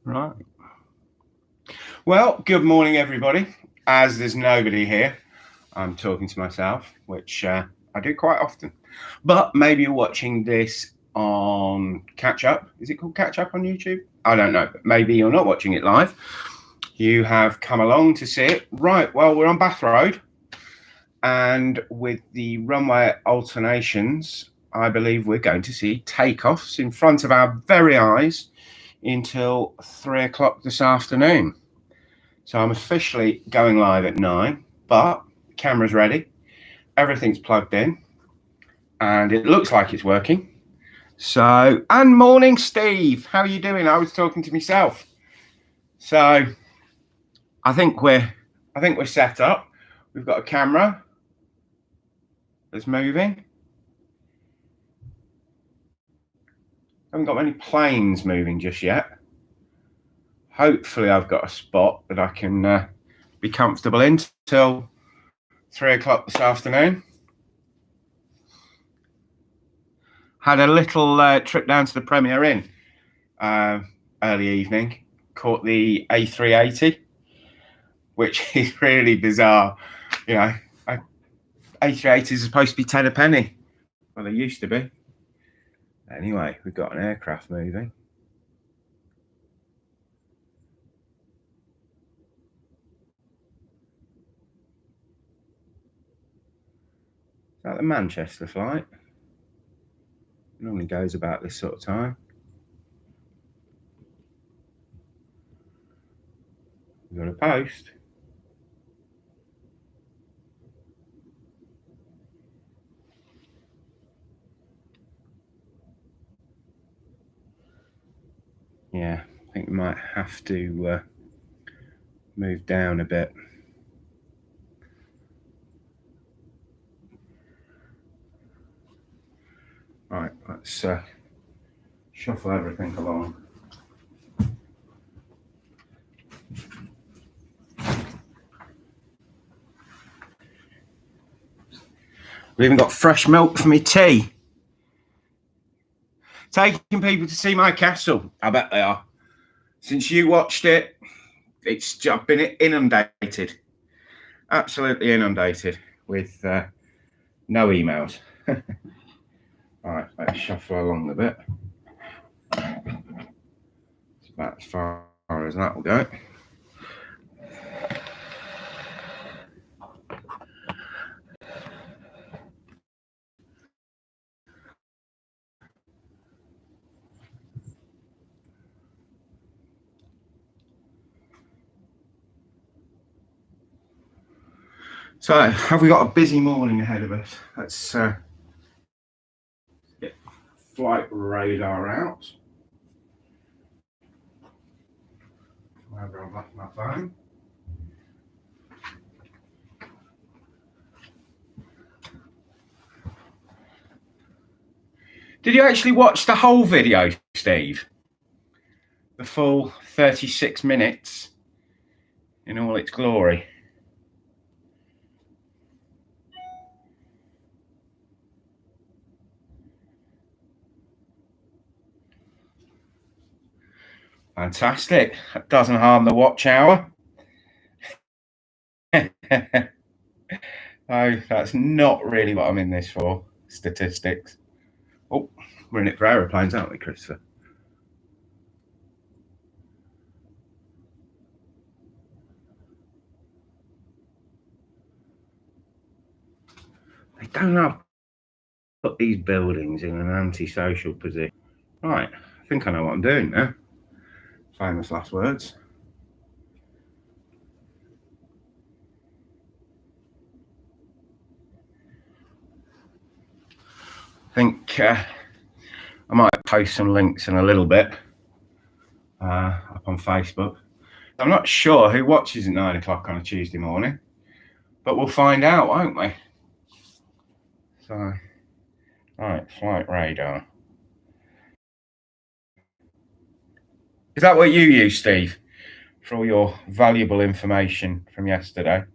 Right. Well, good morning, everybody. As there's nobody here, I'm talking to myself, which I do quite often. But maybe you're watching this on Catch Up. Is it called Catch Up on YouTube? I don't know. But maybe you're not watching it live. You have come along to see it. Right. Well, we're on Bath Road. And with the runway alternations, I believe we're going to see takeoffs in front of our very eyes until 3 o'clock this afternoon. So I'm officially going live at 9, but the camera's ready, everything's plugged in, and it looks like it's working. So, and morning, Steve. How are you doing? I was talking to myself. So, I think we're set up. We've got a camera that's moving. Haven't got many planes moving just yet. Hopefully, I've got a spot that I can be comfortable in till 3 o'clock this afternoon. Had a little trip down to the Premier Inn early evening. Caught the A380, which is really bizarre. You know, A380s are supposed to be 10 a penny. Well, they used to be. Anyway, we've got an aircraft moving. Is that the Manchester flight? It normally goes about this sort of time. We've got a post. Yeah, I think we might have to move down a bit. Right, let's shuffle everything along. We've even got fresh milk for me tea. Taking people to see my castle. I bet they are. Since you watched it, it's just been inundated. Absolutely inundated with no emails. All right, let's shuffle along a bit. It's about as far as that will go. So, have we got a busy morning ahead of us? Let's get flight radar out. Wherever I've left my phone. Did you actually watch the whole video, Steve? The full 36 minutes in all its glory? Fantastic. That doesn't harm the watch hour. Oh, that's not really what I'm in this for, statistics. Oh, we're in it for aeroplanes, aren't we, Christopher? They don't have to put these buildings in an antisocial position. Right, I think I know what I'm doing now. Famous last words. I think I might post some links in a little bit up on Facebook. I'm not sure who watches at 9 o'clock on a Tuesday morning, but we'll find out, won't we? So, right, flight radar. Is that what you use, Steve, for all your valuable information from yesterday?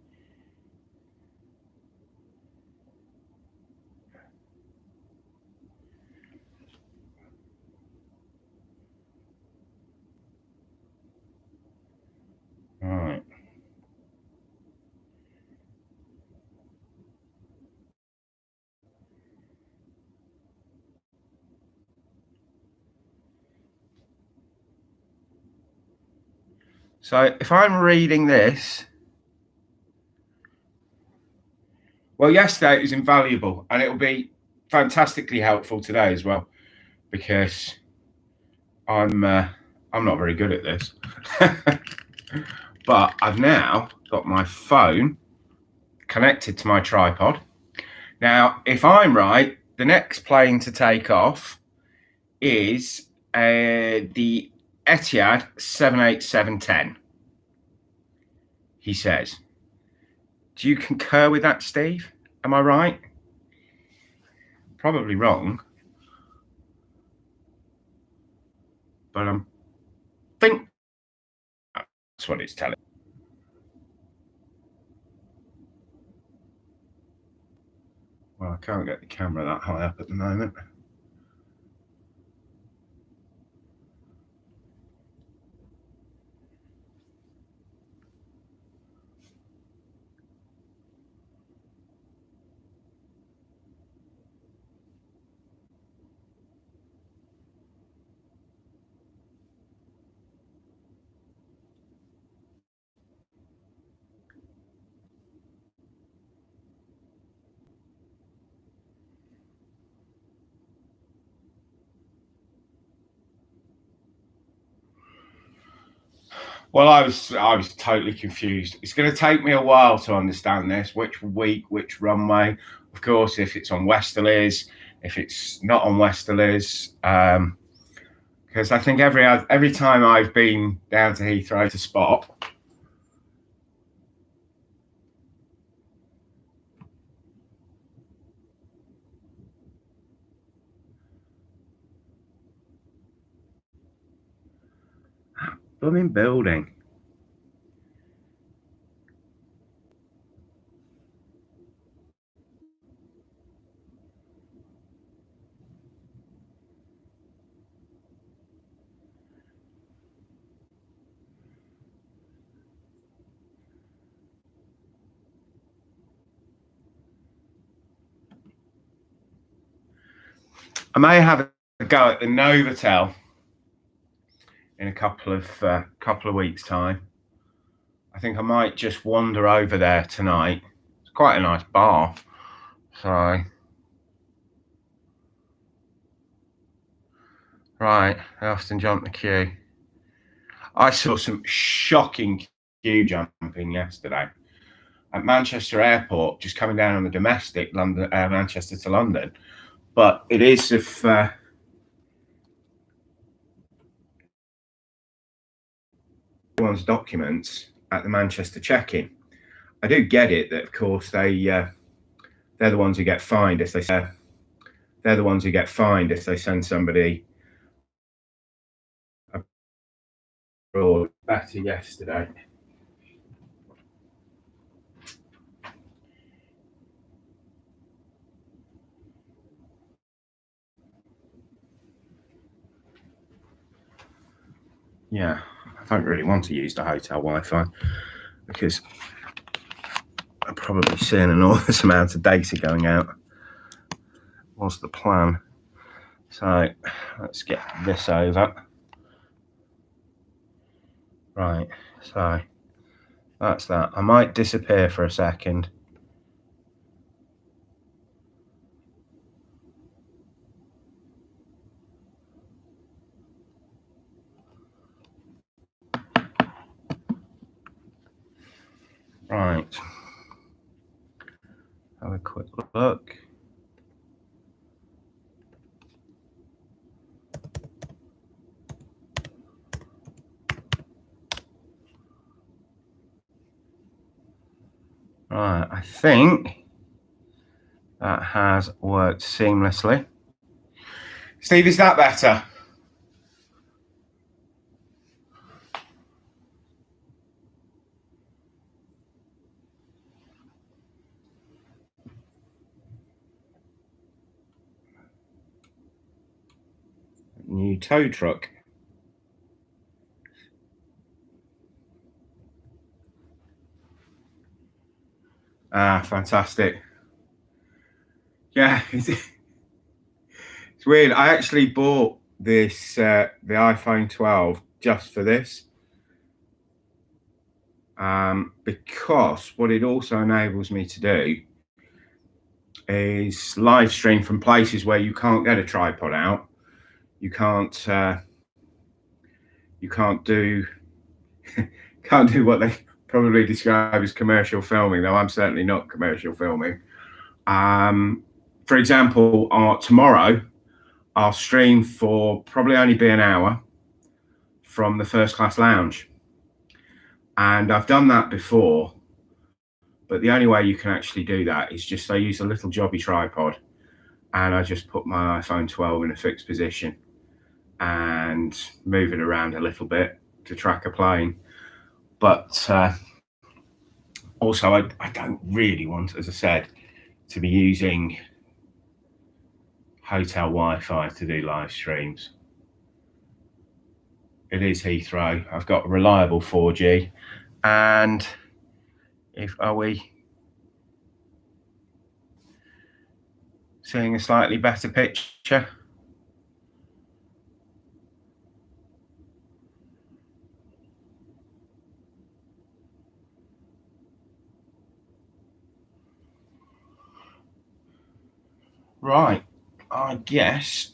So if I'm reading this, well, yesterday it was invaluable, and it'll be fantastically helpful today as well, because I'm not very good at this. But I've now got my phone connected to my tripod. Now, if I'm right, the next plane to take off is the Etihad 787-10, he says. Do you concur with that, Steve? Am I right? Probably wrong, but I think that's what it's telling. Well, I can't get the camera that high up at the moment. Well, I was totally confused. It's going to take me a while to understand this. Which week, which runway? Of course, if it's on Westerlies, if it's not on Westerlies, because I think every time I've been down to Heathrow to spot, blooming building. I may have a go at the Novotel in a couple of weeks' time. I think I might just wander over there tonight. It's quite a nice bar, so right. I often jump the queue. I saw some shocking queue jumping yesterday at Manchester Airport, just coming down on the domestic London, Manchester to London. But it is if everyone's documents at the Manchester check-in. I do get it that, of course, they're the ones who get fined if they send somebody abroad. Better yesterday. Yeah, I don't really want to use the hotel Wi-Fi because I'm probably seeing an enormous amount of data going out. What's the plan? So let's get this over. Right, so that's that. I might disappear for a second. Right. Have a quick look. Right, I think that has worked seamlessly. Steve, is that better? New tow truck. Ah, fantastic. Yeah, it's weird. I actually bought this the iPhone 12 just for this. because what it also enables me to do is live stream from places where you can't get a tripod out. You can't do can't do what they probably describe as commercial filming, though I'm certainly not commercial filming. For example, tomorrow I'll stream for probably only be an hour from the first class lounge. And I've done that before, but the only way you can actually do that is just I use a little jobby tripod and I just put my iPhone 12 in a fixed position and move it around a little bit to track a plane. But also, I don't really want, as I said, to be using hotel Wi-Fi to do live streams. It is Heathrow. I've got reliable 4G, and are we seeing a slightly better picture? Right, I guess.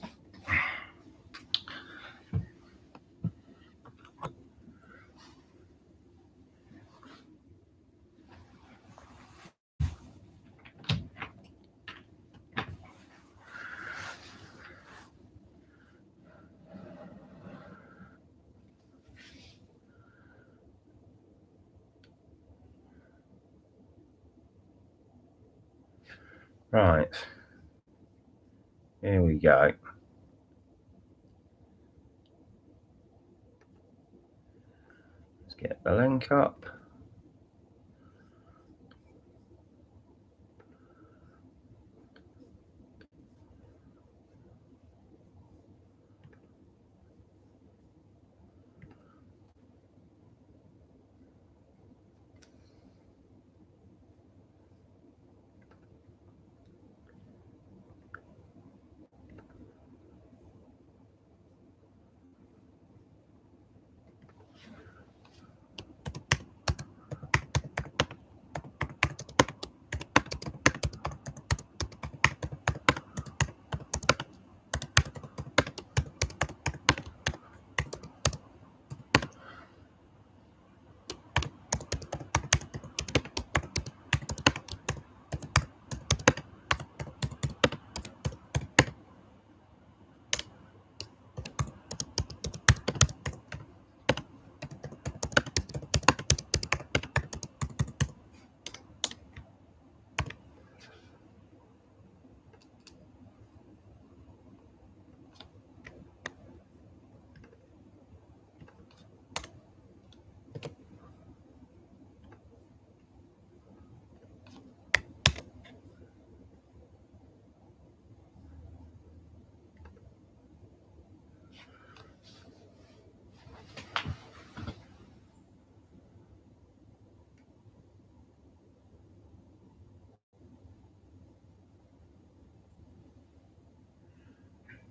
Right, here we go. Let's get the link up.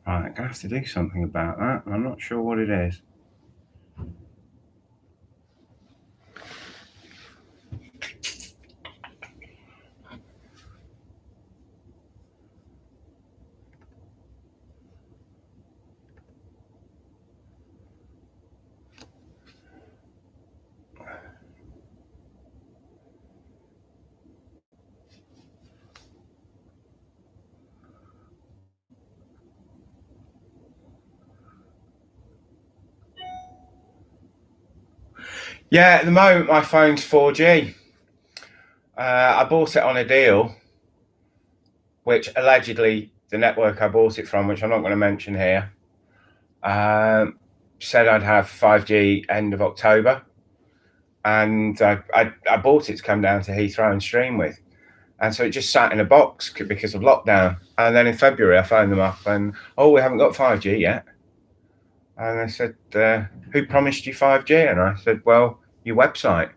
Right, I'm gonna have to do something about that. I'm not sure what it is. Yeah, at the moment my phone's 4G. I bought it on a deal, which allegedly the network I bought it from, which I'm not going to mention here, said I'd have 5G end of October, and I bought it to come down to Heathrow and stream with, and so it just sat in a box because of lockdown. And then in February I phoned them up and, oh, we haven't got 5G yet. And they said, who promised you 5G? And I said, well, your website.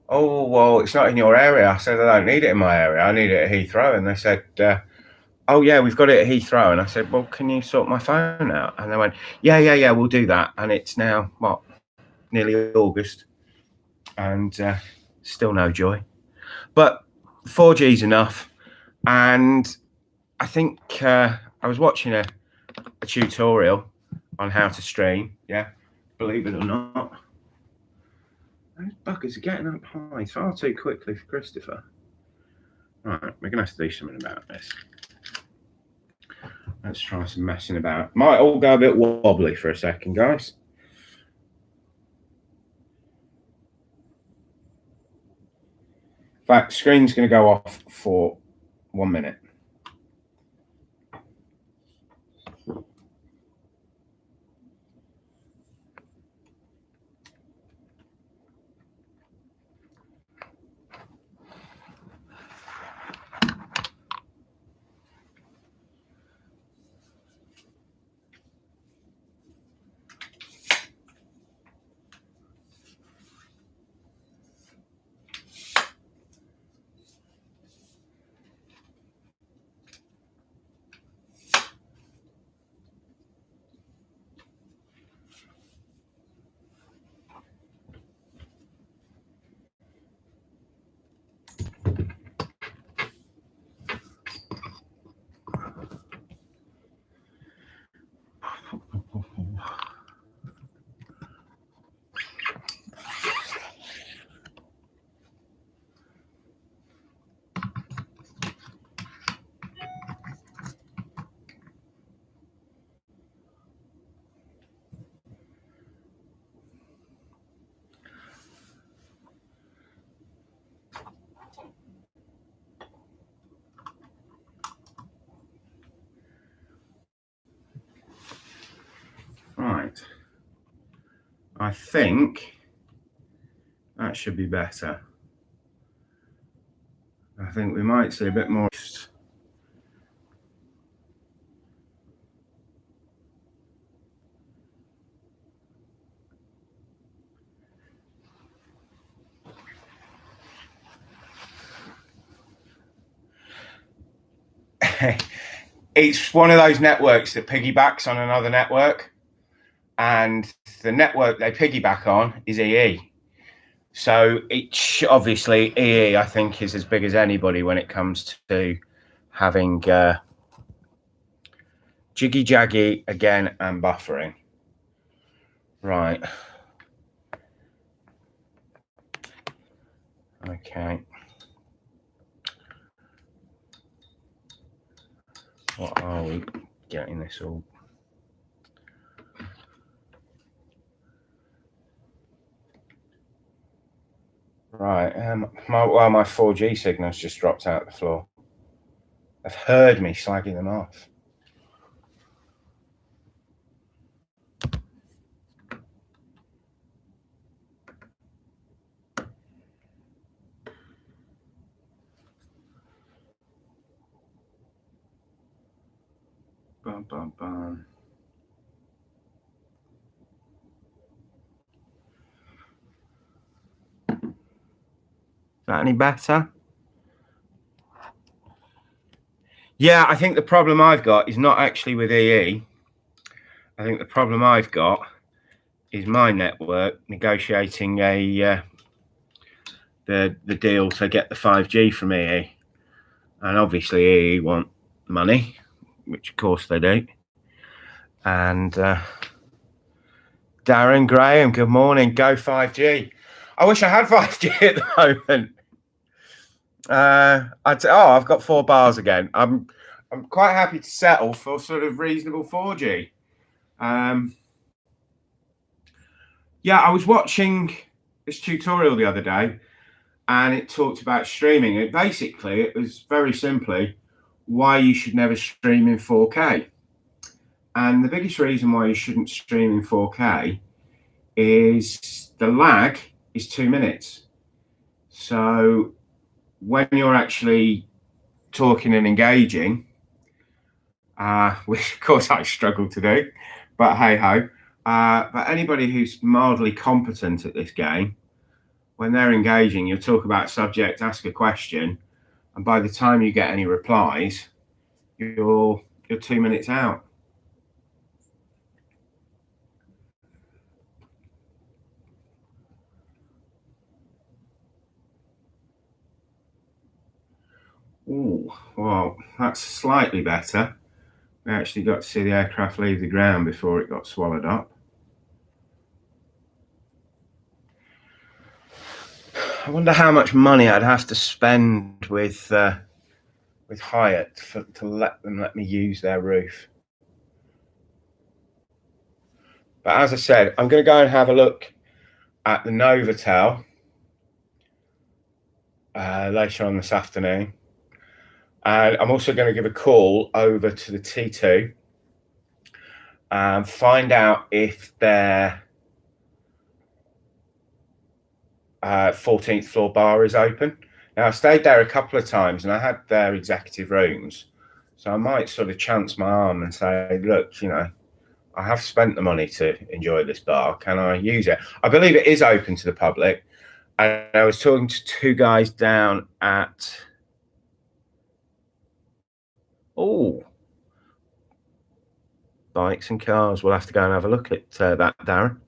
Oh, well, it's not in your area. I said, I don't need it in my area. I need it at Heathrow. And they said, oh, yeah, we've got it at Heathrow. And I said, well, can you sort my phone out? And they went, yeah, we'll do that. And it's now, what, nearly August. and still no joy. But 4G is enough. And I think I was watching a tutorial on how to stream. Yeah, believe it or not. Those buggers are getting up high far too quickly for Christopher. Right, we're going to have to do something about this. Let's try some messing about. Might all go a bit wobbly for a second, guys. In fact, screen's going to go off for 1 minute. Right. I think that should be better. I think we might see a bit more. It's one of those networks that piggybacks on another network, and the network they piggyback on is EE. So it's obviously EE, I think, is as big as anybody when it comes to having jiggy jaggy again and buffering. Right. Okay. What are we getting this all? Right. My 4G signal's just dropped out the floor. They've heard me slagging them off. Bum, bum, bum. Is that any better? Yeah, I think the problem I've got is not actually with EE. I think the problem I've got is my network negotiating the deal to get the 5G from EE. And obviously EE want money, which of course they do. And Darren Graham, good morning. Go 5G. I wish I had 5G at the moment. I've got 4 bars again. I'm quite happy to settle for sort of reasonable 4G. Yeah, I was watching this tutorial the other day, and it talked about streaming. It was very simply why you should never stream in 4K. And the biggest reason why you shouldn't stream in 4K is the lag is 2 minutes. So when you're actually talking and engaging, which of course I struggle to do, but hey ho. But anybody who's mildly competent at this game, when they're engaging, you'll talk about subject, ask a question, and by the time you get any replies, you're 2 minutes out. Oh, well, that's slightly better. We actually got to see the aircraft leave the ground before it got swallowed up. I wonder how much money I'd have to spend with Hyatt to let me use their roof. But as I said, I'm going to go and have a look at the Novotel later on this afternoon. And I'm also going to give a call over to the T2 and find out if their 14th floor bar is open. Now, I stayed there a couple of times and I had their executive rooms. So I might sort of chance my arm and say, look, you know, I have spent the money to enjoy this bar. Can I use it? I believe it is open to the public. And I was talking to two guys down at, Bikes and Cars. We'll have to go and have a look at that, Darren.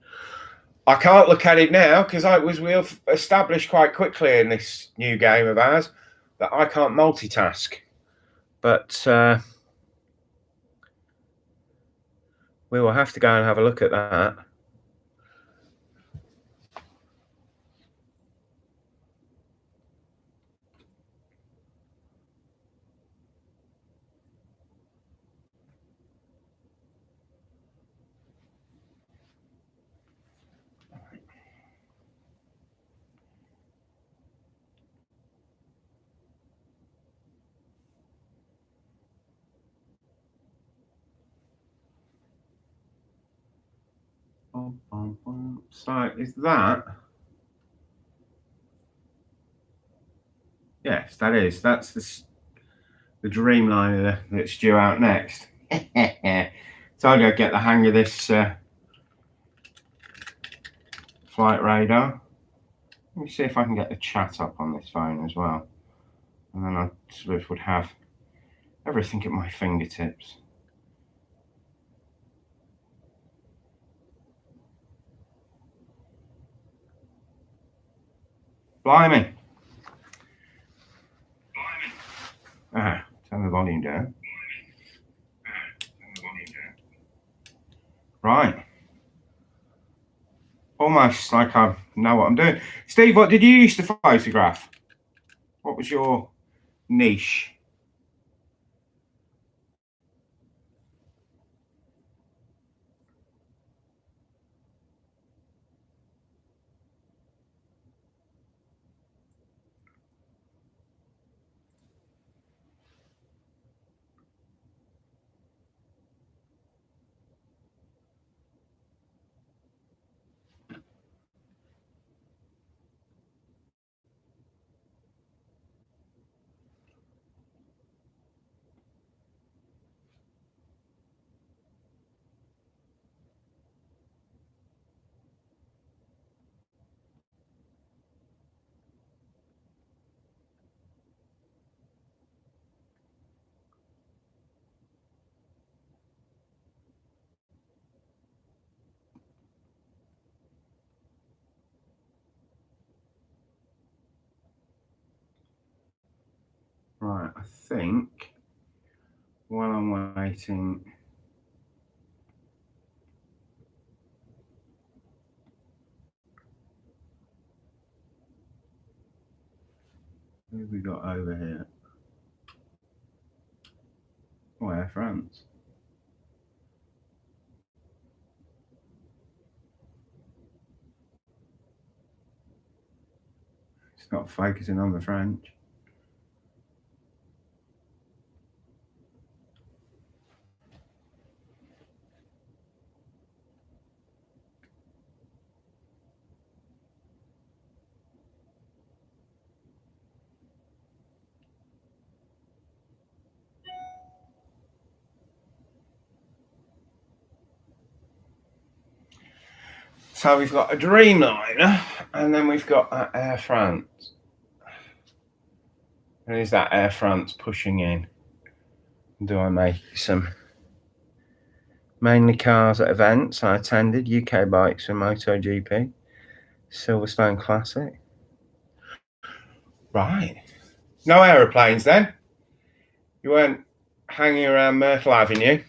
I can't look at it now because we've established quite quickly in this new game of ours that I can't multitask. But we will have to go and have a look at that. So is that? Yes, that is. That's the Dreamliner that's due out next. So I'm going to get the hang of this flight radar. Let me see if I can get the chat up on this phone as well. And then I sort of would have everything at my fingertips. Blimey. Turn the volume down. Right. Almost like I know what I'm doing. Steve, what did you used to photograph? What was your niche? Right, I think while I'm waiting, who have we got over here? Oh, Air France. It's not focusing on the French. So we've got a Dreamliner, and then we've got Air France. And is that Air France pushing in? Do I make some? Mainly cars at events I attended, UK Bikes and MotoGP, Silverstone Classic. Right. No aeroplanes then? You weren't hanging around Myrtle Avenue?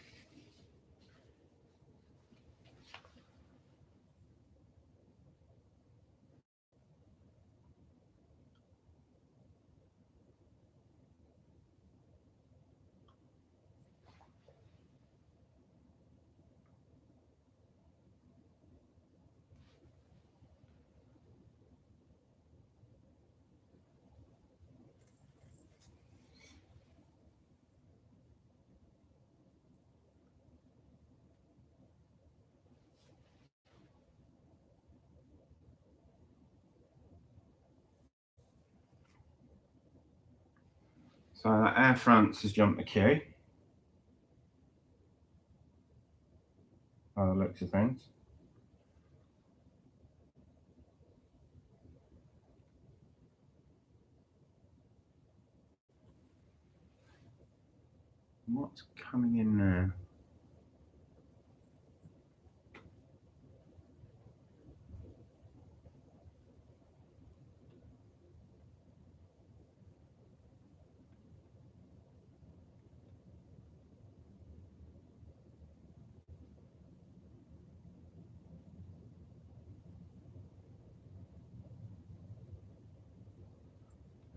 So Air France has jumped the queue, by the looks of things. What's coming in now?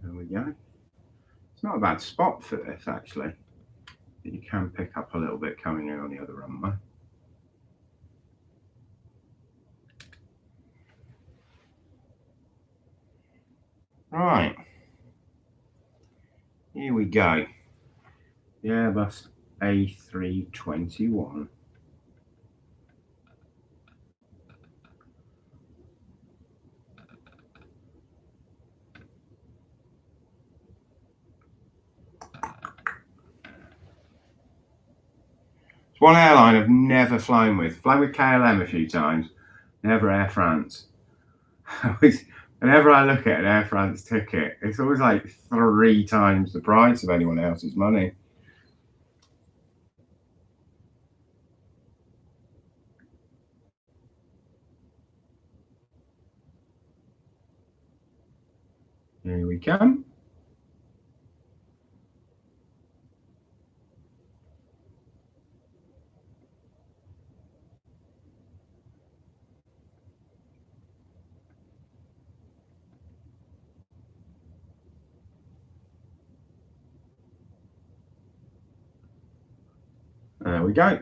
There we go. It's not a bad spot for this, actually. You can pick up a little bit coming in on the other runway. Right. Here we go. The Airbus A321. It's one airline I've never flown with. Flown with KLM a few times, never Air France. Whenever I look at an Air France ticket, it's always like 3 times the price of anyone else's money. Here we come. There we go.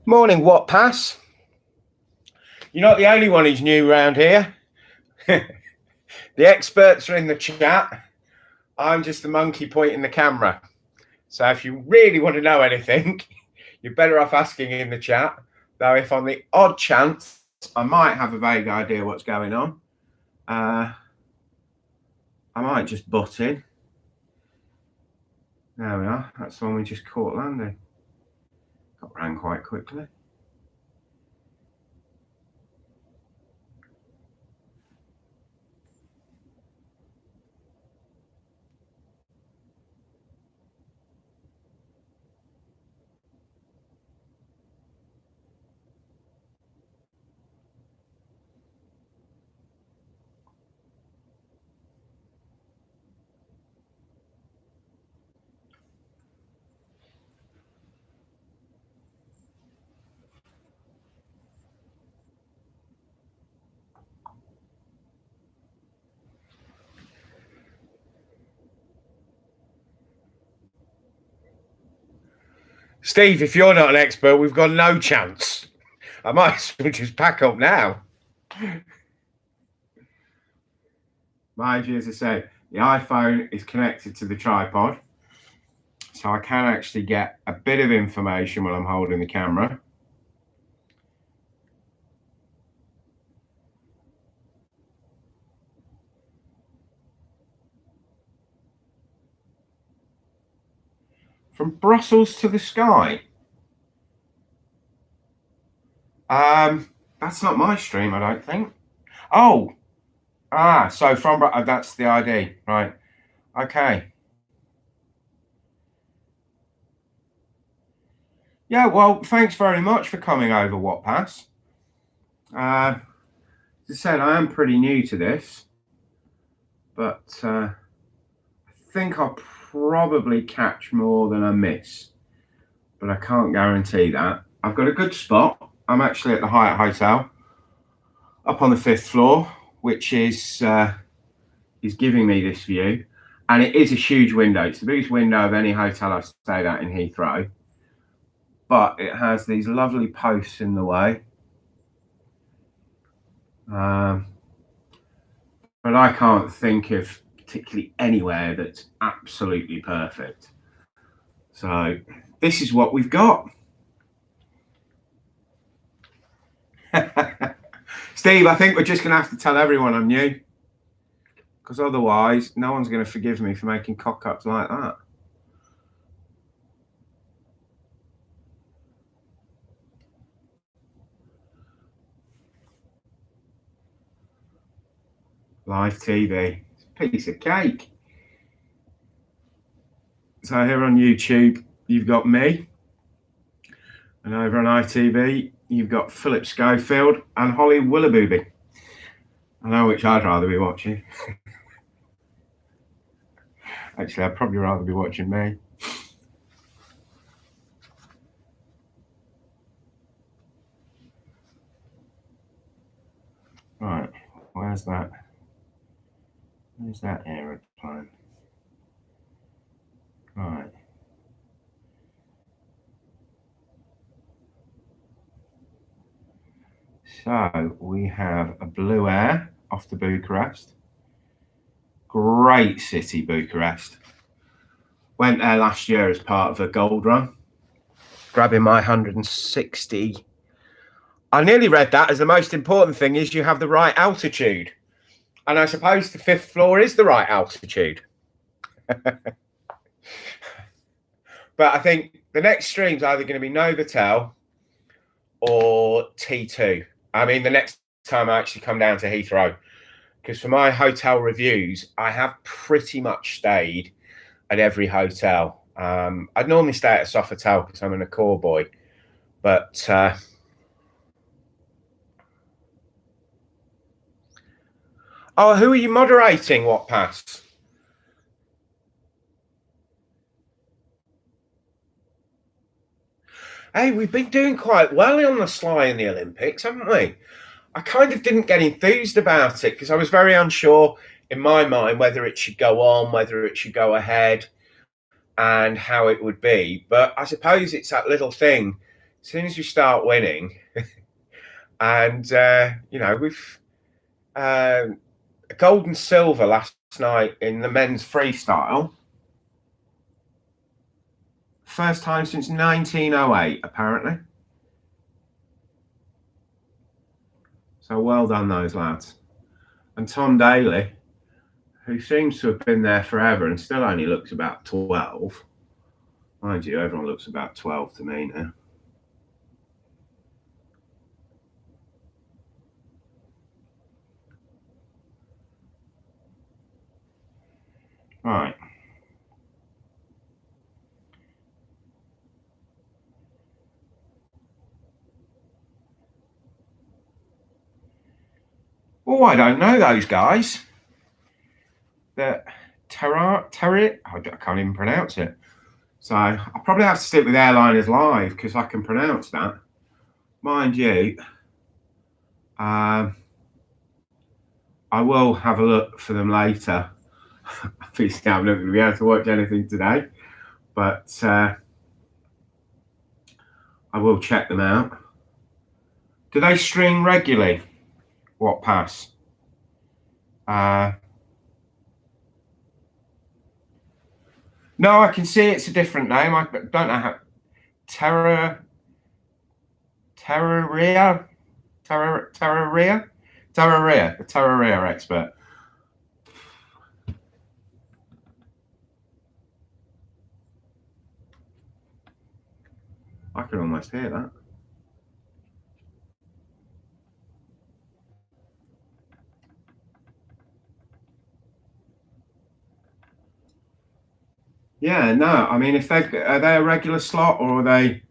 Morning, What Pass? You're not the only one who's new around here. The experts are in the chat. I'm just the monkey pointing the camera. So if you really want to know anything, you're better off asking in the chat. Though if on the odd chance, I might have a vague idea what's going on, I might just butt in. There we are. That's the one we just caught landing. Got round quite quickly. Steve, if you're not an expert, we've got no chance. I might as well just pack up now. Mind you, as I said, the iPhone is connected to the tripod, so I can actually get a bit of information while I'm holding the camera. From Brussels to the sky. That's not my stream, I don't think. Oh, so from that's the ID, right? Okay. Yeah, well, thanks very much for coming over, What Pass. As I said, I am pretty new to this, but I think I'll probably catch more than I miss, but I can't guarantee that. I've got a good spot. I'm actually at the Hyatt Hotel up on the 5th floor, which is giving me this view, and it is a huge window. It's the biggest window of any hotel I've stayed at in Heathrow, but it has these lovely posts in the way. But I can't think of particularly anywhere that's absolutely perfect. So this is what we've got. Steve, I think we're just going to have to tell everyone I'm new, because otherwise no one's going to forgive me for making cock-ups like that. Live TV. It's a piece of cake. So here on YouTube, you've got me. And over on ITV, you've got Philip Schofield and Holly Willoughby. I know which I'd rather be watching. Actually, I'd probably rather be watching me. Right, where's that? Where's that aeroplane? Right. So we have a Blue Air off to Bucharest. Great city, Bucharest. Went there last year as part of a gold run, grabbing my 160. I nearly read that as the most important thing is you have the right altitude. And I suppose the 5th floor is the right altitude. But I think the next stream's either going to be Novotel or T2. I mean, the next time I actually come down to Heathrow, because for my hotel reviews, I have pretty much stayed at every hotel. I'd normally stay at a Sofitel because I'm an Accor boy, but oh, who are you moderating? What Pass? Hey, we've been doing quite well on the sly in the Olympics, haven't we? I kind of didn't get enthused about it because I was very unsure in my mind whether it should go on, whether it should go ahead, and how it would be. But I suppose it's that little thing. As soon as you start winning, and we've gold and silver last night in the men's freestyle. First time since 1908, apparently. So well done, those lads. And Tom Daly, who seems to have been there forever and still only looks about 12. Mind you, everyone looks about 12 to me now. Right. Oh, I don't know those guys. The Terry, I can't even pronounce it. So I'll probably have to stick with Airliners Live because I can pronounce that. Mind you, I will have a look for them later. Obviously, I'm not going to be able to watch anything today, but I will check them out. Do they stream regularly? What Pass? No, I can see it's a different name. I don't know how. Terraria. The Terraria expert. I can almost hear that. Yeah, no. I mean, are they a regular slot or are they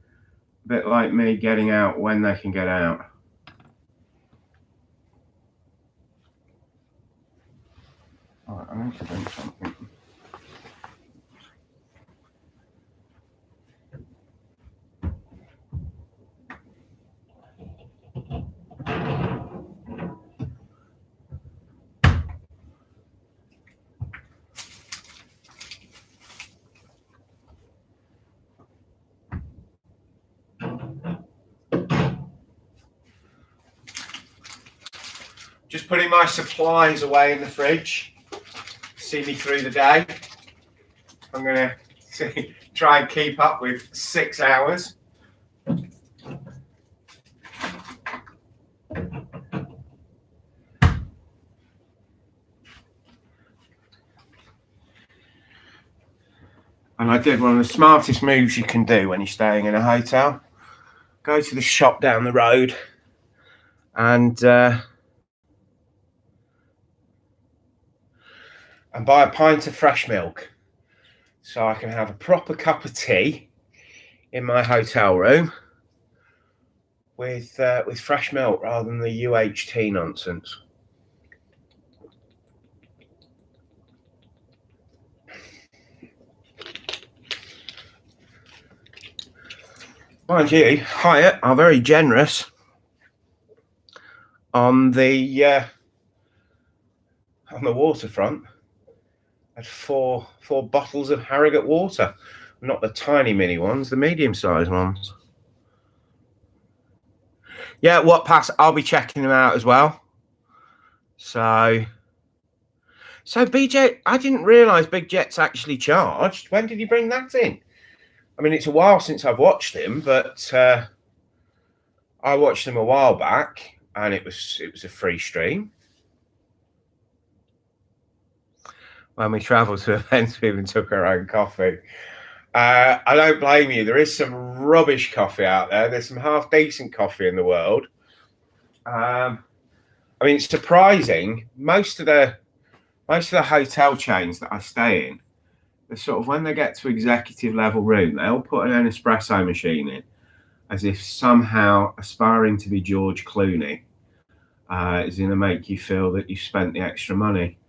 A bit like me getting out when they can get out. Right, I need to drink something. Just putting my supplies away in the fridge. See me through the day. I'm going to try and keep up with 6 hours. And I did one of the smartest moves you can do when you're staying in a hotel. Go to the shop down the road and buy a pint of fresh milk, so I can have a proper cup of tea in my hotel room with fresh milk rather than the UHT nonsense. Mind you, Hyatt are very generous on the waterfront. Had four bottles of Harrogate water, not the tiny mini ones, the medium-sized ones. Yeah, what pass? I'll be checking them out as well. So BJ, I didn't realise Big Jet's actually charged. When did he bring that in? I mean, it's a while since I've watched him, but I watched him a while back, and it was a free stream. When we travelled to events, we even took our own coffee. I don't blame you. There is some rubbish coffee out there. There's some half decent coffee in the world. I mean, it's surprising. Most of the hotel chains that I stay in, they're sort of, when they get to executive level room, they'll put an espresso machine in, as if somehow aspiring to be George Clooney is going to make you feel that you spent the extra money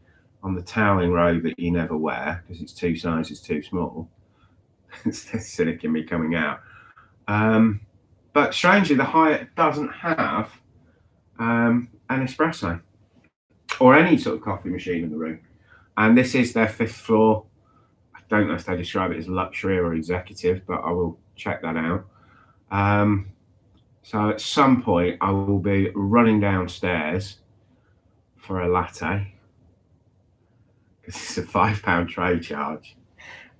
on the toweling robe that you never wear because it's 2 sizes too small. It's the cynic in me coming out. But strangely, the Hyatt doesn't have an espresso or any sort of coffee machine in the room. And this is their 5th floor. I don't know if they describe it as luxury or executive, but I will check that out. So at some point, I will be running downstairs for a latte, because it's a £5 tray charge.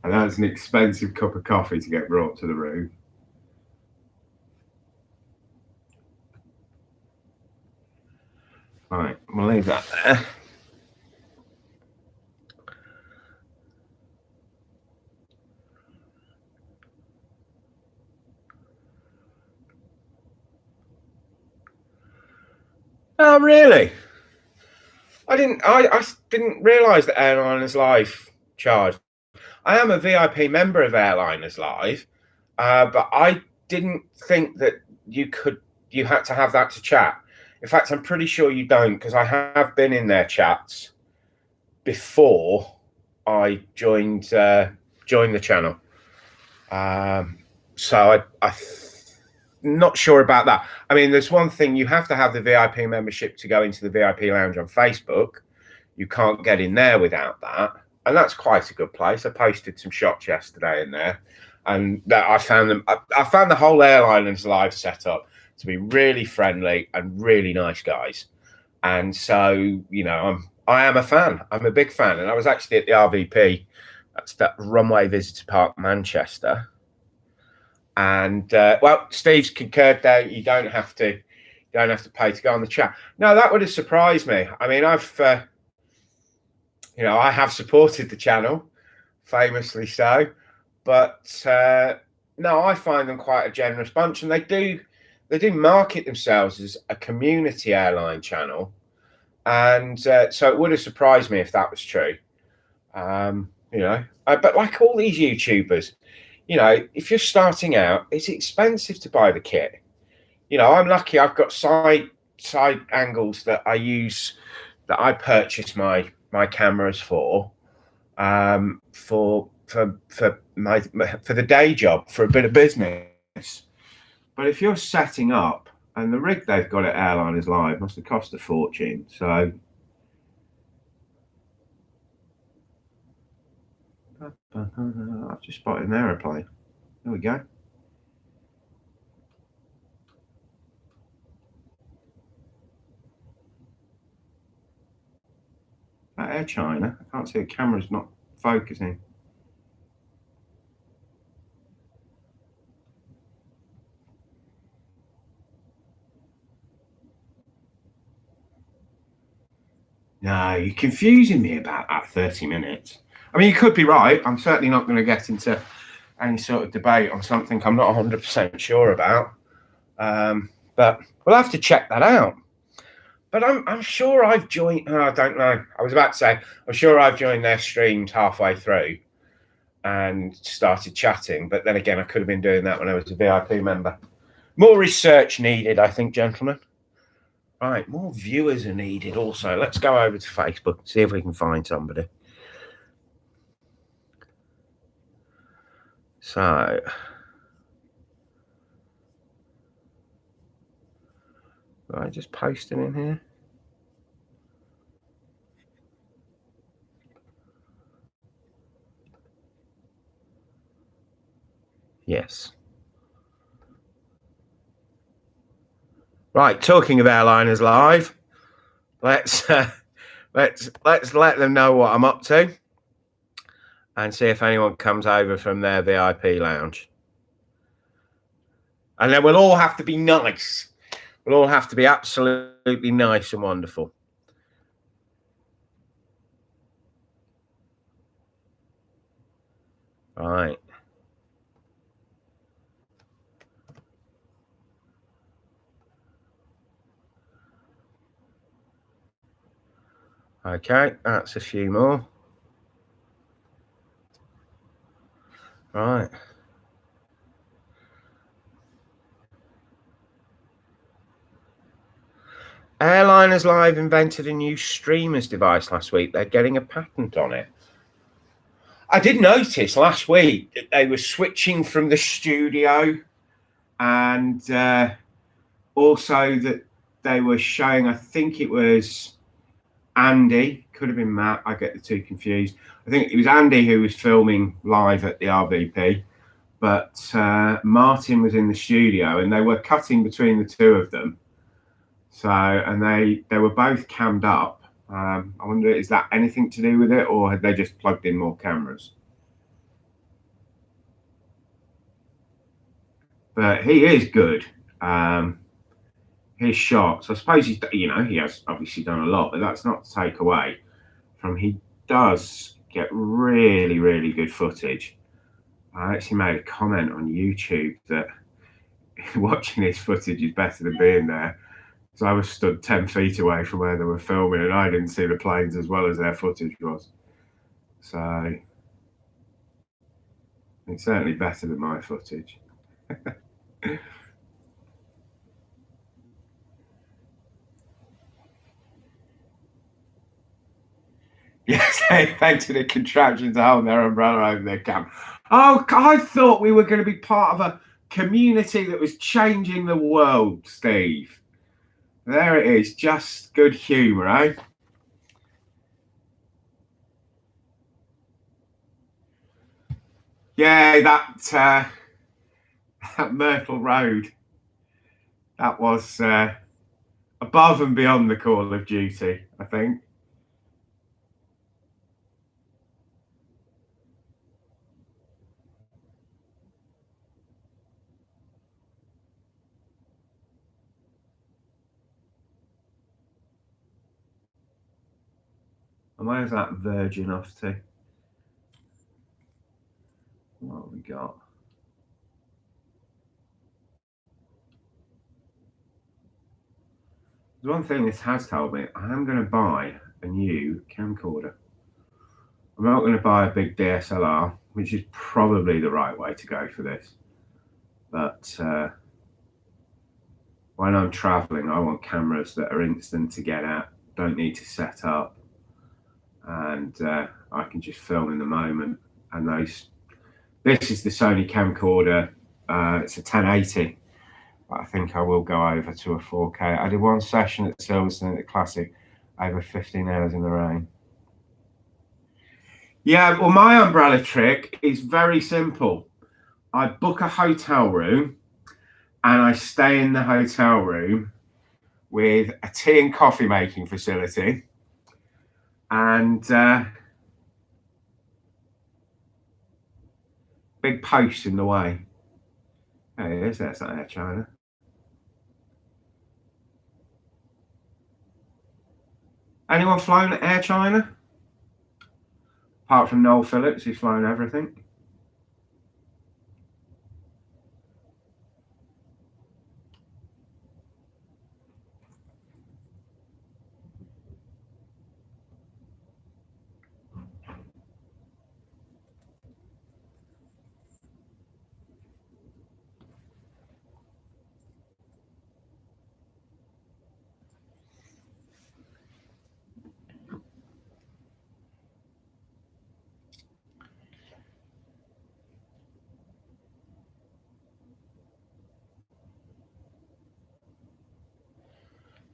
And that's an expensive cup of coffee to get brought to the room. Right, we'll leave that there. Oh, really? I didn't realise that Airliners Live charged. I am a VIP member of Airliners Live, but I didn't think that you had to have that to chat. In fact, I'm pretty sure you don't, because I have been in their chats before I joined the channel. So I'm not sure about that. I mean, there's one thing: you have to have the VIP membership to go into the VIP lounge on Facebook. You can't get in there without that, and that's quite a good place. I posted some shots yesterday in there, and that I found the whole Airliners Live setup to be really friendly and really nice guys. And so, you know, I am a fan. I'm a big fan, and I was actually at the RVP. That's that Runway Visitor Park, Manchester. And well, Steve's concurred there. You don't have to pay to go on the chat. No, that would have surprised me. I mean, I have supported the channel, famously so, but no, I find them quite a generous bunch, and they do market themselves as a community airline channel, and so it would have surprised me if that was true. But like all these YouTubers, You know, if you're starting out, it's expensive to buy the kit. You know, I'm lucky I've got side angles that I use, that I purchase my cameras for the day job, for a bit of business. But if you're setting up, and the rig they've got at Airliners Live must have cost a fortune. So I've just spotted an aeroplane. There we go. Air China. I can't see, the camera's not focusing. No, you're confusing me about that 30 minutes. I mean, you could be right. I'm certainly not going to get into any sort of debate on something I'm not 100% sure about. But we'll have to check that out. But I'm sure I've joined. Oh, I don't know. I was about to say, I'm sure I've joined their streams halfway through and started chatting. But then again, I could have been doing that when I was a VIP member. More research needed, I think, gentlemen. Right, more viewers are needed also. Let's go over to Facebook and see if we can find somebody. So, I just post it in here. Yes. Right, talking of Airliners Live, let's let them know what I'm up to and see if anyone comes over from their VIP lounge. And then we'll all have to be nice. We'll all have to be absolutely nice and wonderful. Right. Okay, that's a few more. Right. Airliners Live invented a new streamers device last week. They're getting a patent on it. I did notice last week that they were switching from the studio, and also that they were showing, I think it was Andy, could have been Matt, I get the two confused. I think it was Andy who was filming live at the RVP, but Martin was in the studio, and they were cutting between the two of them. So, and they were both cammed up. I wonder, is that anything to do with it, or had they just plugged in more cameras? But he is good. His shots, I suppose he has obviously done a lot, but that's not to take away from, he does get really, really good footage. I actually made a comment on YouTube that watching his footage is better than being there. So I was stood 10 feet away from where they were filming, and I didn't see the planes as well as their footage was. So it's certainly better than my footage. Yes, they invented a contraption to hold their umbrella over their camp. Oh, I thought we were going to be part of a community that was changing the world, Steve. There it is, just good humour, eh? Yeah, that Myrtle Road, that was above and beyond the Call of Duty, I think. And where's that Virgin off to? What have we got? The one thing this has told me, I am going to buy a new camcorder. I'm not going to buy a big DSLR which is probably the right way to go for this. But when I'm traveling, I want cameras that are instant to get at, don't need to set up, and I can just film in the moment. And this is the Sony camcorder. It's a 1080. But I think I will go over to a 4K. I did one session at Silverstone at the Classic, over 15 hours in the rain. Yeah, well, my umbrella trick is very simple. I book a hotel room and I stay in the hotel room with a tea and coffee making facility and big posts in the way. There it is, that's not Air China. Anyone flown at Air China? Apart from Noel Phillips, who's flown everything.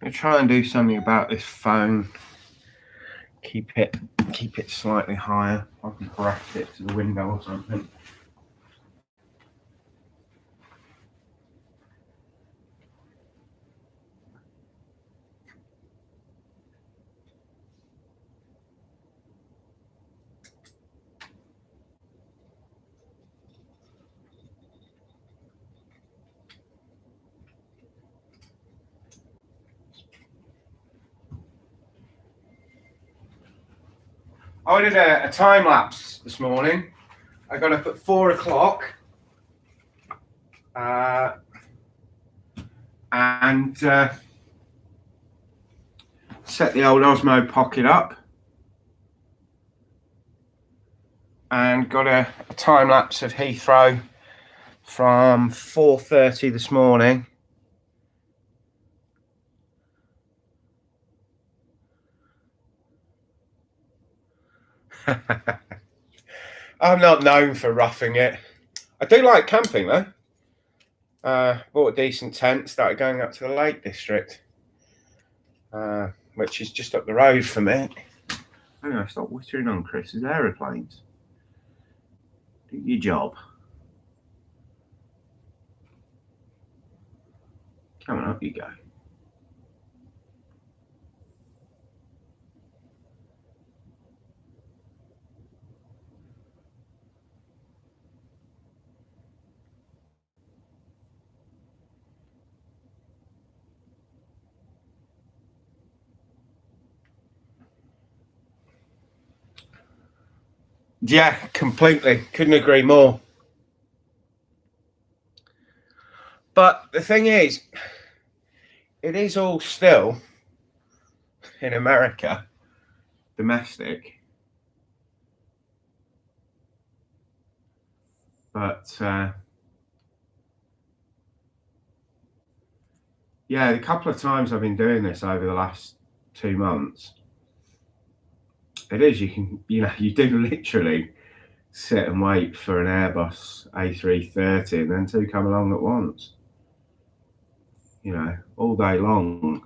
I'm gonna try and do something about this phone. Keep it slightly higher. I can bracket it to the window or something. I did a time lapse this morning. I got up at 4 o'clock and set the old Osmo Pocket up and got a time lapse of Heathrow from 4:30 this morning. I'm not known for roughing it. I do like camping though. Bought a decent tent, started going up to the Lake District, which is just up the road from it. Anyway, stop whittering on Chris's aeroplanes. Do your job. Come on, up you go. Yeah, completely. Couldn't agree more. But the thing is, it is all still in America, domestic. But yeah, the couple of times I've been doing this over the last 2 months, it is, you do literally sit and wait for an Airbus A330 and then 2 come along at once. All day long.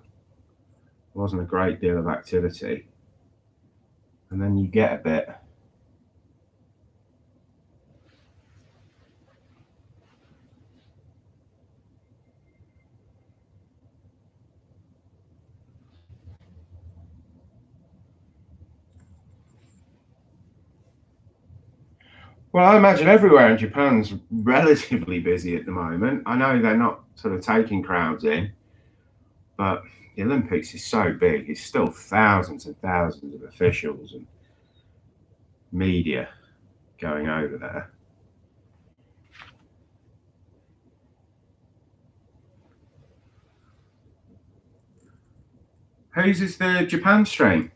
Wasn't a great deal of activity. And then you get a bit. Well, I imagine everywhere in Japan's relatively busy at the moment. I know they're not sort of taking crowds in, but the Olympics is so big. It's still thousands and thousands of officials and media going over there. Whose is the Japan stream?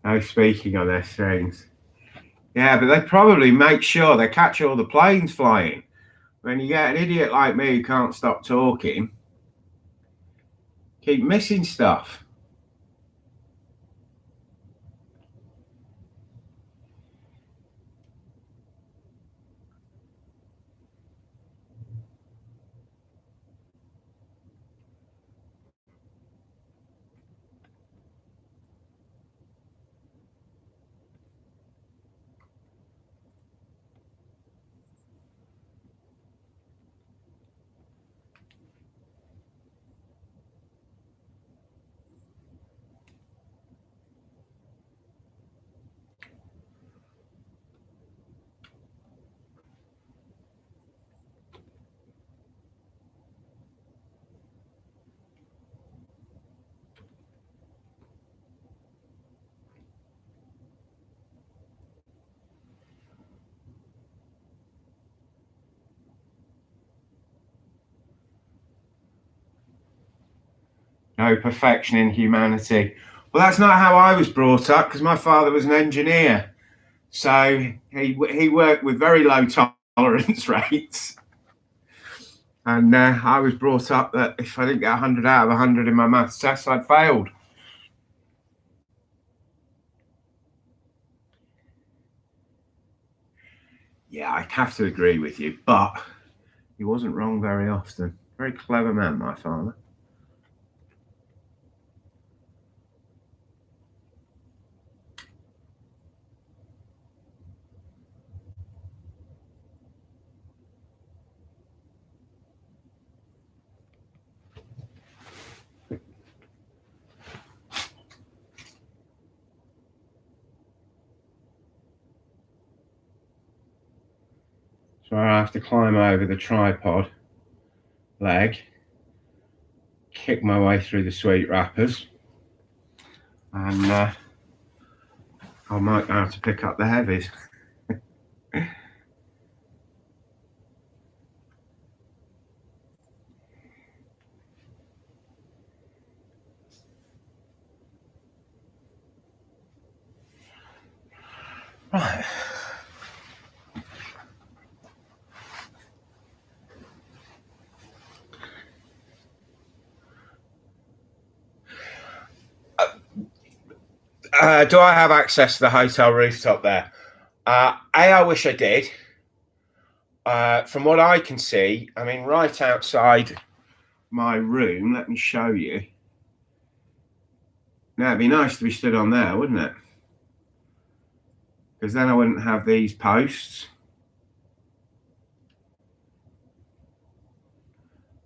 No speaking on their strings. Yeah, but they probably make sure they catch all the planes flying. When you get an idiot like me who can't stop talking, keep missing stuff. No perfection in humanity. Well, that's not how I was brought up because my father was an engineer. So he worked with very low tolerance rates. And I was brought up that if I didn't get 100 out of 100 in my maths test, I'd failed. Yeah, I have to agree with you, but he wasn't wrong very often. Very clever man, my father. So I have to climb over the tripod leg, kick my way through the sweet wrappers, and I might have to pick up the heavies. Right. Do I have access to the hotel rooftop there? I wish I did. From what I can see, I mean, right outside my room, let me show you. Now, it'd be nice to be stood on there, wouldn't it? Because then I wouldn't have these posts.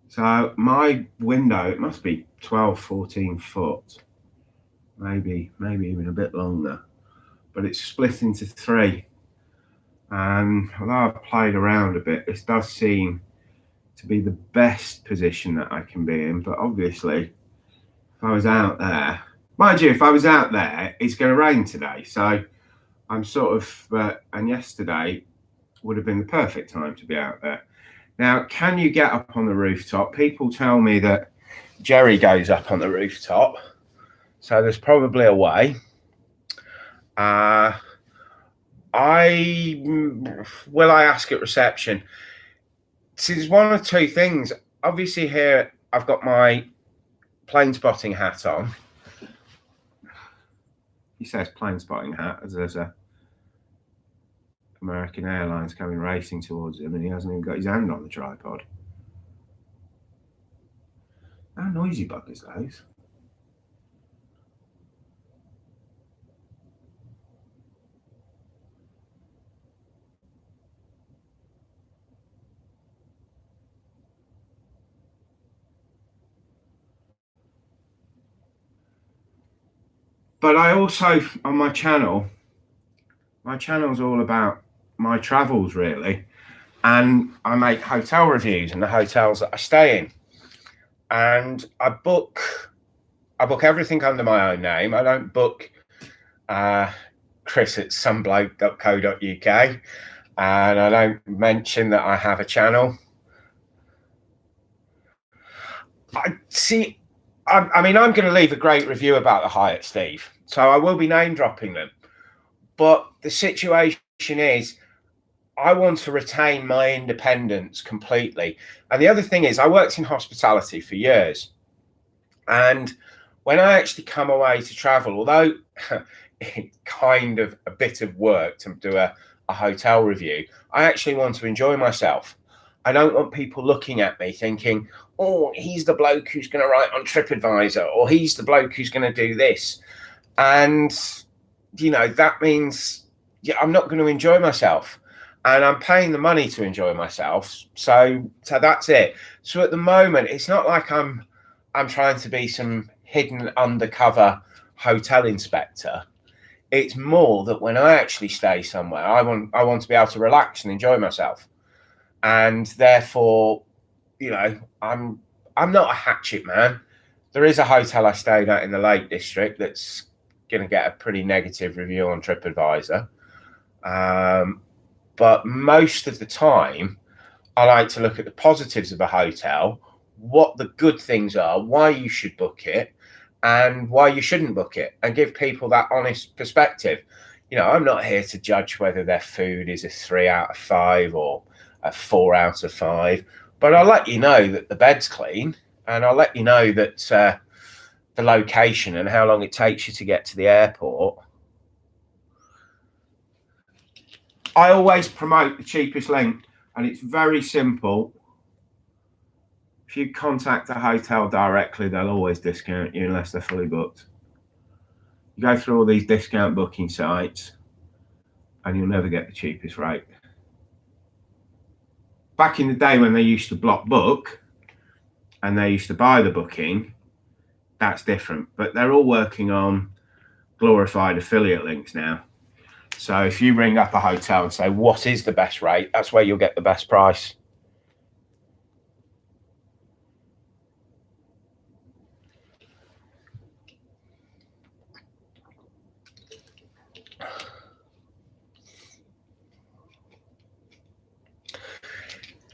So my window, it must be 12, 14 foot, maybe even a bit longer, but it's split into three. And although I've played around a bit, this does seem to be the best position that I can be in. But obviously, if I was out there, mind you, if I was out there, it's going to rain today. So I'm sort of, and yesterday would have been the perfect time to be out there. Now, can you get up on the rooftop? People tell me that Jerry goes up on the rooftop. So there's probably a way. I ask at reception. See, there's one or two things. Obviously, here I've got my plane spotting hat on. He says plane spotting hat as there's a American Airlines coming racing towards him, and he hasn't even got his hand on the tripod. How noisy buggers those. But I also, on my channel's all about my travels, really. And I make hotel reviews and the hotels that I stay in. And I book everything under my own name. I don't book Chris at somebloke.co.uk. And I don't mention that I have a channel. I see. I mean, I'm going to leave a great review about the Hyatt, Steve. So I will be name dropping them. But the situation is, I want to retain my independence completely. And the other thing is, I worked in hospitality for years. And when I actually come away to travel, although it's kind of a bit of work to do a hotel review, I actually want to enjoy myself. I don't want people looking at me thinking, oh, he's the bloke who's going to write on TripAdvisor, or he's the bloke who's going to do this. And, that means, yeah, I'm not going to enjoy myself. And I'm paying the money to enjoy myself. So that's it. So at the moment, it's not like I'm trying to be some hidden undercover hotel inspector. It's more that when I actually stay somewhere, I want to be able to relax and enjoy myself. And therefore, I'm not a hatchet man. There is a hotel I stayed at in the Lake District that's going to get a pretty negative review on TripAdvisor. But most of the time, I like to look at the positives of a hotel, what the good things are, why you should book it, and why you shouldn't book it, and give people that honest perspective. I'm not here to judge whether their food is a 3 out of 5 or a 4 out of 5, but I'll let you know that the bed's clean, and I'll let you know that the location and how long it takes you to get to the airport. I always promote the cheapest link, and it's very simple. If you contact a hotel directly, they'll always discount you unless they're fully booked. You go through all these discount booking sites and you'll never get the cheapest rate. Back in the day when they used to block book and they used to buy the booking, that's different. But they're all working on glorified affiliate links now. So if you ring up a hotel and say, what is the best rate? That's where you'll get the best price.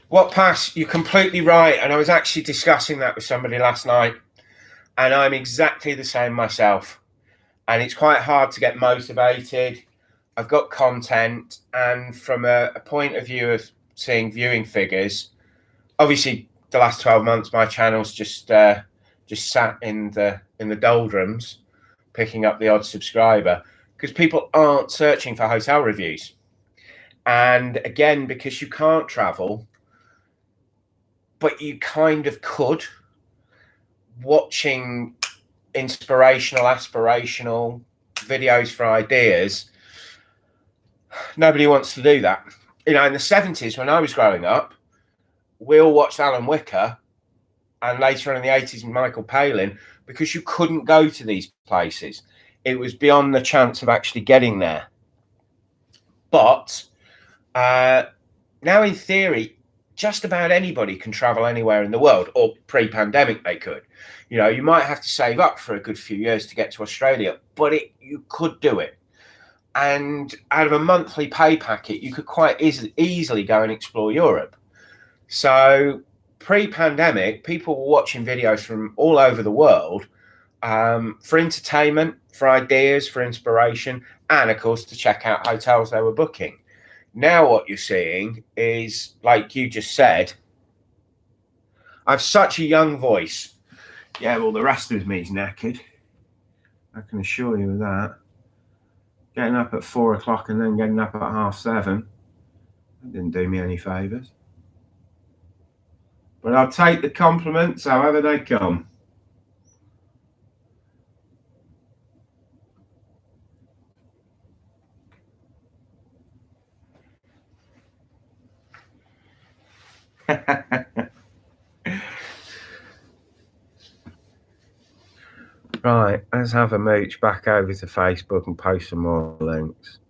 What pass? You're completely right. And I was actually discussing that with somebody last night. And I'm exactly the same myself. And it's quite hard to get motivated. I've got content. And from a point of view of seeing viewing figures, obviously the last 12 months, my channel's just sat in the doldrums, picking up the odd subscriber because people aren't searching for hotel reviews. And again, because you can't travel, but you kind of could, watching inspirational, aspirational videos for ideas, nobody wants to do that. In the 70s, when I was growing up, we all watched Alan Wicker, and later on in the 80s, Michael Palin, because you couldn't go to these places. It was beyond the chance of actually getting there. But now, in theory, just about anybody can travel anywhere in the world, or pre-pandemic they could. You might have to save up for a good few years to get to Australia, but you could do it. And out of a monthly pay packet, you could quite easily go and explore Europe. So pre-pandemic, people were watching videos from all over the world for entertainment, for ideas, for inspiration, and of course to check out hotels they were booking. Now what you're seeing is, like you just said, I've such a young voice. Yeah, well, the rest of me's knackered. I can assure you of that. Getting up at 4 o'clock and then getting up at 7:30, that didn't do me any favours. But I'll take the compliments however they come. Right, let's have a mooch back over to Facebook and post some more links.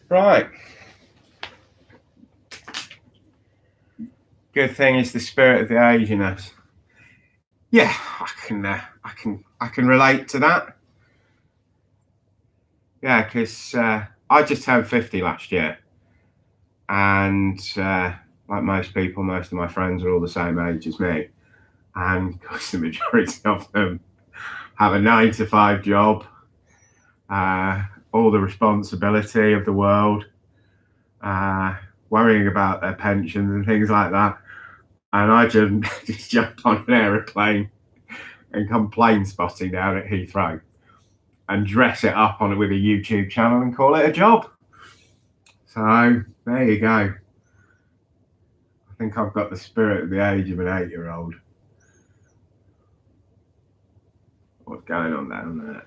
Right. Good thing is the spirit of the age in us. Yeah, I can relate to that. Yeah, because I just turned 50 last year, and like most people, most of my friends are all the same age as me, and of course the majority of them have a 9 to 5 job, all the responsibility of the world, worrying about their pensions and things like that. And I just jump on an aeroplane and come plane spotting down at Heathrow and dress it up on it with a YouTube channel and call it a job. So there you go. I think I've got the spirit of the age of an 8-year-old. What's going on down there?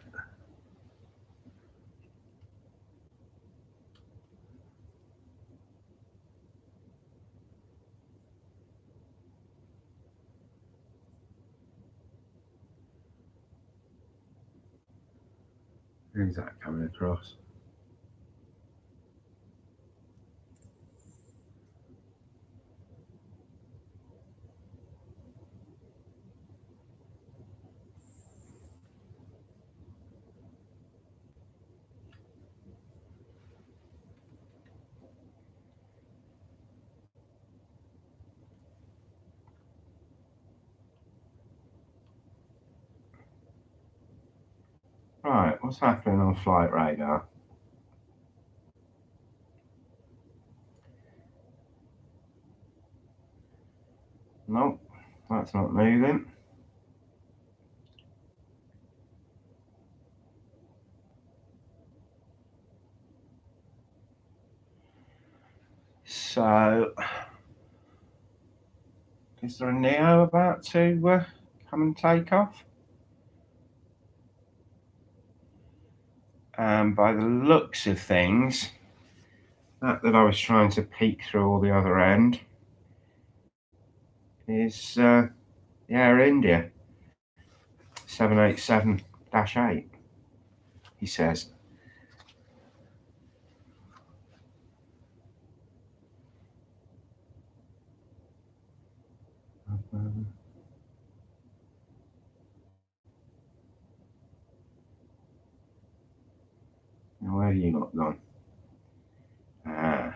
Who's that coming across? Right, what's happening on flight radar? Nope, that's not moving. So, is there a Neo about to come and take off? And by the looks of things, that I was trying to peek through all the other end is Air India 787-8, he says. Now, where have you not gone? Ah.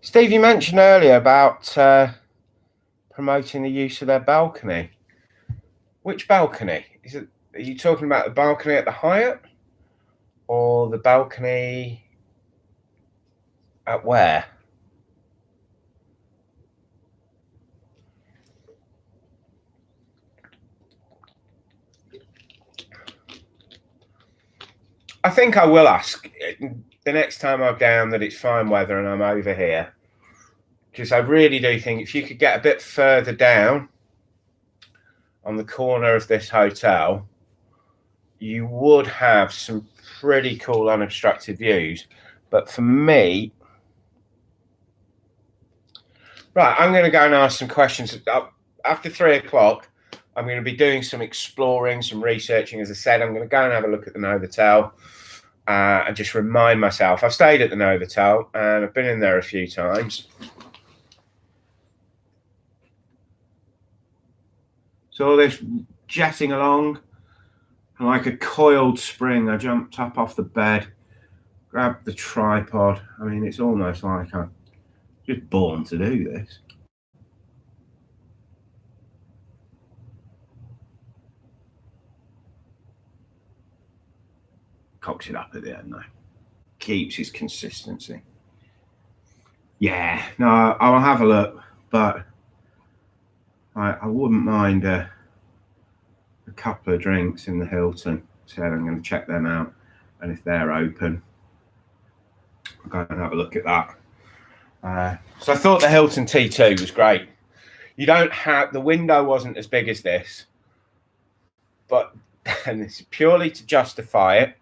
Steve, you mentioned earlier about promoting the use of their balcony. Which balcony? Are you talking about the balcony at the Hyatt or the balcony at where? I think I will ask the next time I'm down that it's fine weather and I'm over here, because I really do think if you could get a bit further down on the corner of this hotel, you would have some pretty cool unobstructed views. But for me, right, I'm going to go and ask some questions. After 3 o'clock, I'm going to be doing some exploring, some researching. As I said, I'm going to go and have a look at the Novotel and just remind myself. I've stayed at the Novotel and I've been in there a few times. So all this jetting along, and like a coiled spring, I jumped up off the bed, grabbed the tripod. I mean, it's almost like I'm just born to do this. Cocks it up at the end though. Keeps his consistency. Yeah, no, I'll have a look, but I wouldn't mind a couple of drinks in the Hilton, so I'm going to check them out, and if they're open, I'll go and have a look at that. So I thought the Hilton T2 was great. You don't have, the window wasn't as big as this, but and it's purely to justify it.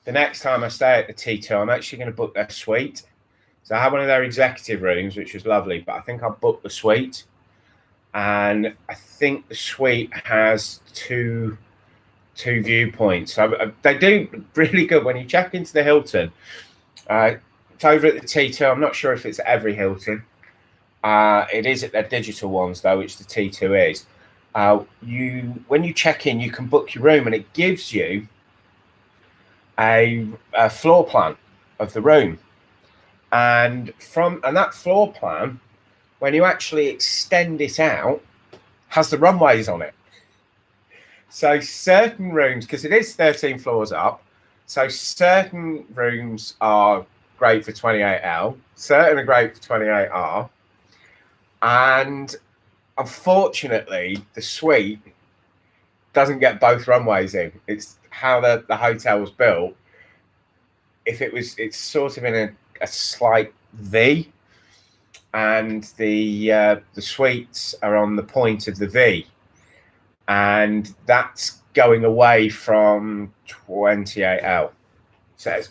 The next time I stay at the T2, I'm actually going to book their suite. So I had one of their executive rooms, which was lovely, but I think I'll book the suite. And I think the suite has two viewpoints. So they do really good when you check into the Hilton. It's over at the T2. I'm not sure if it's at every Hilton. It is at their digital ones though, which the T2 is. When you check in, you can book your room, and it gives you a floor plan of the room, and that floor plan, when you actually extend it out, has the runways on it. So certain rooms, because it is 13 floors up, so certain rooms are great for 28L, certain are great for 28R, and unfortunately the suite doesn't get both runways in. It's how the hotel was built. It's sort of in a slight V, and the suites are on the point of the V, and that's going away from 28L. Says.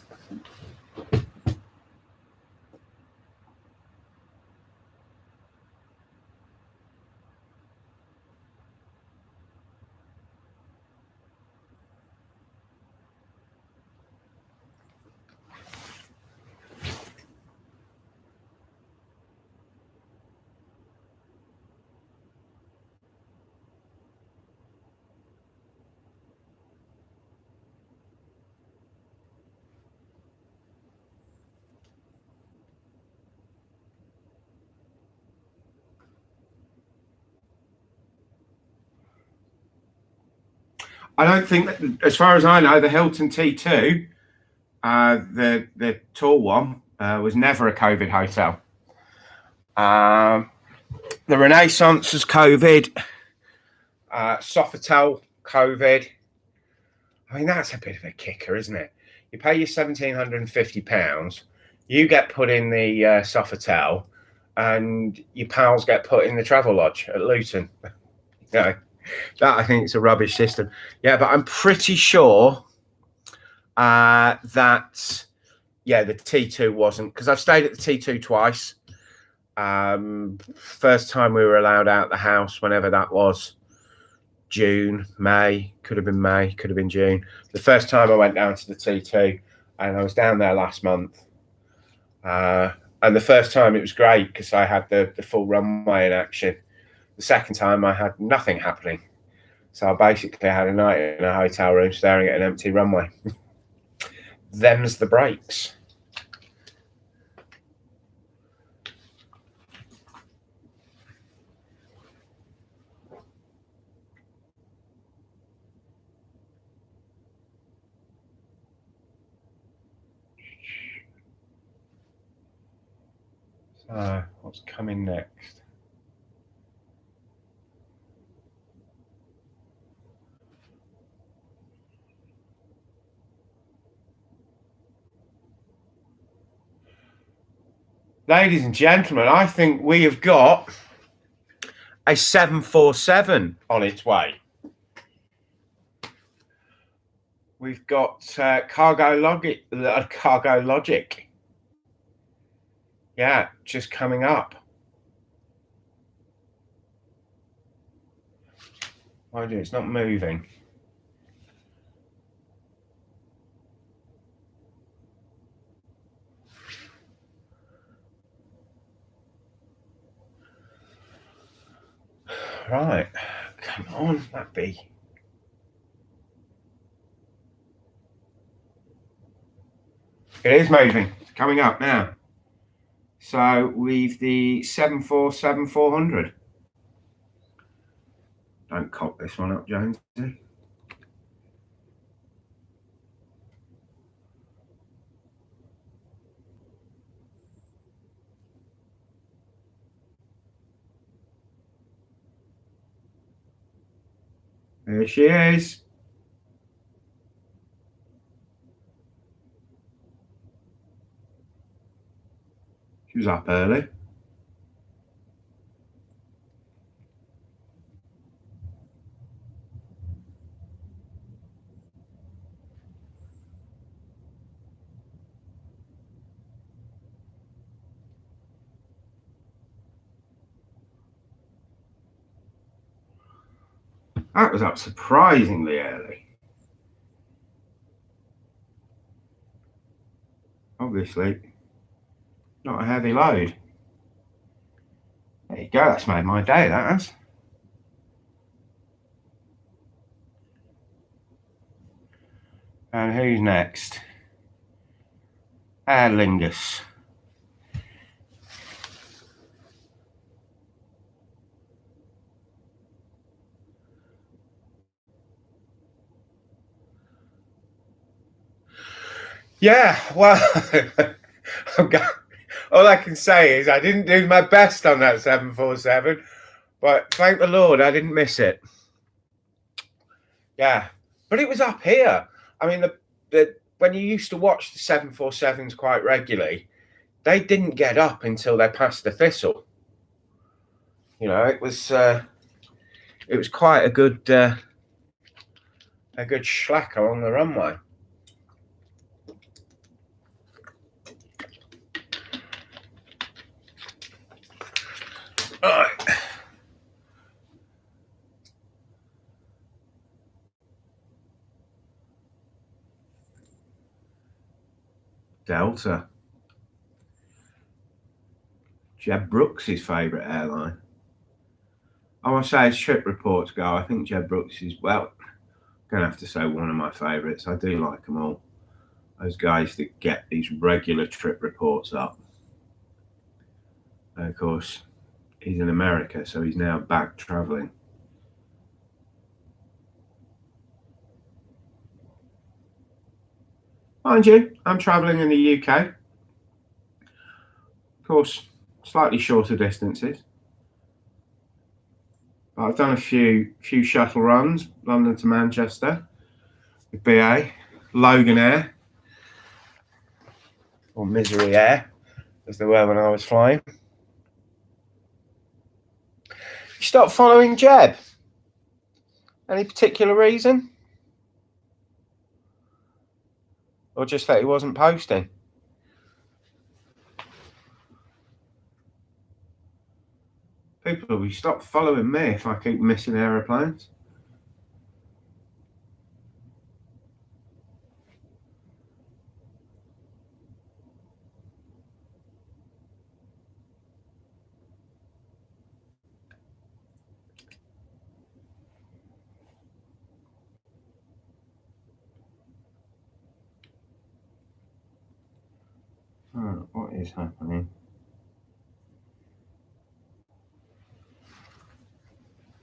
I don't think that, as far as I know, the Hilton T2, the tall one, was never a COVID hotel. The Renaissance was COVID. Sofitel, COVID. I mean, that's a bit of a kicker, isn't it? You pay your £1,750, you get put in the Sofitel, and your pals get put in the Travelodge at Luton. You know, that I think it's a rubbish system. Yeah, but I'm pretty sure that the T2 wasn't, because I've stayed at the T2 twice. First time we were allowed out the house, whenever that was, June, May, could have been June. The first time I went down to the T2, and I was down there last month. And the first time it was great because I had the full runway in action. The second time I had nothing happening. So I basically had a night in a hotel room staring at an empty runway. Them's the breaks. So what's coming next? Ladies and gentlemen, I think we have got a 747 on its way. We've got Cargo Logic. Yeah, just coming up. Mind you, it's not moving. Right, come on, that be. It is moving. It's coming up now. So we've the 747-400. Don't cock this one up, Jonesy. There she is. She was up early. That was up surprisingly early. Obviously, not a heavy load. There you go, that's made my day, that has. And who's next? Aer Lingus. Yeah, well, all I can say is I didn't do my best on that 747, but thank the Lord I didn't miss it. Yeah, but it was up here. I mean, when you used to watch the 747s quite regularly, they didn't get up until they passed the Thistle. You know, it was quite a good schlack along the runway. Right. Delta. Jeb Brooks' favourite airline. I want to say as trip reports go, I think Jeb Brooks is, well, going to have to say one of my favourites. I do like them all. Those guys that get these regular trip reports up. And of course, he's in America, so he's now back travelling. Mind you, I'm travelling in the UK. Of course, slightly shorter distances. But I've done a few shuttle runs, London to Manchester, with BA, Logan Air, or Misery Air, as they were when I was flying. You stopped following Jeb? Any particular reason? Or just that he wasn't posting? People will stop following me if I keep missing aeroplanes. Oh, what is happening?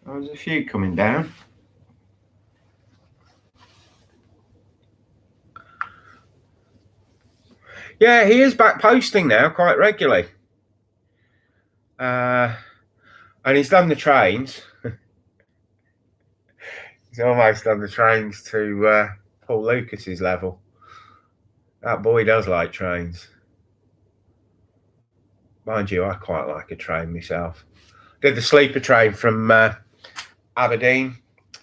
There's a few coming down. Yeah, he is back posting now quite regularly. And he's done the trains. He's almost done the trains to Paul Lucas's level. That boy does like trains. Mind you, I quite like a train myself. Did the sleeper train from Aberdeen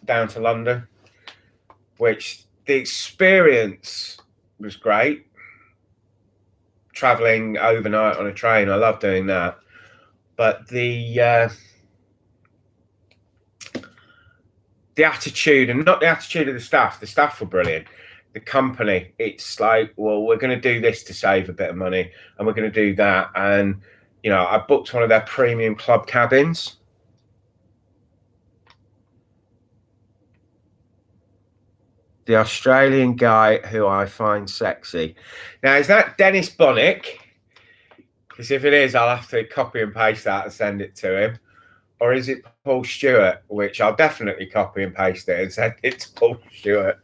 down to London, which the experience was great. Traveling overnight on a train, I love doing that. But the attitude, and not the attitude of the staff were brilliant. The company, it's like, well, we're going to do this to save a bit of money, and we're going to do that. And, you know, I booked one of their premium club cabins. The Australian guy who I find sexy. Now, is that Dennis Bonnick? Because if it is, I'll have to copy and paste that and send it to him. Or is it Paul Stewart? Which I'll definitely copy and paste it and send it to Paul Stewart.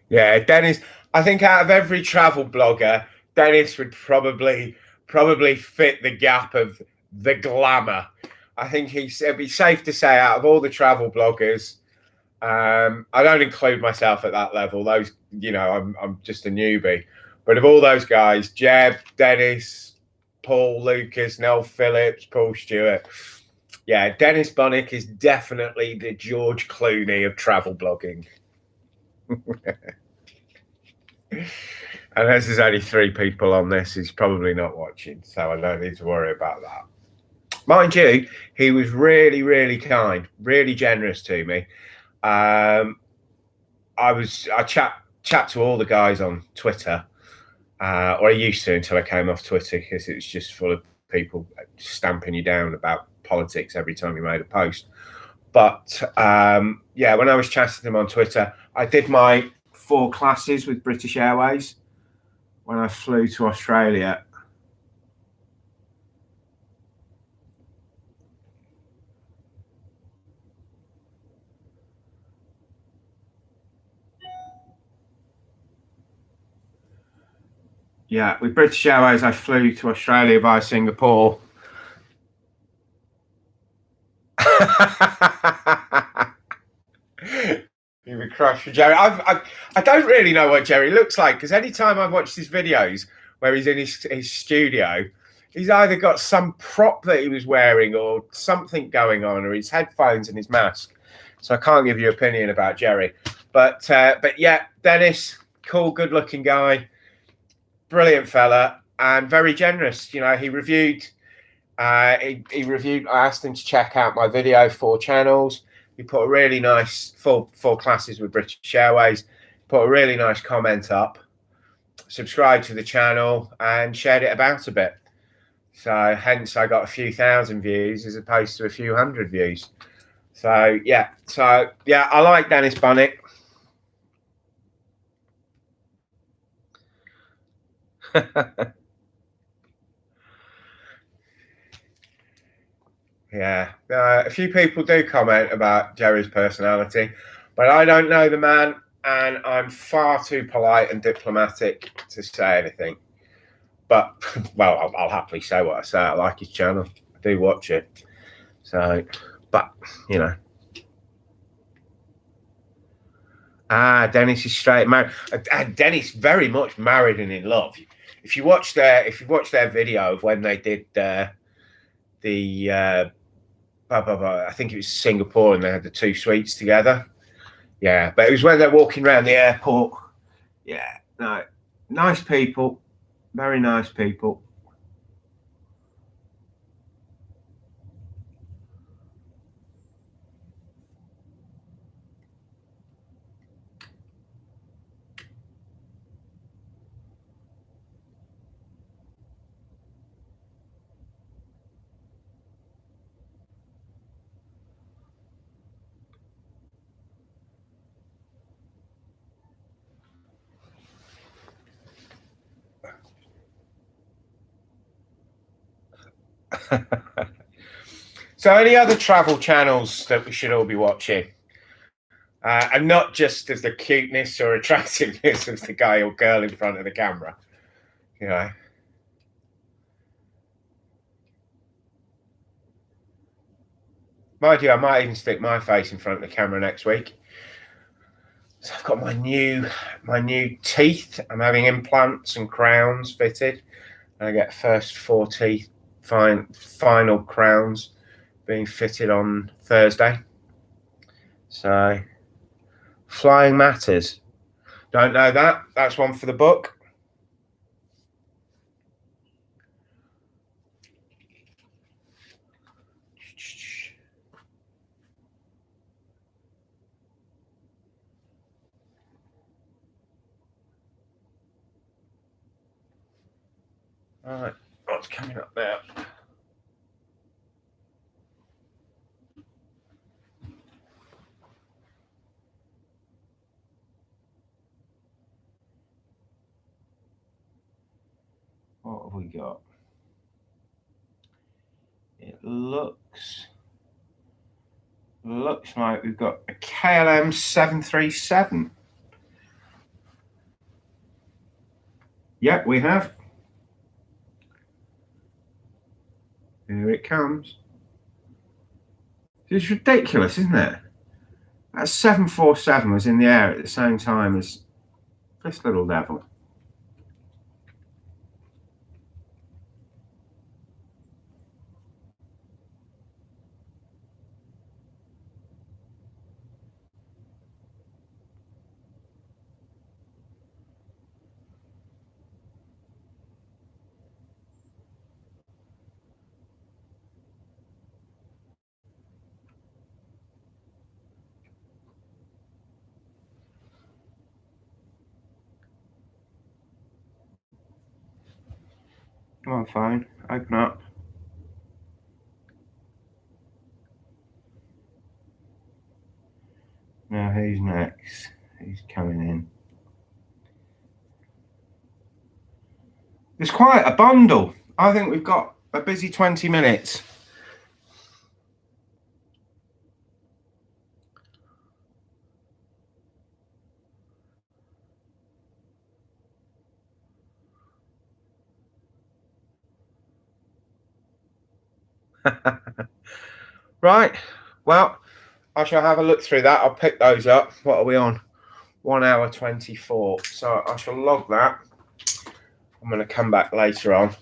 Yeah, Dennis. I think out of every travel blogger, Dennis would probably fit the gap of the glamour. I think it'd be safe to say out of all the travel bloggers, I don't include myself at that level. Those, I'm just a newbie. But of all those guys, Jeb, Dennis, Paul, Lucas, Nell Phillips, Paul Stewart, yeah, Dennis Bunnick is definitely the George Clooney of travel blogging. And as there's only 3 people on this, he's probably not watching, so I don't need to worry about that. Mind you, he was really, really kind, really generous to me. I chat to all the guys on Twitter, or I used to until I came off Twitter because it was just full of people stamping you down about politics every time you made a post. But yeah, when I was chatting to them on Twitter, I did my 4 classes with British Airways when I flew to Australia. Yeah, with British Airways, I flew to Australia via Singapore. You would crush for Jerry. I don't really know what Jerry looks like because anytime I've watched his videos where he's in his studio, he's either got some prop that he was wearing or something going on, or his headphones and his mask. So I can't give you an opinion about Jerry. But yeah, Dennis, cool, good-looking guy, brilliant fella, and very generous. He reviewed. He reviewed. I asked him to check out my video 4 channels. He put a really nice 4 classes with British Airways. Put a really nice comment up. Subscribed to the channel and shared it about a bit. So hence I got a few thousand views as opposed to a few hundred views. So yeah, I like Dennis Bunnick. Yeah, a few people do comment about Jerry's personality, but I don't know the man, and I'm far too polite and diplomatic to say anything. But, well, I'll happily say what I say. I like his channel. I do watch it. So, but, Dennis is straight married. Dennis very much married and in love. If you watch their video of when they did I think it was Singapore, and they had the 2 suites together. Yeah, but it was when they're walking around the airport. Yeah, no, nice people, very nice people. So, any other travel channels that we should all be watching? And not just as the cuteness or attractiveness of the guy or girl in front of the camera. Mind you, I might even stick my face in front of the camera next week. So I've got my new teeth. I'm having implants and crowns fitted. I get first 4 teeth, final crowns being fitted on Thursday. So, flying matters. Don't know that. That's one for the book. All right, what's coming up now? What have we got? It looks like we've got a KLM 737. Yep, we have. Here it comes. It's ridiculous, isn't it? That 747 was in the air at the same time as this little devil. Come on, phone, open up. Now who's next? Who's coming in? There's quite a bundle. I think we've got a busy 20 minutes. Right. Well, I shall have a look through that. I'll pick those up. What are we on? 1 hour 24. So I shall log that. I'm going to come back later on.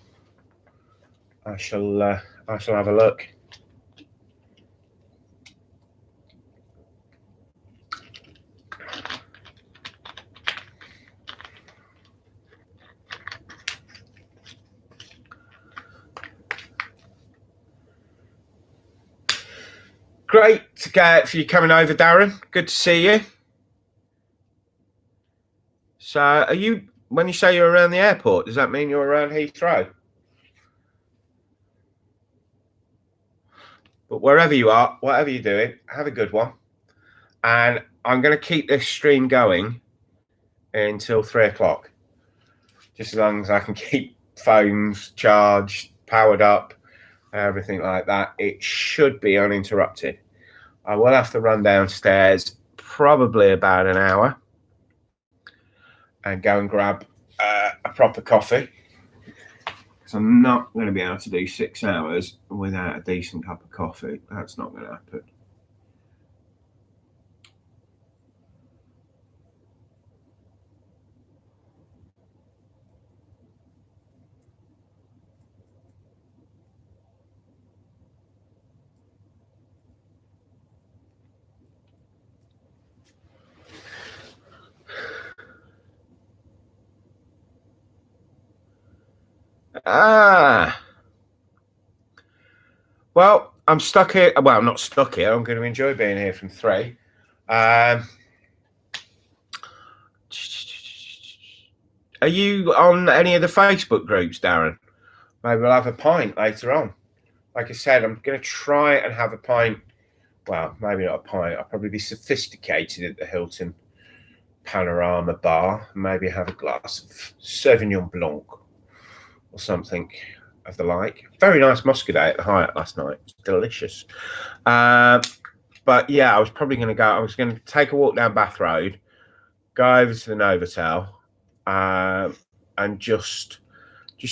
I shall have a look. Great for you coming over, Darren. Good to see you. So, are you? When you say you're around the airport, does that mean you're around Heathrow? But wherever you are, whatever you're doing, have a good one. And I'm going to keep this stream going until 3 o'clock, just as long as I can keep phones charged, powered up, everything like that. It should be uninterrupted. I will have to run downstairs probably about an hour and go and grab a proper coffee. So I'm not going to be able to do 6 hours without a decent cup of coffee. That's not going to happen. Well, I'm stuck here. Well, I'm not stuck here. I'm going to enjoy being here from 3. Are you on any of the Facebook groups, Darren? Maybe we'll have a pint later on. Like I said, I'm going to try and have a pint. Well, maybe not a pint. I'll probably be sophisticated at the Hilton Panorama Bar. Maybe have a glass of Sauvignon Blanc or something of the like. Very nice Muscadet at the Hyatt last night. It's delicious. But yeah, I was probably going to go. I was going to take a walk down Bath Road, go over to the Novotel, and just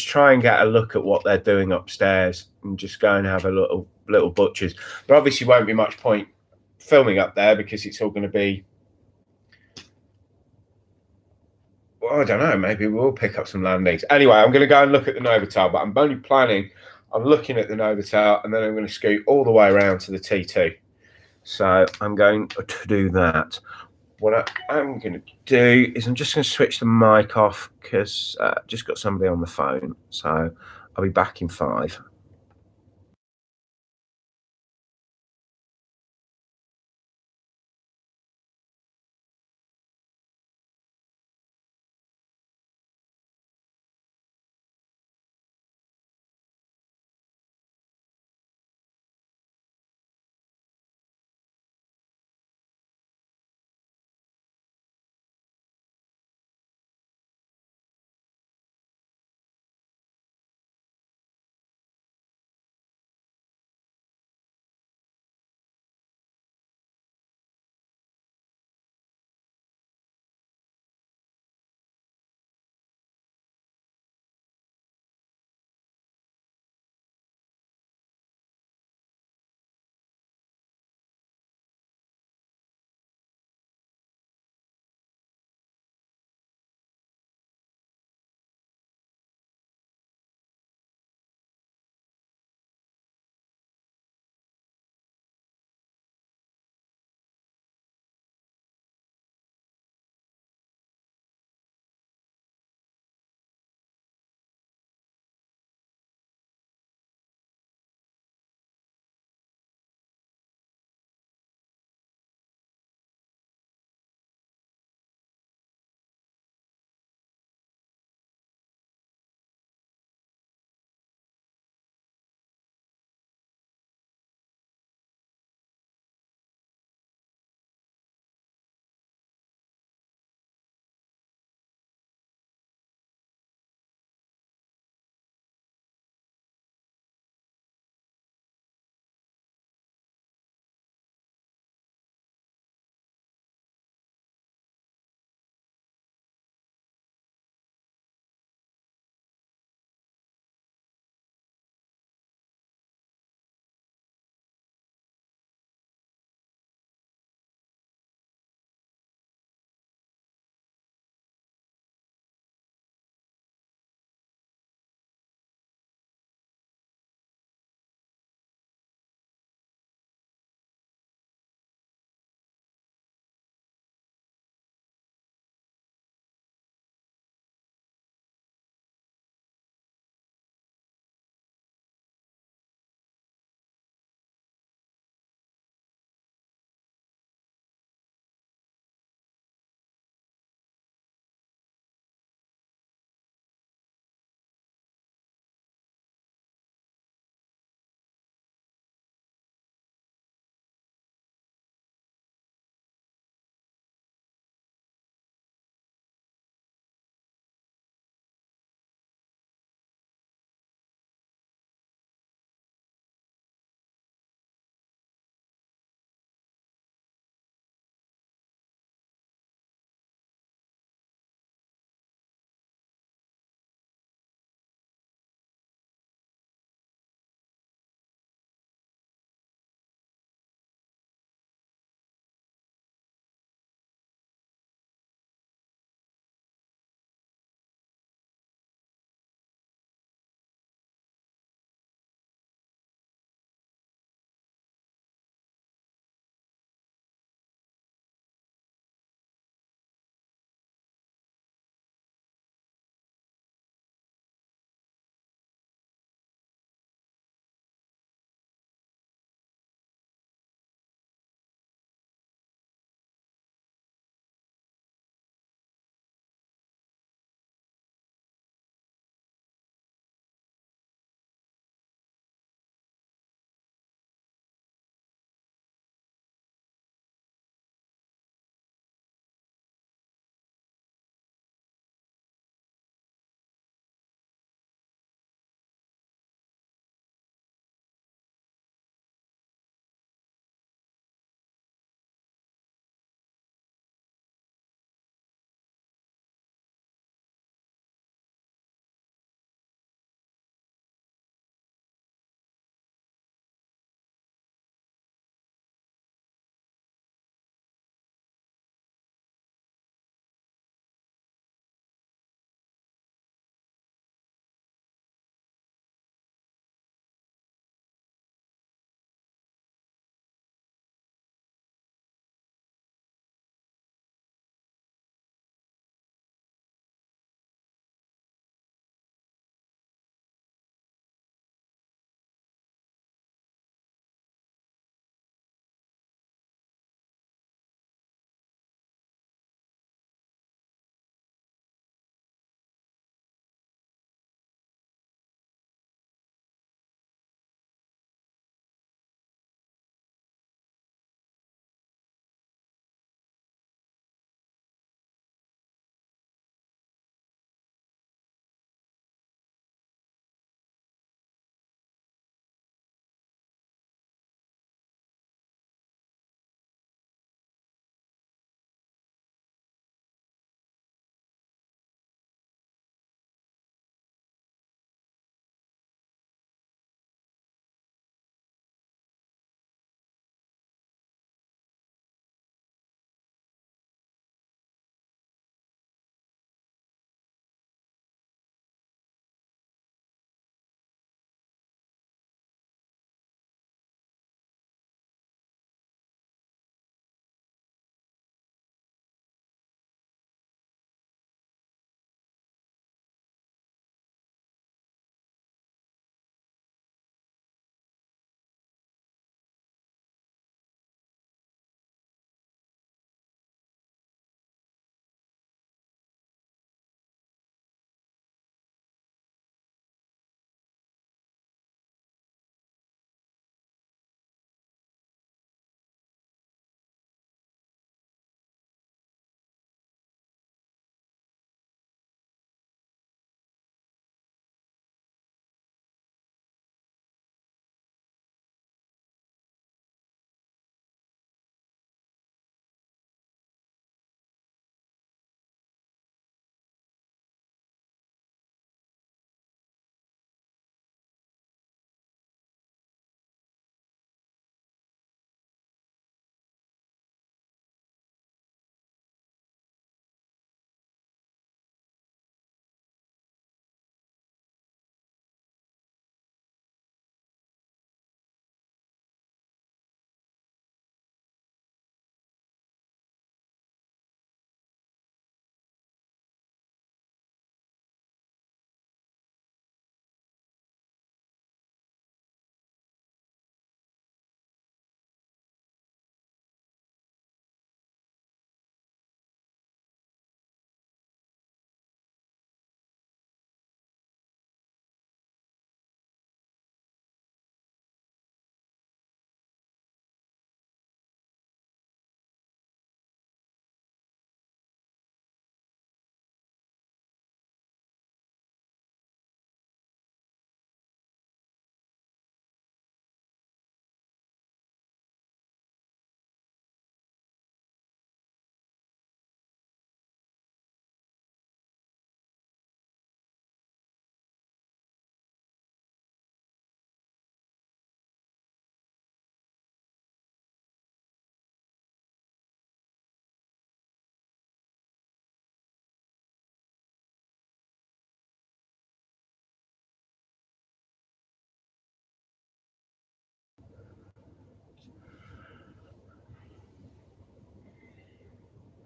try and get a look at what they're doing upstairs, and just go and have a little butchers. There obviously won't be much point filming up there because it's all going to be. Well, I don't know. Maybe we'll pick up some landings. Anyway, I'm going to go and look at the Novotel, but I'm only planning on looking at the Novotel, and then I'm going to scoot all the way around to the T2. So I'm going to do that. What I'm going to do is I'm just going to switch the mic off because I've just got somebody on the phone. So I'll be back in 5.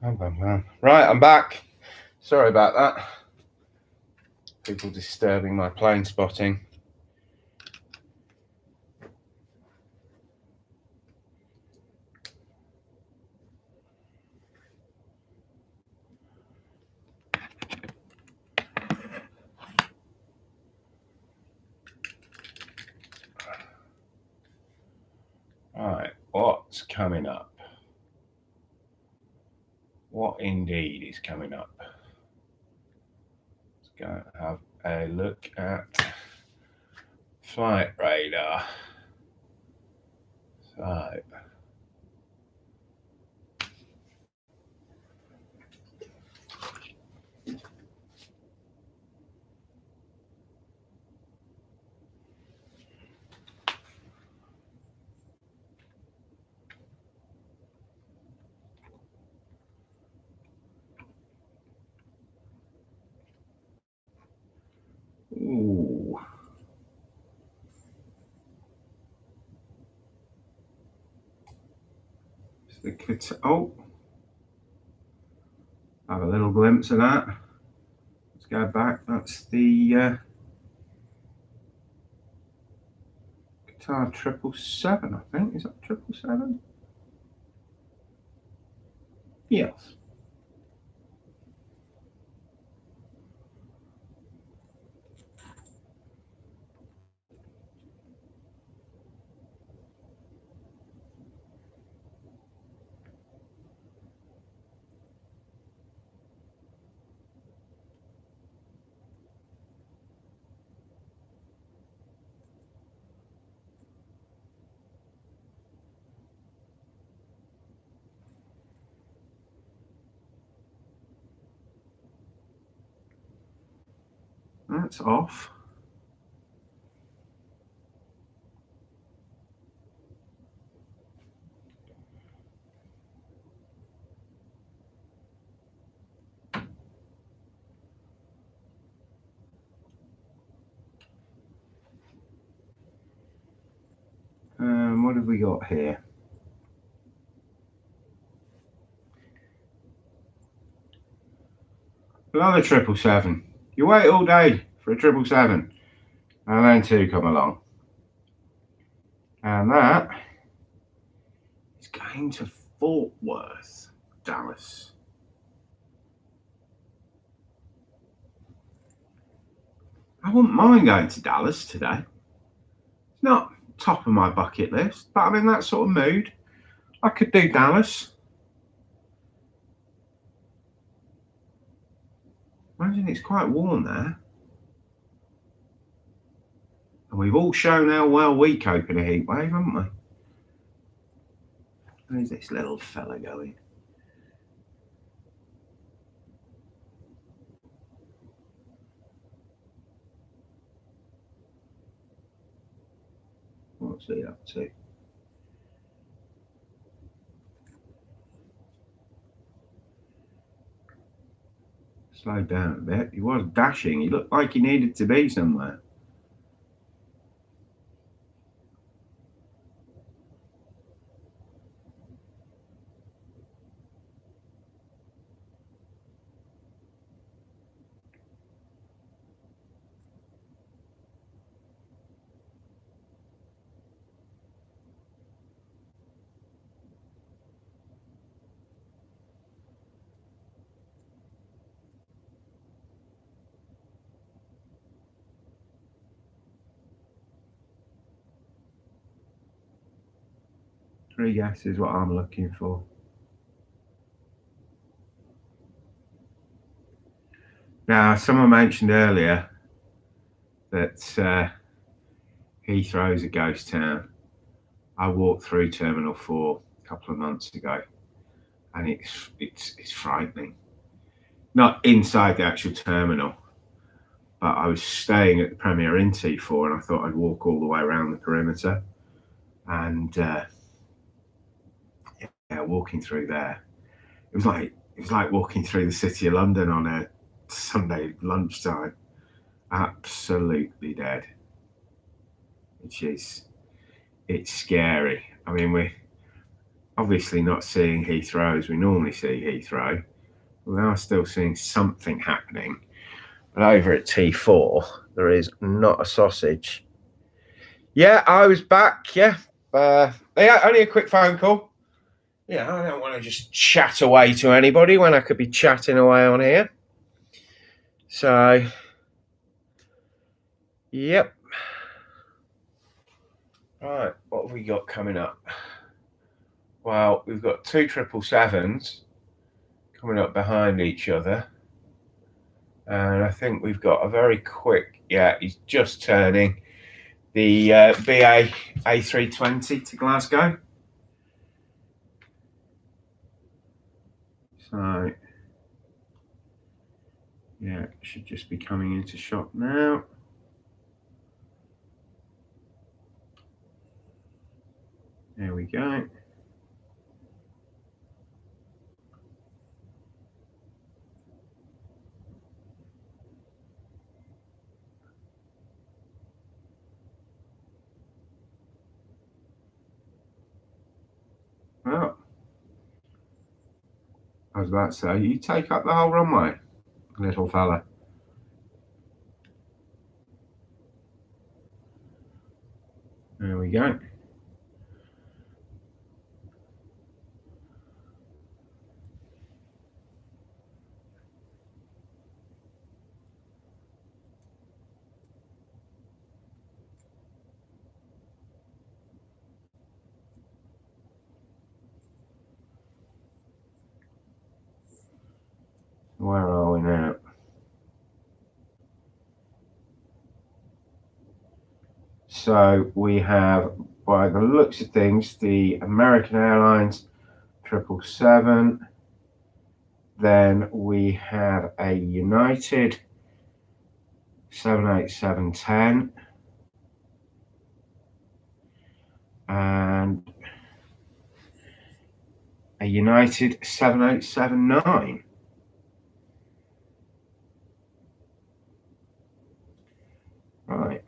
Right, I'm back. Sorry about that. People disturbing my plane spotting. Right, what's coming up? What indeed is coming up? Let's go have a look at flight radar. So, ooh. Oh, have a little glimpse of that. Let's go back. That's the Qatar 777, I think. Is that 777? Yes. That's off. What have we got here? Another 777. You wait all day for a 777, and then two come along. And that is going to Fort Worth, Dallas. I wouldn't mind going to Dallas today. It's not top of my bucket list, but I'm in that sort of mood. I could do Dallas. Imagine it's quite warm there. And we've all shown how well we cope in a heat wave, haven't we? Where's this little fella going? What's he up to? Slowed down a bit. He was dashing. He looked like he needed to be somewhere. Three gas is what I'm looking for. Now, someone mentioned earlier that Heathrow is a ghost town. I walked through Terminal 4 a couple of months ago, and it's frightening. Not inside the actual terminal, but I was staying at the Premier Inn T4, and I thought I'd walk all the way around the perimeter, and walking through there, it was like walking through the city of London on a Sunday lunchtime. Absolutely dead. It's scary. I mean, obviously not seeing Heathrow as we normally see Heathrow. We are still seeing something happening. But over at T4, there is not a sausage. Yeah, I was back. Yeah. Yeah, only a quick phone call. Yeah, I don't want to just chat away to anybody when I could be chatting away on here. So, yep. Right, what have we got coming up? Well, we've got 2 777s coming up behind each other. And I think we've got a very quick, yeah, he's just turning the BA A320 to Glasgow. So, yeah, should just be coming into shot now. There we go. Well, I was about to say, you take up the whole runway, little fella. There we go. Where are we now? So we have, by the looks of things, the American Airlines 777. Then we have a United 787-10 and a United 787-9. Right.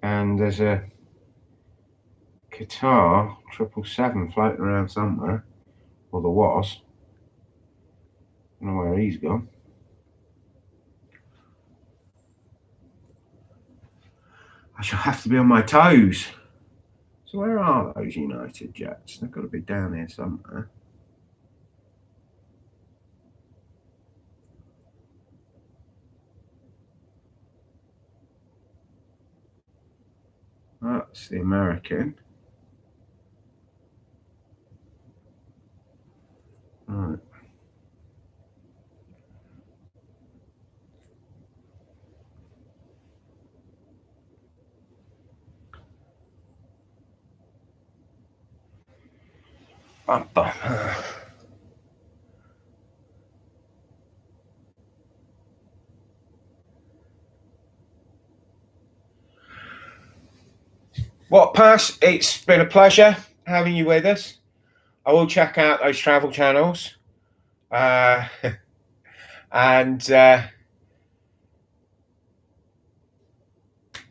And there's a Qatar 777 floating around somewhere. Well, there was. I don't know where he's gone. I shall have to be on my toes. So where are those United jets? They've got to be down here somewhere. That's the American. Right. What pass? It's been a pleasure having you with us. I will check out those travel channels. And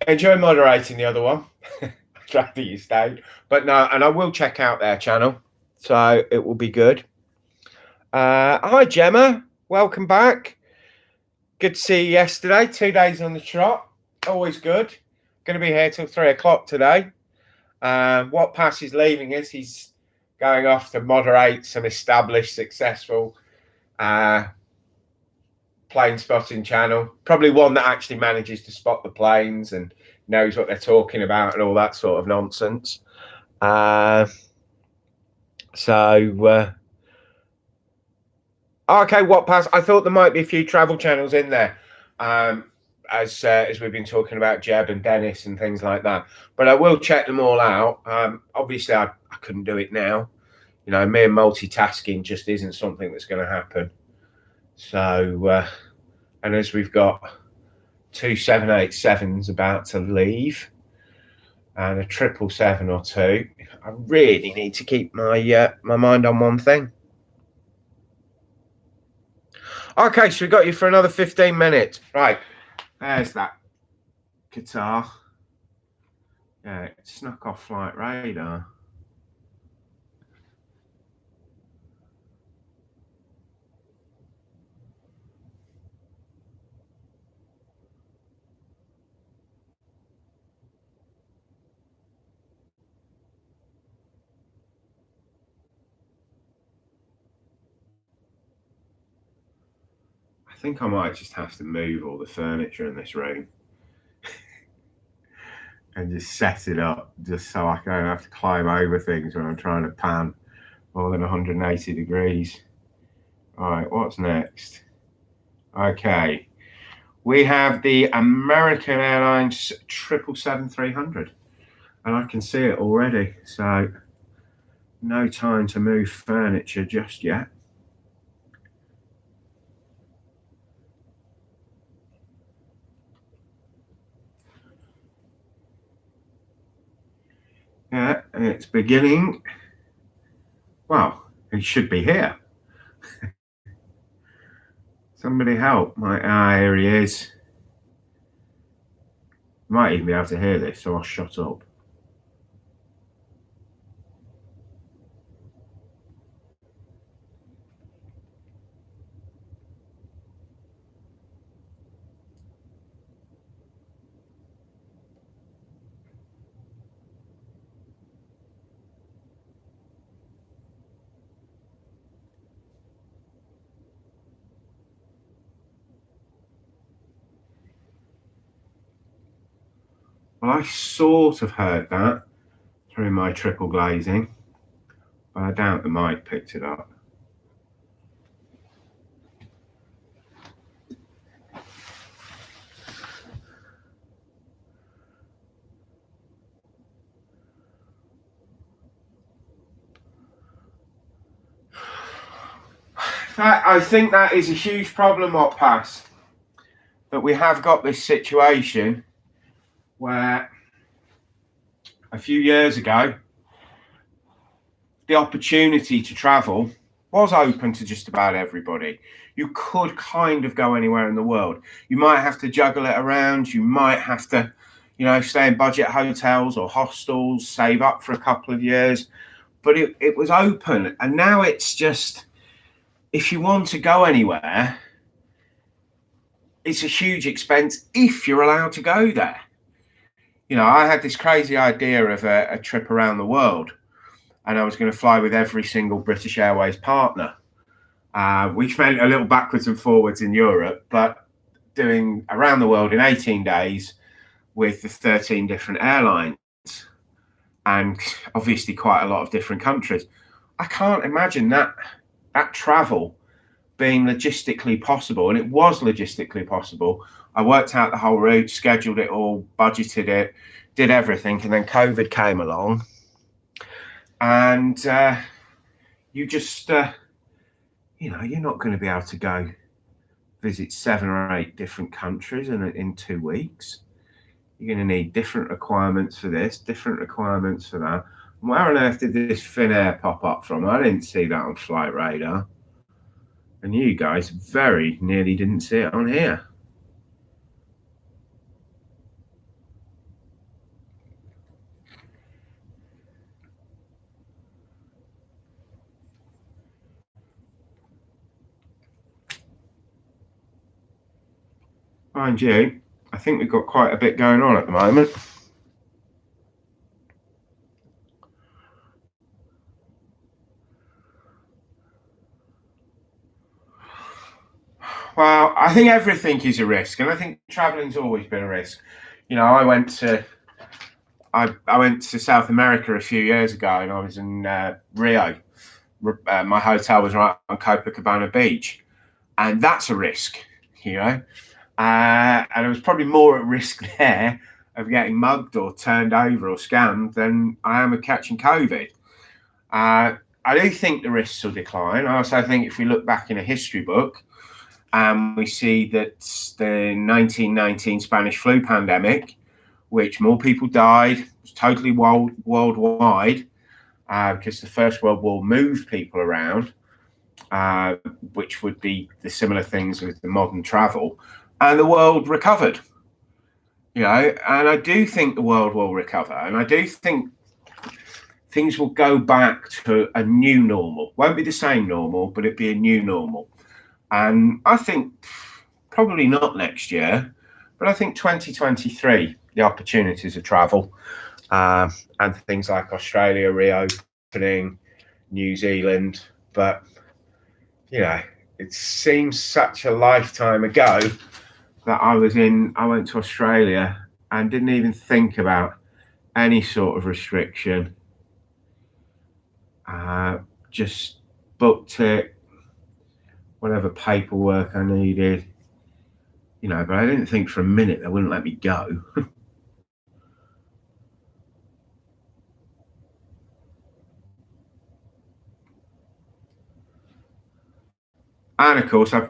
enjoy moderating the other one. I'm glad that you stayed. But no, and I will check out their channel. So it will be good. Hi, Gemma. Welcome back. Good to see you yesterday. 2 days on the trot. Always good. Going to be here till 3 o'clock today. What pass is leaving us? He's going off to moderate some established, successful plane spotting channel. Probably one that actually manages to spot the planes and knows what they're talking about and all that sort of nonsense. Okay, what pass? I thought there might be a few travel channels in there, as we've been talking about Jeb and Dennis and things like that. But I will check them all out. Obviously, I couldn't do it now. You know, mere multitasking just isn't something that's going to happen. So, and as we've got 2 787s about to leave and a 777 or 2, I really need to keep my my mind on one thing. Okay, so we got you for another 15 minutes. Right, there's that Qatar. Yeah, it snuck off flight radar. think I might just have to move all the furniture in this room and just set it up just so I don't have to climb over things when I'm trying to pan more than 180 degrees. All right, what's next? Okay, we have the American Airlines 777-300, and I can see it already, so no time to move furniture just yet. Yeah, it's beginning. Well, it should be here. Somebody help. Here he is. You might even be able to hear this, so I'll shut up. Well, I sort of heard that through my triple glazing, but I doubt the mic picked it up. I think that is a huge problem, Pass, that we have got this situation where a few years ago, the opportunity to travel was open to just about everybody. You could kind of go anywhere in the world. You might have to juggle it around. You might have to, stay in budget hotels or hostels, save up for a couple of years. But it was open. And now it's just, if you want to go anywhere, it's a huge expense if you're allowed to go there. I had this crazy idea of a trip around the world, and I was going to fly with every single British Airways partner. We went a little backwards and forwards in Europe, but doing around the world in 18 days with the 13 different airlines, and obviously quite a lot of different countries. I can't imagine that travel being logistically possible, and it was logistically possible. I worked out the whole route, scheduled it all, budgeted it, did everything, and then COVID came along, and you just, you're not going to be able to go visit 7 or 8 different countries in 2 weeks. You're going to need different requirements for this, different requirements for that. And where on earth did this Finnair pop up from? I didn't see that on Flight Radar. And you guys very nearly didn't see it on here. Mind you, I think we've got quite a bit going on at the moment. Well, I think everything is a risk, and I think traveling's always been a risk. I went to South America a few years ago, and I was in Rio. My hotel was right on Copacabana Beach, and that's a risk, and it was probably more at risk there of getting mugged or turned over or scammed than I am of catching COVID. I do think the risks will decline. I also think if we look back in a history book, we see that the 1919 Spanish flu pandemic, which more people died, was totally worldwide, because the First World War moved people around, which would be the similar things with the modern travel, and the world recovered. And I do think the world will recover, and I do think things will go back to a new normal. Won't be the same normal, but it'd be a new normal. And I think probably not next year, but I think 2023, the opportunities of travel, and things like Australia reopening, New Zealand. But, it seems such a lifetime ago that I went to Australia and didn't even think about any sort of restriction. Just booked it, whatever paperwork I needed, but I didn't think for a minute they wouldn't let me go. And of course, I've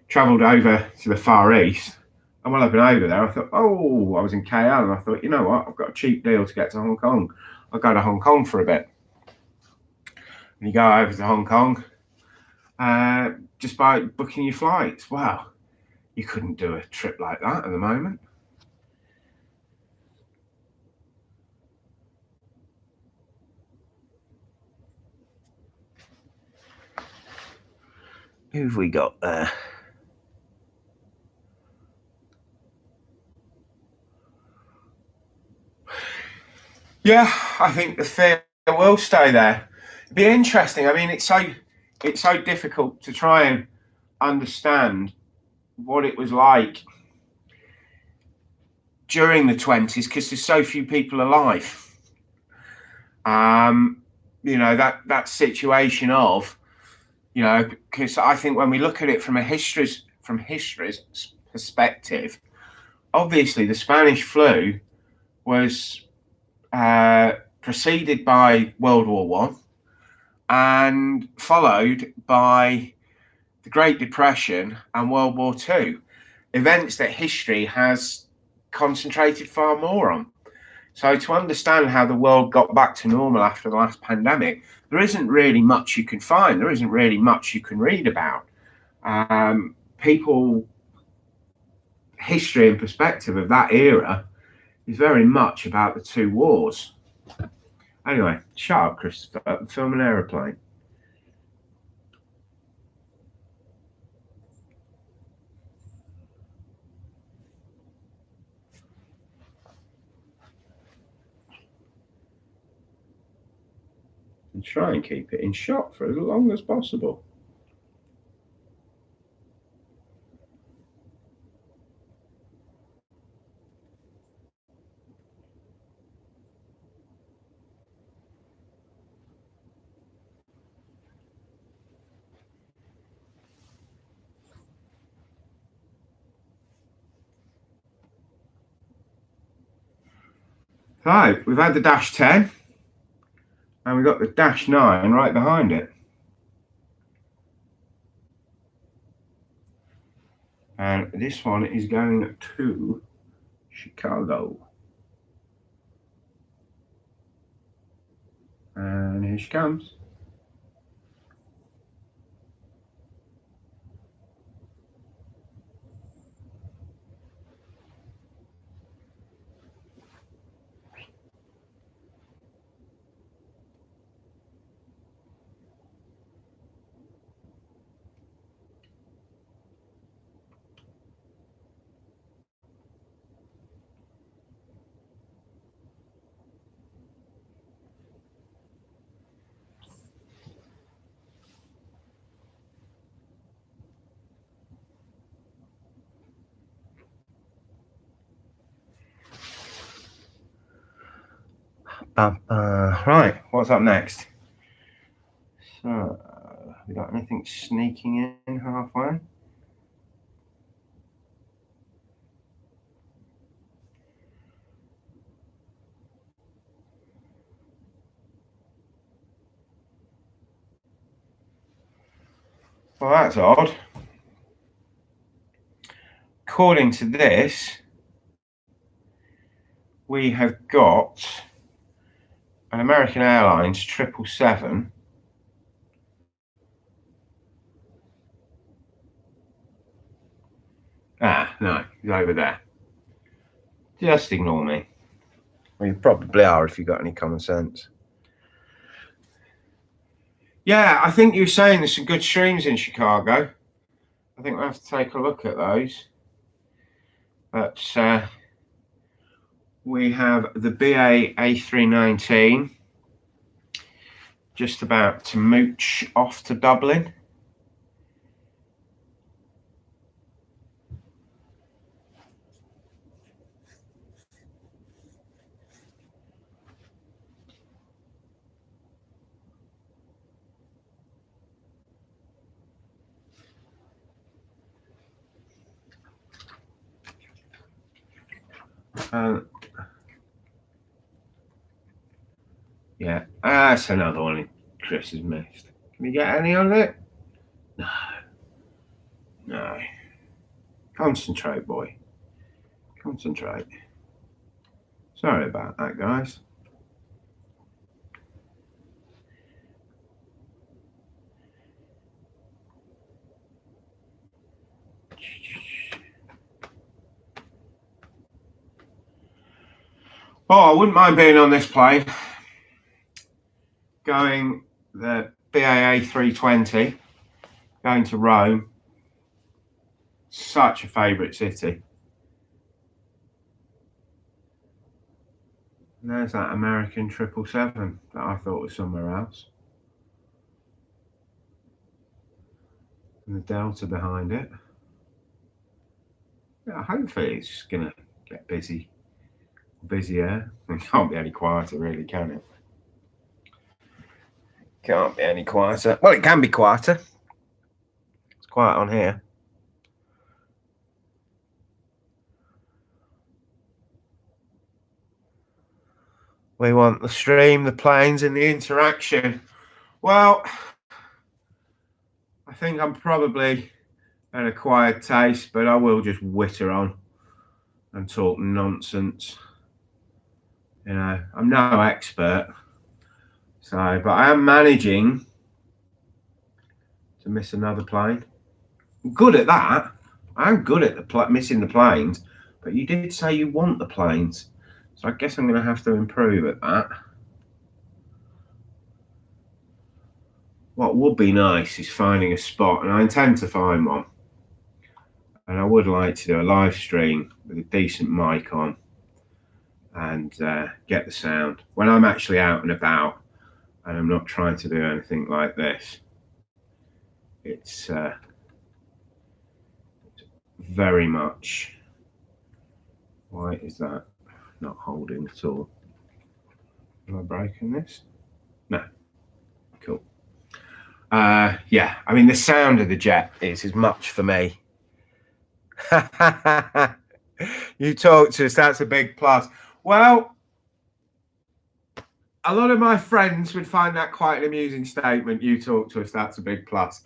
travelled over to the Far East. And while I've been over there, I thought, I was in KL, and I thought, you know what, I've got a cheap deal to get to Hong Kong. I'll go to Hong Kong for a bit. And you go over to Hong Kong just by booking your flights. Wow, you couldn't do a trip like that at the moment. Who have we got there? Yeah, I think the fear will stay there. It'd be interesting. I mean, it's so difficult to try and understand what it was like during the 20s because there's so few people alive. That situation of, because I think when we look at it from history's perspective, obviously the Spanish flu was preceded by World War One and followed by the Great Depression and World War Two, events that history has concentrated far more on. So to understand how the world got back to normal after the last pandemic, there isn't really much you can find. There isn't really much you can read about. History and perspective of that era is very much about the two wars. Anyway, shut up, Christopher. I'm filming an aeroplane. And try and keep it in shot for as long as possible. So we've had the Dash 10 and we've got the Dash 9 right behind it. And this one is going to Chicago. And here she comes. Right, what's up next? So, we got anything sneaking in halfway? Well, that's odd. According to this, we have got an American Airlines 777. No, he's over there. Just ignore me. Well, you probably are if you've got any common sense. Yeah, I think you were saying there's some good streams in Chicago. I think we'll have to take a look at those. But we have the BA A319 just about to mooch off to Dublin. Yeah, that's another one Chris has missed. Can you get any on it? No. No. Concentrate, boy. Concentrate. Sorry about that, guys. Oh, I wouldn't mind being on this plane. Going the BAA 320, going to Rome. Such a favourite city. And there's that American 777 that I thought was somewhere else. And the Delta behind it. Yeah, hopefully it's going to get busier. It can't be any quieter, really, can it? Can't be any quieter. Well, it can be quieter. It's quiet on here. We want the stream, the planes, and the interaction. Well, I think I'm probably an acquired taste, but I will just witter on and talk nonsense. You know, I'm no expert, but I am managing to miss another plane. I'm good at that. I'm good at missing the planes, but you did say you want the planes, so I guess I'm going to have to improve at that. What would be nice is finding a spot, and I intend to find one. And I would like to do a live stream with a decent mic on and get the sound when I'm actually out and about and I'm not trying to do anything like this. It's very much. Why is that not holding at all? Am I breaking this? No. Cool. Yeah, I mean, the sound of the jet is as much for me. You talk to us, that's a big plus. Well, a lot of my friends would find that quite an amusing statement. You talk to us, that's a big plus.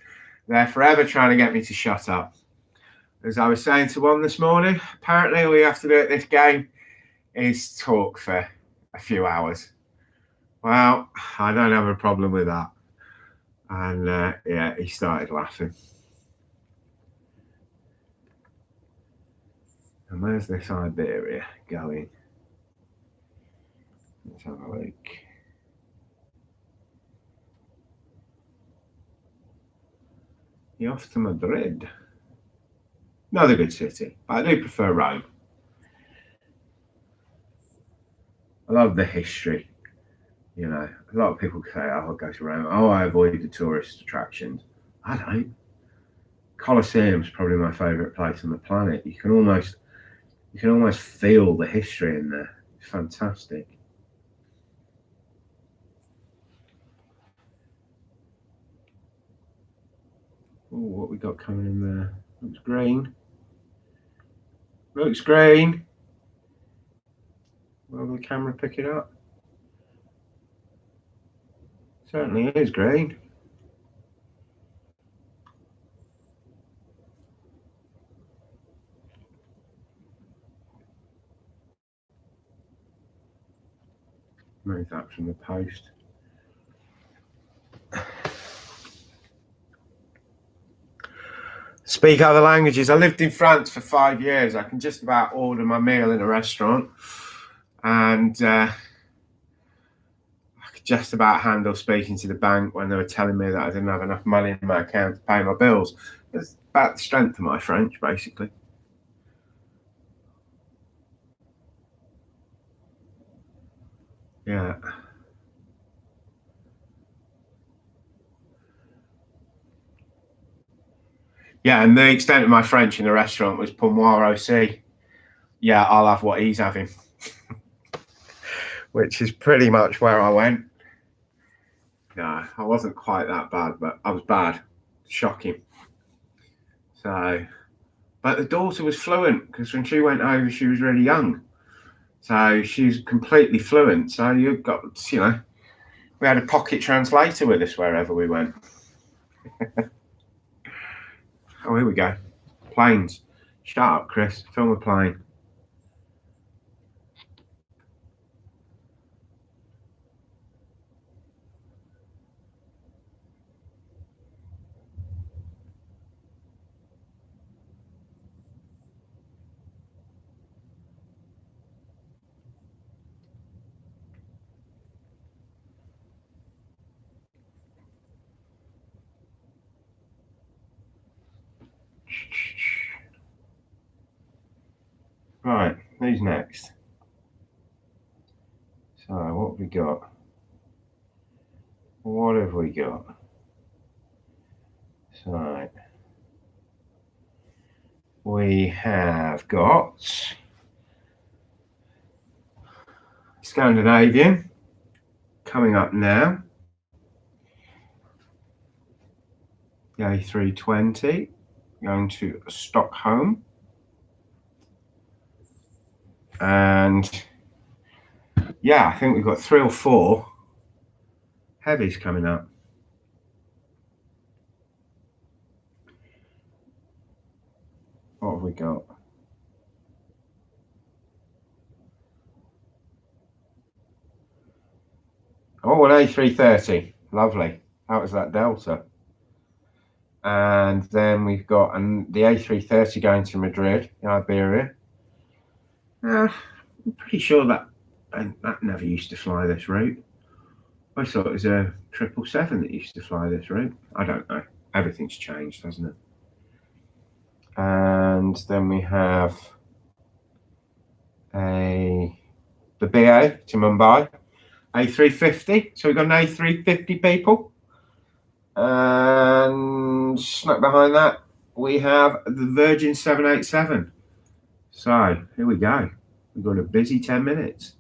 They're forever trying to get me to shut up. As I was saying to one this morning, apparently all you have to do at this game is talk for a few hours. Well, I don't have a problem with that. And yeah, he started laughing. And where's this Iberia going? Let's have a look. You're off to Madrid. Another good city, but I do prefer Rome. I love the history. You know, a lot of people say, oh, I'll go to Rome. Oh, I avoid the tourist attractions. I don't. Colosseum's probably my favourite place on the planet. You can almost feel the history in there. It's fantastic. Oh, what we got coming in there? Looks green. Looks green. Will the camera pick it up? Certainly is green. Move that from the post. Speak other languages. I lived in France for 5 years. I can just about order my meal in a restaurant, and I could just about handle speaking to the bank when they were telling me that I didn't have enough money in my account to pay my bills. It's about the strength of my French, basically. Yeah. Yeah, and the extent of my French in the restaurant was pour moi aussi. Yeah, I'll have what he's having. Which is pretty much where I went. No, I wasn't quite that bad, but I was bad. Shocking. So, but the daughter was fluent because when she went over, she was really young. So she's completely fluent. So you've got, we had a pocket translator with us wherever we went. Oh, here we go. Planes. Shut up, Chris. Film a plane. Right, who's next? So, what have we got? What have we got? So, we have got Scandinavian coming up now. The A320 going to Stockholm. And yeah, I think we've got 3 or 4 heavies coming up. What have we got? Oh, an A330. Lovely. That was that Delta. And then we've got the A330 going to Madrid, Iberia. I'm pretty sure that never used to fly this route. I thought it was a 777 that used to fly this route. I don't know. Everything's changed, hasn't it? And then we have the BA to Mumbai, A350. So we've got an A350, people. And snuck behind that, we have the Virgin 787. So here we go. We've got a busy 10 minutes.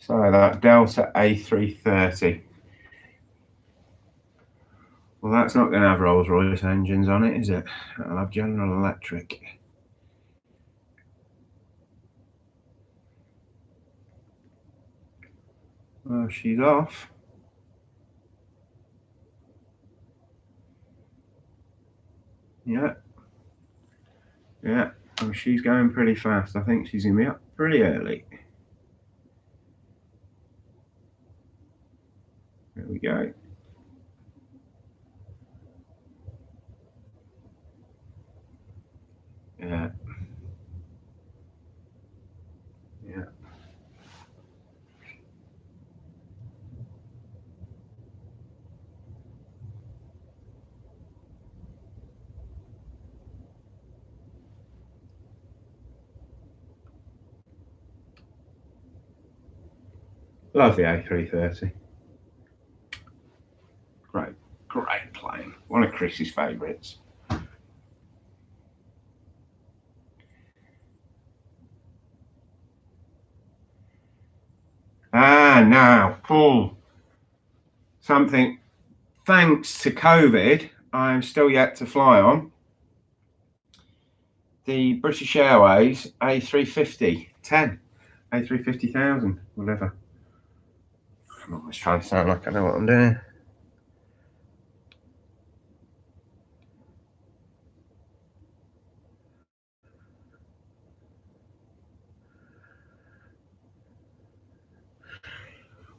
So that Delta A330. Well, that's not going to have Rolls-Royce engines on it, is it? It'll have General Electric. Well, she's off. Yeah. Yeah. Oh, she's going pretty fast. I think she's going to be up pretty early. There we go. Yeah. Yeah. Love the A330. Great plane. One of Chris's favourites. Now, something, thanks to COVID, I'm still yet to fly on. The British Airways A350 10, A350,000, whatever. I'm always trying to sound like I know what I'm doing.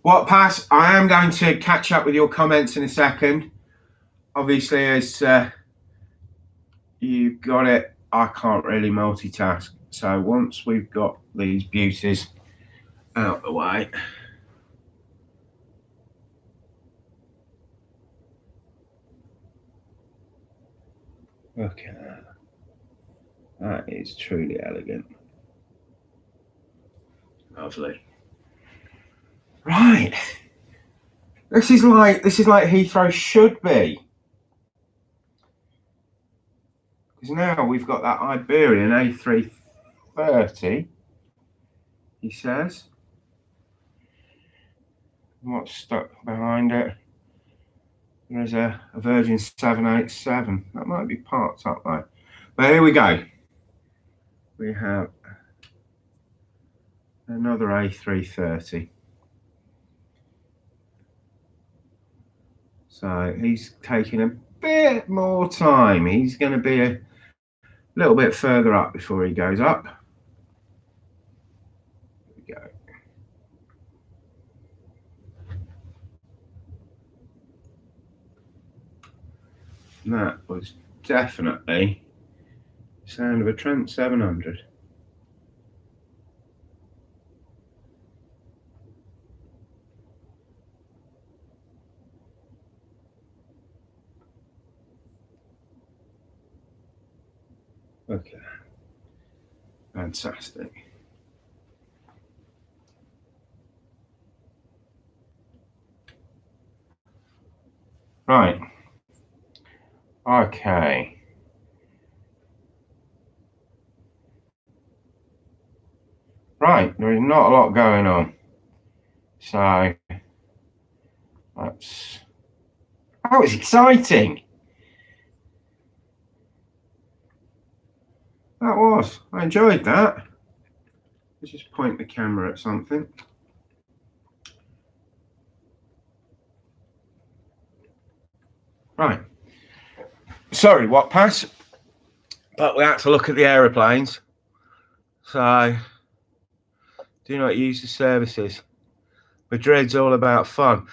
What, Pass? I am going to catch up with your comments in a second. Obviously, as you've got it, I can't really multitask. So once we've got these beauties out the way. Look at that. That is truly elegant. Lovely. Right. This is like Heathrow should be. Because now we've got that Iberian A330, he says. What's stuck behind it? There's a Virgin 787. That might be parked up though. But here we go. We have another A330. So he's taking a bit more time. He's going to be a little bit further up before he goes up. Here we go. And that was definitely the sound of a Trent 700. Okay. Fantastic. Right. Okay. Right. There is not a lot going on. So that was exciting. That was. I enjoyed that. Let's just point the camera at something. Right. Sorry, what pass? But we had to look at the aeroplanes. So do not use the services. Madrid's all about fun.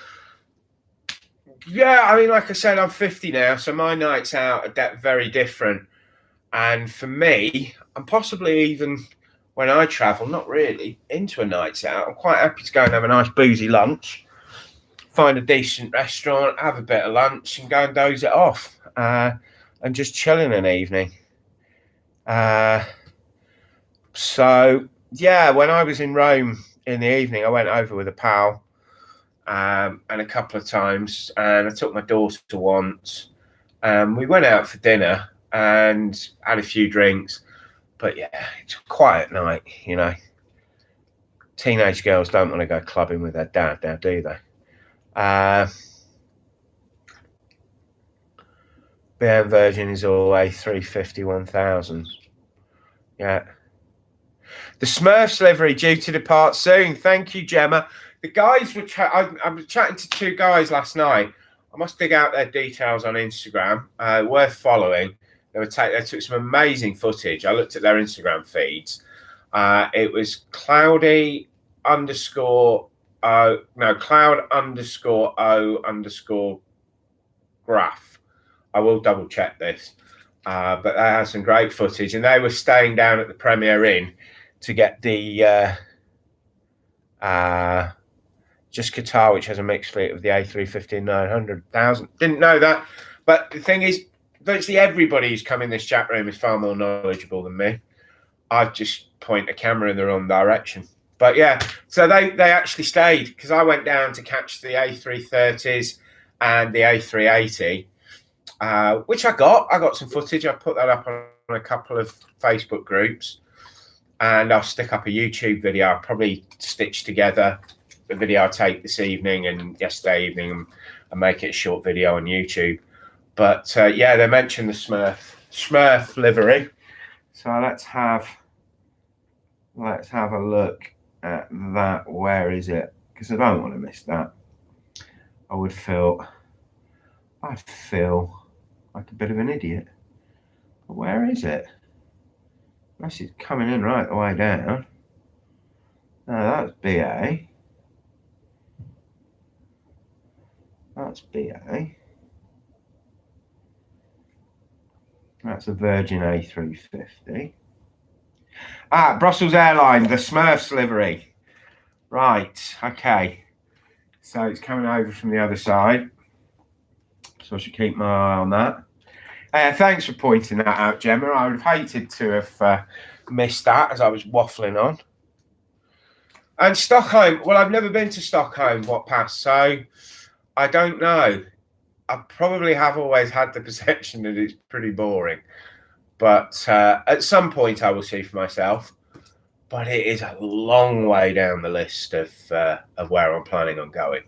Yeah, I mean, like I said, I'm 50 now, so my nights out are very different. And for me, and possibly even when I travel, not really into a night out, I'm quite happy to go and have a nice boozy lunch, find a decent restaurant, have a bit of lunch, and go and doze it off, and just chill in an evening. So yeah, when I was in Rome in the evening, I went over with a pal, and a couple of times, and I took my daughter once. We went out for dinner and had a few drinks, but yeah, it's a quiet night, you know. Teenage girls don't want to go clubbing with their dad now, do they? BM Virgin is all A350 1000s. Yeah. The Smurfs livery due to depart soon. Thank you, Gemma. The guys were I was chatting to two guys last night. I must dig out their details on Instagram. Worth following. They took some amazing footage. I looked at their Instagram feeds. It was cloud underscore o graph. I will double check this. But they had some great footage, and they were staying down at the Premier Inn to get the just Qatar, which has a mixed fleet of the A350 and 900,000. Didn't know that. But the thing is, virtually everybody who's come in this chat room is far more knowledgeable than me. I just point a camera in the wrong direction. But yeah, so they actually stayed, because I went down to catch the A330s and the A380, which I got some footage. I put that up on a couple of Facebook groups, and I'll stick up a YouTube video. I'll probably stitch together the video I take this evening and yesterday evening and make it a short video on YouTube. But yeah, they mentioned the Smurf livery. So let's have a look at that. Where is it? Because I don't want to miss that. I'd feel like a bit of an idiot. But where is it? Unless it's coming in right the way down. No, that's BA. That's BA. That's a Virgin A350. Brussels Airlines, the Smurfs livery. Right, okay. So it's coming over from the other side. So I should keep my eye on that. Thanks for pointing that out, Gemma. I would have hated to have missed that as I was waffling on. And Stockholm, well, I've never been to Stockholm, so I don't know. I probably have always had the perception that it's pretty boring. But at some point I will see for myself. But it is a long way down the list of where I'm planning on going.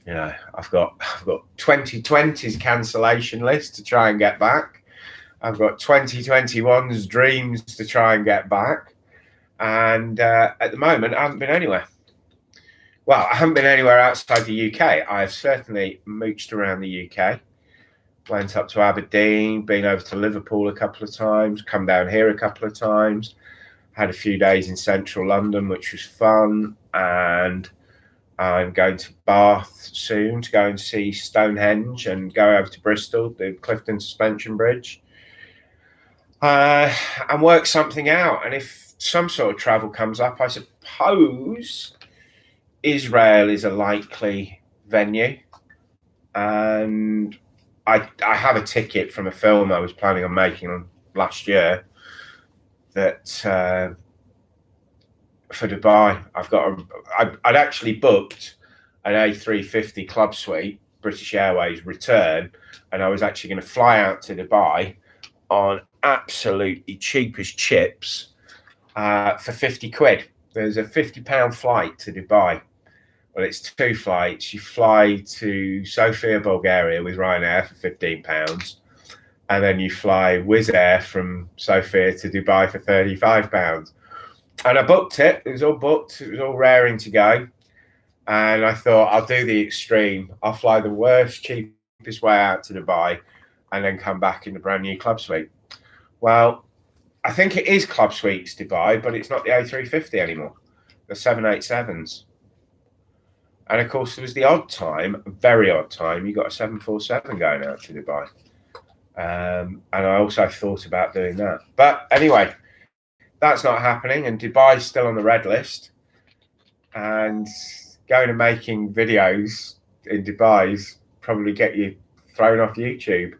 You know, I've got 2020's cancellation list to try and get back. I've got 2021's dreams to try and get back. And at the moment, I haven't been anywhere. Well, I haven't been anywhere outside the UK. I've certainly mooched around the UK. Went up to Aberdeen, been over to Liverpool a couple of times, come down here a couple of times. Had a few days in central London, which was fun. And I'm going to Bath soon to go and see Stonehenge and go over to Bristol, the Clifton Suspension Bridge. And work something out. And if some sort of travel comes up, I suppose Israel is a likely venue. And I have a ticket from a film I was planning on making last year that for Dubai. I'd actually booked an A350 club suite, British Airways return, and I was actually going to fly out to Dubai on absolutely cheap as chips for 50 quid. There's a £50 flight to Dubai. Well, it's two flights. You fly to Sofia, Bulgaria with Ryanair for £15, and then you fly Wizz Air from Sofia to Dubai for £35. And I booked it. It was all booked. It was all raring to go. And I thought, I'll do the extreme. I'll fly the worst, cheapest way out to Dubai and then come back in the brand new club suite. Well, I think it is club suites Dubai, but it's not the A350 anymore. The 787s. And of course, there was the odd time, a very odd time, you got a 747 going out to Dubai. And I also thought about doing that. But anyway, that's not happening. And Dubai's still on the red list. And going and making videos in Dubai's probably get you thrown off YouTube.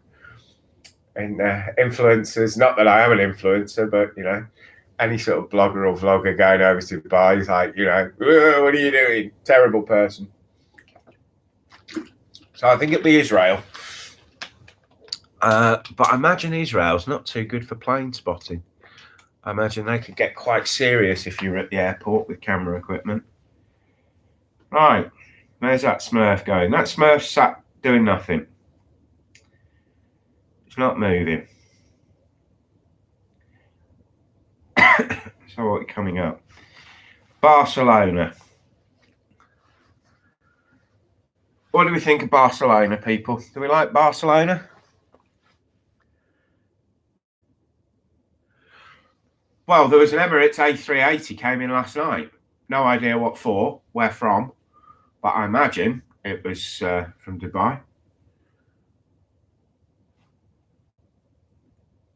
And influencers, not that I am an influencer, but, you know, any sort of blogger or vlogger going over to Dubai is like, you know, what are you doing? Terrible person. So I think it'll be Israel. But I imagine Israel's not too good for plane spotting. I imagine they could get quite serious if you're at the airport with camera equipment. Right, there's that Smurf going. That Smurf's sat doing nothing. It's not moving. So what coming up? Barcelona. What do we think of Barcelona, people? Do we like Barcelona? Well, there was an Emirates A380 came in last night. No idea what for, where from, but I imagine it was from Dubai.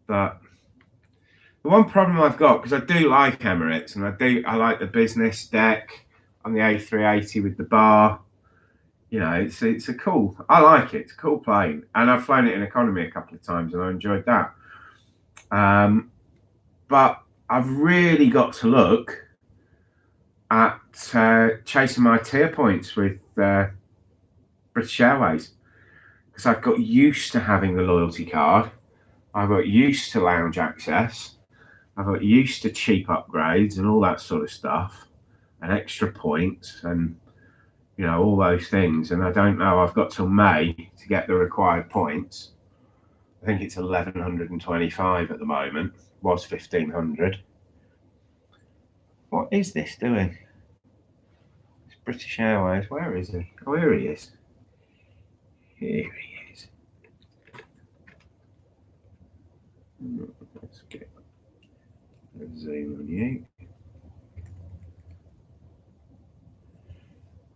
But the one problem I've got, because I do like Emirates and I like the business deck on the A380 with the bar. You know, it's a cool. I like it. It's a cool plane, and I've flown it in economy a couple of times, and I enjoyed that. But I've really got to look at chasing my tier points with British Airways, because I've got used to having the loyalty card. I've got used to lounge access. I've got used to cheap upgrades and all that sort of stuff, and extra points and, you know, all those things. And I don't know, I've got till May to get the required points. I think it's 1,125 at the moment. It was 1,500. What is this doing? It's British Airways. Where is he? Oh, here he is. Here he is. Let's get a zoom on you.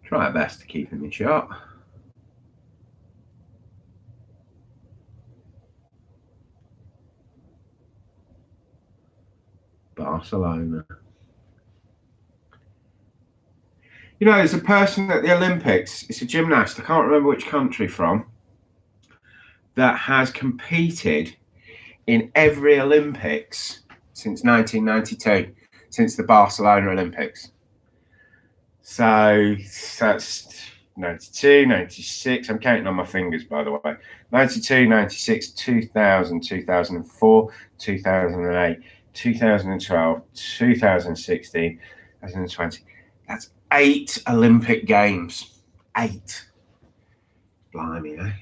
Try our best to keep him in shot. Barcelona. You know, there's a person at the Olympics, it's a gymnast, I can't remember which country from, that has competed in every Olympics since 1992, since the Barcelona Olympics. So that's 92, 96. I'm counting on my fingers, by the way. 92, 96, 2000, 2004, 2008, 2012, 2016, 2020. That's 8 Olympic Games. 8. Blimey, eh?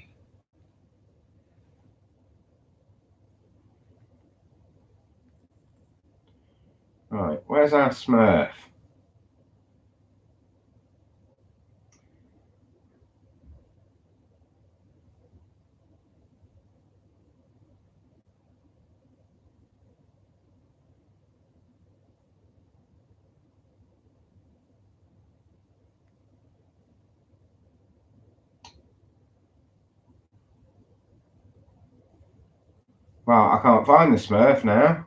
Right, where's our Smurf? Well, I can't find the Smurf now.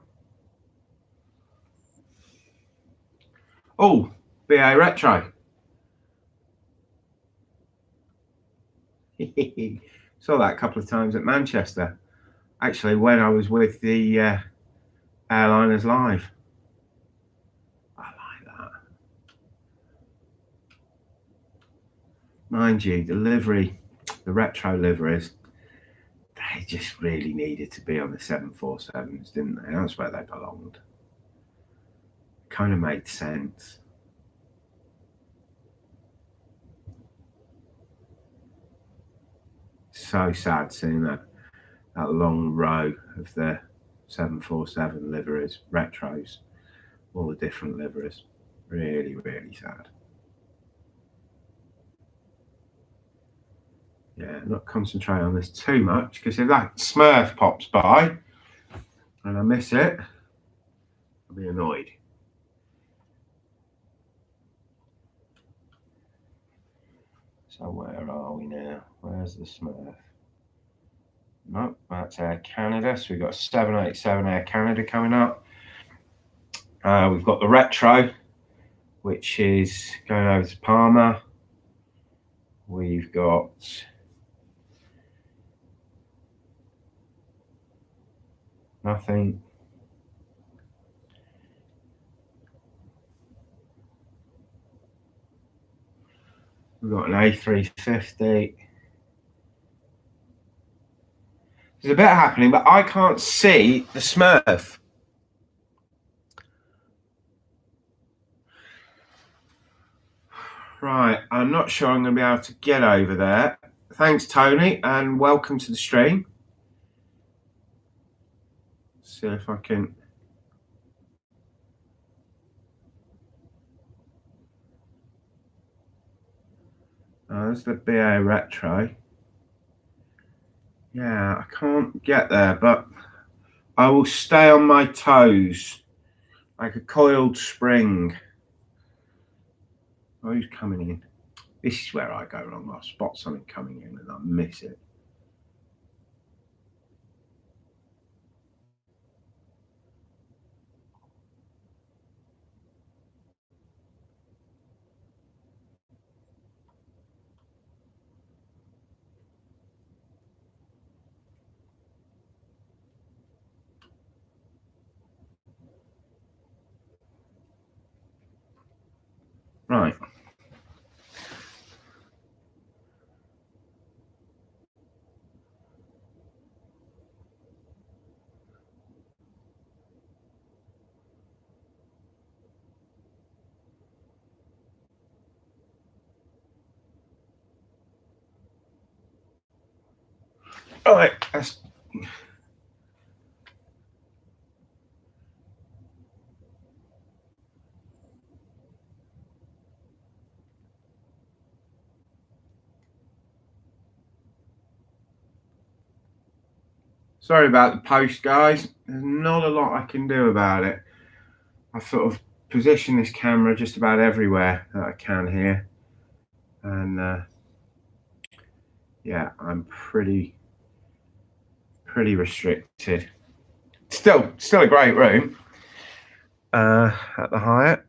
Oh, BA Retro. Saw that a couple of times at Manchester. Actually, when I was with the Airliners Live. I like that. Mind you, the livery, the retro liveries, they just really needed to be on the 747s, didn't they? That's where they belonged. Kind of made sense. So sad seeing that long row of the 747 liveries, retros, all the different liveries. Really, really sad. Yeah, not concentrate on this too much, because if that Smurf pops by and I miss it, I'll be annoyed. So where are we now? Where's the Smurf? No, that's Air Canada. So we've got 787 Air Canada coming up. We've got the Retro, which is going over to Palma. We've got nothing. We've got an A350. There's a bit happening, but I can't see the Smurf. Right, I'm not sure I'm going to be able to get over there. Thanks, Tony, and welcome to the stream. See if I can. There's the BA Retro. Yeah, I can't get there, but I will stay on my toes like a coiled spring. Oh, who's coming in? This is where I go wrong. I spot something coming in and I miss it. Right. All right. Sorry about the post, guys. There's not a lot I can do about it. I've sort of positioned this camera just about everywhere that I can here. And yeah, I'm pretty restricted. Still a great room at the Hyatt.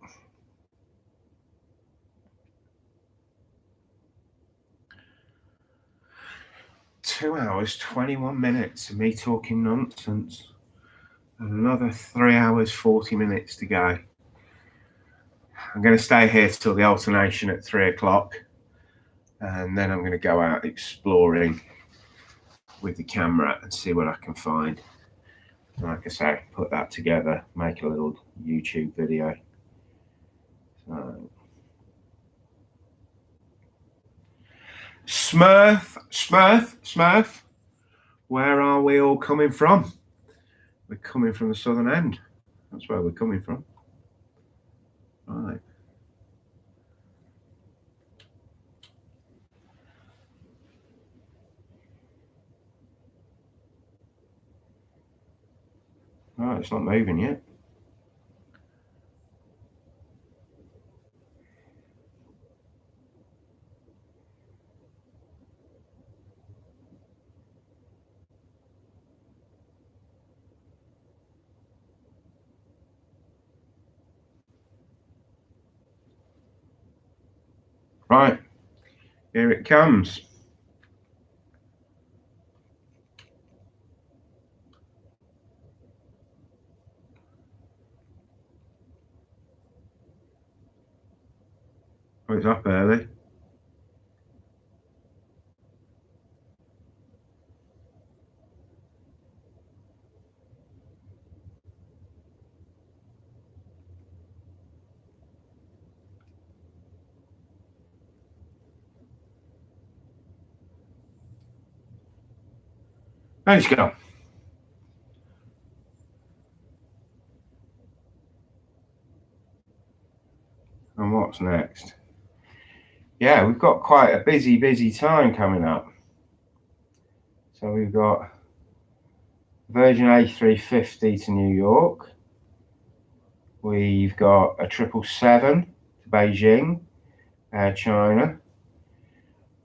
Two hours, 21 minutes of me talking nonsense. And another 3 hours, 40 minutes to go. I'm going to stay here till the alternation at 3 o'clock, and then I'm going to go out exploring with the camera and see what I can find. Like I say, put that together, make a little YouTube video. So, Smurf, where are we all coming from? We're coming from the southern end. That's where we're coming from. Right. Oh, it's not moving yet. Right, here it comes. Oh, it's up early. Let's go. And what's next? Yeah, we've got quite a busy time coming up. So we've got Virgin A350 to New York. We've got a 777 to Beijing, Air China.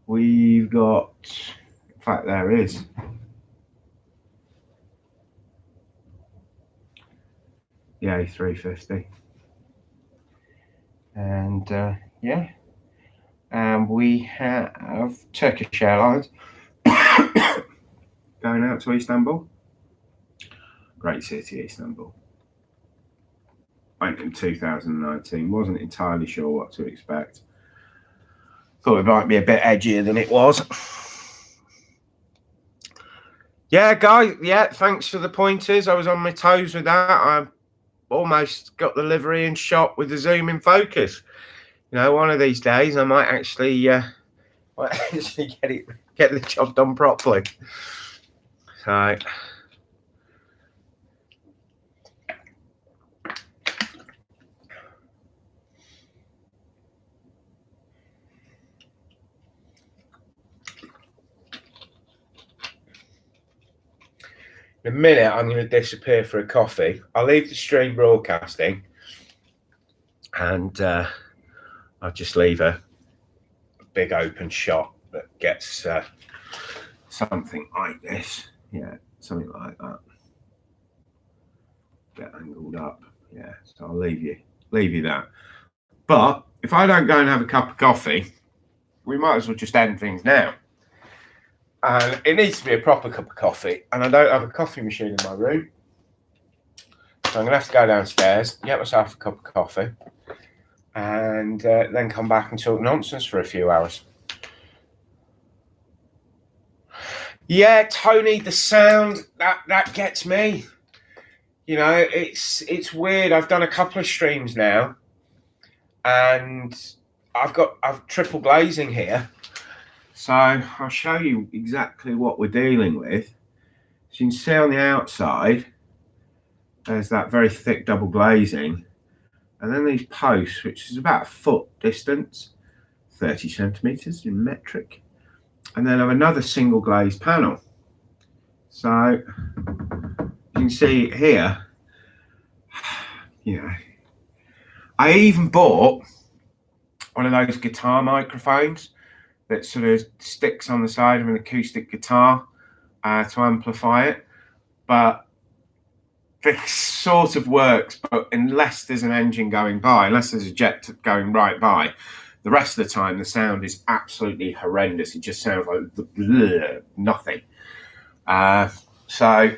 We've got, in fact, there is the A350. And yeah, and we have Turkish Airlines going out to Istanbul. Great city, Istanbul. Went in 2019, wasn't entirely sure what to expect. Thought it might be a bit edgier than it was. Yeah, guys, yeah, thanks for the pointers. I was on my toes with that. I almost got the livery in shot with the zoom in focus. You know, one of these days I might actually get the job done properly. So in a minute I'm going to disappear for a coffee. I'll leave the stream broadcasting, and I'll just leave a big open shot that gets something like this. Yeah, something like that. Get angled up. Yeah, so I'll leave you that. But if I don't go and have a cup of coffee, we might as well just end things now. And it needs to be a proper cup of coffee, and I don't have a coffee machine in my room, so I'm gonna have to go downstairs, get myself a cup of coffee, and then come back and talk nonsense for a few hours. Yeah, Tony, the sound that gets me. You know, it's weird. I've done a couple of streams now, and I've triple glazing here, so I'll show you exactly what we're dealing with. So you can see on the outside, there's that very thick double glazing, and then these posts, which is about a foot distance, 30 centimeters in metric, and then I have another single glazed panel. So you can see here, you know, I even bought one of those guitar microphones that sort of sticks on the side of an acoustic guitar to amplify it. But this sort of works, but unless there's an engine going by, unless there's a jet going right by, the rest of the time the sound is absolutely horrendous. It just sounds like nothing. So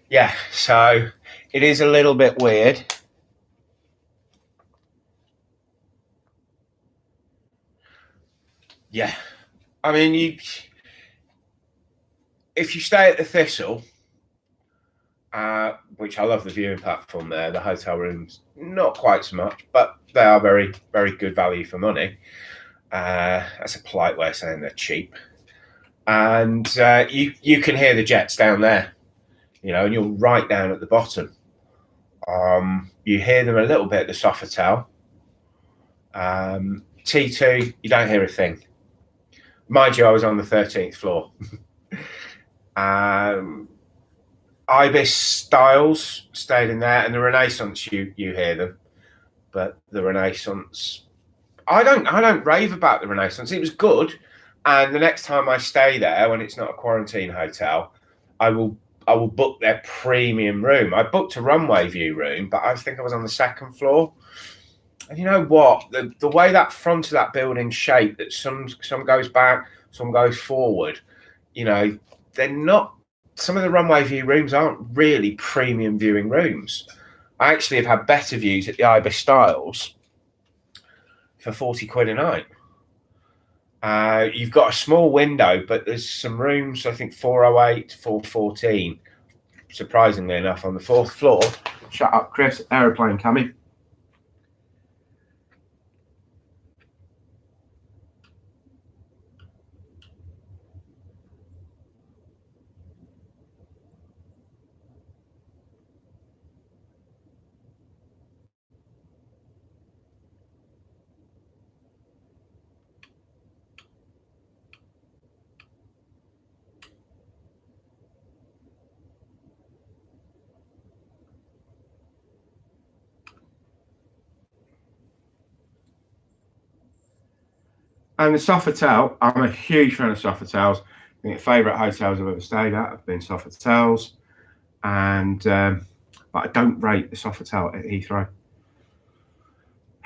yeah, so it is a little bit weird. Yeah, I mean, if you stay at the Thistle, which I love the viewing platform there, the hotel rooms not quite so much, but they are very, very good value for money. That's a polite way of saying they're cheap. And you can hear the jets down there, and you're right down at the bottom. You hear them a little bit at the Sofitel. T2, you don't hear a thing. Mind you, I was on the 13th floor. Ibis Styles stayed in there, and the Renaissance, you hear them, but the Renaissance, I don't rave about the Renaissance. It was good, and the next time I stay there, when it's not a quarantine hotel, I will book their premium room. I booked a runway view room, but I think I was on the second floor. And you know what? The way that front of that building shaped, that some goes back, some goes forward, they're not. Some of the runway view rooms aren't really premium viewing rooms. I actually have had better views at the Ibis Styles for 40 quid a night. You've got a small window, but there's some rooms, I think 408, 414, surprisingly enough, on the fourth floor. Shut up, Chris. Aeroplane coming. And the Sofitel, I'm a huge fan of Sofitels. I think the favourite hotels I've ever stayed at have been Sofitels. And but I don't rate the Sofitel at Heathrow.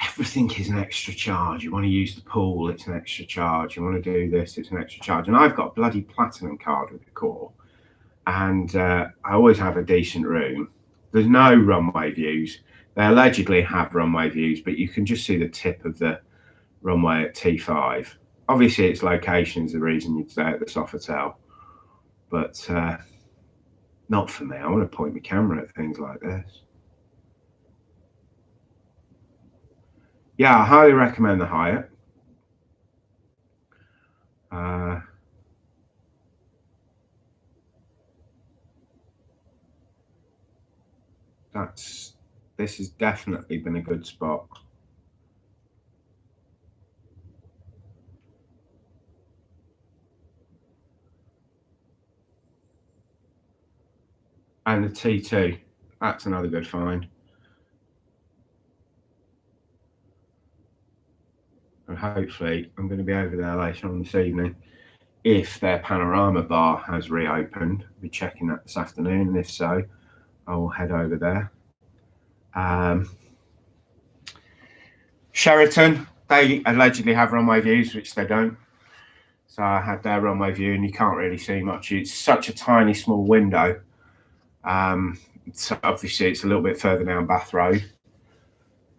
Everything is an extra charge. You want to use the pool, it's an extra charge. You want to do this, it's an extra charge. And I've got a bloody platinum card with the core. And I always have a decent room. There's no runway views. They allegedly have runway views, but you can just see the tip of the runway at T5. Obviously, its location is the reason you'd stay at the Sofitel, but not for me. I want to point my camera at things like this. Yeah, I highly recommend the Hyatt. This has definitely been a good spot. And the T2, that's another good find. And hopefully I'm going to be over there later on this evening. If their panorama bar has reopened, I'll be checking that this afternoon, and if so, I will head over there. Sheraton, they allegedly have runway views, which they don't. So I had their runway view, and you can't really see much. It's such a tiny, small window. So obviously, it's a little bit further down Bath Road,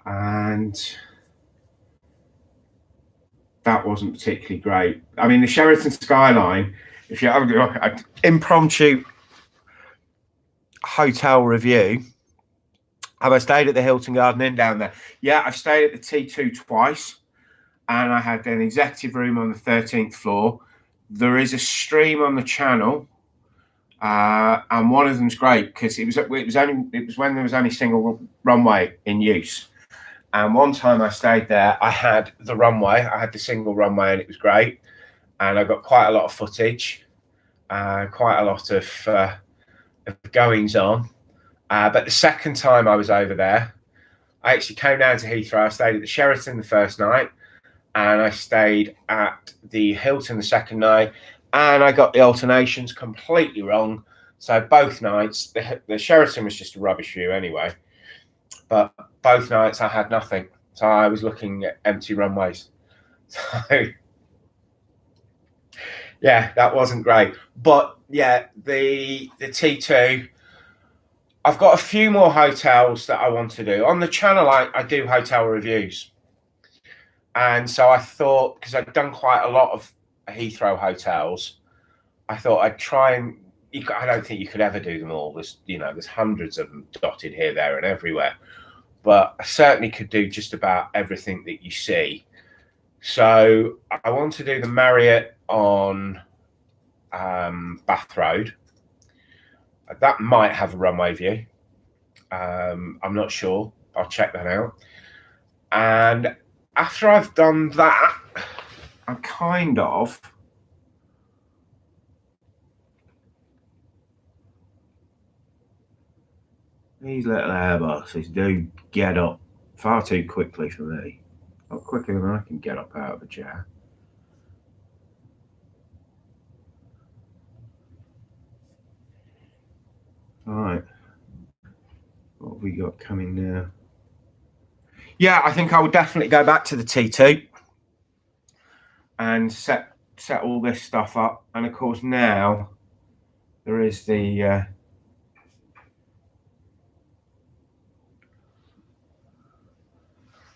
and that wasn't particularly great. I mean, the Sheraton Skyline, if you have an impromptu hotel review, have I stayed at the Hilton Garden Inn down there? Yeah, I've stayed at the T2 twice, and I had an executive room on the 13th floor. There is a stream on the channel, and one of them's great because it was when there was only single runway in use. And one time I stayed there, I had the runway, I had the single runway, and it was great. And I got quite a lot of footage, quite a lot of goings on. But the second time I was over there, I actually came down to Heathrow. I stayed at the Sheraton the first night, and I stayed at the Hilton the second night, and I got the alternations completely wrong. So both nights, the Sheraton was just a rubbish view anyway, but both nights I had nothing. So I was looking at empty runways. So yeah, that wasn't great. But yeah, the T2, I've got a few more hotels that I want to do. On the channel, I do hotel reviews. And so I thought, because I'd done quite a lot of Heathrow hotels, I thought I'd try and. I don't think you could ever do them all. There's hundreds of them dotted here, there, and everywhere. But I certainly could do just about everything that you see. So I want to do the Marriott on Bath Road. That might have a runway view. I'm not sure. I'll check that out. And after I've done that, I'm kind of these little Airbuses do get up far too quickly for me. Not quicker than I can get up out of a chair. All right. What have we got coming now? Yeah, I think I will definitely go back to the T2 and set all this stuff up. And of course now there is the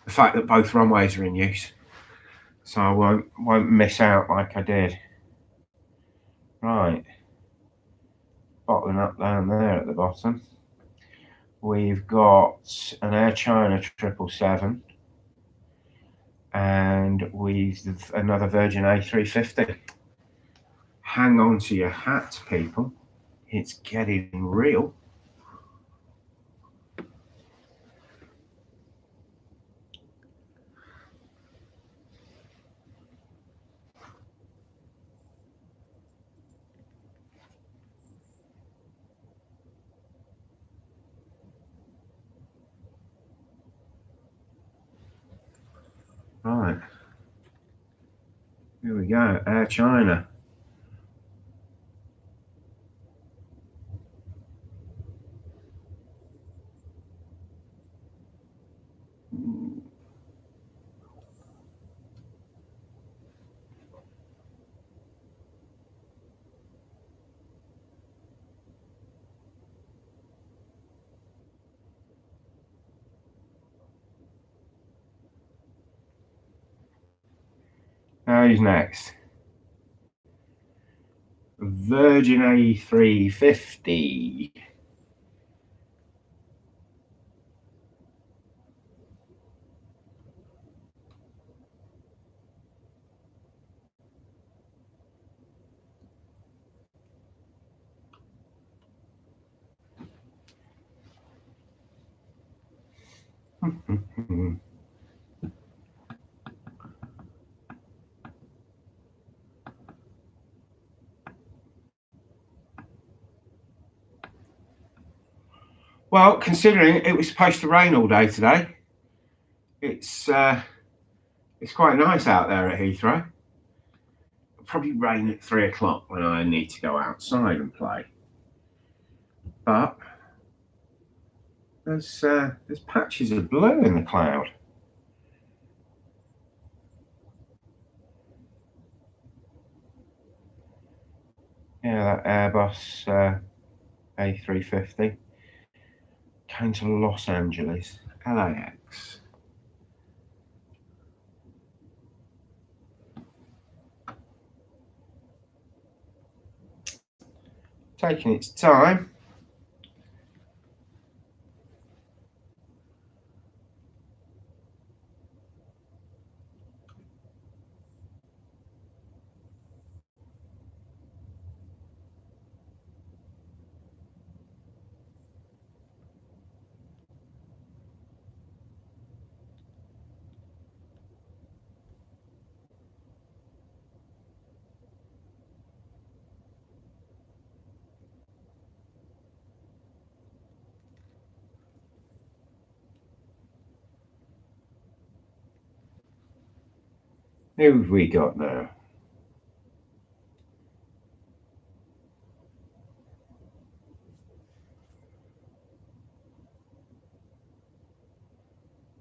fact that both runways are in use, so I won't miss out like I did. Right, bottling up down there at the bottom. We've got an Air China 777 and we've another Virgin A350. Hang on to your hats, people. It's getting real. Right. Here we go, Air China. Who's next? Virgin A350. Well, considering it was supposed to rain all day today, it's quite nice out there at Heathrow. It'll probably rain at 3 o'clock when I need to go outside and play. But there's patches of blue in the cloud. Yeah, that Airbus A350 going to Los Angeles, LAX. Taking its time. Who have we got now?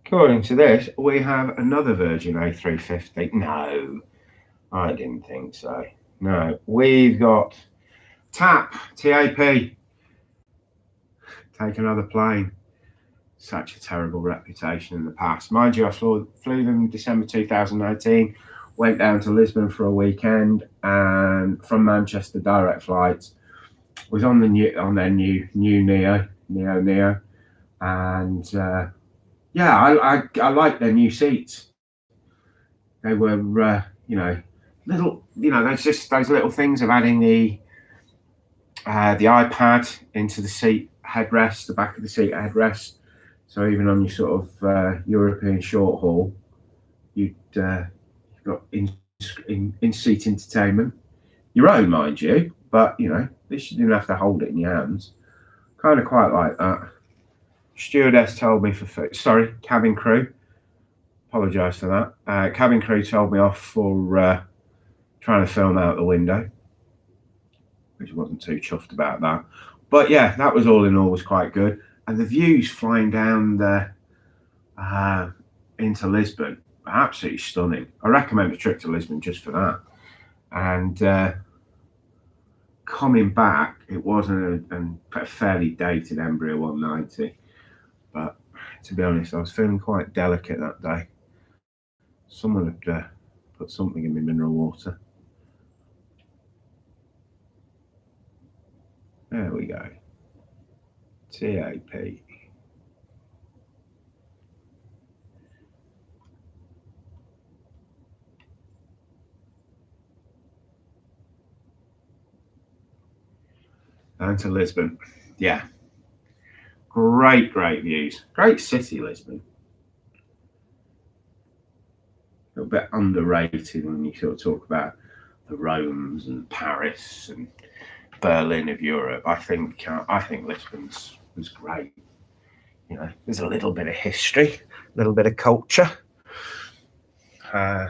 According to this, we have another Virgin A350. No, I didn't think so. No, we've got TAP, Take another plane. such a terrible reputation in the past. Mind you, I flew them December 2019, went down to Lisbon for a weekend, and from Manchester, direct flights. Was on their new Neo, and yeah, I like their new seats. They were little, there's just those little things of adding the iPad into the seat headrest, the back of the seat headrest. So even on your sort of European short haul, you've got in seat entertainment, your own, mind you, but at least you didn't have to hold it in your hands. Kind of quite like that. Stewardess told me sorry, cabin crew. Apologise for that. Cabin crew told me off for trying to film out the window, which wasn't too chuffed about that. But yeah, that was all in all was quite good. And the views flying down into Lisbon are absolutely stunning. I recommend a trip to Lisbon just for that. And coming back, it wasn't a fairly dated Embraer 190. But to be honest, I was feeling quite delicate that day. Someone had put something in my mineral water. There we go. TAP. Down to Lisbon. Yeah. Great views. Great city, Lisbon. A little bit underrated when you sort of talk about the Romes and Paris and Berlin of Europe. I think Lisbon's was great. There's a little bit of history, a little bit of culture. I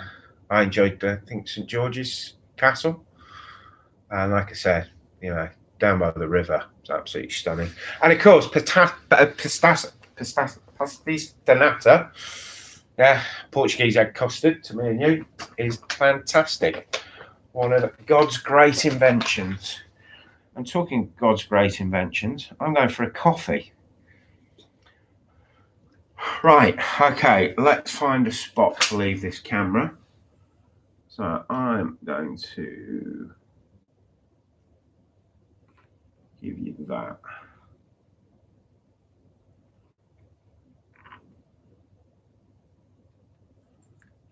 enjoyed, I think, St George's Castle. And like I said, down by the river, it's absolutely stunning. And of course, pastéis de nata, Portuguese egg custard, to me and you, is fantastic. One of God's great inventions. I'm talking God's great inventions. I'm going for a coffee. Right, okay, let's find a spot to leave this camera. So I'm going to give you that.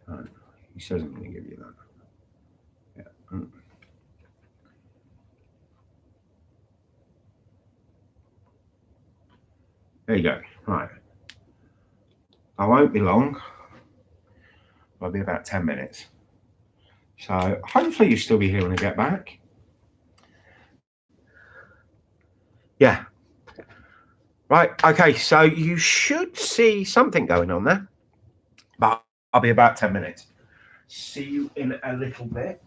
Right. He says I'm going to give you that. Yeah. There you go. Right. I won't be long. I'll be about 10 minutes. So hopefully you'll still be here when I get back. Yeah. Right. Okay. So you should see something going on there. But I'll be about 10 minutes. See you in a little bit.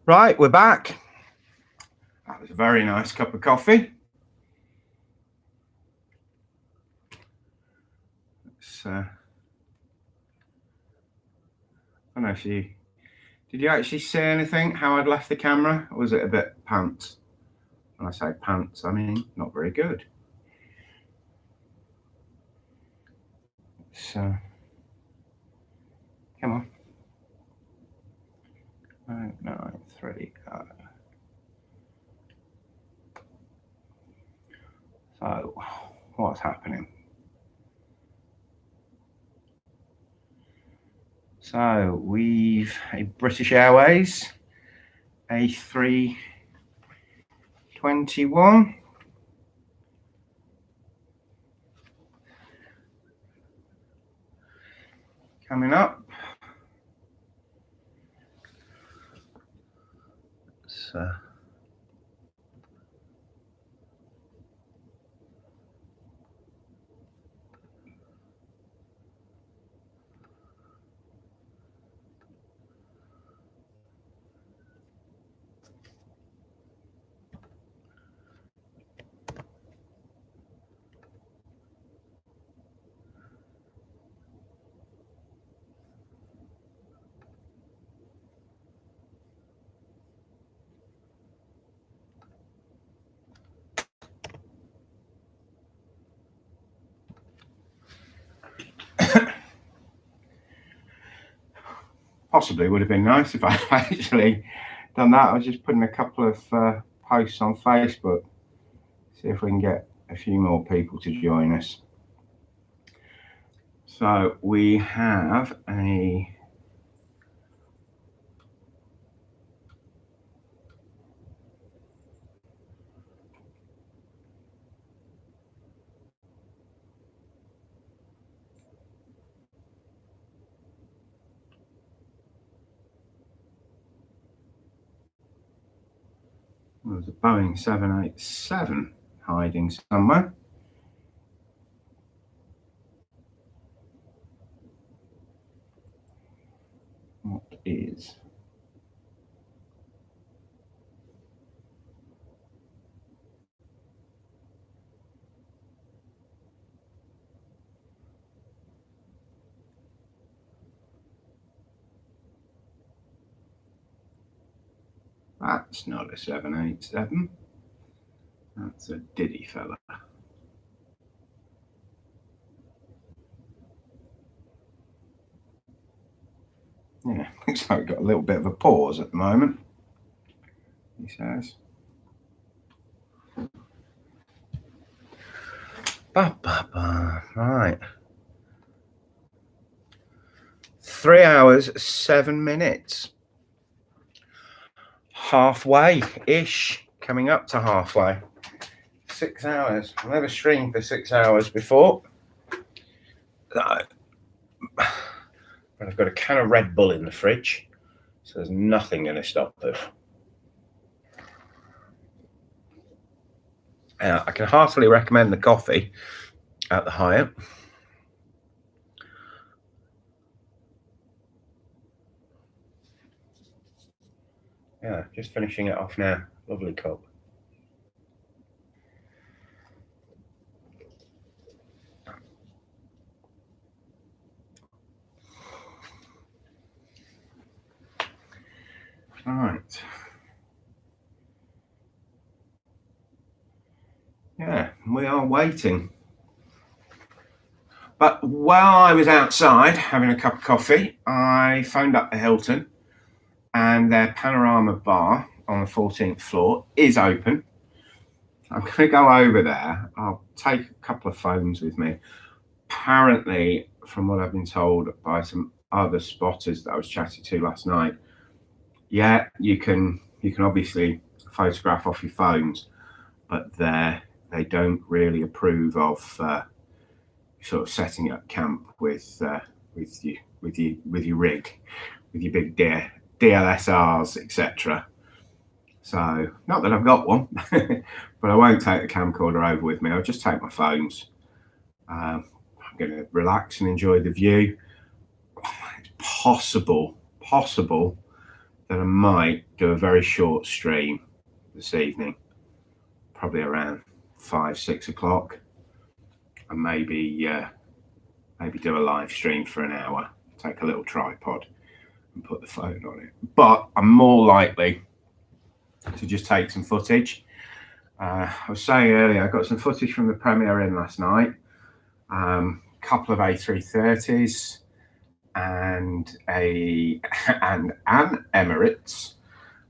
Right, we're back. That was a very nice cup of coffee. I don't know if did you actually see anything, how I'd left the camera? Or was it a bit pants? When I say pants, I mean not very good. So, come on. 9, 9, 3, So, what's happening? So, we've a British Airways A321 coming up. So, possibly would have been nice if I actually done that. I was just putting a couple of posts on Facebook, see if we can get a few more people to join us. So we have a there's a Boeing 787 hiding somewhere. What is? That's not a 787. That's a diddy fella. Yeah, looks like we've got a little bit of a pause at the moment, he says. Right. 3 hours, 7 minutes. Halfway-ish, coming up to halfway. 6 hours. I've never streamed for 6 hours before. But I've got a can of Red Bull in the fridge, so there's nothing going to stop us. I can heartily recommend the coffee at the Hyatt. Yeah, just finishing it off now. Lovely cup. All right. Yeah, we are waiting. But while I was outside having a cup of coffee, I phoned up the Hilton, and their panorama bar on the 14th floor is open. I'm going to go over there. I'll take a couple of phones with me. Apparently, from what I've been told by some other spotters that I was chatting to last night, yeah, you can obviously photograph off your phones, but they don't really approve of sort of setting up camp with your rig, with your big DLSRs, etc. So, not that I've got one, but I won't take the camcorder over with me. I'll just take my phones. I'm going to relax and enjoy the view. It's possible that I might do a very short stream this evening, probably around 5-6 o'clock, and maybe do a live stream for an hour. Take a little tripod and put the phone on it. But I'm more likely to just take some footage. I was saying earlier, I got some footage from the Premier Inn last night. Couple of A330s and an Emirates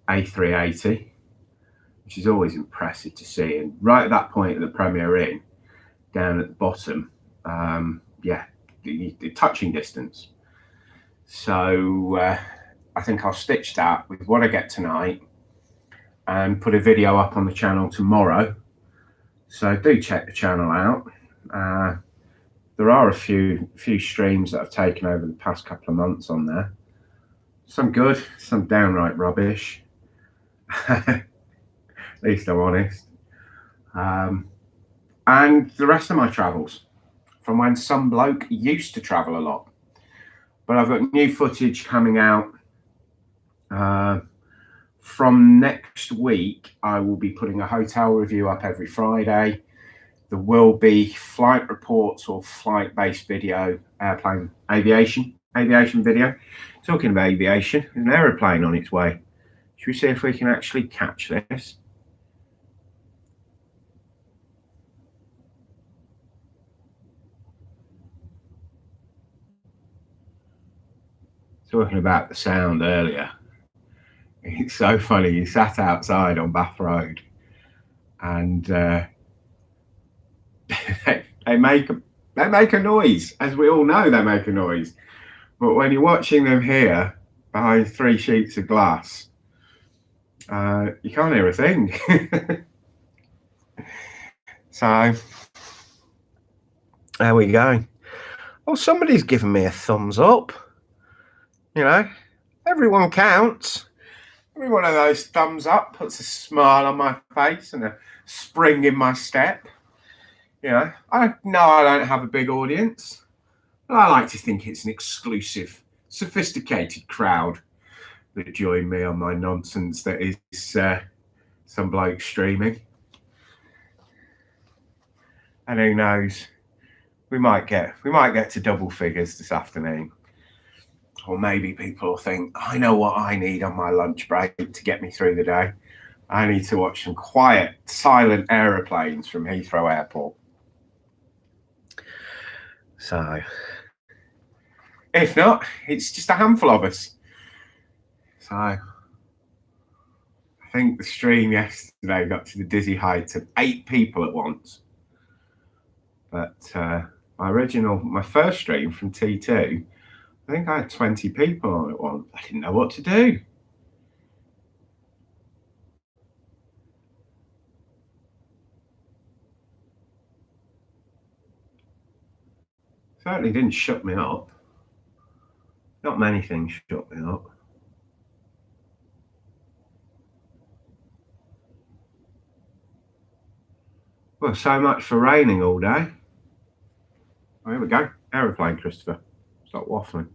A380, which is always impressive to see. And right at that point at the Premier Inn, down at the bottom, the touching distance. So I think I'll stitch that with what I get tonight and put a video up on the channel tomorrow. So do check the channel out. There are a few streams that I've taken over the past couple of months on there. Some good, some downright rubbish. At least I'm honest. And the rest of my travels from when some bloke used to travel a lot. But I've got new footage coming out. From next week, I will be putting a hotel review up every Friday. There will be flight reports or flight-based video, aviation video. Talking about aviation, an aeroplane on its way. Should we see if we can actually catch this? Talking about the sound earlier. It's so funny. You sat outside on Bath Road, and they make a noise, as we all know. They make a noise, but when you're watching them here behind 3 sheets of glass, you can't hear a thing. So there we go. Oh, somebody's given me a thumbs up. You know, everyone counts. Every one of those thumbs up puts a smile on my face and a spring in my step. You know, I know I don't have a big audience, but I like to think it's an exclusive, sophisticated crowd that join me on my nonsense that is some bloke streaming. And who knows, we might get to double figures this afternoon. Or maybe people will think, I know what I need on my lunch break to get me through the day. I need to watch some quiet, silent aeroplanes from Heathrow Airport. So, if not, it's just a handful of us. So, I think the stream yesterday got to the dizzy height of 8 people at once. But my first stream from T2, I think I had 20 people on at once. I didn't know what to do. Certainly didn't shut me up. Not many things shut me up. Well, so much for raining all day. Oh, here we go. Aeroplane, Christopher. Stop waffling.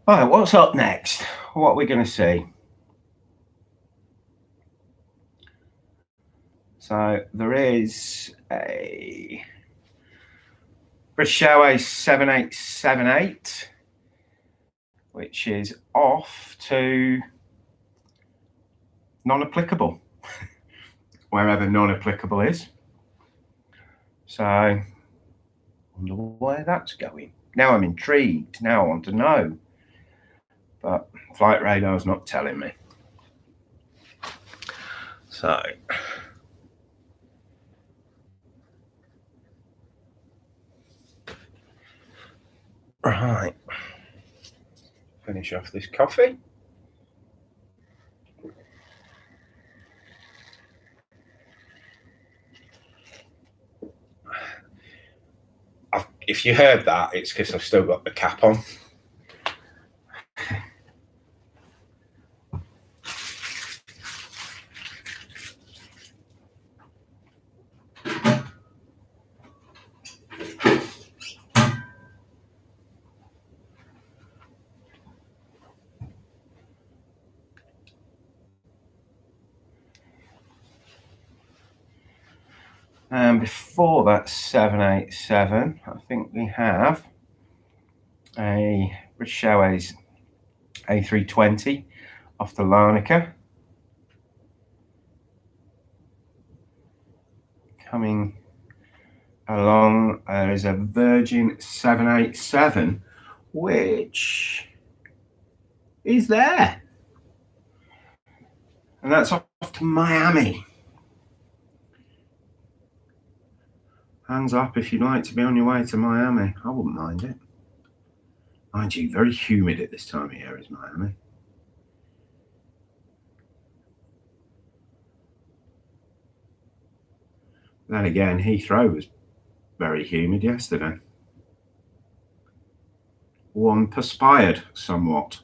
All right, what's up next? What are we going to see? So there is a British Airways 7878, which is off to non-applicable, wherever non-applicable is. So I wonder where that's going. Now I'm intrigued. Now I want to know. But flight radar's not telling me. So right, finish off this coffee. if you heard that, it's because I've still got the cap on. And before that 787, I think we have a British Airways A320 off the Larnaca. Coming along, there is a Virgin 787, which is there. And that's off to Miami. Hands up if you'd like to be on your way to Miami. I wouldn't mind it. Mind you, very humid at this time of year is Miami. Then again, Heathrow was very humid yesterday. One perspired somewhat.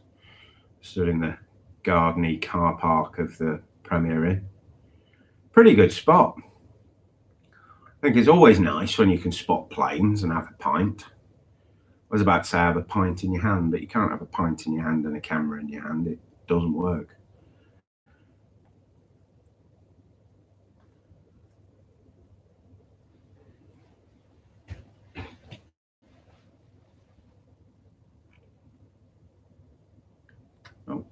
Stood in the gardeny car park of the Premier Inn. Pretty good spot. I think it's always nice when you can spot planes and have a pint. I was about to say have a pint in your hand, but you can't have a pint in your hand and a camera in your hand. It doesn't work. Oh.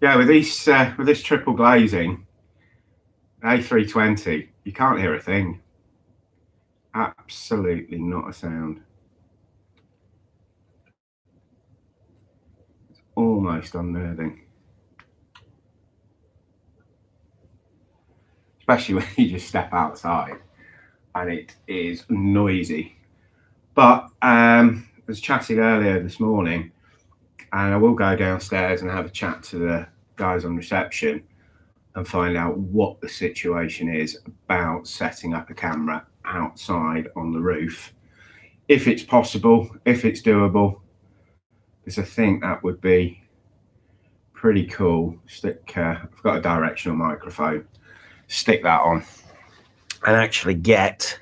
Yeah, with this triple glazing, A320, you can't hear a thing. Absolutely not a sound. It's almost unnerving. Especially when you just step outside and it is noisy. But I was chatting earlier this morning, and I will go downstairs and have a chat to the guys on reception and find out what the situation is about setting up a camera outside on the roof, if it's possible, if it's doable, because I think that would be pretty cool. I've got a directional microphone, stick that on and actually get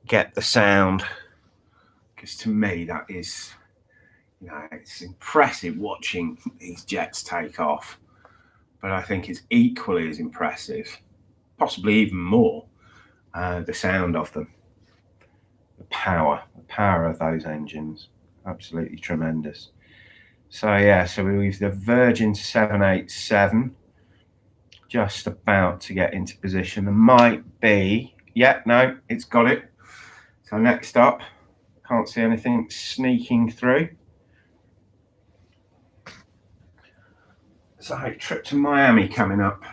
the sound, because to me that is, it's impressive watching these jets take off, but I think it's equally as impressive, possibly even more, the sound of them, the power of those engines, absolutely tremendous. So yeah, so we've the Virgin 787 just about to get into position. There might be, yeah, no, it's got it. So next up, can't see anything sneaking through. So trip to Miami coming up.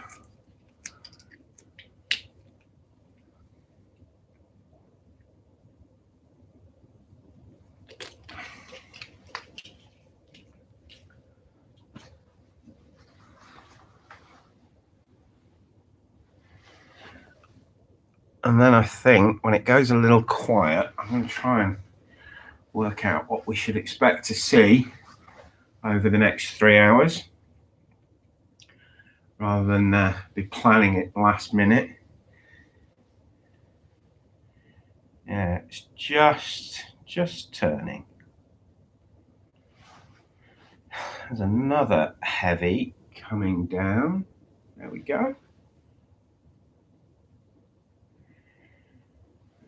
And then I think when it goes a little quiet, I'm going to try and work out what we should expect to see over the next 3 hours, rather than be planning it last minute. Yeah, it's just turning. There's another heavy coming down. There we go.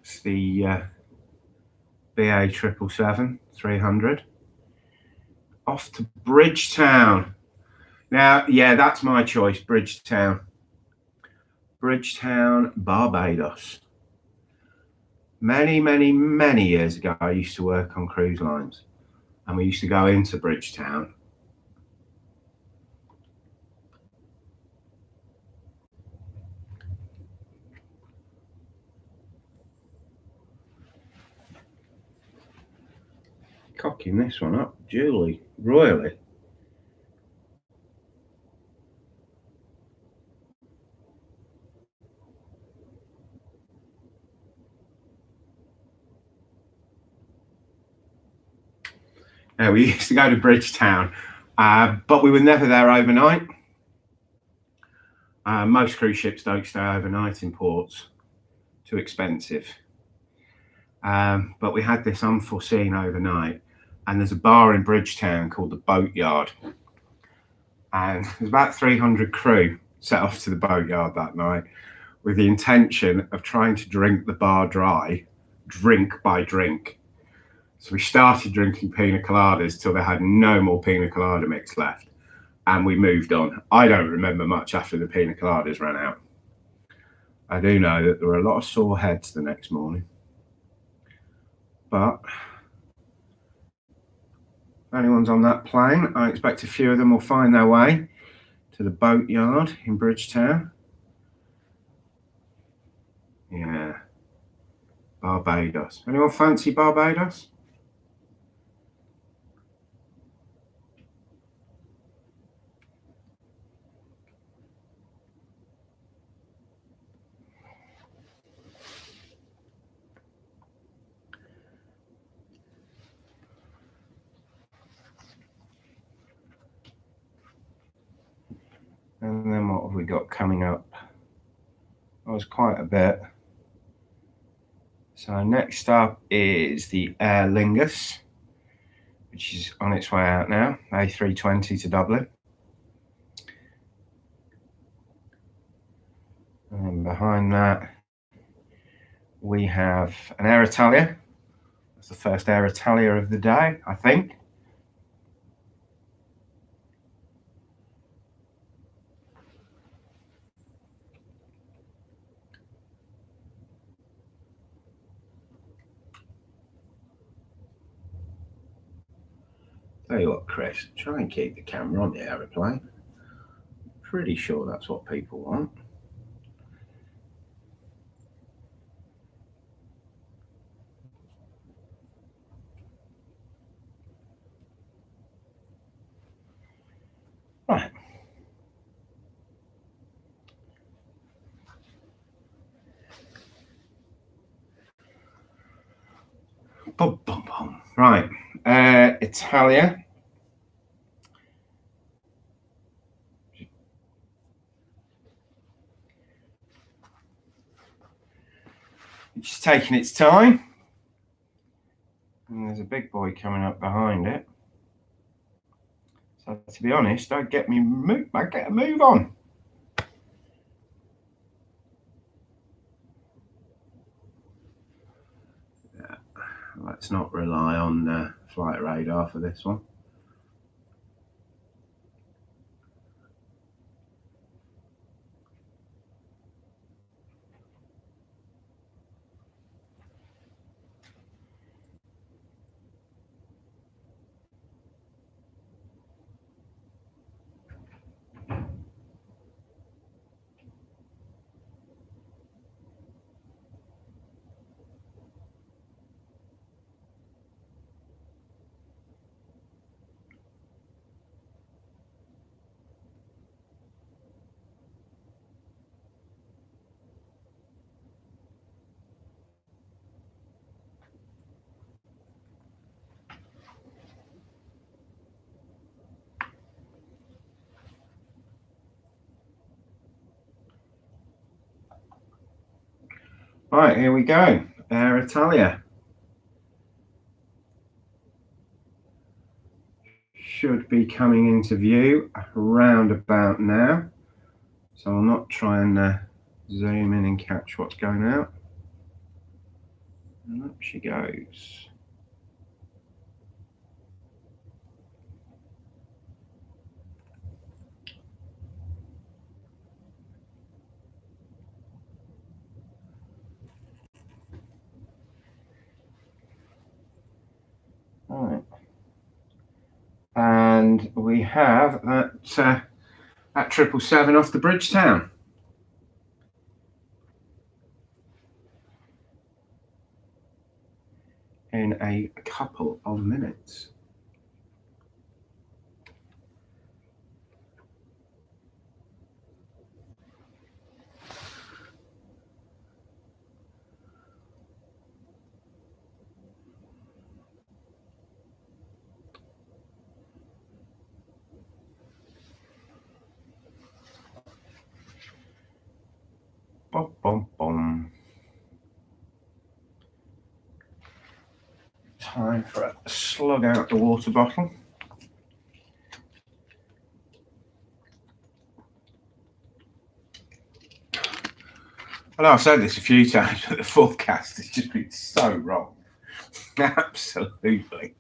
It's the BA 777-300 off to Bridgetown. Now, yeah, that's my choice, Bridgetown, Barbados. Many, many, many years ago, I used to work on cruise lines, and we used to go into Bridgetown. cocking this one up, duly, royally. We used to go to Bridgetown, but we were never there overnight. Most cruise ships don't stay overnight in ports, too expensive. But we had this unforeseen overnight, and there's a bar in Bridgetown called the Boatyard, and there's about 300 crew set off to the Boatyard that night with the intention of trying to drink the bar dry, drink by drink. So we started drinking pina coladas till they had no more pina colada mix left, and we moved on. I don't remember much after the pina coladas ran out. I do know that there were a lot of sore heads the next morning. But if anyone's on that plane, I expect a few of them will find their way to the Boatyard in Bridgetown. Yeah, Barbados. Anyone fancy Barbados? And then what have we got coming up? That was quite a bit. So next up is the Aer Lingus, which is on its way out now, A320 to Dublin. And behind that, we have an Air Italia. That's the first Air Italia of the day, I think. Tell you what, Chris, try and keep the camera on the aeroplane. Pretty sure that's what people want. Right. Boom, boom, boom. Right. Italia. It's taking its time. And there's a big boy coming up behind it. So to be honest, I get a move on. Yeah, let's not rely on flight radar for this one. Right, here we go. Air Italia. Should be coming into view around about now. So I'll not try and zoom in and catch what's going out. And up she goes. All right. And we have that 777 off the Bridgetown. in a couple of minutes. Bum, bum, bum. Time for a slug out the water bottle. I know I've said this a few times, but the forecast has just been so wrong. Absolutely.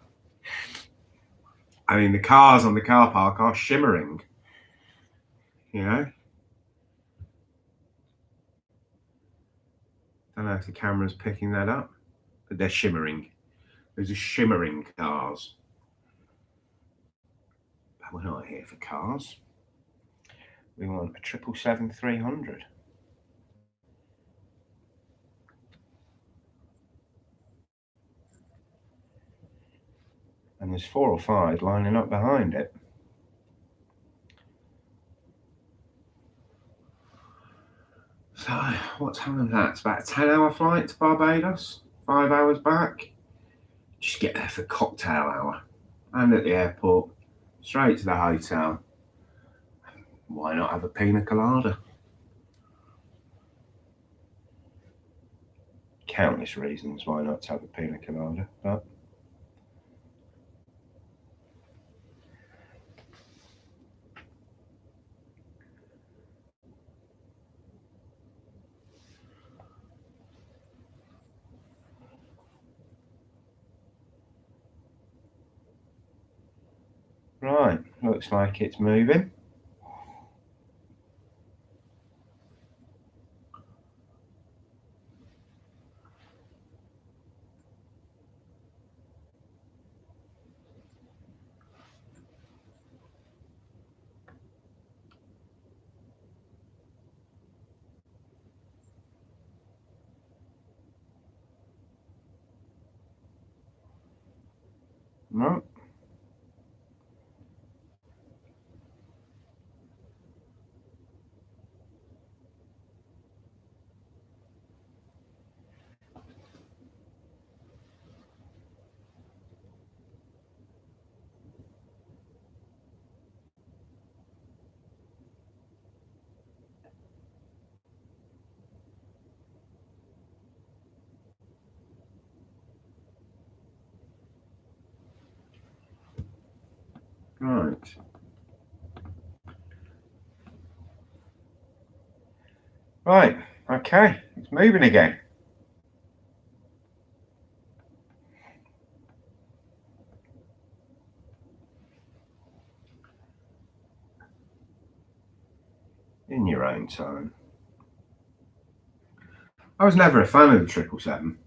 I mean, the cars on the car park are shimmering. You know? I don't know if the camera's picking that up, but they're shimmering. Those are shimmering cars. But we're not here for cars. We want a 777-300. And there's 4 or 5 lining up behind it. So, what time is that? It's about a 10-hour flight to Barbados, 5 hours back. Just get there for cocktail hour. And at the airport, straight to the hotel. Why not have a pina colada? Countless reasons why not to have a pina colada, but right, looks like it's moving. No. Right. Right, okay, it's moving again. In your own time. I was never a fan of the 777.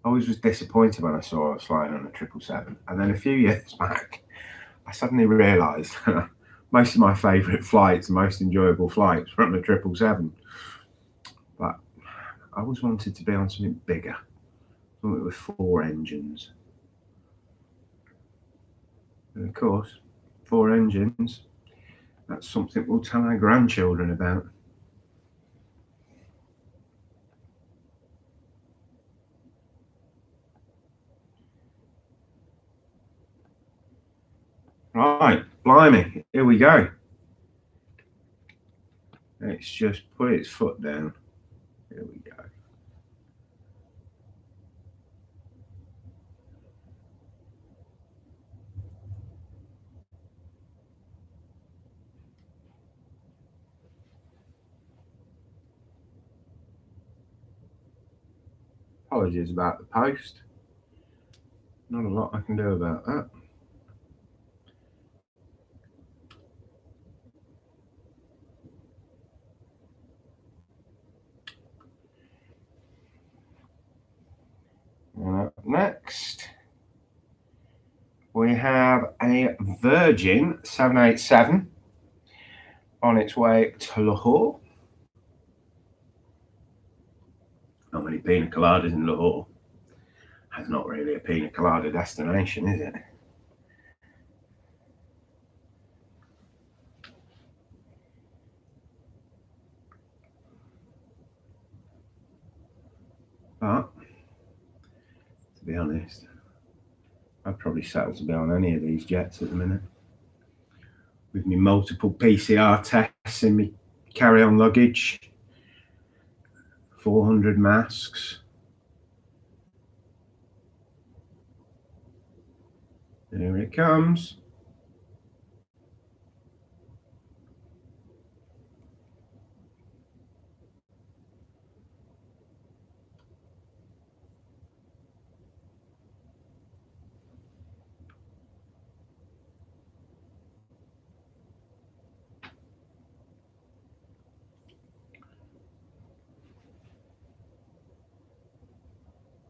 I always was disappointed when I saw I was flying on a 777. And then a few years back, I suddenly realised most of my favourite flights, most enjoyable flights were on the 777. But I always wanted to be on something bigger, something with 4 engines. And of course, 4 engines, that's something we'll tell our grandchildren about. Right, blimey, here we go. Let's just put its foot down. Here we go. Apologies about the post. Not a lot I can do about that. And up next, we have a Virgin 787 on its way to Lahore. Not many pina coladas in Lahore. That's not really a pina colada destination, is it? But, to be honest, I'd probably settle to be on any of these jets at the minute. With me multiple PCR tests in me carry-on luggage, 400 masks. Here it comes.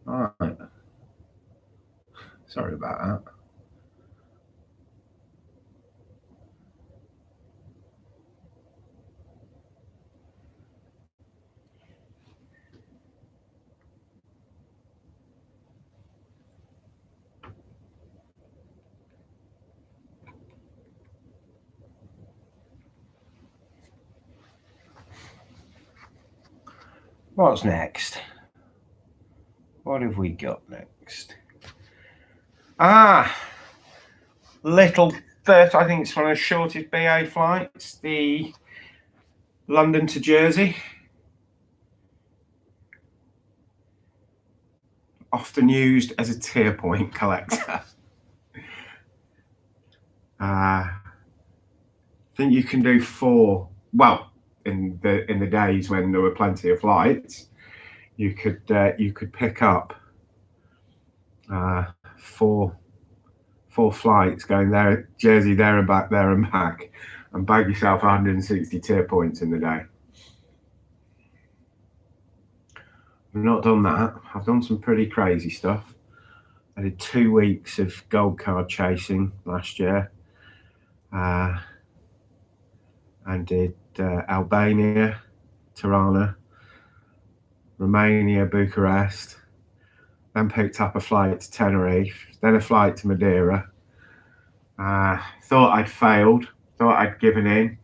All right. Sorry about that. What's next? What have we got next? Little first, I think it's one of the shortest BA flights, the London to Jersey. Often used as a tier point collector. I think you can do 4. Well, in the days when there were plenty of flights, you could pick up 4 flights going there, Jersey, there and back, and bag yourself 160 tier points in the day. I've not done that. I've done some pretty crazy stuff. I did 2 weeks of gold card chasing last year, and did Albania, Tirana, Romania, Bucharest, then picked up a flight to Tenerife, then a flight to Madeira. Thought I'd failed, thought I'd given in,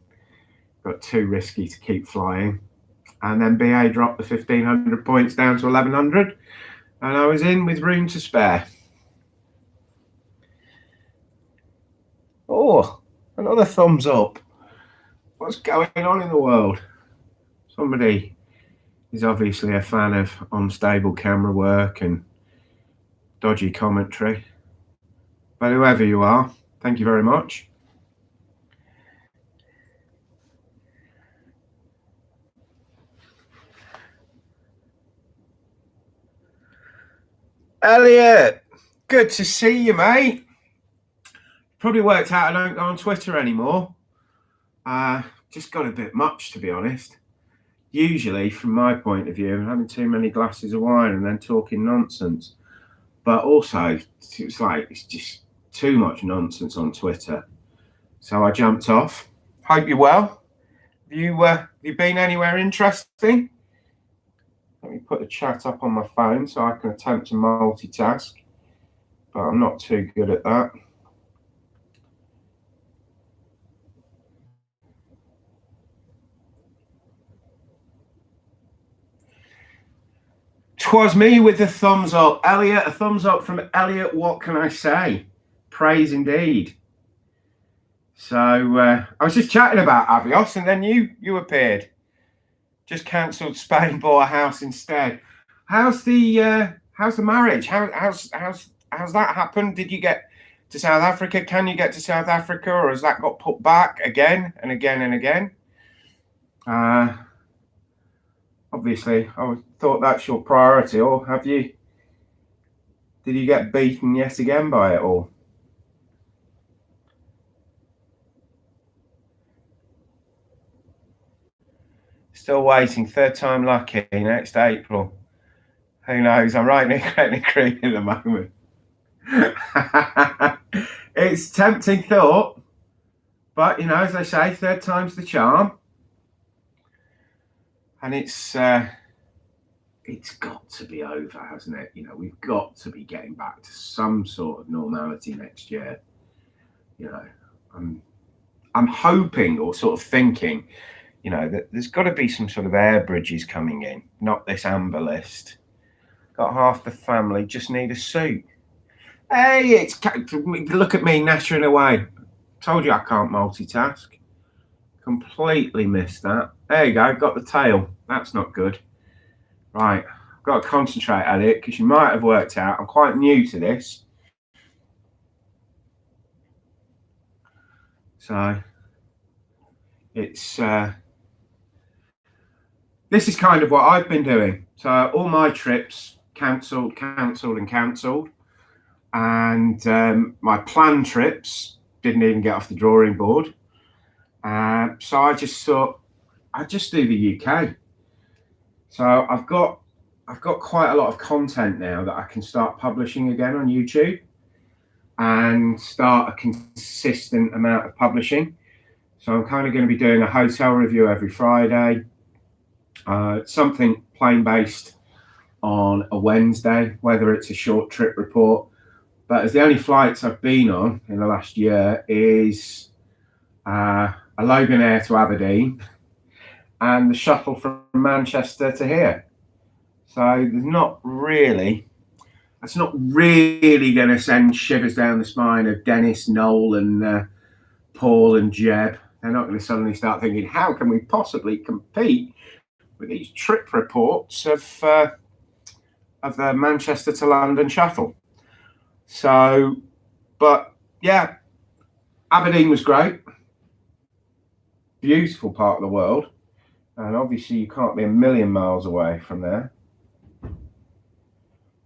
got too risky to keep flying. And then BA dropped the 1,500 points down to 1,100, and I was in with room to spare. Oh, another thumbs up. What's going on in the world? Somebody is obviously a fan of unstable camera work and dodgy commentary. But whoever you are, thank you very much. Elliot, good to see you, mate. Probably worked out I don't go on Twitter anymore. Just got a bit much, to be honest. Usually, from my point of view, I'm having too many glasses of wine and then talking nonsense. But also, it's just too much nonsense on Twitter. So I jumped off. Hope you're well. Have you been anywhere interesting? Let me put the chat up on my phone so I can attempt to multitask, but I'm not too good at that. 'Twas me with the thumbs up. Elliot, a thumbs up from Elliot. What can I say? Praise indeed. So I was just chatting about Avios, and then you appeared. Just cancelled Spain, bought a house instead. How's the marriage? How's that happened? Did you get to South Africa? Can you get to South Africa, or has that got put back again and again and again? Obviously, I thought that's your priority, or did you get beaten yet again by it all? Still waiting, 3rd time lucky, next April. Who knows? I'm right near Gretna Green at the moment. It's tempting thought, but as they say, 3rd time's the charm. And it's it's got to be over, hasn't it? You know, we've got to be getting back to some sort of normality next year. You know, I'm hoping or sort of thinking, you know, that there's got to be some sort of air bridges coming in, not this amber list. Got half the family just need a suit. Hey, look at me nattering away. Told you I can't multitask. Completely missed that. There you go, got the tail. That's not good. Right, I've got to concentrate at it because you might have worked out I'm quite new to this. So it's this is kind of what I've been doing. So all my trips cancelled, and my planned trips didn't even get off the drawing board. So I just thought I'd just do the UK. So I've got quite a lot of content now that I can start publishing again on YouTube and start a consistent amount of publishing. So I'm kind of going to be doing a hotel review every Friday, something plane based on a Wednesday, whether it's a short trip report. But as the only flights I've been on in the last year is a Logan Air to Aberdeen and the shuttle from Manchester to here. So there's not really, that's not really going to send shivers down the spine of Dennis, Noel, and Paul and Jeb. They're not going to suddenly start thinking, how can we possibly compete with these trip reports of the Manchester to London shuttle? So, but yeah, Aberdeen was great. Beautiful part of the world. And obviously you can't be a million miles away from there.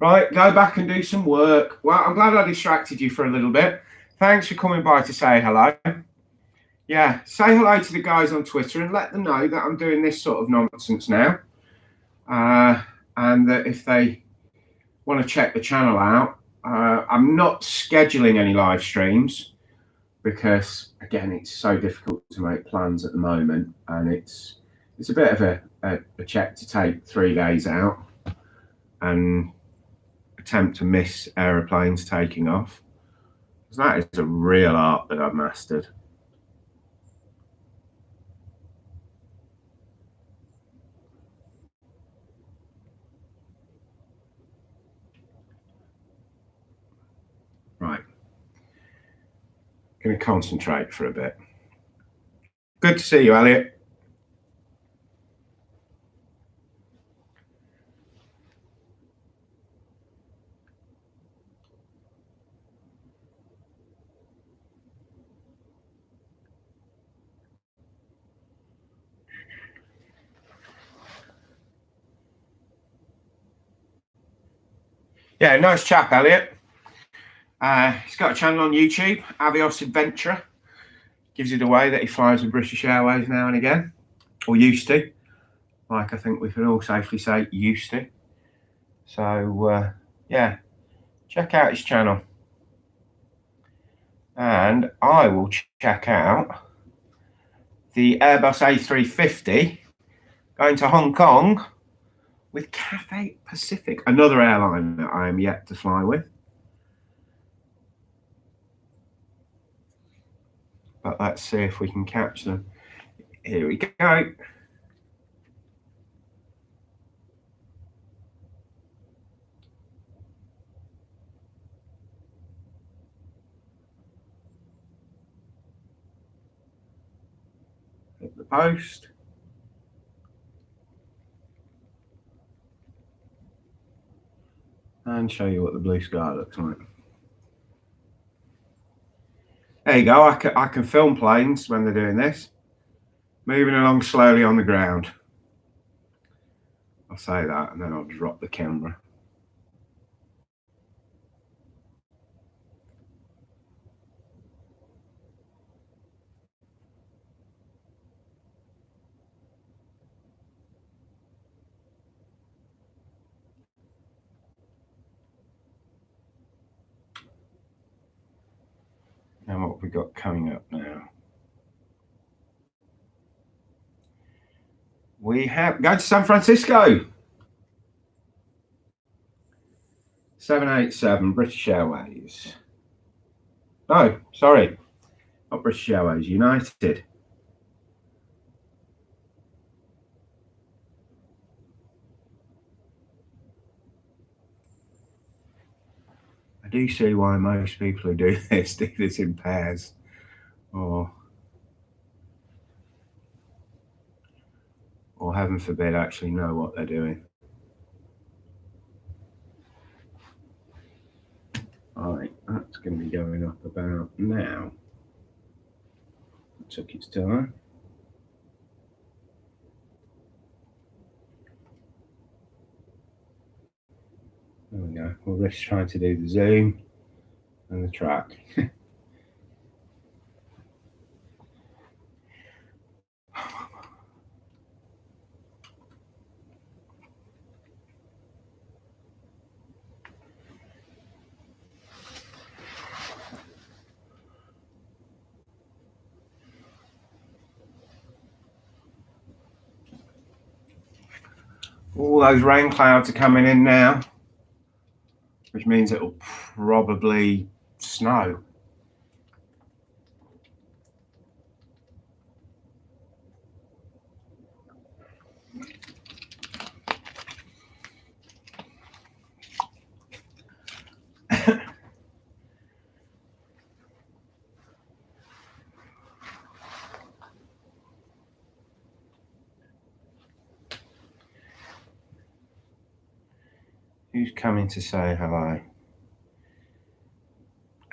Right, go back and do some work. Well, I'm glad I distracted you for a little bit. Thanks for coming by to say hello. Yeah, say hello to the guys on Twitter and let them know that I'm doing this sort of nonsense now. And that if they want to check the channel out, I'm not scheduling any live streams because, again, it's so difficult to make plans at the moment. And it's a bit of a check to take 3 days out and attempt to miss aeroplanes taking off. Because that is a real art that I've mastered. Right. Going to concentrate for a bit. Good to see you, Elliot. Yeah, nice chap, Elliot. He's got a channel on YouTube, Avios Adventure. Gives it away that he flies with British Airways now and again, or used to. Like I think we can all safely say used to. So, yeah, check out his channel. And I will check out the Airbus A350 going to Hong Kong with Cathay Pacific, another airline that I am yet to fly with. But let's see if we can catch them. Here we go. Hit the post. And show you what the blue sky looks like. There you go. I can film planes when they're doing this. Moving along slowly on the ground. I'll say that and then I'll drop the camera. And what have we got coming up now? We have going to San Francisco. 787 British Airways. No, sorry, not British Airways, United. I do see why most people who do this in pairs, or heaven forbid, actually know what they're doing. Right, that's going to be going up about now. It took its time. There we go. We're just trying to do the zoom and the track. All those rain clouds are coming in now, which means it'll probably snow. Who's coming to say hello?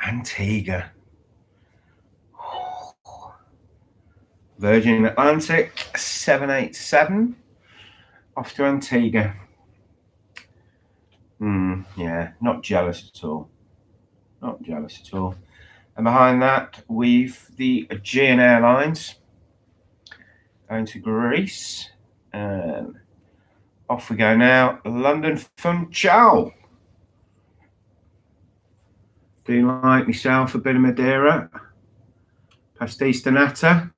Antigua. Virgin Atlantic 787 off to Antigua. Yeah, not jealous at all. Not jealous at all. And behind that, we've the Aegean Airlines going to Greece. And off we go now. London Funchal. Do like myself a bit of Madeira. Pastis de nata.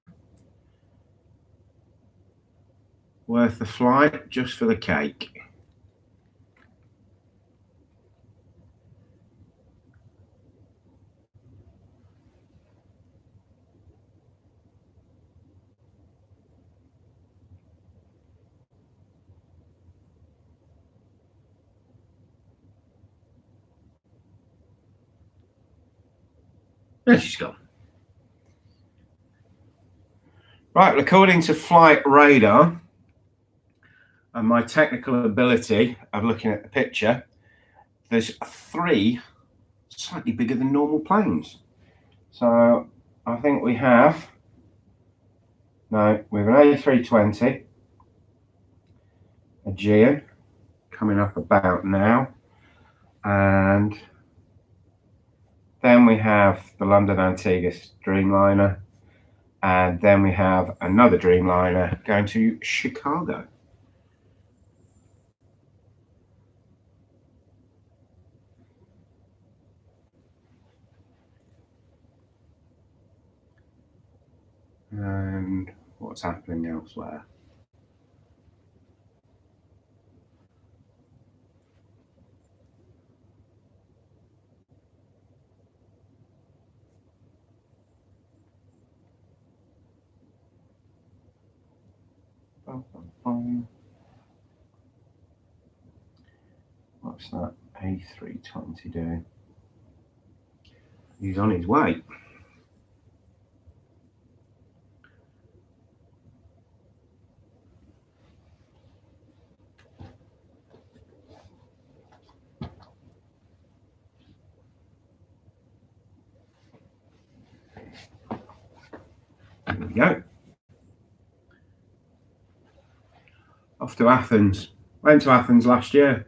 Worth the flight just for the cake. There she's gone. Right, according to Flight Radar and my technical ability of looking at the picture, there's 3 slightly bigger than normal planes. So I think we have an A320 Aegean coming up about now, and then we have the London Antigua Dreamliner, and then we have another Dreamliner going to Chicago. And what's happening elsewhere? What's that A320 doing? He's on his way. There we go. Off to Athens. Went to Athens last year.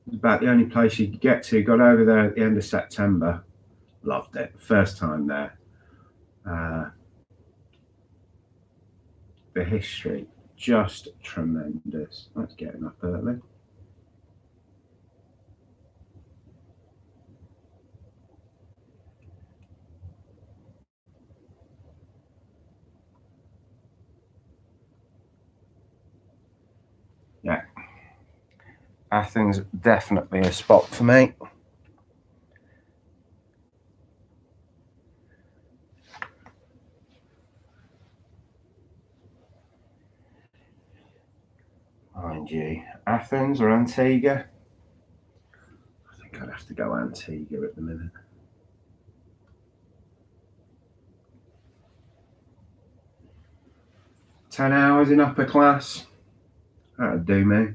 It was about the only place you could get to. Got over there at the end of September. Loved it. First time there. The history, just tremendous. That's getting up early. Yeah. Athens, definitely a spot for me. Mind you, Athens or Antigua? I think I'd have to go Antigua at the minute. $10 hours in upper class. That'd do me.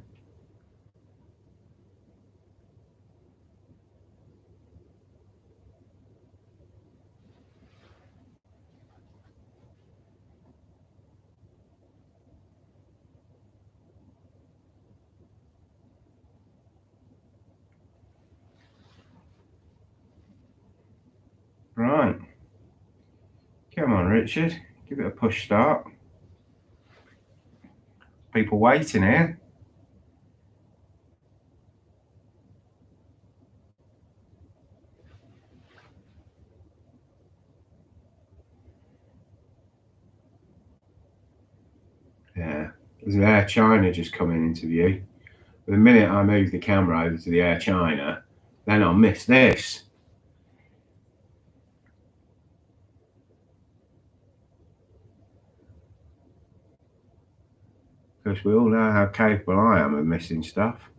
Right. Come on, Richard. Give it a push start. People waiting here. Yeah. There's an Air China just coming into view. But the minute I move the camera over to the Air China, then I'll miss this. Because we all know how capable I am of missing stuff.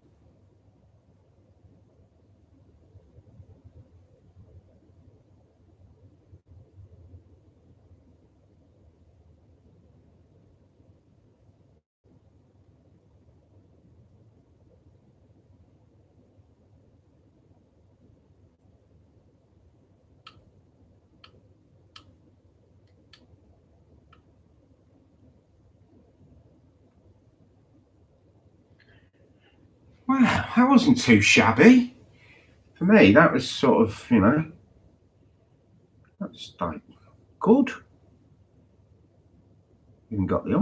Wow, that wasn't too shabby. For me, that was sort of, that's like good. Even got the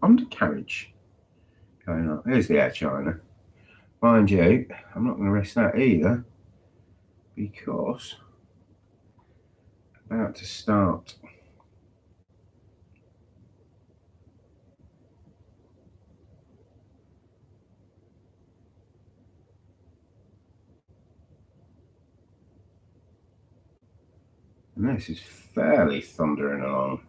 undercarriage going on. Here's the Air China. Mind you, I'm not going to risk that either because I'm about to start. And this is fairly thundering along.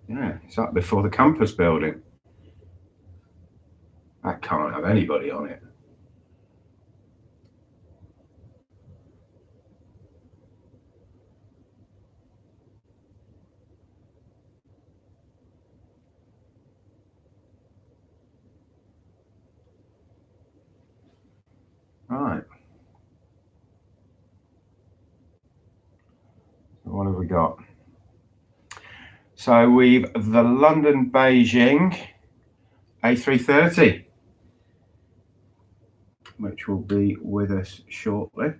Yeah, it's up before the campus building. That can't have anybody on it. Right. So what have we got? So we've the London Beijing A330, which will be with us shortly.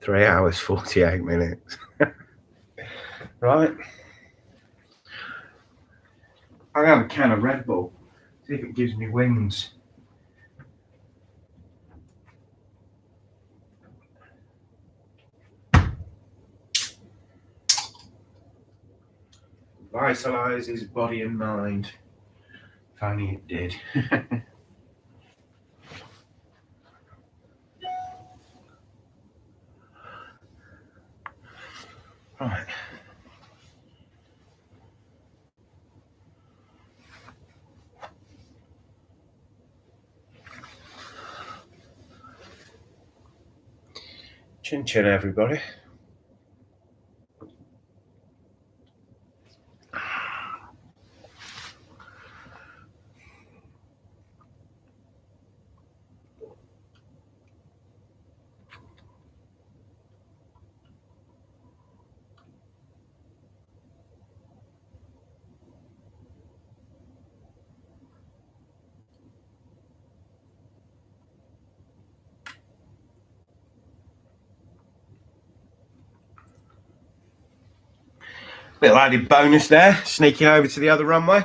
Three hours, 48 minutes. Right. I'll have a can of Red Bull, see if it gives me wings. Vitalizes body and mind. If only it did. Right. Chin chin, everybody. Little added bonus there, sneaking over to the other runway.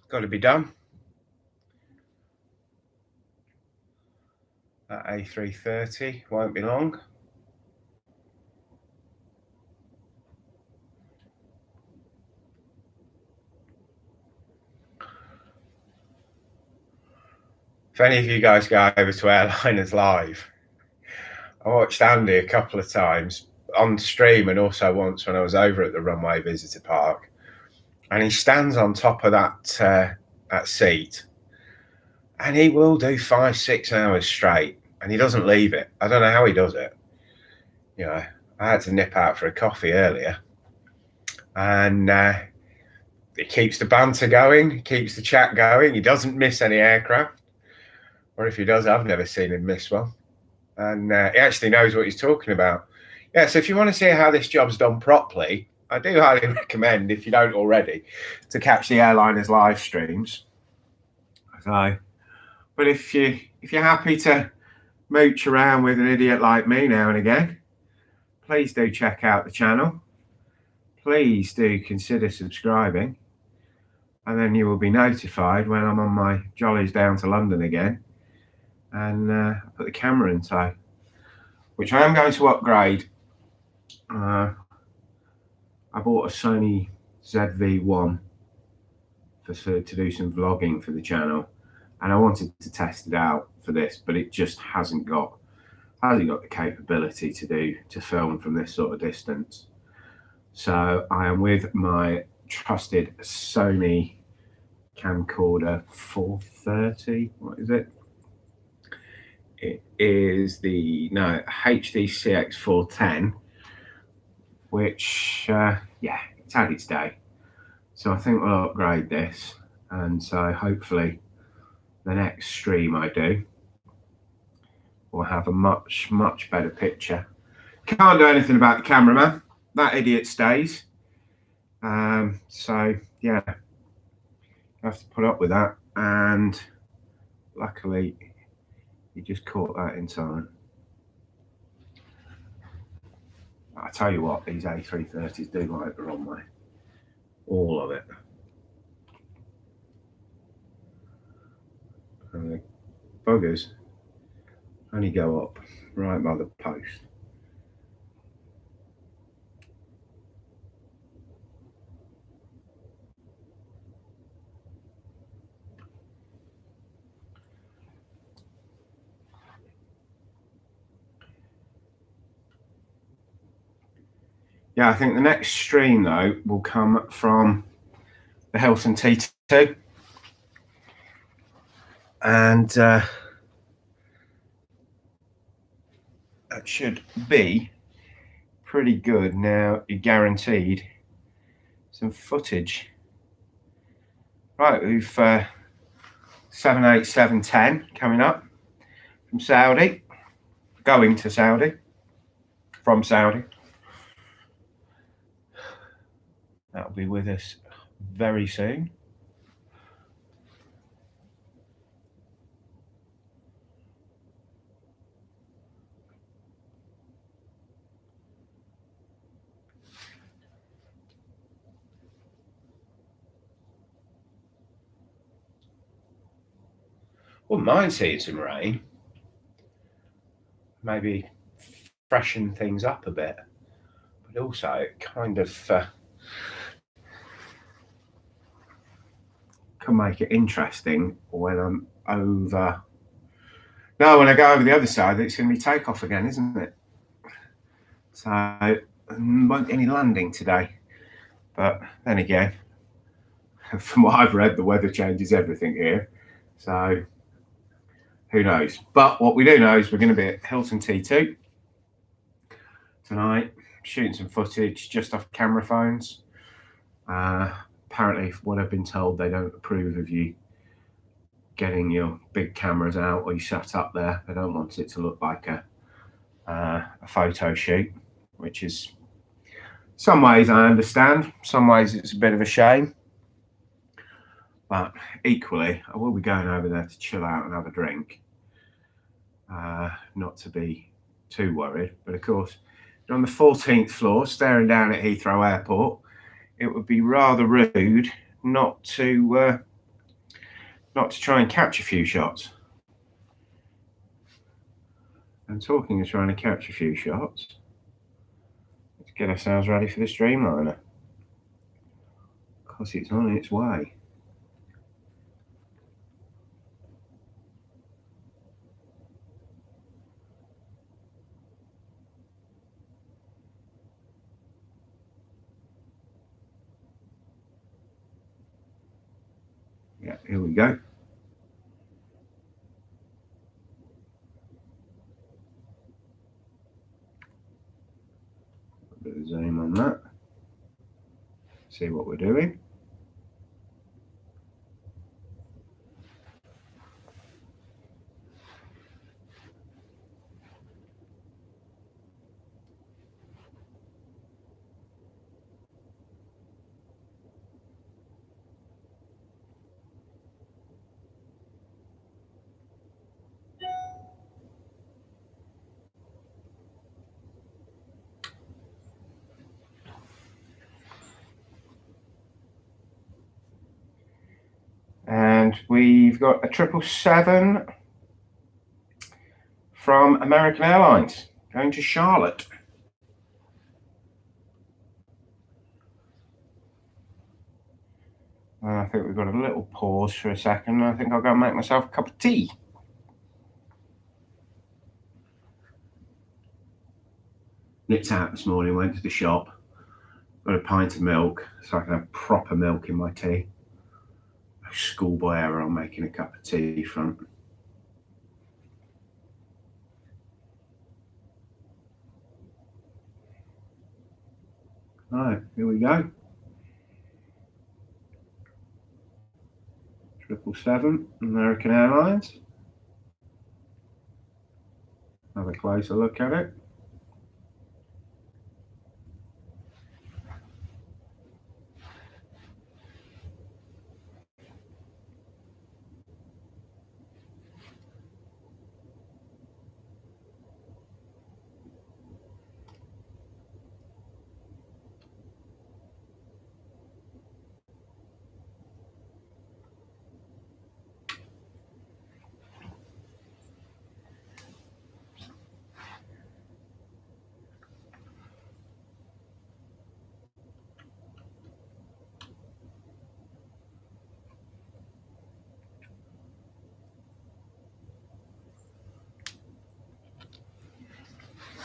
Got to be done. That A330 won't be long. If any of you guys go over to Airliners Live, I watched Andy a couple of times on stream and also once when I was over at the runway visitor park, and he stands on top of that seat and he will do 5-6 hours straight and he doesn't leave it. I don't know how he does it. You know, I had to nip out for a coffee earlier, and it keeps the banter going, keeps the chat going. He doesn't miss any aircraft, or if he does, I've never seen him miss one. And he actually knows what he's talking about. Yeah, so if you want to see how this job's done properly, I do highly recommend, if you don't already, to catch the Airliners live streams. So, but if you're happy to mooch around with an idiot like me now and again, please do check out the channel. Please do consider subscribing, and then you will be notified when I'm on my jollies down to London again and put the camera in tow, which I am going to upgrade. I bought a Sony ZV-1 to do some vlogging for the channel, and I wanted to test it out for this, but it just hasn't got the capability to film from this sort of distance. So I am with my trusted Sony camcorder 430. What is it? It is the HD CX410, which yeah, it's had its day. So I think we'll upgrade this, and so hopefully the next stream I do will have a much better picture. Can't do anything about the cameraman. That idiot stays. So yeah, I have to put up with that, and luckily he just caught that in time. I tell you what, these A330s do like the runway. All of it. And the buggers only go up right by the post. Yeah, I think the next stream though will come from the Hilton T2, and that should be pretty good. Now you're guaranteed some footage. Right, we've 78710 coming up from Saudi, going to Saudi, from Saudi. That'll be with us very soon. Wouldn't mind seeing some rain. Maybe freshen things up a bit, but also it kind of can make it interesting when I'm over. No, when I go over the other side, it's going to be takeoff again, isn't it? So won't be any landing today. But then again, from what I've read, the weather changes everything here. So who knows? But what we do know is we're going to be at Hilton T2 tonight, shooting some footage just off camera phones. Apparently, what I've been told, they don't approve of you getting your big cameras out or you sat up there. They don't want it to look like a photo shoot, which is, some ways I understand, some ways it's a bit of a shame. But equally, I will be going over there to chill out and have a drink. Not to be too worried, but of course, on the 14th floor, staring down at Heathrow Airport, it would be rather rude not to try and catch a few shots. And talking of trying to catch a few shots, let's get ourselves ready for the streamliner, because it's on its way. Yeah, here we go. A bit of zoom on that. See what we're doing. And we've got a 777 from American Airlines going to Charlotte. I think we've got a little pause for a second. I think I'll go and make myself a cup of tea. Nipped out this morning, went to the shop, got a pint of milk so I can have proper milk in my tea. Schoolboy error on making a cup of tea front. Right, here we go. 777, American Airlines. Have a closer look at it.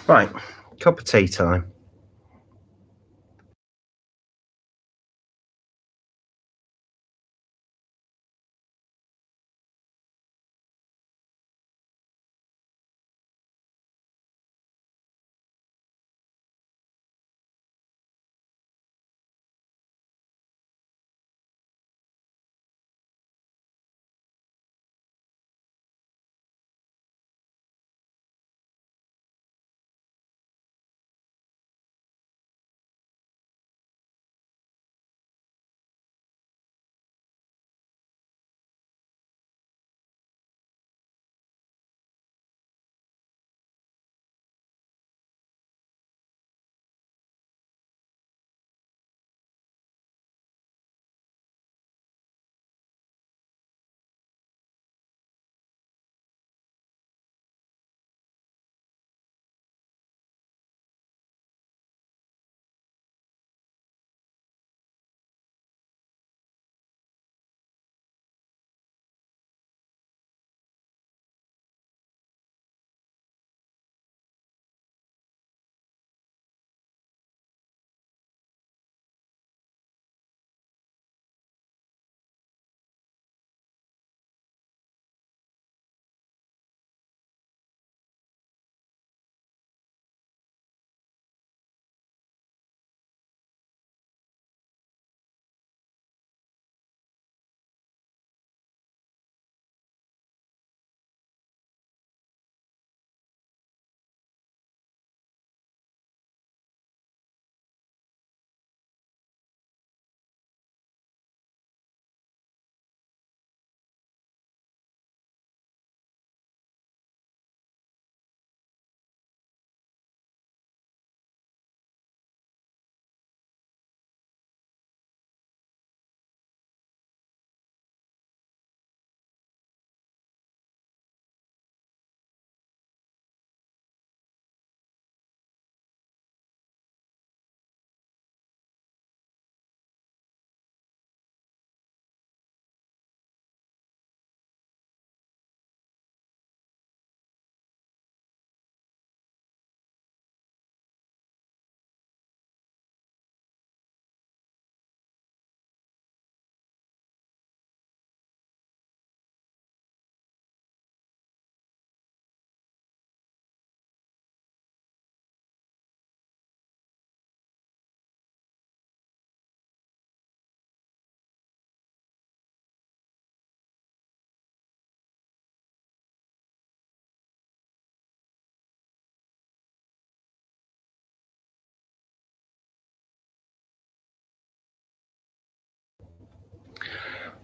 Right, cup of tea time.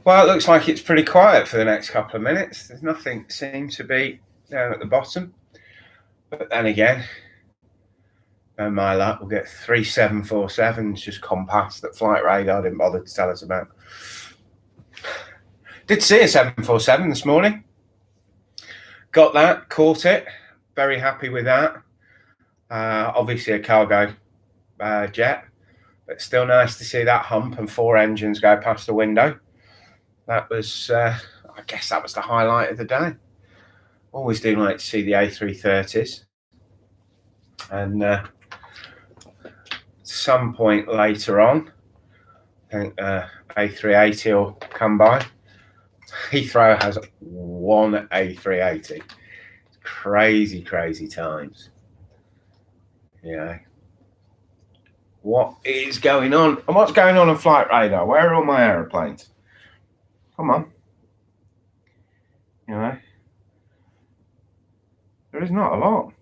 Well, it looks like it's pretty quiet for the next couple of minutes. There's nothing seems to be down at the bottom. But then again, no my luck, we'll get 3747s just compassed that Flight Radar didn't bother to tell us about. Did see a 747 this morning. Got that, caught it. Very happy with that. Obviously a cargo jet, but still nice to see that hump and 4 engines go past the window. That was, I guess that was the highlight of the day. Always do like to see the A330s. And some point later on, I think A380 will come by. Heathrow has 1 A380. Crazy, crazy times. Yeah. What is going on? And what's going on Flight Radar? Where are all my aeroplanes? Come on. You know, there is not a lot.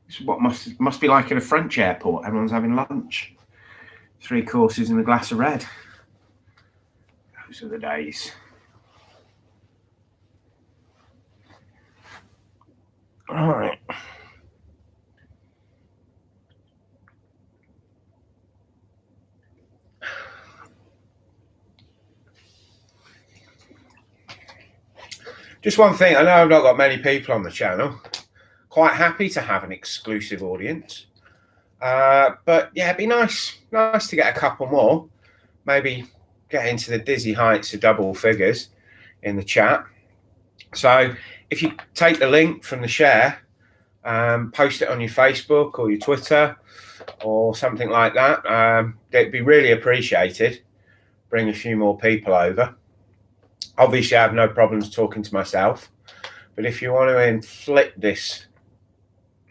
This is what must be like in a French airport. Everyone's having lunch. 3 courses and a glass of red. Those are the days. All right. Just one thing, I know I've not got many people on the channel. Quite happy to have an exclusive audience. But yeah, it'd be nice to get a couple more. Maybe get into the dizzy heights of double figures in the chat. So if you take the link from the share, post it on your Facebook or your Twitter or something like that, it'd be really appreciated. Bring a few more people over. Obviously, I have no problems talking to myself, but if you want to inflict this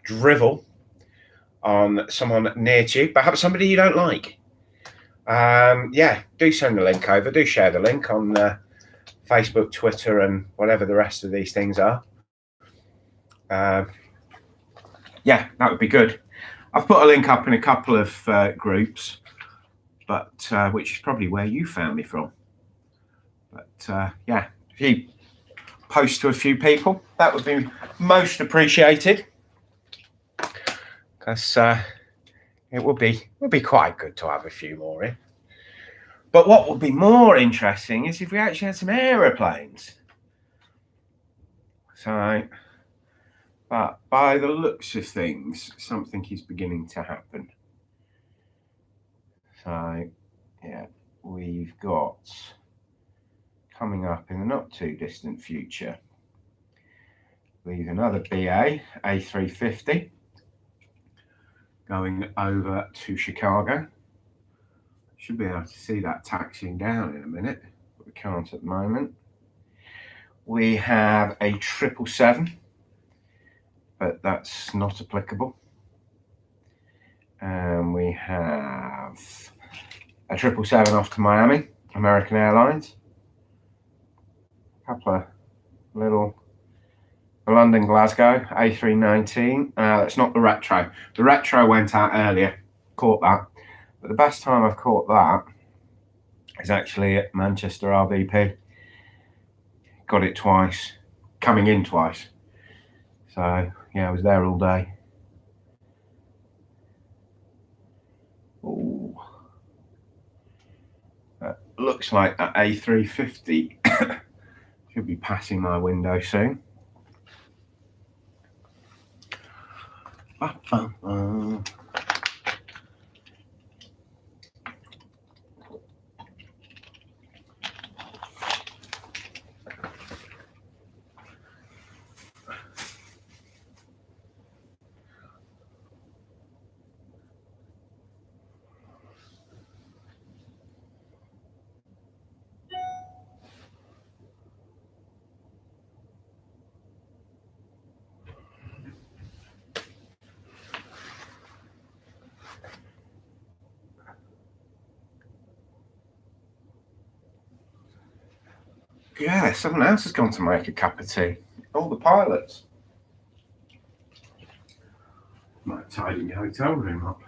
drivel on someone near to you, perhaps somebody you don't like, yeah, do send the link over. Do share the link on Facebook, Twitter, and whatever the rest of these things are. Yeah, that would be good. I've put a link up in a couple of groups, but which is probably where you found me from. But yeah, if you post to a few people, that would be most appreciated. Because it would be quite good to have a few more in. But what would be more interesting is if we actually had some aeroplanes. So, but by the looks of things, something is beginning to happen. So, yeah, we've got coming up in the not too distant future, we've another BA A350 going over to Chicago. Should be able to see that taxiing down in a minute, but we can't at the moment. We have a 777, but that's not applicable. And we have a 777 off to Miami, American Airlines. A couple of little London, Glasgow, A319. That's not the retro. The retro went out earlier, caught that. But the best time I've caught that is actually at Manchester RVP. Got it twice, coming in twice. So yeah, I was there all day. Ooh. Looks like that A350 should be passing my window soon. Yeah, someone else has gone to make a cup of tea. All the pilots. Might tidy my hotel room up.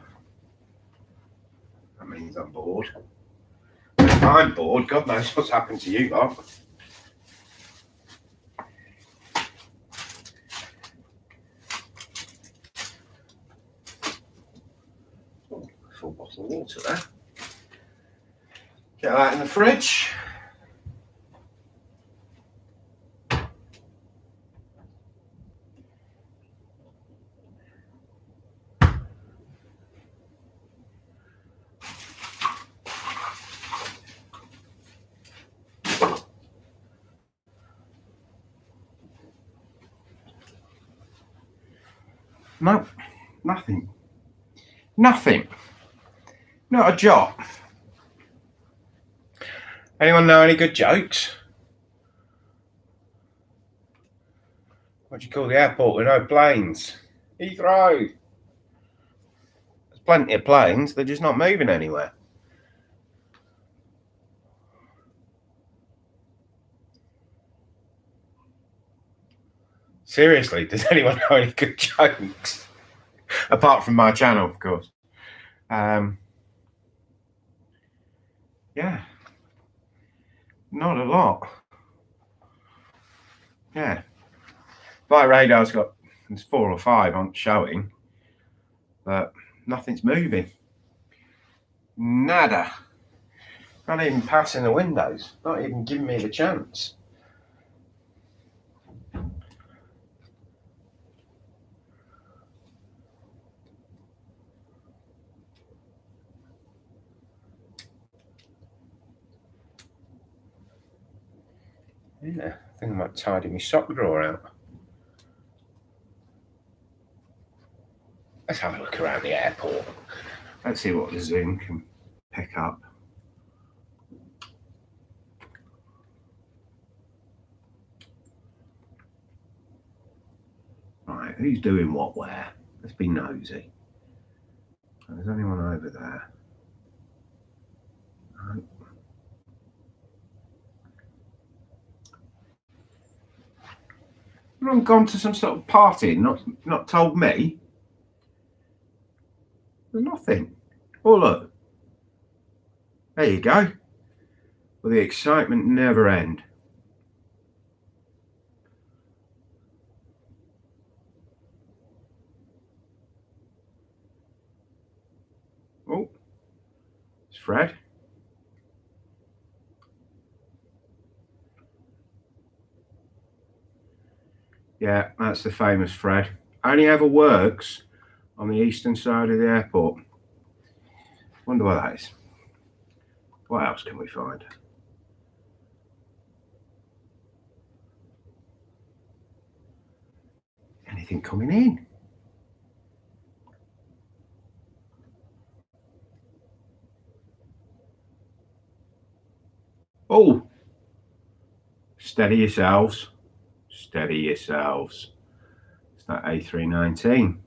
That means I'm bored. I'm bored. God knows what's happened to you lot. Full bottle of water there. Get that in the fridge. No, nothing. Nothing. Not a jot. Anyone know any good jokes? What do you call the airport with no planes? Heathrow. There's plenty of planes, they're just not moving anywhere. Seriously, does anyone know any good jokes? Apart from my channel, of course. Yeah. Not a lot. Yeah. Flight radar's got, there's 4 or 5 on showing, but nothing's moving. Nada. Not even passing the windows. Not even giving me the chance. Yeah, I think I might tidy my sock drawer out. Let's have a look around the airport. Let's see what the zoom can pick up. Right, who's doing what where? Let's be nosy. Is anyone over there? No. Everyone gone to some sort of party and not told me? There's nothing. Oh, look. There you go. Will the excitement never end? Oh, it's Fred. Yeah, that's the famous Fred. Only ever works on the eastern side of the airport. Wonder what that is. What else can we find? Anything coming in? Oh, steady yourselves. Steady yourselves. It's that A319.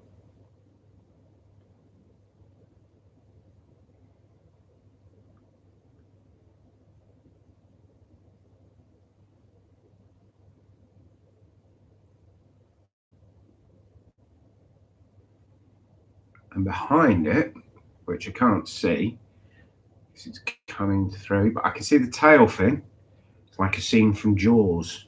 And behind it, which I can't see, because it's coming through, but I can see the tail fin. It's like a scene from Jaws.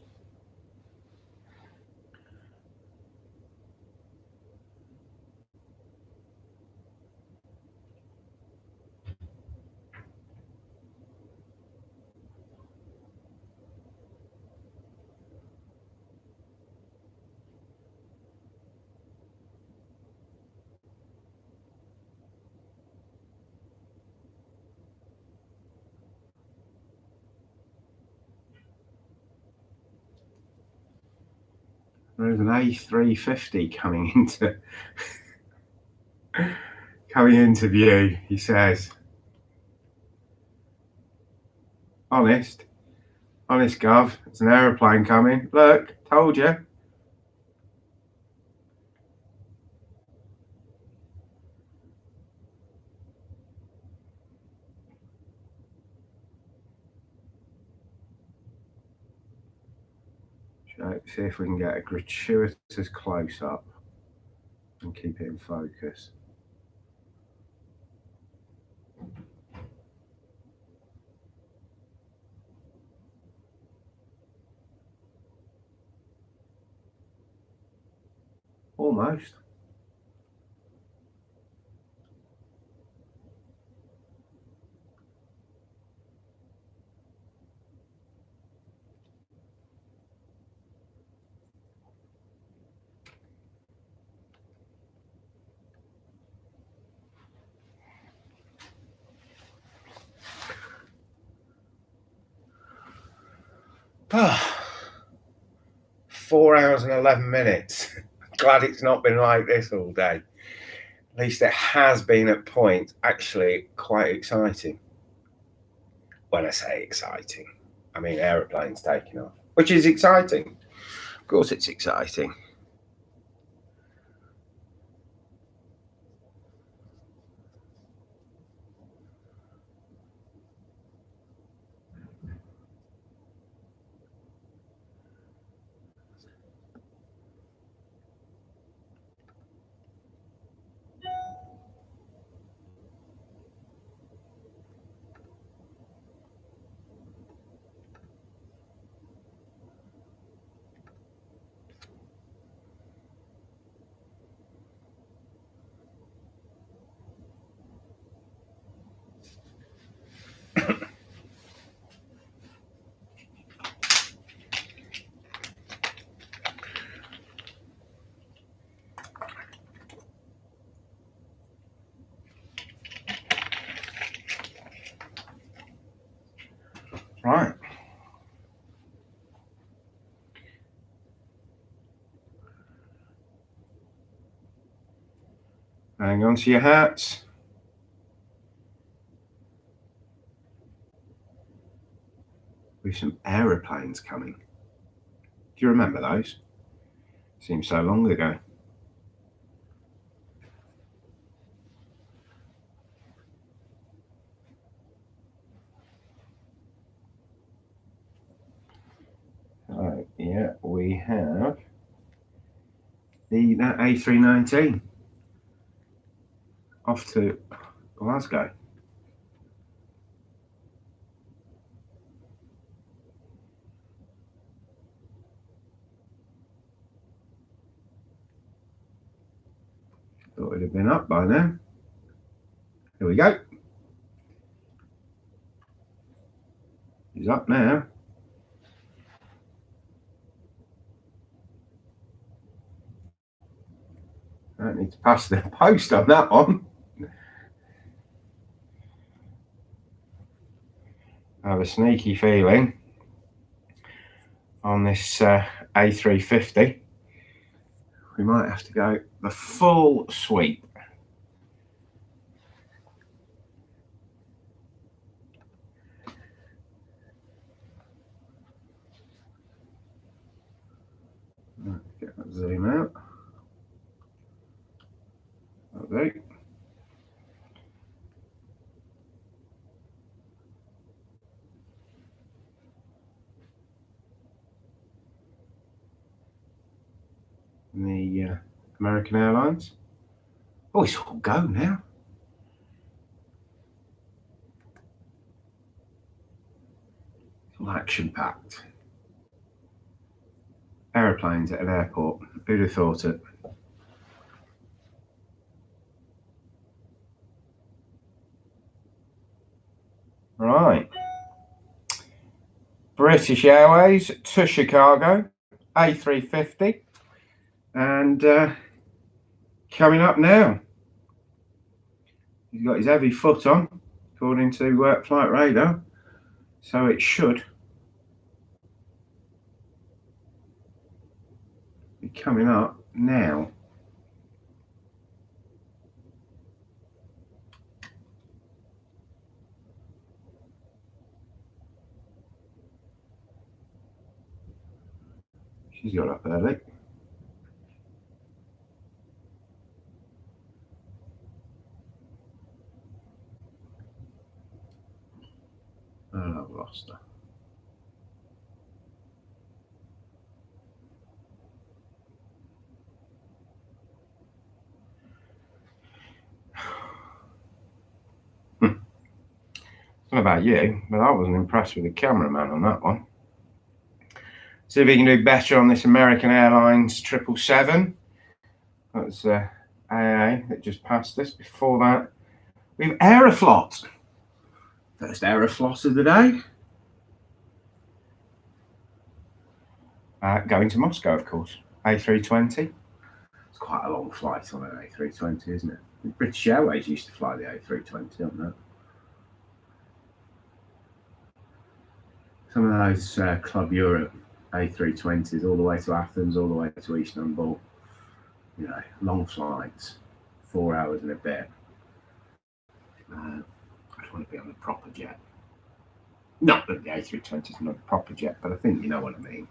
There's an A350 coming into view, he says. Honest, Gov, it's an aeroplane coming. Look, told you. See if we can get a gratuitous close up and keep it in focus. Almost. Ah, 4 hours and 11 minutes. Glad it's not been like this all day. At least it has been at points actually quite exciting. When I say exciting, I mean aeroplanes taking off, which is exciting. Of course, it's exciting. Right. Hang on to your hats. With some aeroplanes coming. Do you remember those? Seems so long ago. Oh, yeah, we have that A319 off to Glasgow. Thought it'd have been up by now. Here we go. He's up now. I don't need to pass the post on that one. I have a sneaky feeling on this A350 we might have to go the full sweep. Get that zoom out. That'll do. The American Airlines. Oh, it's all go now. It's all action packed. Aeroplanes at an airport. Who'd have thought it? Right. British Airways to Chicago, A350. And coming up now. He's got his heavy foot on, according to Flight Radar. So it should be coming up now. She's got up early. Oh, I've lost her. I don't know about you, but I wasn't impressed with the cameraman on that one. See if he can do better on this American Airlines 777. That was AA that just passed us. Before that, we have Aeroflot. First Aeroflot of the day. Going to Moscow, of course. A320. It's quite a long flight on an A320, isn't it? British Airways used to fly the A320, don't they? Some of those Club Europe A320s all the way to Athens, all the way to Istanbul. You know, long flights, 4 hours and a bit. I just want to be on a proper jet. Not that the A320 is not a proper jet, but I think you know what I mean.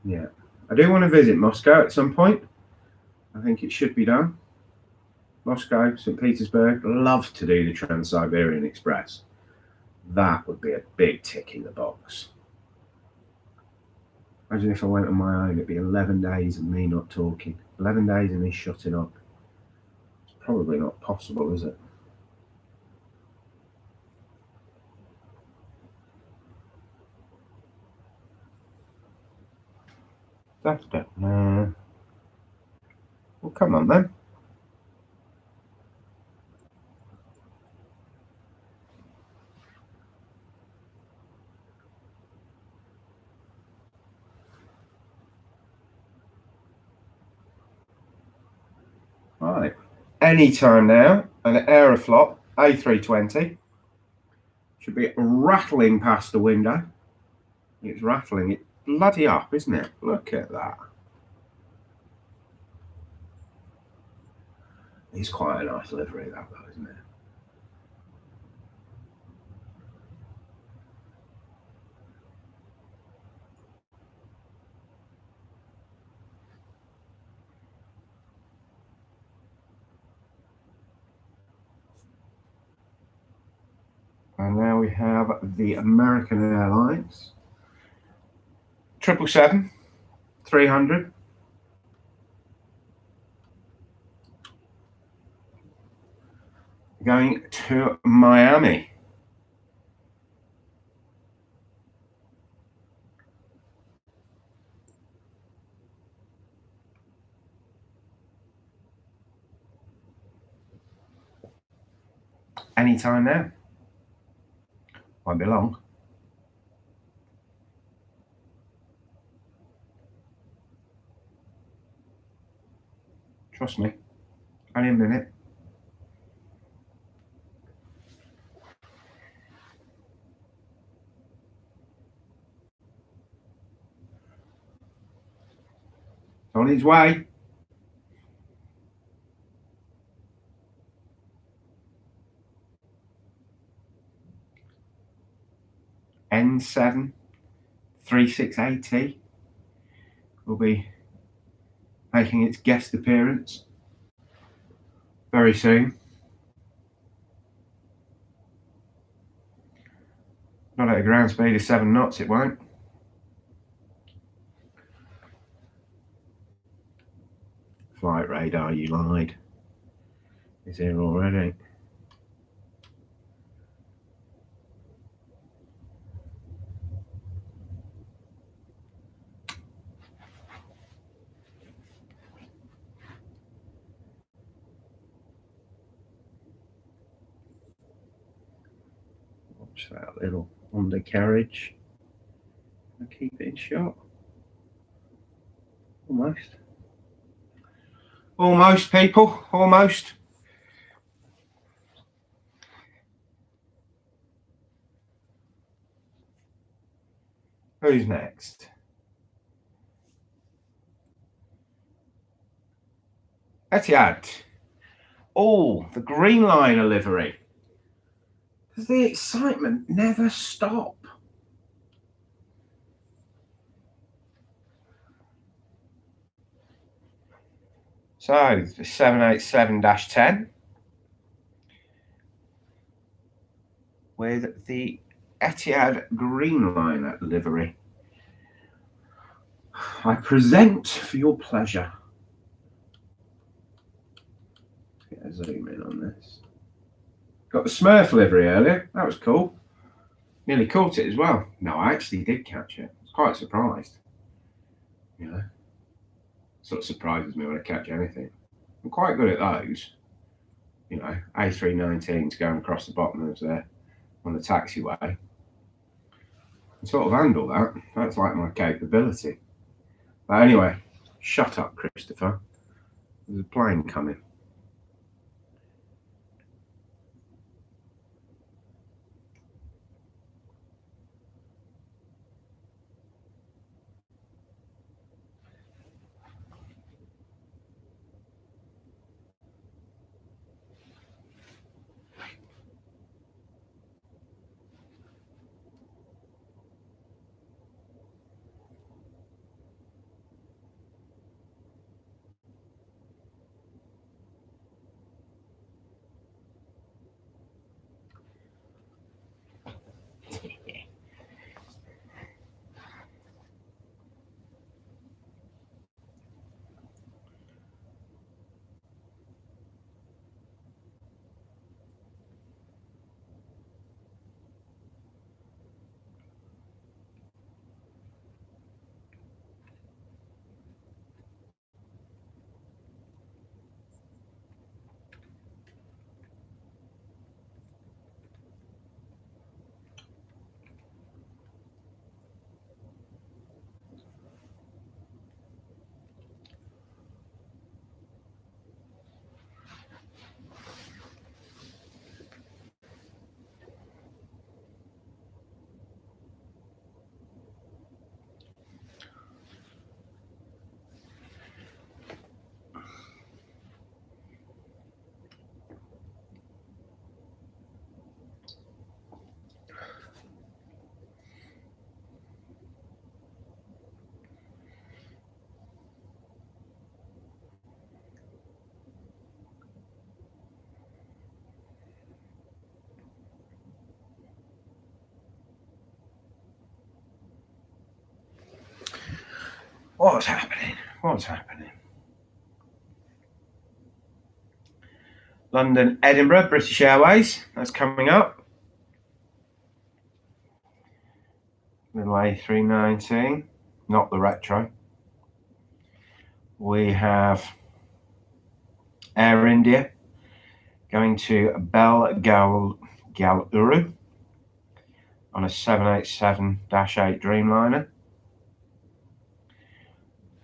Yeah, I do want to visit Moscow at some point. I think it should be done. Moscow, St. Petersburg, love to do the Trans-Siberian Express. That would be a big tick in the box. Imagine if I went on my own, it'd be 11 days of me not talking. 11 days of me shutting up. It's probably not possible, is it? Well, come on then. Right. Anytime now, an Aeroflot A320 should be rattling past the window. It's rattling it bloody up, isn't it? Look at that. It's quite a nice livery, that though, isn't it? And now we have the American Airlines 777 300. Going to Miami. Anytime now. Won't be long. Trust me. Only a minute. On his way. N7 3680 will be making its guest appearance very soon. Not at a ground speed of 7 knots, it won't. Flight radar, you lied. Is here already. Watch that little undercarriage. I'll keep it in shot. Almost. Almost, people. Almost. Who's next? Etihad. Oh, the green liner livery. Does the excitement never stop? So, the 787-10 with the Etihad green liner livery. I present for your pleasure. Let's get a zoom in on this. Got the Smurf livery earlier. That was cool. Nearly caught it as well. No, I actually did catch it. I was quite surprised. You know, sort of surprises me when I catch anything. I'm quite good at those. You know, A319s going across the bottom of there on the taxiway. I sort of handle that. That's like my capability. But anyway, shut up, Christopher. There's a plane coming. What's happening? What's happening? London, Edinburgh, British Airways. That's coming up. Little A319, not the retro. We have Air India going to Belgaum Galuru on a 787-8 Dreamliner.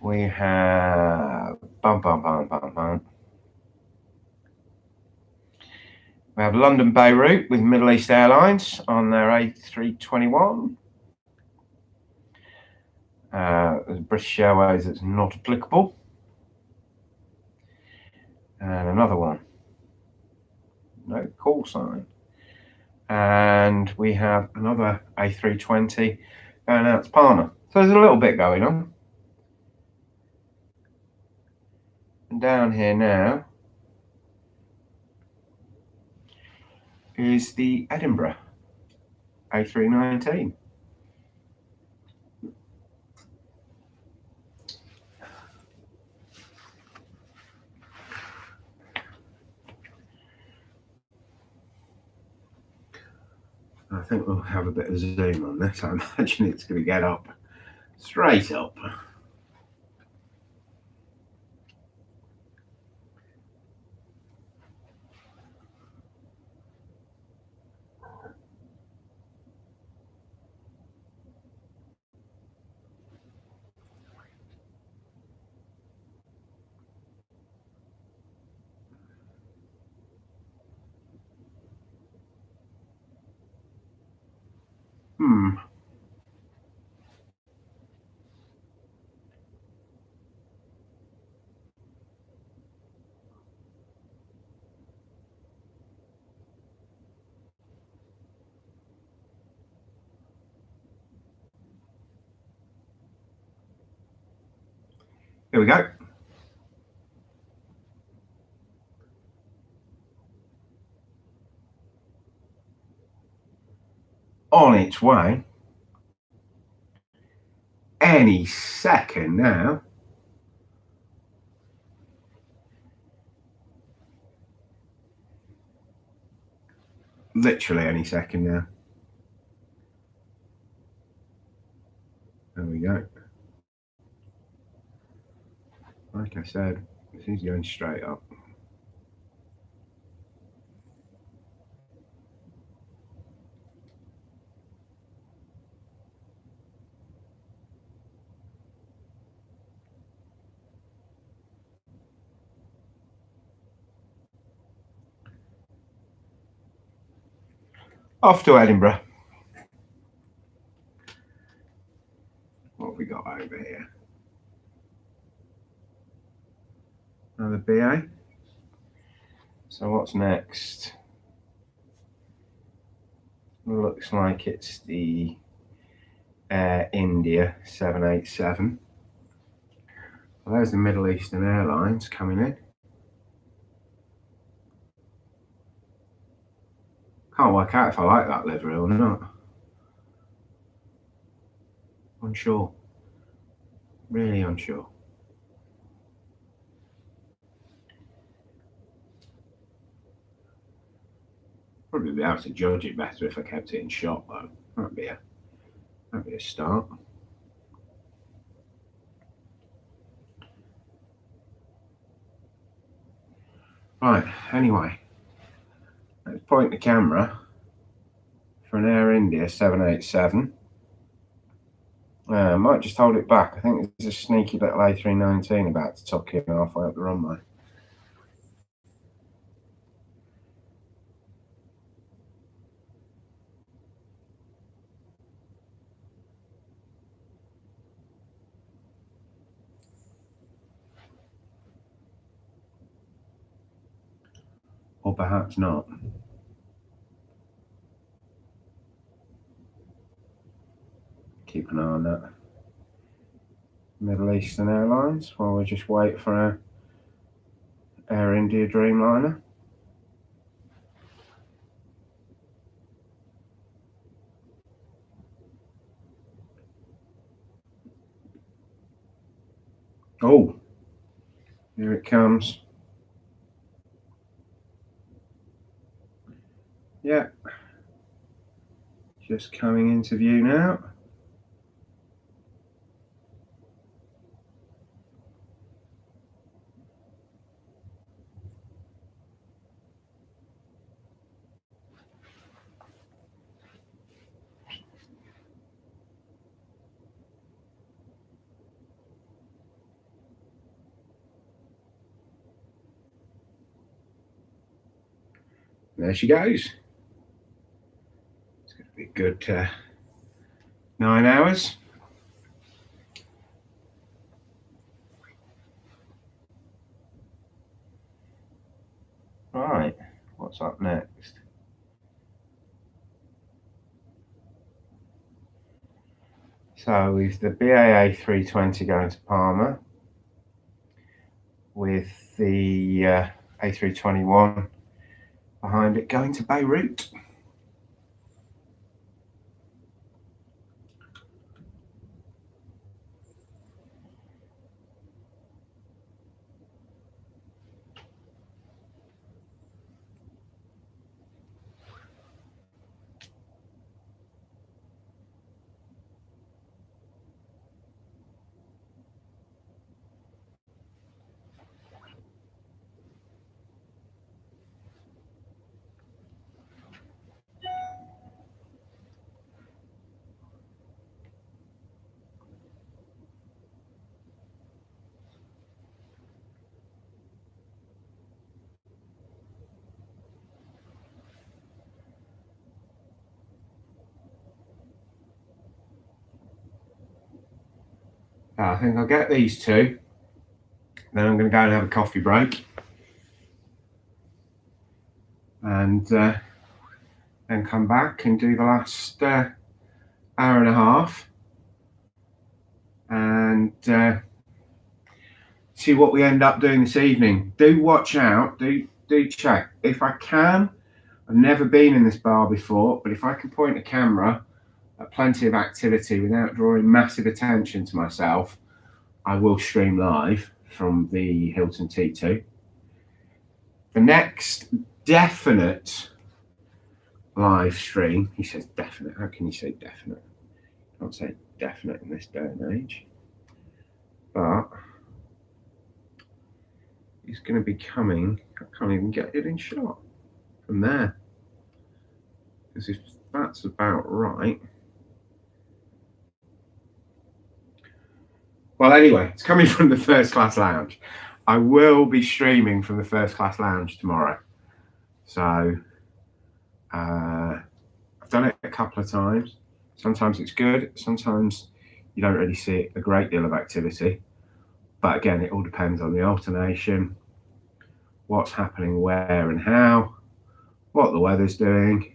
We have We have London Beirut with Middle East Airlines on their A321. British Airways, it's not applicable. And another one. No call sign. And we have another A320 going out to Parma. So there's a little bit going on. And down here now is the Edinburgh A319. I think we'll have a bit of zoom on this. I imagine it's going to get up, straight up. Here we go. On its way. Any second now. Literally any second now. I said, this is going straight up. Off to Edinburgh. What have we got over here? Another BA. So what's next? Looks like it's the Air India 787. Well, there's the Middle Eastern Airlines coming in. Can't work out if I like that livery or not. Unsure. Really unsure. Probably be able to judge it better if I kept it in shot though. That'd be a start. Right, anyway. Let's point the camera for an Air India 787. I might just hold it back. I think there's a sneaky little A319 about to tuck in halfway up the runway. Or perhaps not. Keep an eye on that. Middle Eastern Airlines while we just wait for our Air India Dreamliner. Oh, here it comes. Yeah, just coming into view now. There she goes. It's going to be a good 9 hours. Right, what's up next? So we've the BAA 320 going to Palma with the A321 behind it going to Beirut. I think I'll get these two. Then I'm going to go and have a coffee break. And then come back and do the last hour and a half. And see what we end up doing this evening. Do watch out. Do check. If I can, I've never been in this bar before, but if I can point a camera at plenty of activity without drawing massive attention to myself, I will stream live from the Hilton T2. The next definite live stream, he says definite. How can you say definite? I can't say definite in this day and age. But is going to be coming. I can't even get it in shot from there. Because if that's about right. Well, anyway, it's coming from the first class lounge. I will be streaming from the first class lounge tomorrow. So I've done it a couple of times. Sometimes it's good. Sometimes you don't really see a great deal of activity. But again, it all depends on the alternation, what's happening where and how, what the weather's doing,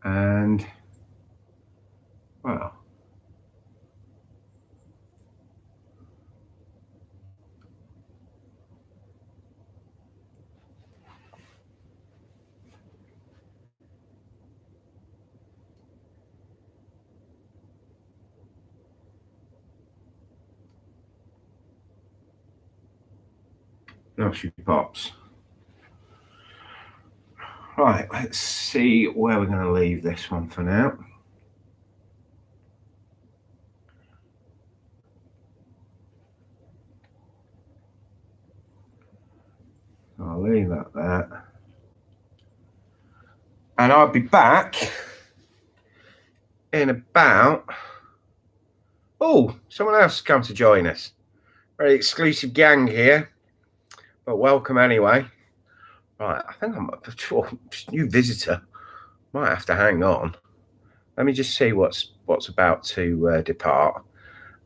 and, well, now she pops. Right, let's see where we're going to leave this one for now. I'll leave that there. And I'll be back in about... Oh, someone else has come to join us. Very exclusive gang here, but welcome anyway. Right, I think I'm a new visitor. Might have to hang on. Let me just see what's about to depart,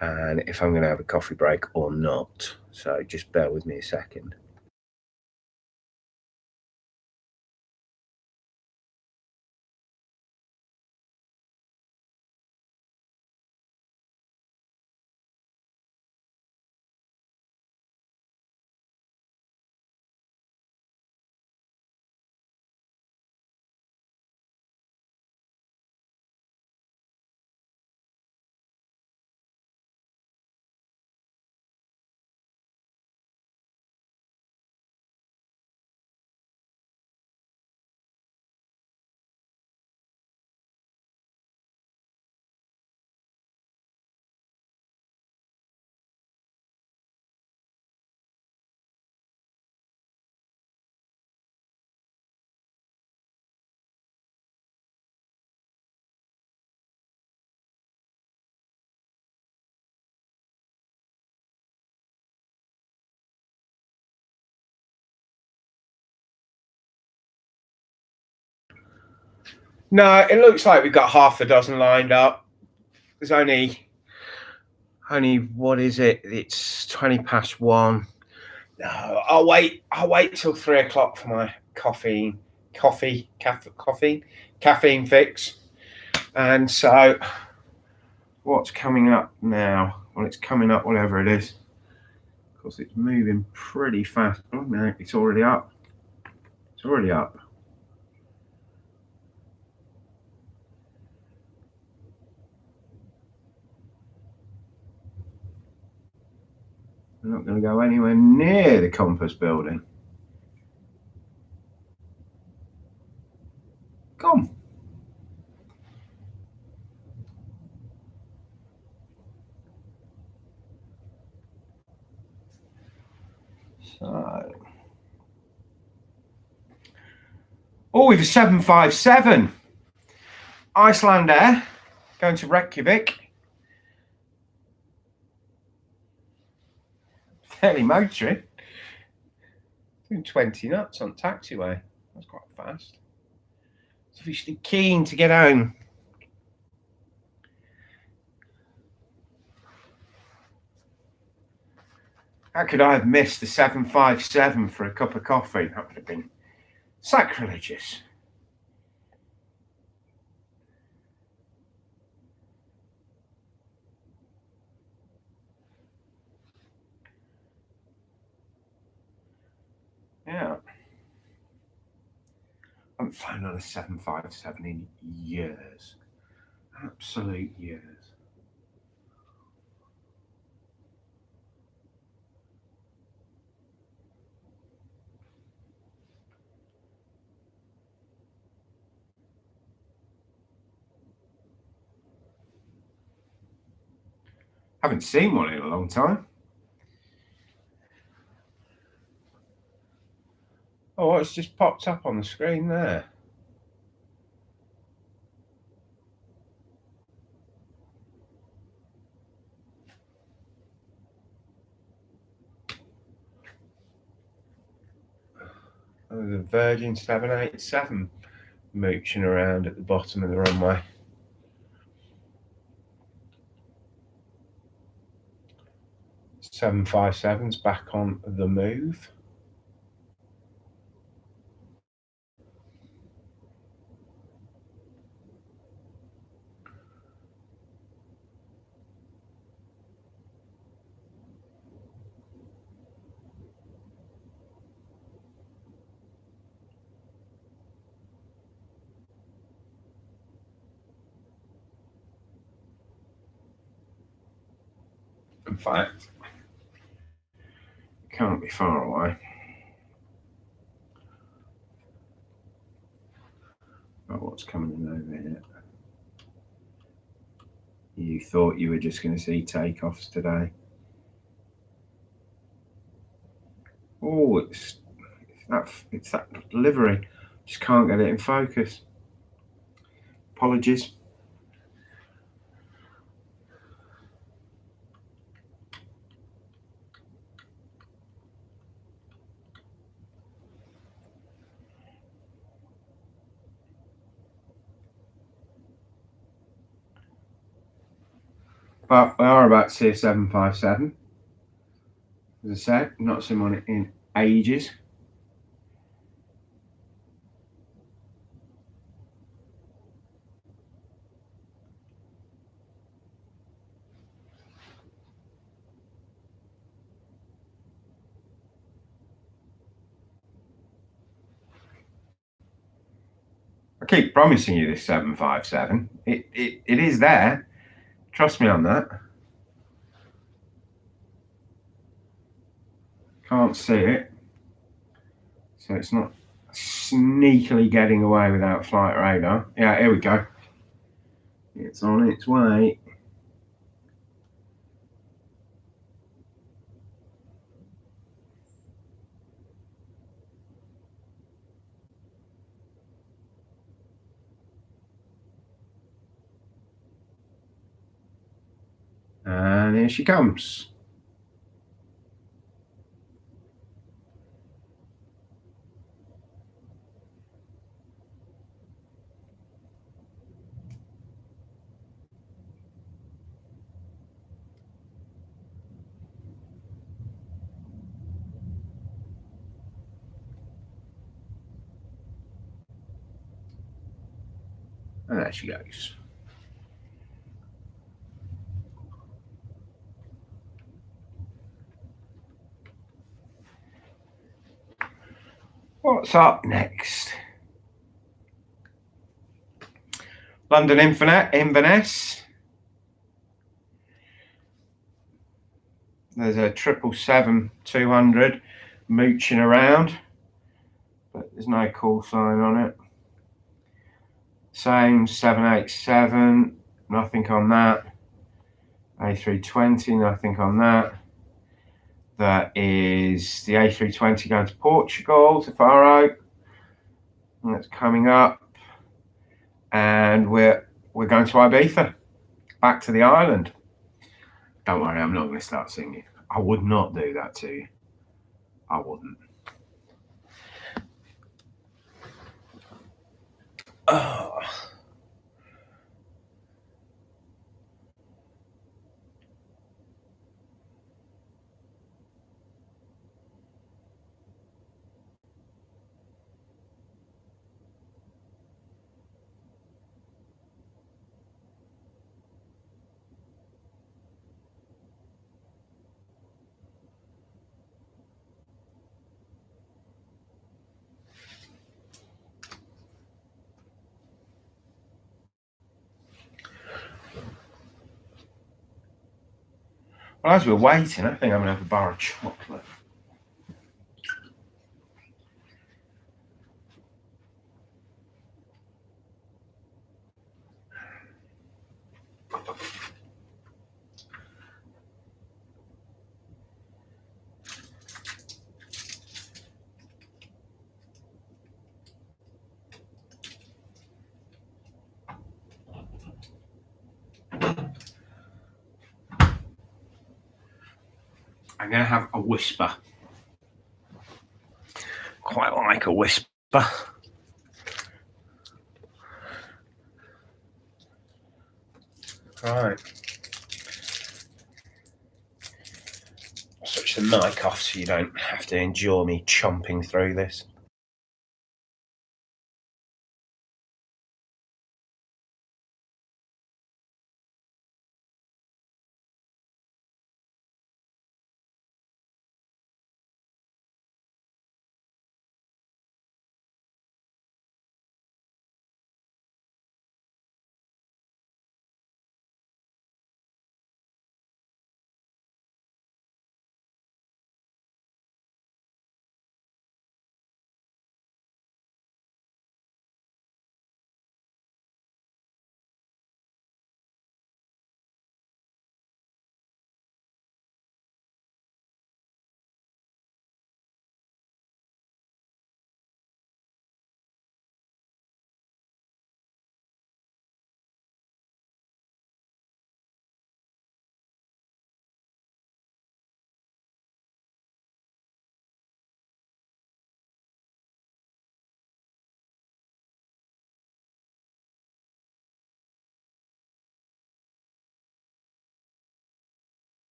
and if I'm going to have a coffee break or not. So just bear with me a second. No, it looks like we've got half a dozen lined up. There's only what is it? It's 1:20. No, I'll wait till 3 o'clock for my caffeine fix. And so what's coming up now? Well, it's coming up whatever it is. Of course, it's moving pretty fast. Oh no, it's already up. It's already up. We're not going to go anywhere near the Compass building. Come. So, oh, we've a 757. Icelandair going to Reykjavik. Fairly motory. Doing 20 knots on taxiway. That's quite fast. So if you're keen to get home. How could I have missed the 757 for a cup of coffee? That would have been sacrilegious. Yeah. I haven't flown on a 757 in years. Absolute years. Haven't seen one in a long time. Oh, it's just popped up on the screen there. Oh, the Virgin 787 mooching around at the bottom of the runway. Seven 757's back on the move. In fact, it can't be far away. Oh, what's coming in over here? You thought you were just going to see takeoffs today. Oh, it's that livery. Just can't get it in focus. Apologies. But we are about to see a 757. As I said, not seen one in ages. I keep promising you this 757. It is there. Trust me on that. Can't see it. So it's not sneakily getting away without flight radar. Yeah, here we go. It's on its way. And here she comes. And there she goes. What's up next? London Inverness. There's a 777-200 mooching around, but there's no call sign on it. Same 787, nothing on that. A320, nothing on that. That is the A320 going to Portugal, to Faro. And that's coming up. And we're going to Ibiza, back to the island. Don't worry, I'm not going to start singing. I would not do that to you. I wouldn't. Oh. Well, as we're waiting, I think I'm going to have a bar of chocolate. I'm going to have a whisper. Quite like a whisper. Right. I'll switch the mic off so you don't have to endure me chomping through this.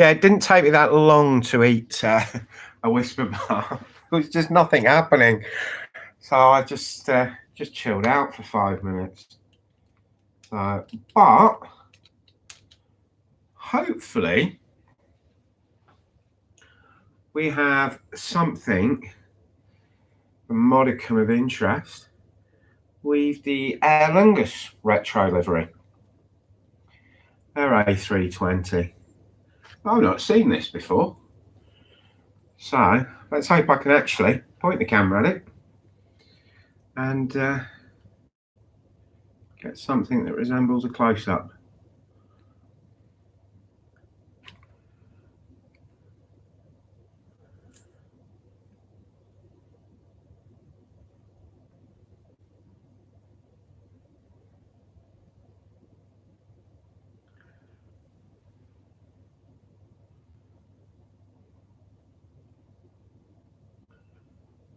Yeah, it didn't take me that long to eat a Whisper bar. There was just nothing happening. So I just chilled out for 5 minutes. But hopefully we have something, a modicum of interest, with the Aer Lingus retro livery. Their A320. I've not seen this before. So let's hope I can actually point the camera at it and get something that resembles a close-up.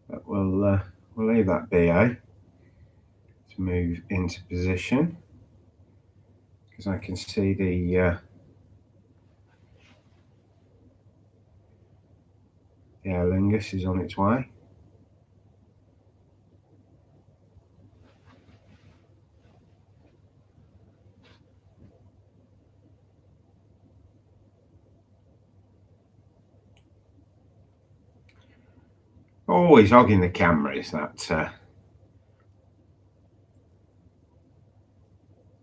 But we'll leave that BA to move into position, because I can see the Aer Lingus is on its way. Always hogging the camera is that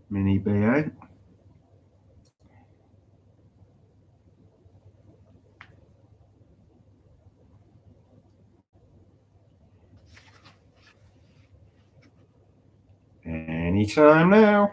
mini BA. Anytime now.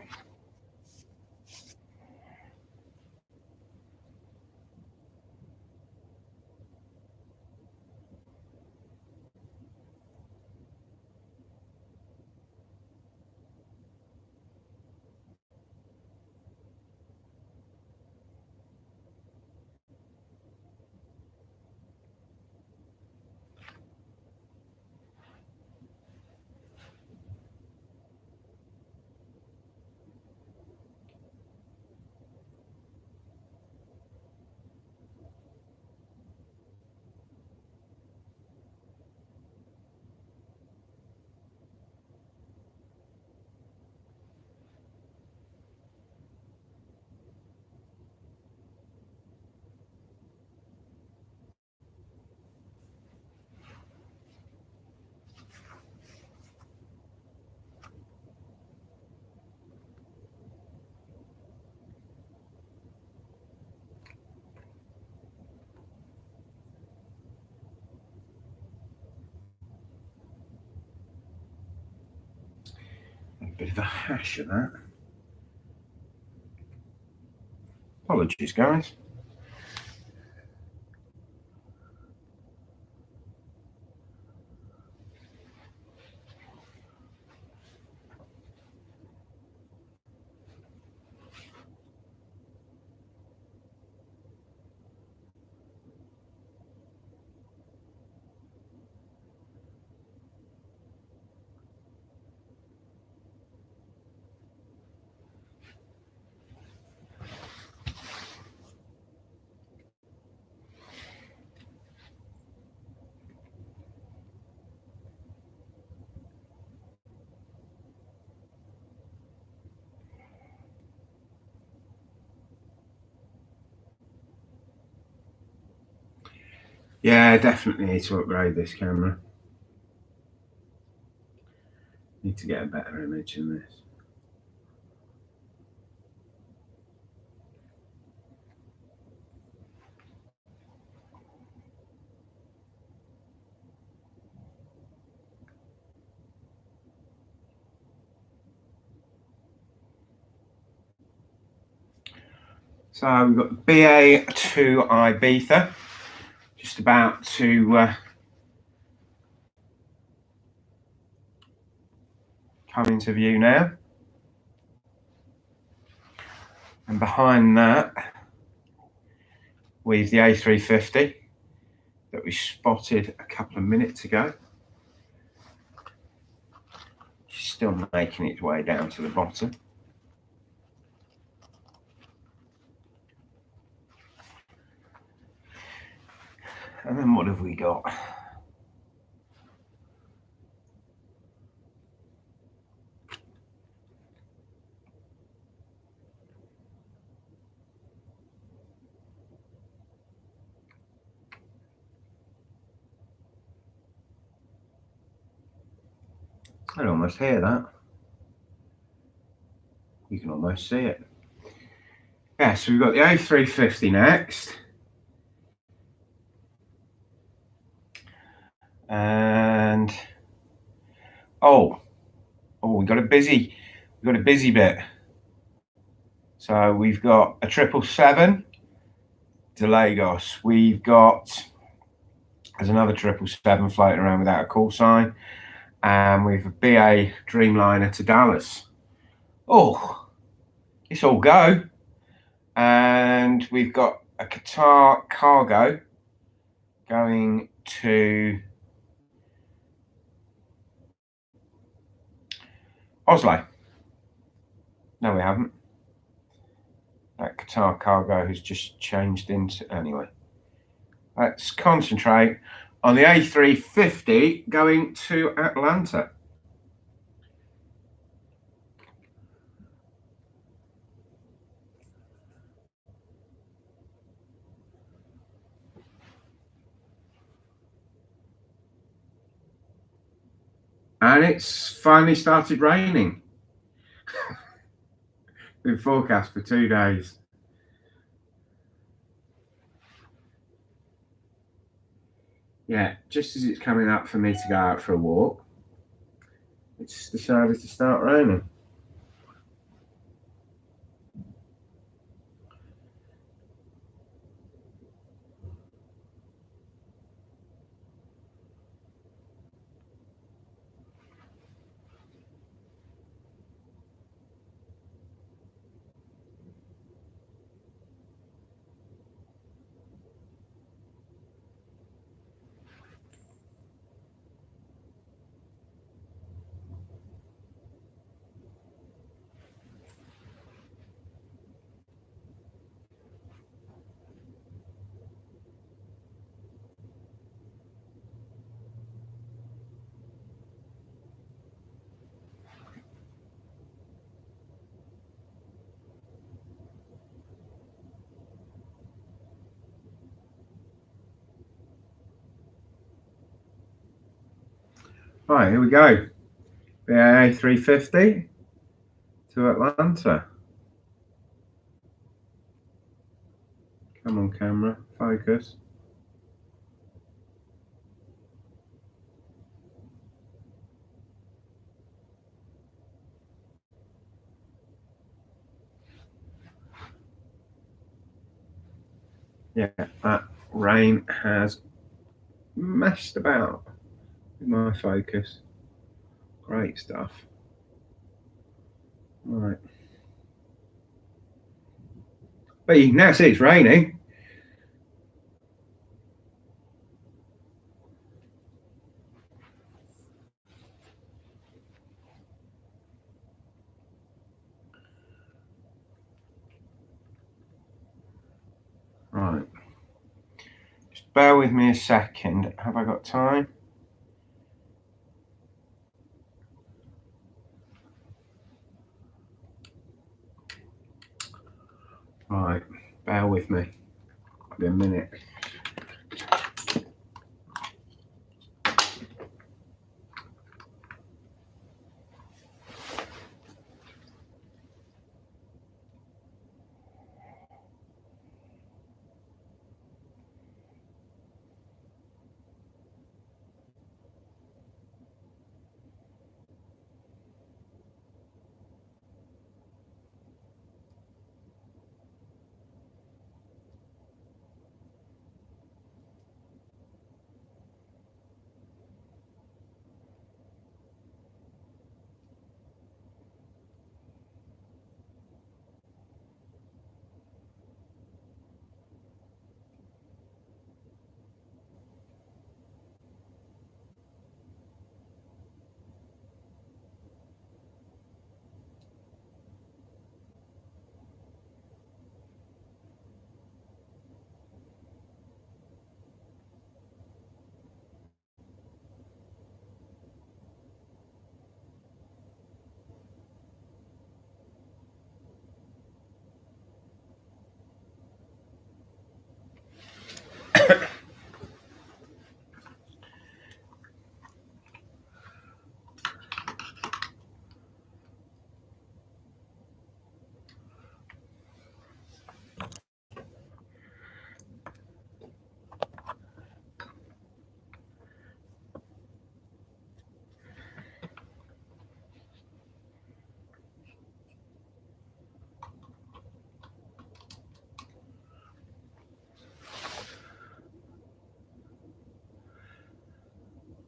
A bit of a hash of that. Apologies, guys. Yeah, definitely need to upgrade this camera. Need to get a better image in this. So we've got BA to Ibiza, just about to come into view now. And behind that, we've the A350 that we spotted a couple of minutes ago. Still making its way down to the bottom. And then what have we got? I can almost hear that. You can almost see it. Yeah, so we've got the A350 next. And we've got a busy bit. So we've got a 777 to Lagos. There's another 777 floating around without a call sign. And we've a BA Dreamliner to Dallas. Oh, it's all go. And we've got a Qatar cargo going to Oslo. No, we haven't. That Qatar cargo has just changed into, anyway. Let's concentrate on the A350 going to Atlanta. And it's finally started raining. Been forecast for 2 days. Yeah, just as it's coming up for me to go out for a walk, it's decided to start raining. Right, here we go. The A350 to Atlanta. Come on, camera, focus. Yeah, that rain has messed about with my focus. Great stuff. Right. But you can now see it's raining. Right. Just bear with me a second. Have I got time? Right. Bear with me. I'll be a minute.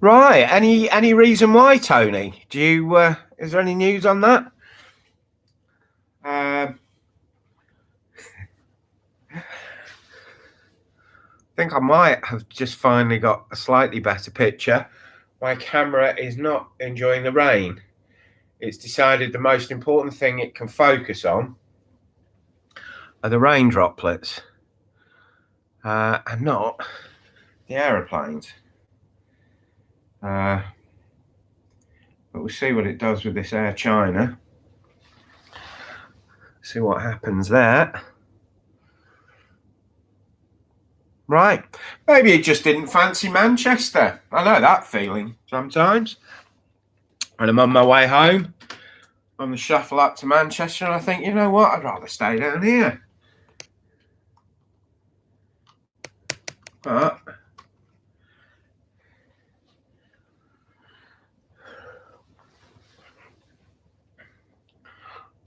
Right. Any reason why, Tony? Do you is there any news on that? I think I might have just finally got a slightly better picture. My camera is not enjoying the rain. It's decided the most important thing it can focus on are the rain droplets and not the aeroplanes. But we'll see what it does with this Air China. See what happens there. Right. Maybe it just didn't fancy Manchester. I know that feeling sometimes. And I'm on my way home on the shuttle up to Manchester, and I think, you know what, I'd rather stay down here. But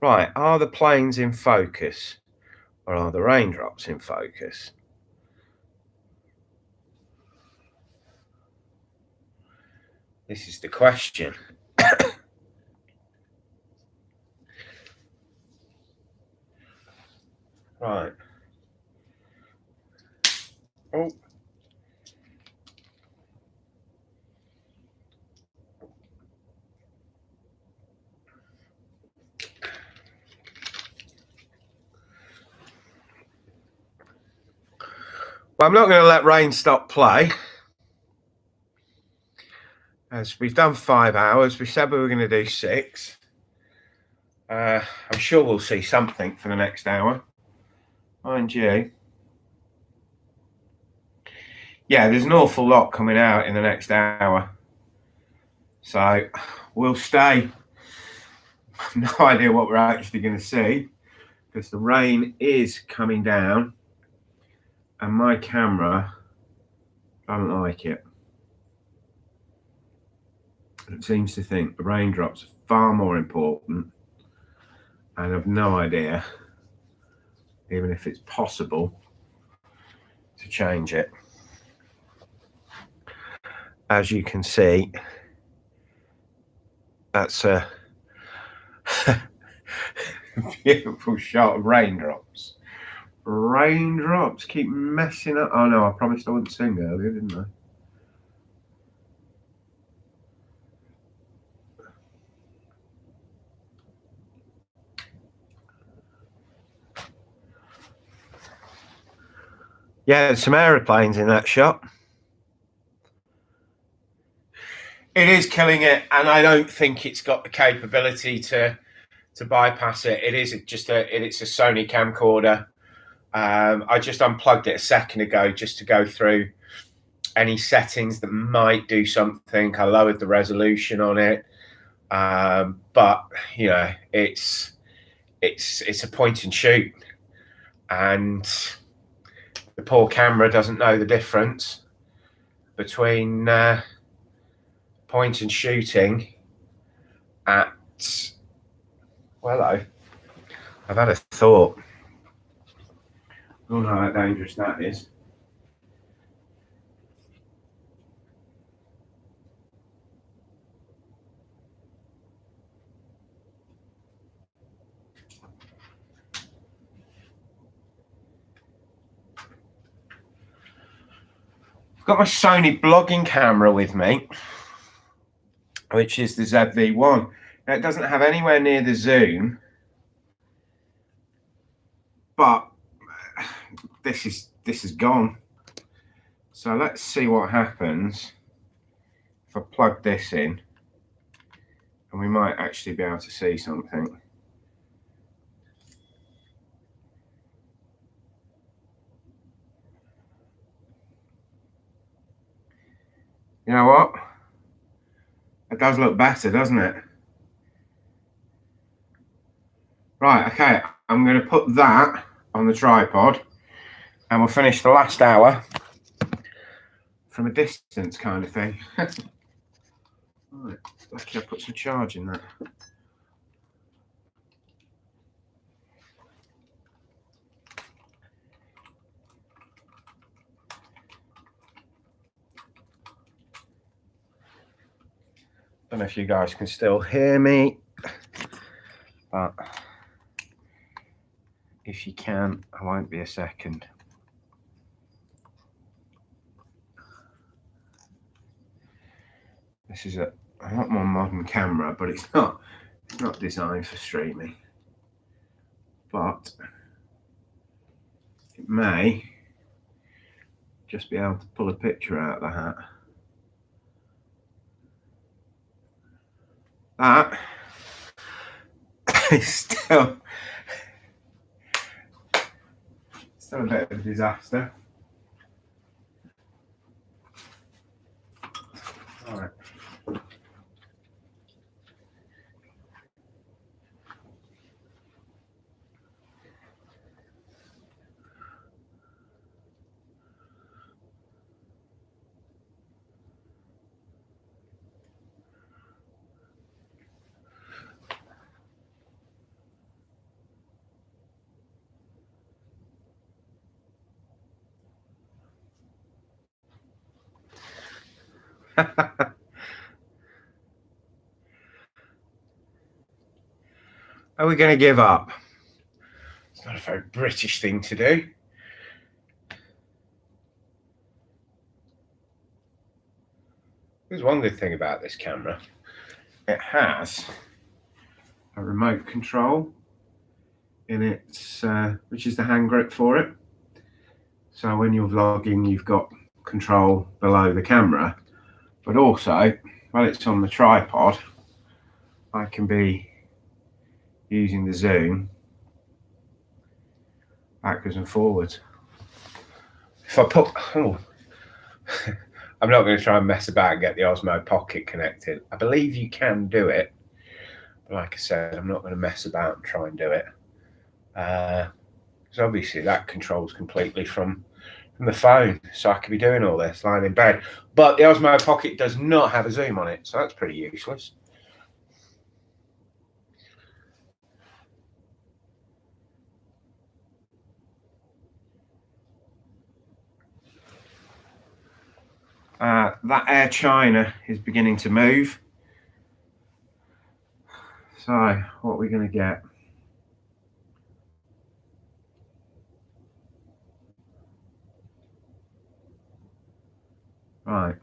right, are the planes in focus or are the raindrops in focus? This is the question. Right. Oh. Well, I'm not going to let rain stop play. As we've done 5 hours, we said we were going to do 6. I'm sure we'll see something for the next hour. Mind you. Yeah, there's an awful lot coming out in the next hour. So we'll stay. No idea what we're actually going to see because the rain is coming down and my camera doesn't like it. It seems to think the raindrops are far more important, and I've no idea, even if it's possible, to change it. As you can see, that's a beautiful shot of raindrops. Raindrops keep messing up. Oh no, I promised I wouldn't sing earlier, didn't I? Yeah, there's some aeroplanes in that shot. It is killing it, and I don't think it's got the capability to bypass it. It is just it's a Sony camcorder. I just unplugged it a second ago just to go through any settings that might do something. I lowered the resolution on it, but you know, it's a point and shoot, and the poor camera doesn't know the difference between point and shooting at, well, I've had a thought. I don't know how dangerous that is. I've got my Sony blogging camera with me, which is the ZV-1. Now, it doesn't have anywhere near the zoom, but this is gone. So let's see what happens if I plug this in, and we might actually be able to see something. You know what? It does look better, doesn't it? Right, okay, I'm going to put that on the tripod and we'll finish the last hour from a distance kind of thing. Right, lucky I put some charge in that. don't know if you guys can still hear me, but if you can, I won't be a second. This is a lot more modern camera, but it's not designed for streaming. But it may just be able to pull a picture out of the hat. That is still a bit of a disaster. All right. Are we going to give up? It's not a very British thing to do. There's one good thing about this camera. It has a remote control in its, which is the hand grip for it. So when you're vlogging, you've got control below the camera, but also while it's on the tripod, I can be using the zoom backwards and forwards. If I put, I'm not going to try and mess about and get the Osmo Pocket connected. I believe you can do it, but like I said, I'm not going to mess about and try and do it. Because obviously that controls completely from the phone, so I could be doing all this lying in bed. But the Osmo Pocket does not have a zoom on it, so that's pretty useless. That Air China is beginning to move. So what are we going to get? Right.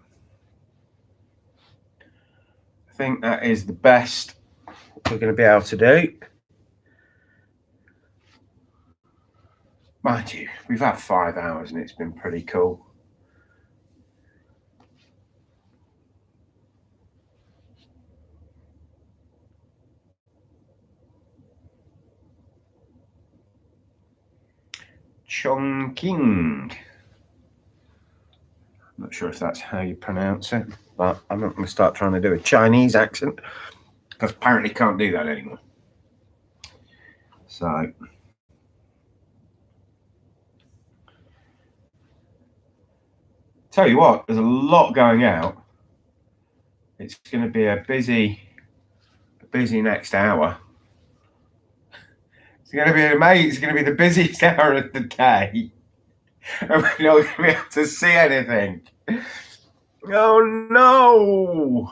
I think that is the best we're going to be able to do. Mind you, we've had 5 hours and it's been pretty cool. Chongqing. I'm not sure if that's how you pronounce it, but I'm not going to start trying to do a Chinese accent because apparently can't do that anymore. So tell you what, there's a lot going out. It's going to be a busy next hour. It's going to be amazing. It's going to be the busiest hour of the day. And we're not going to be able to see anything. Oh no!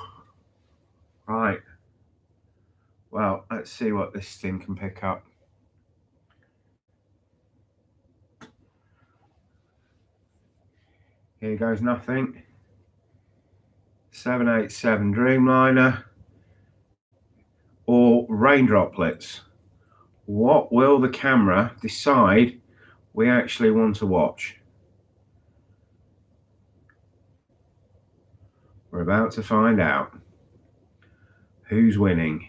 Right. Well, let's see what this thing can pick up. Here goes nothing. 787 Dreamliner or rain droplets. What will the camera decide we actually want to watch? We're about to find out. Who's winning?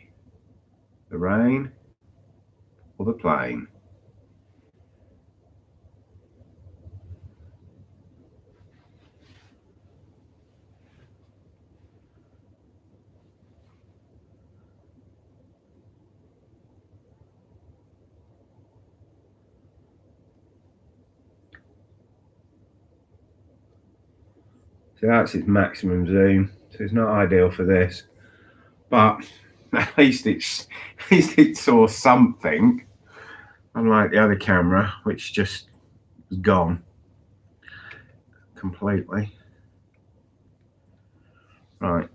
The rain or the plane? So that's its maximum zoom. So it's not ideal for this, but at least it saw something, unlike the other camera, which just was gone completely. Right.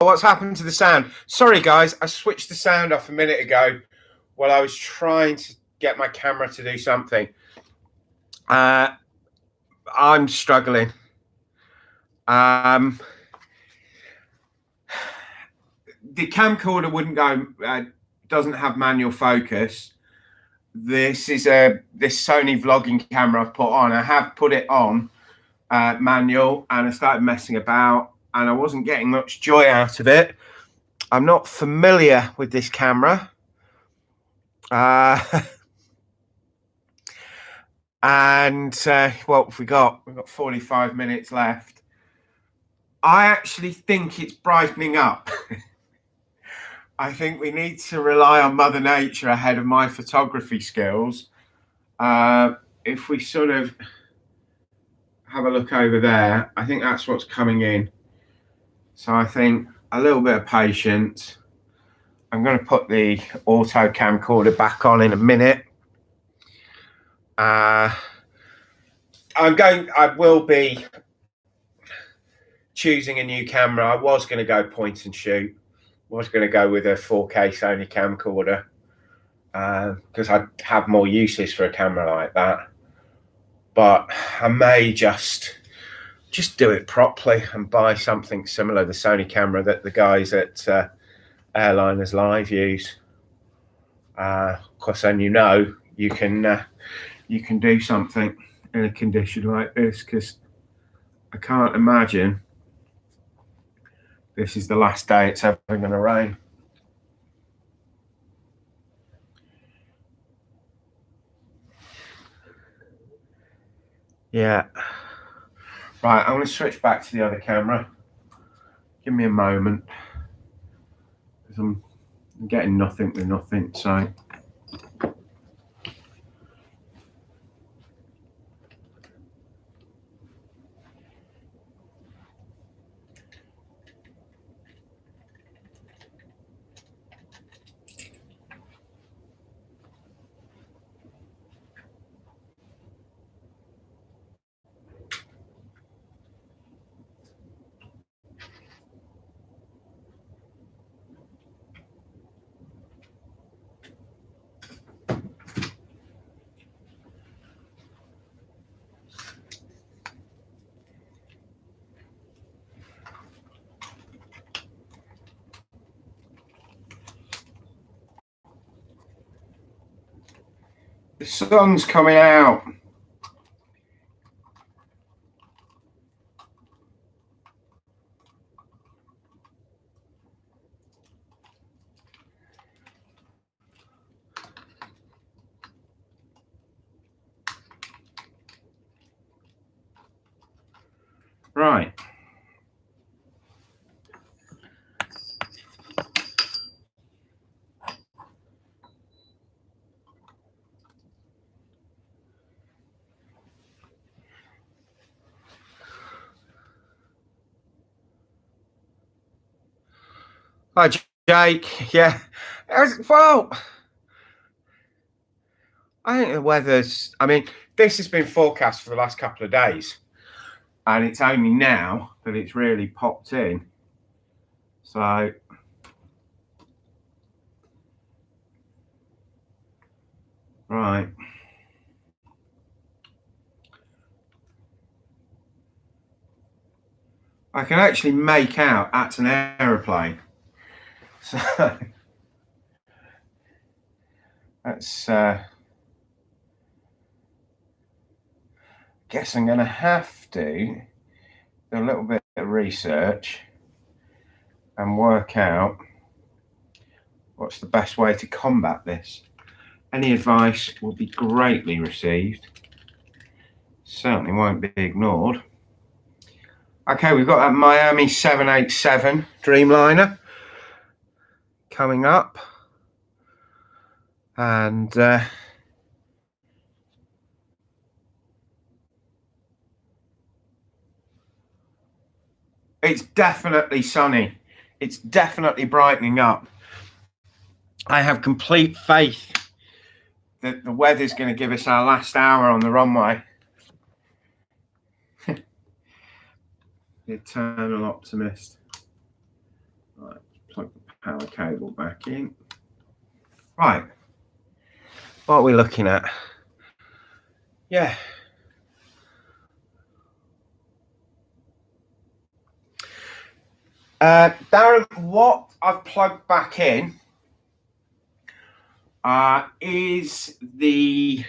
what's happened to the sound? Sorry, guys, I switched the sound off a minute ago while I was trying to get my camera to do something. I'm struggling. The camcorder wouldn't go, doesn't have manual focus. This is this Sony vlogging camera I've put on. I have put it on manual, and I started messing about, and I wasn't getting much joy out of it. I'm not familiar with this camera. And what have we got? We've got 45 minutes left. I actually think it's brightening up. I think we need to rely on Mother Nature ahead of my photography skills. If we sort of have a look over there, I think that's what's coming in. So I think a little bit of patience. I'm going to put the auto camcorder back on in a minute. I will be choosing a new camera. I was going to go point and shoot. Was going to go with a 4K Sony camcorder because I have more uses for a camera like that. But I may just do it properly and buy something similar, the Sony camera that the guys at Airliners Live use. Of course, then you can do something in a condition like this, because I can't imagine this is the last day it's ever going to rain. Yeah. Right, I'm going to switch back to the other camera. Give me a moment, because I'm getting nothing with nothing, so. The sun's coming out. Right. Hi, Jake. Yeah. Well, I think the weather's, I mean, this has been forecast for the last couple of days, and it's only now that it's really popped in. So, right. I can actually make out that's an aeroplane. So, that's, guess I'm going to have to do a little bit of research and work out what's the best way to combat this. Any advice will be greatly received. Certainly won't be ignored. Okay, we've got that Miami 787 Dreamliner coming up. And it's definitely sunny. It's definitely brightening up. I have complete faith that the weather's going to give us our last hour on the runway. The eternal optimist. plug the power cable back in. Right. What are we looking at? Yeah. Darren, what I've plugged back in is the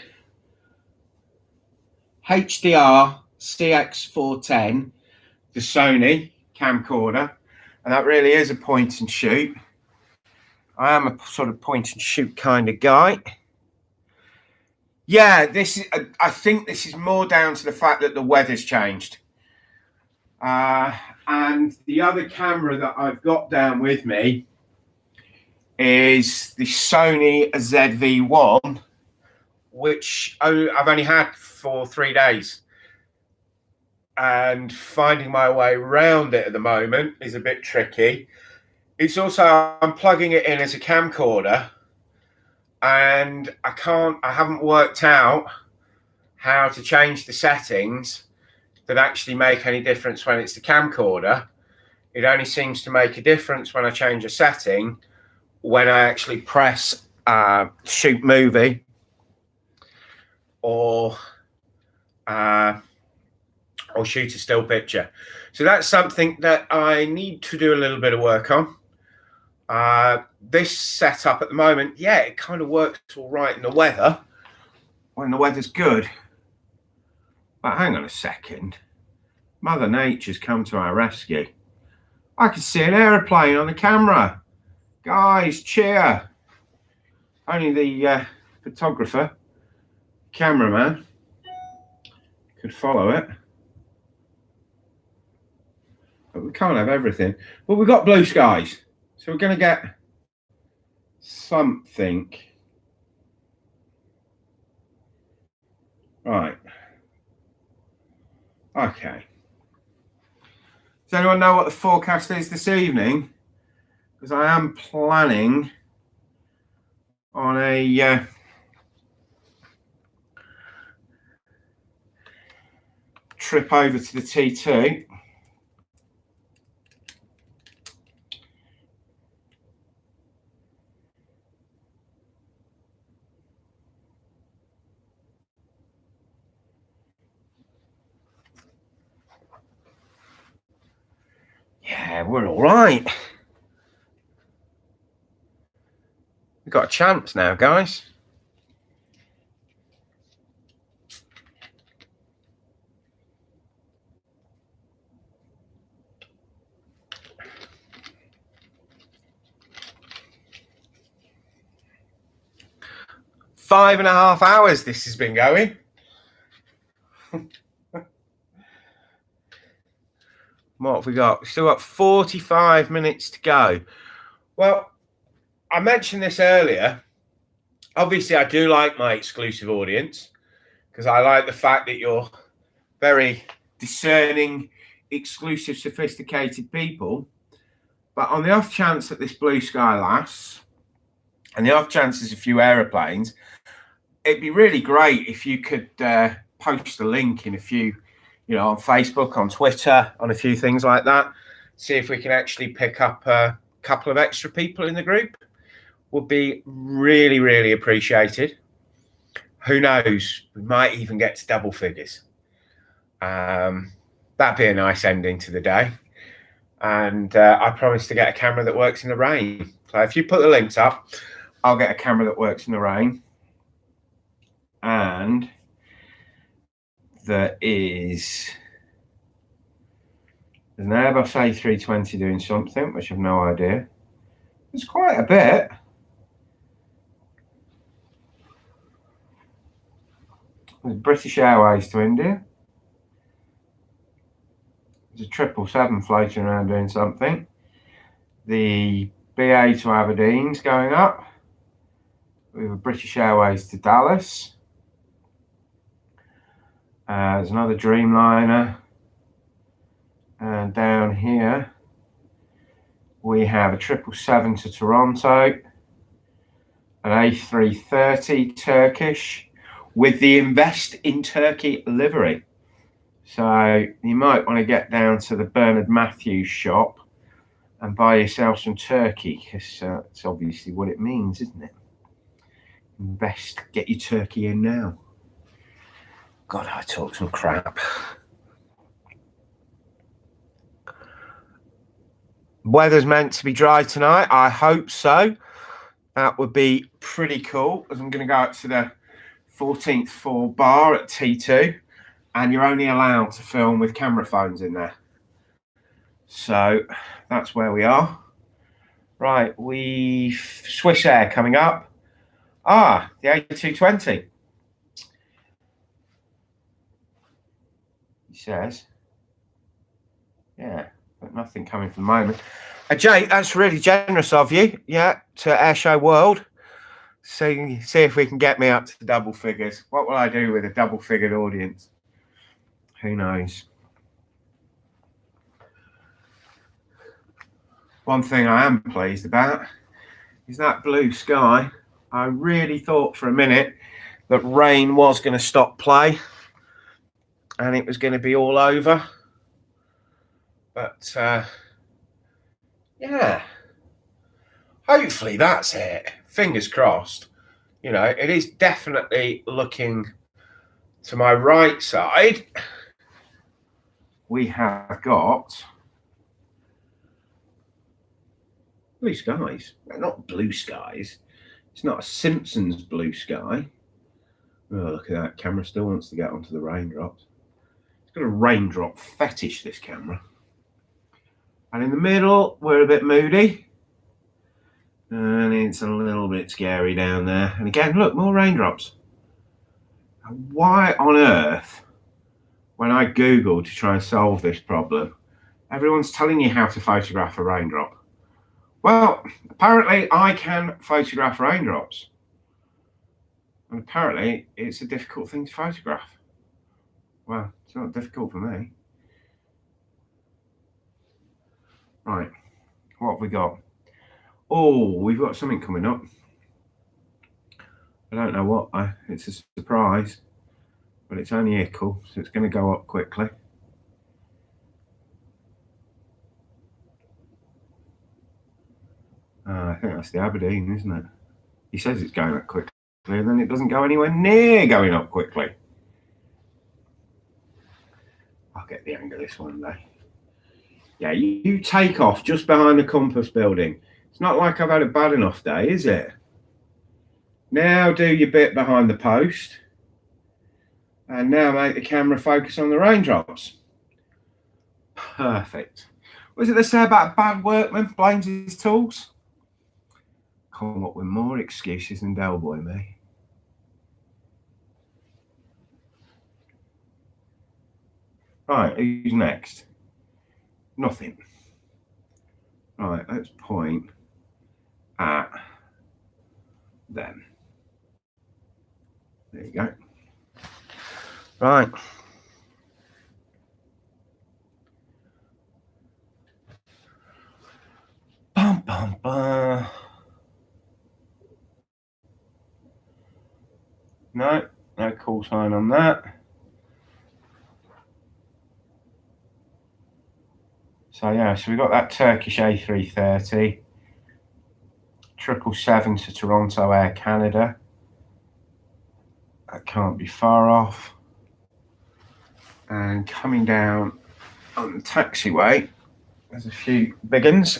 HDR CX410, the Sony camcorder, and that really is a point and shoot. I am a sort of point and shoot kind of guy. Yeah, this is. I think this is more down to the fact that the weather's changed. And the other camera that I've got down with me is the Sony ZV-1, which I've only had for 3 days. And finding my way around it at the moment is a bit tricky. It's also, I'm plugging it in as a camcorder, and I haven't worked out how to change the settings that actually make any difference when it's the camcorder. It only seems to make a difference when I change a setting when I actually press shoot movie or shoot a still picture. So that's something that I need to do a little bit of work on. This setup at the moment, yeah, it kind of works all right in the weather, when the weather's good. But hang on a second. Mother Nature's come to our rescue. I can see an aeroplane on the camera. Guys, cheer. Only the photographer, cameraman, could follow it. But we can't have everything. But we've got blue skies. So we're going to get something. Right. Okay. Does anyone know what the forecast is this evening? Because I am planning on a trip over to the T2. Yeah, we're all right. We've got a chance now, guys. Five and a half hours this has been going. What have we got? We've still got 45 minutes to go. Well, I mentioned this earlier. Obviously, I do like my exclusive audience because I like the fact that you're very discerning, exclusive, sophisticated people. But on the off chance that this blue sky lasts, and the off chance there's a few aeroplanes, it'd be really great if you could post a link in a few, on Facebook, on Twitter, on a few things like that. See if we can actually pick up a couple of extra people in the group. Would be really, really appreciated. Who knows? We might even get to double figures. That'd be a nice ending to the day. And I promise to get a camera that works in the rain. So if you put the links up, I'll get a camera that works in the rain. And there's an Airbus A320 doing something, which I've no idea. There's quite a bit. There's British Airways to India. There's a 777 floating around doing something. The BA to Aberdeen's going up. We have a British Airways to Dallas. There's another Dreamliner. And down here, we have a 777 to Toronto, an A330 Turkish with the Invest in Turkey livery. So you might want to get down to the Bernard Matthews shop and buy yourself some turkey, because it's obviously what it means, isn't it? Invest, get your turkey in now. God, I talk some crap. Weather's meant to be dry tonight. I hope so. That would be pretty cool, as I'm going to go up to the 14th floor bar at T2, and you're only allowed to film with camera phones in there. So that's where we are. Right, we've Swiss Air coming up. Ah, the A220. He says. Yeah, but nothing coming for the moment. Jay, that's really generous of you. Yeah, to Airshow World. So see if we can get me up to the double figures. What will I do with a double figured audience? Who knows? One thing I am pleased about is that blue sky. I really thought for a minute that rain was going to stop play and it was going to be all over. But yeah, hopefully that's it. Fingers crossed. You know, it is definitely looking to my right side. We have got blue skies. They're not blue skies. It's not a Simpsons blue sky. Oh, look at that. Camera still wants to get onto the raindrops. It's got a raindrop fetish, this camera. And in the middle, we're a bit moody. And it's a little bit scary down there. And again, look, more raindrops. Why on earth, when I Googled to try and solve this problem, everyone's telling you how to photograph a raindrop? Well, apparently I can photograph raindrops. And apparently it's a difficult thing to photograph. Well, it's not difficult for me. Right, what have we got? Oh, we've got something coming up. I don't know what. It's a surprise, but it's only ickle, so it's going to go up quickly. I think that's the Aberdeen, isn't it? He says it's going up quickly, and then it doesn't go anywhere near going up quickly. I'll get the hang of this one day. Yeah, you take off just behind the Compass building. It's not like I've had a bad enough day, is it? Now do your bit behind the post. And now make the camera focus on the raindrops. Perfect. What is it they say about a bad workman blames his tools? Come up with more excuses than Del Boy, me. Right, who's next? Nothing. Right, let's point at them. There you go. Right. Bum, bum, bum. No call sign on that. So yeah, so we got that Turkish A330, 777 to Toronto Air Canada. That can't be far off. And coming down on the taxiway, there's a few big uns.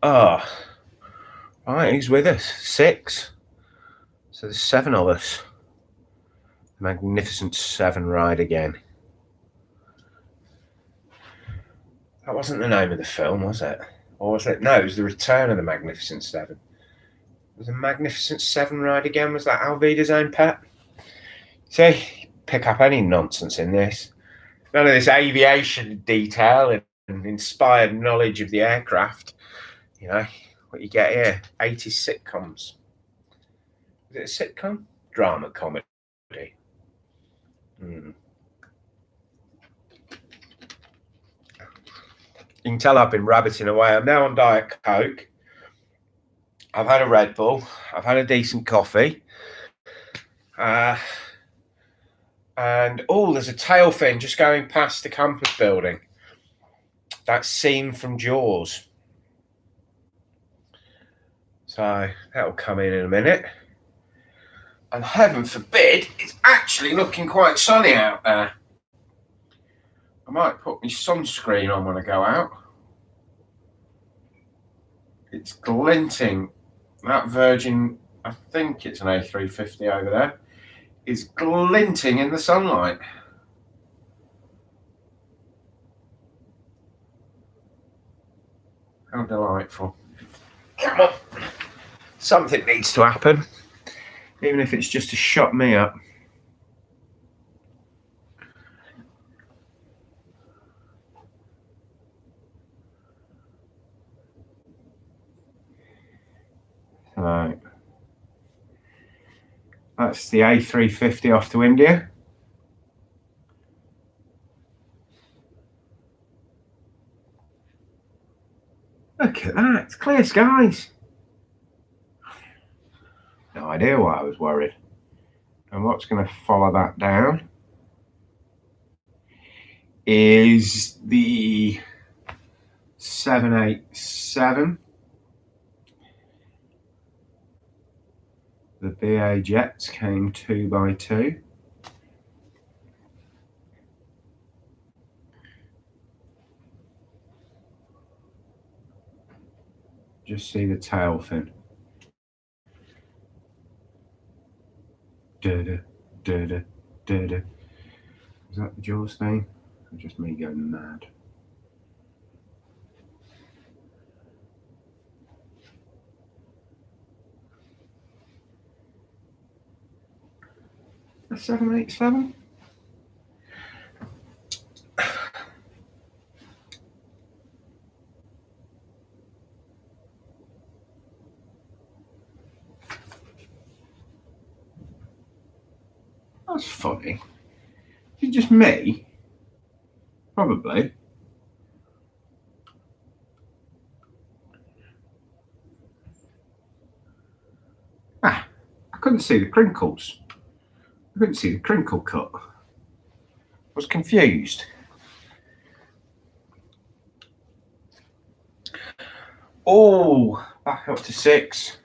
Oh, right, who's with us? 6. So there's 7 of us. Magnificent 7 ride again. That wasn't the name of the film, was it? Or was it? No, it was The Return of the Magnificent 7. Was the Magnificent 7 ride again? Was that Alvida's own pet? See, pick up any nonsense in this. None of this aviation detail and inspired knowledge of the aircraft. You know, what you get here. 80s sitcoms. Is it a sitcom? Drama comedy. You can tell I've been rabbiting away. I'm now on Diet Coke. I've had a Red Bull. I've had a decent coffee. And there's a tail fin just going past the Compass building. that scene from Jaws. So that'll come in a minute. And heaven forbid, it's actually looking quite sunny out there. I might put my sunscreen on when I go out. It's glinting. That Virgin, I think it's an A350 over there, is glinting in the sunlight. How delightful. Come on. Something needs to happen, even if it's just to shut me up. Right. That's the A350 off to India. Look at that, it's clear skies. No idea why I was worried. And what's going to follow that down is the 787. The BA jets came 2 by 2. Just see the tail fin. Da-da, da-da, da-da. Is that the Jaws thing? Or just me going mad? A 787? That's funny. Is it just me? Probably. I couldn't see the crinkles. I couldn't see the crinkle cut. I was confused. Oh, back up to 6.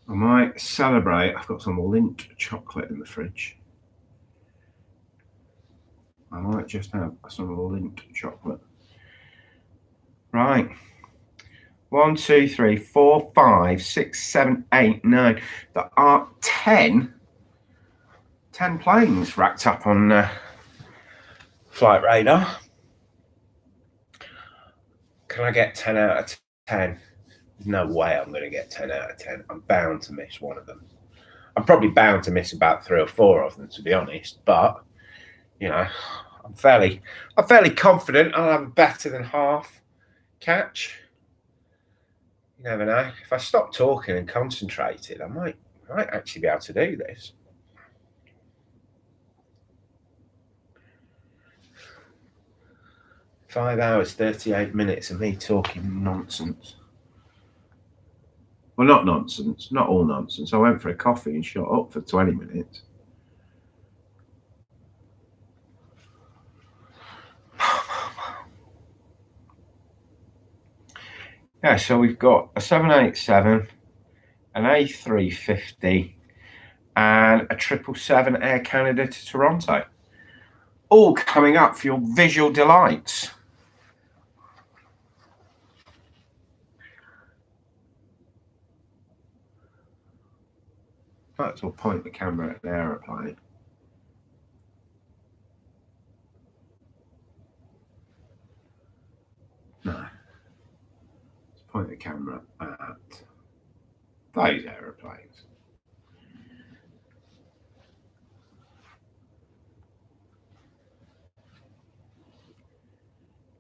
I might celebrate. I've got some Lindt chocolate in the fridge. I might just have some Lindt chocolate. Right. 1, 2, 3, 4, 5, 6, 7, 8, 9. There are 10 planes racked up on Flight Radar. Can I get 10 out of 10? There's no way I'm going to get 10 out of 10. I'm bound to miss one of them. I'm probably bound to miss about 3 or 4 of them, to be honest. But, you know, I'm fairly confident I'll have a better than half catch. You never know. If I stop talking and concentrated, I might actually be able to do this. Five hours, 38 minutes of me talking nonsense. Well, not nonsense, not all nonsense. I went for a coffee and shut up for 20 minutes. Yeah, so we've got a 787, an A350, and a 777 Air Canada to Toronto. All coming up for your visual delights. Might as well point the camera at the aeroplane. No. Let's point the camera at those aeroplanes.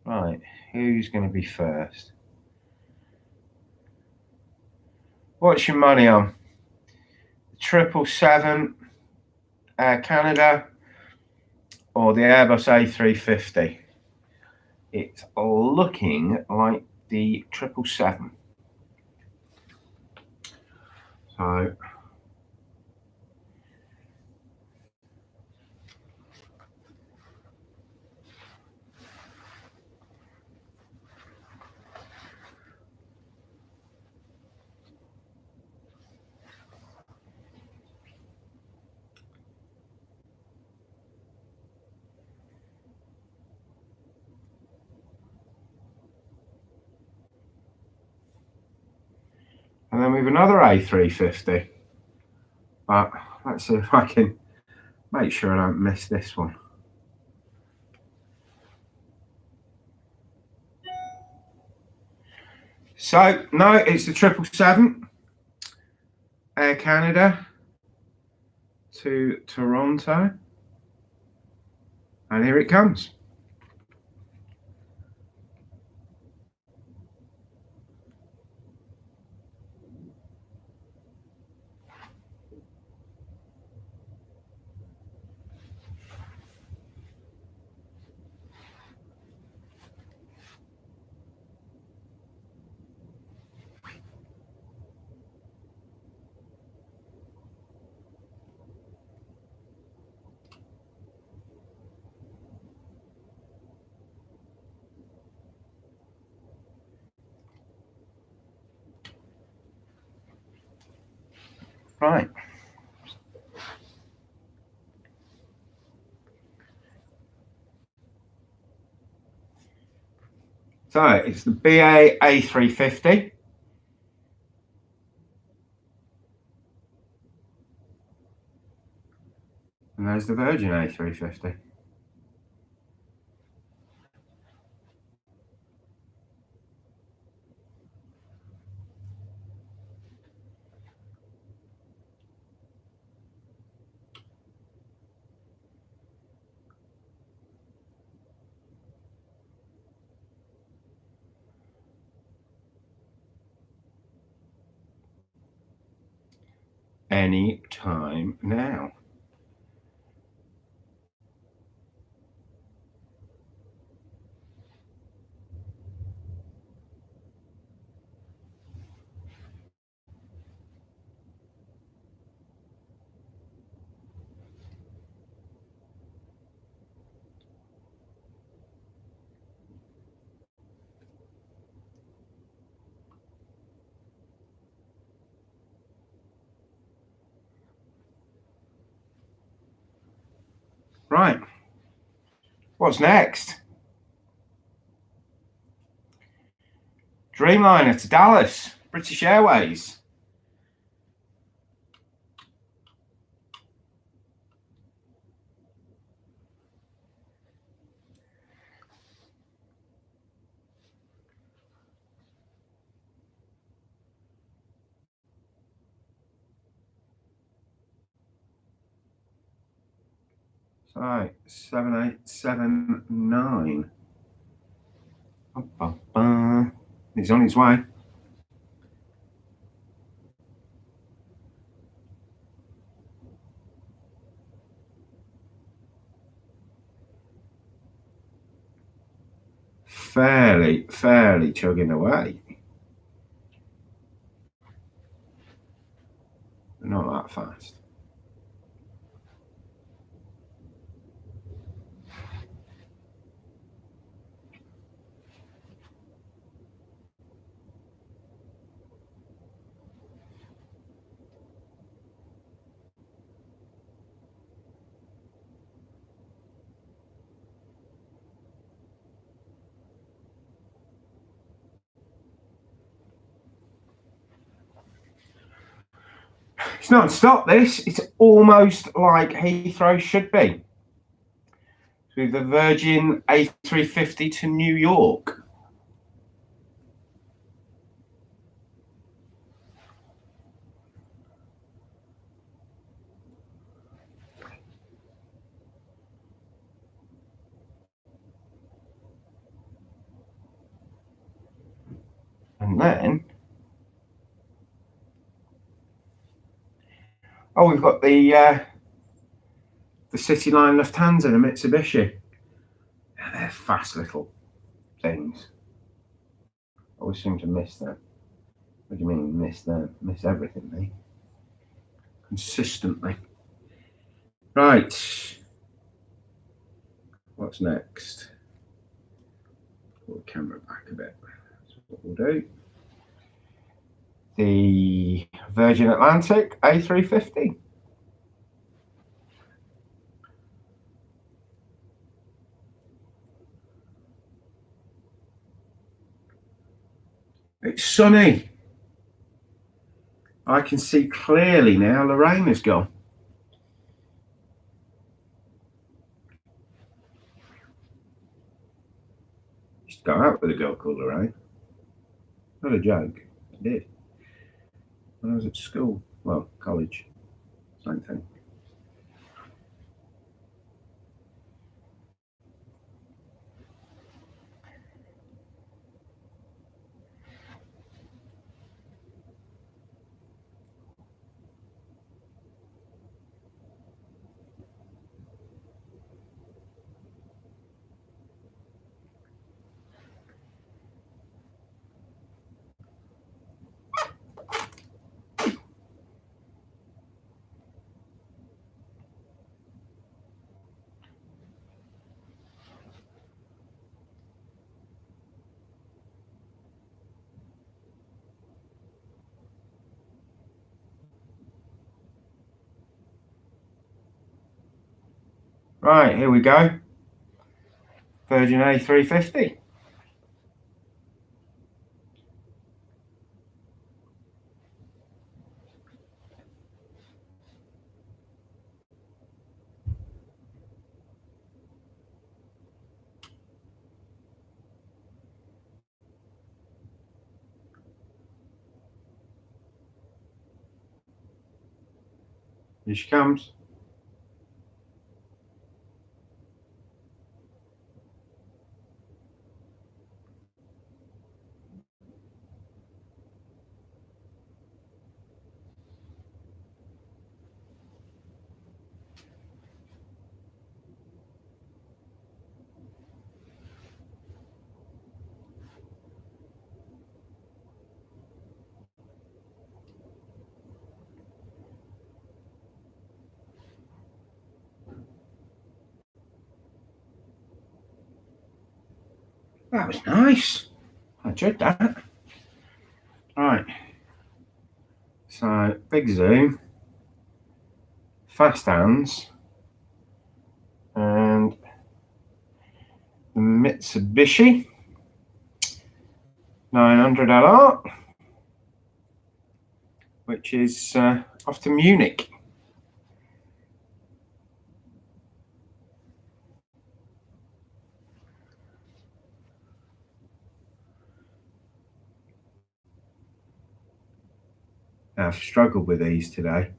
Right, who's going to be first? What's your money on? 777 Air Canada or the Airbus A350? It's looking like the 777. So then we've another A350. But let's see if I can make sure I don't miss this one. So, no, it's the 777 Air Canada to Toronto. And here it comes. Right. So it's the BA A350. And there's the Virgin A350. Any time now. Right. What's next? Dreamliner to Dallas, British Airways. So 7879. He's on his way. Fairly chugging away. Not that fast. It's not stop this. It's almost like Heathrow should be. With the Virgin A350 to New York. And then, oh, we've got the City Line Lufthansa, the Mitsubishi. They're fast little things. I always seem to miss them. What do you mean miss them? Miss everything, me. Consistently. Right. What's next? Put the camera back a bit. That's what we'll do. The Virgin Atlantic A350. It's sunny. I can see clearly now Lorraine has gone. Just got out with a girl called Lorraine. Not a joke. I did. When I was at school. Well, college. Same thing. Right, here we go. Virgin A350. Here she comes. That was nice. I enjoyed that. Right. So, big zoom, fast hands, and the Mitsubishi 900LR, which is off to Munich. I've struggled with these today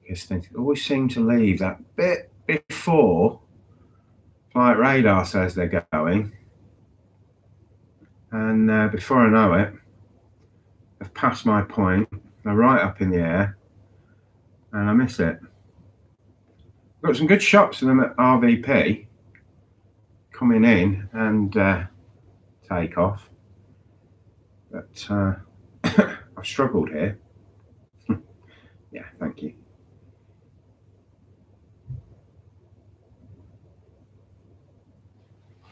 because they always seem to leave that bit before flight radar says they're going, and before I know it, I've passed my point, they're right up in the air, and I miss it. I've got some good shots of them at RVP coming in and take off, but I've struggled here. Yeah, thank you.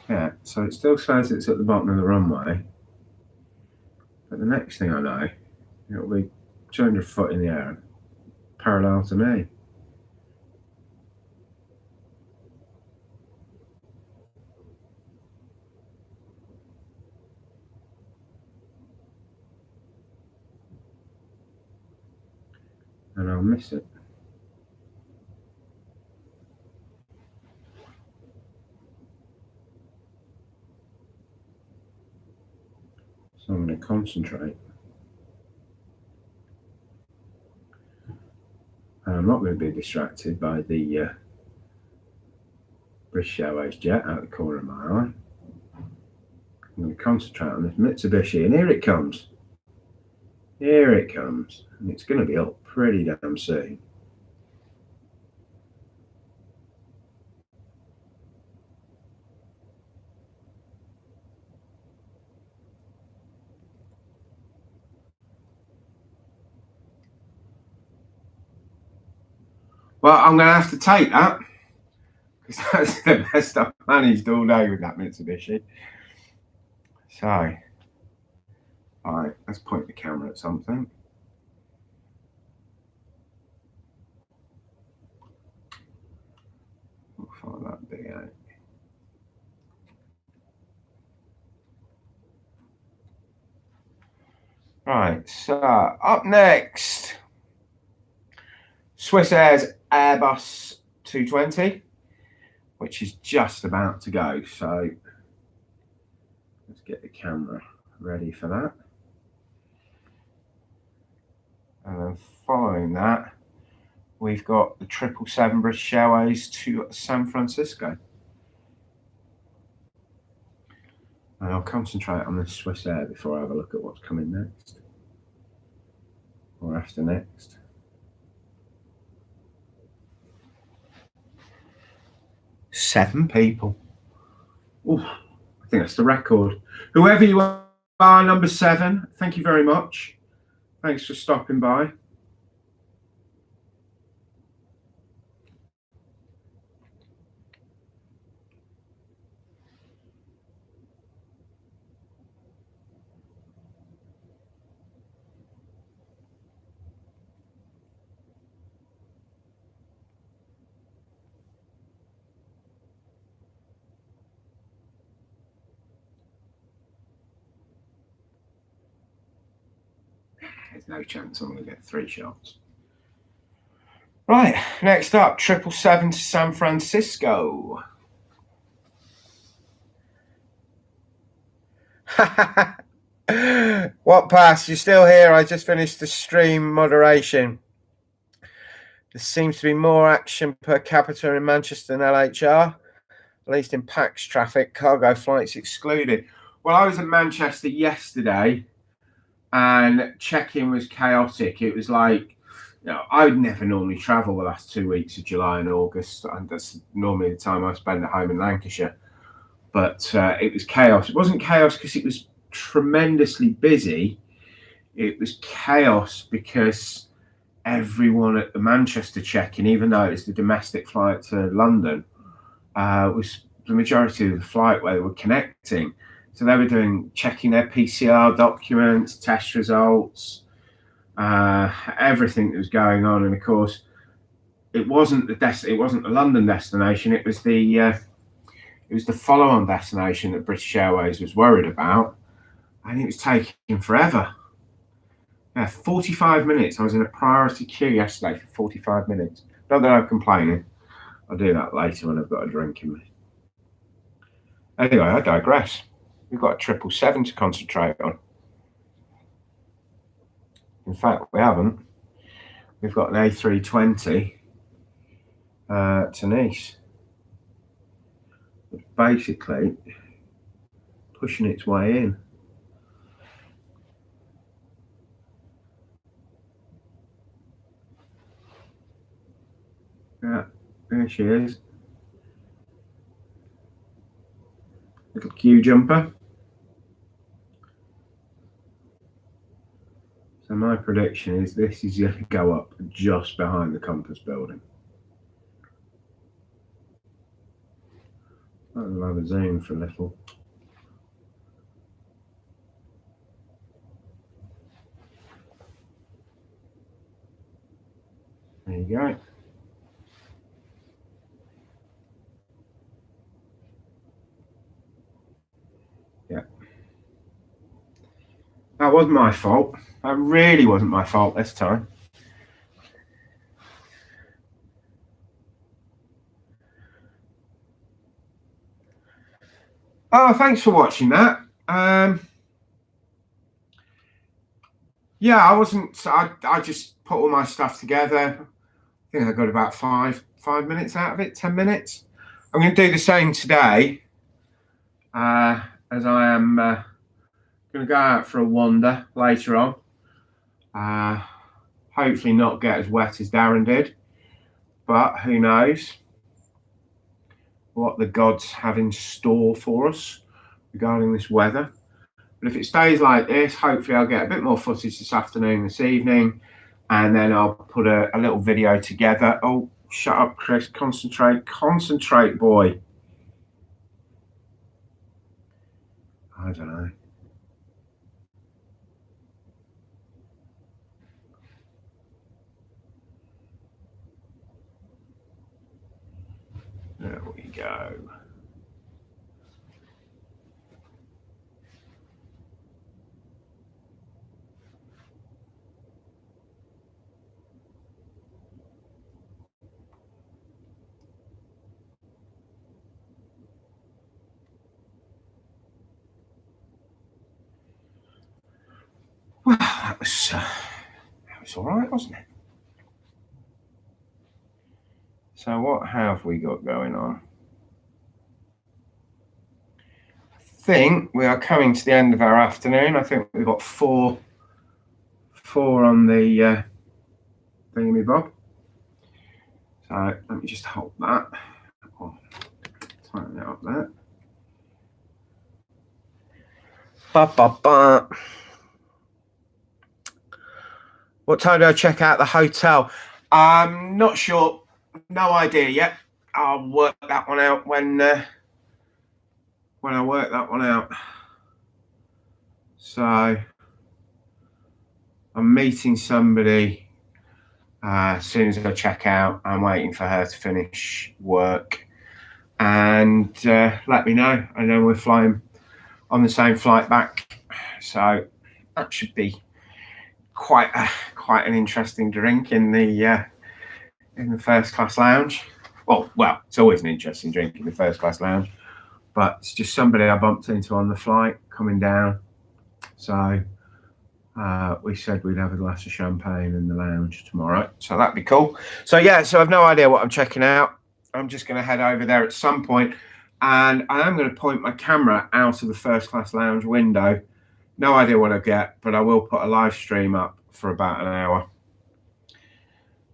Yeah, so it still says it's at the bottom of the runway, but the next thing I know, it'll be 200 foot in the air, parallel to me. And I'll miss it. So I'm going to concentrate. And I'm not going to be distracted by the British Airways jet out of the corner of my eye. I'm going to concentrate on this Mitsubishi, and here it comes. Here it comes. And it's going to be up pretty damn soon. Well, I'm going to have to take that, because that's the best I've managed all day with that Mitsubishi. So, all right, let's point the camera at something. We'll follow that big out. Right, so up next, Swiss Air's Airbus 220, which is just about to go. So let's get the camera ready for that. And then following that, we've got the 777 British Airways to San Francisco. And I'll concentrate on the Swiss Air before I have a look at what's coming next. Or after next. Seven people. Ooh, I think that's the record. Whoever you are, number 7, thank you very much. Thanks for stopping by. There's no chance I'm going to get 3 shots. Right, next up, 777 to San Francisco. What pass? You're still here? I just finished the stream moderation. There seems to be more action per capita in Manchester than LHR, at least in PAX traffic, cargo flights excluded. Well, I was in Manchester yesterday and check-in was chaotic. It was like, I would never normally travel the last 2 weeks of July and August, and that's normally the time I spend at home in Lancashire. But it was chaos. It wasn't chaos because it was tremendously busy. It was chaos because everyone at the Manchester check-in, even though it's the domestic flight to London, was the majority of the flight where they were connecting. So they were checking their PCR documents, test results, everything that was going on. And of course, it wasn't the London destination. It was the follow-on destination that British Airways was worried about, and it was taking forever. 45 minutes. I was in a priority queue yesterday for 45 minutes. Not that I'm complaining. I'll do that later when I've got a drink in me. Anyway, I digress. We've got a 777 to concentrate on. In fact, we haven't. We've got an A320 to Nice. It's basically pushing its way in. Yeah, there she is. Little queue jumper. So my prediction is this is going to go up just behind the Compass building. I'll have a zoom for a little. There you go. Yeah. That wasn't my fault. That really wasn't my fault this time. Oh, thanks for watching that. Yeah, I just put all my stuff together. I think I got about 5 minutes out of it, 10 minutes. I'm going to do the same today, as I am going to go out for a wander later on. Hopefully not get as wet as Darren did, but who knows what the gods have in store for us regarding this weather. But if it stays like this, hopefully I'll get a bit more footage this afternoon, this evening, and then I'll put a little video together. Oh, shut up, Chris. Concentrate, boy. I don't know. There we go. was all right, wasn't it? So what have we got going on? I think we are coming to the end of our afternoon. I think we've got four on the thingy bob. So let me just hold that. I'll tighten it up there. What time do I check out the hotel? I'm not sure. No idea yet. I'll work that one out when I work that one out. So I'm meeting somebody as soon as I check out. I'm waiting for her to finish work and let me know, and then we're flying on the same flight back. So that should be quite an interesting drink in the first class lounge. Well, it's always an interesting drink in the first class lounge, but it's just somebody I bumped into on the flight coming down. So we said we'd have a glass of champagne in the lounge tomorrow, so that'd be cool. So yeah, so I've no idea what I'm checking out. I'm just going to head over there at some point, and I am going to point my camera out of the first class lounge window. No idea what I get, but I will put a live stream up for about an hour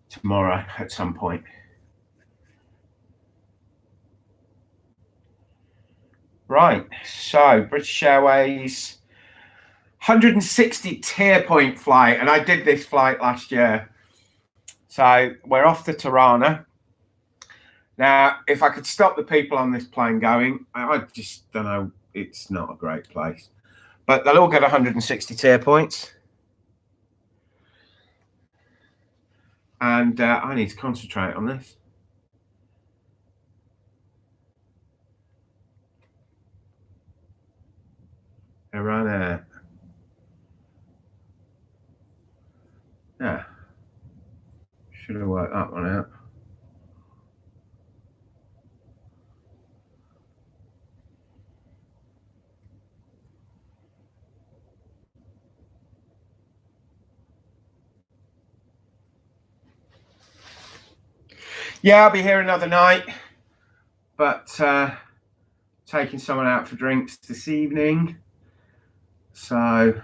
tomorrow at some point. Right, so British Airways 160 tier point flight, and I did this flight last year. So we're off to Tirana. Now, if I could stop the people on this plane going, I just don't know. It's not a great place, but they'll all get 160 tier points. And I need to concentrate on this. Iran Air. Yeah. Should have worked that one out. Yeah, I'll be here another night, but taking someone out for drinks this evening. So,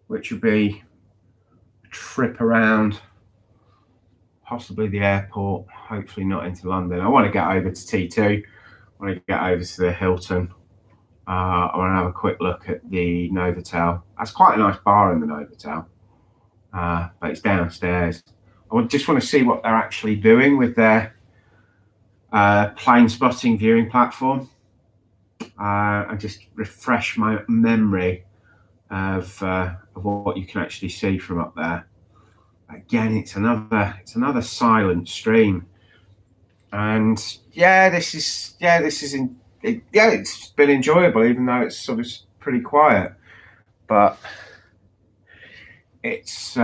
which would be a trip around possibly the airport, hopefully not into London. I want to get over to T2. I want to get over to the Hilton. I want to have a quick look at the Novotel. That's quite a nice bar in the Novotel, but it's downstairs. I just want to see what they're actually doing with their plane spotting viewing platform, and just refresh my memory of what you can actually see from up there. Again, it's another silent stream, and it's been enjoyable, even though it's sort of pretty quiet. But it's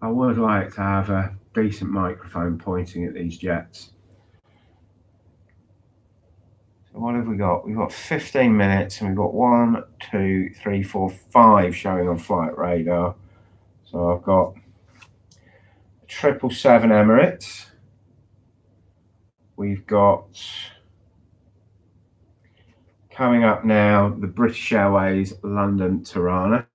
I would like to have a decent microphone pointing at these jets. So what have we got? We've got 15 minutes, and we've got 1, 2, 3, 4, 5 showing on flight radar. So I've got 777 Emirates. We've got, coming up now, the British Airways London Tirana.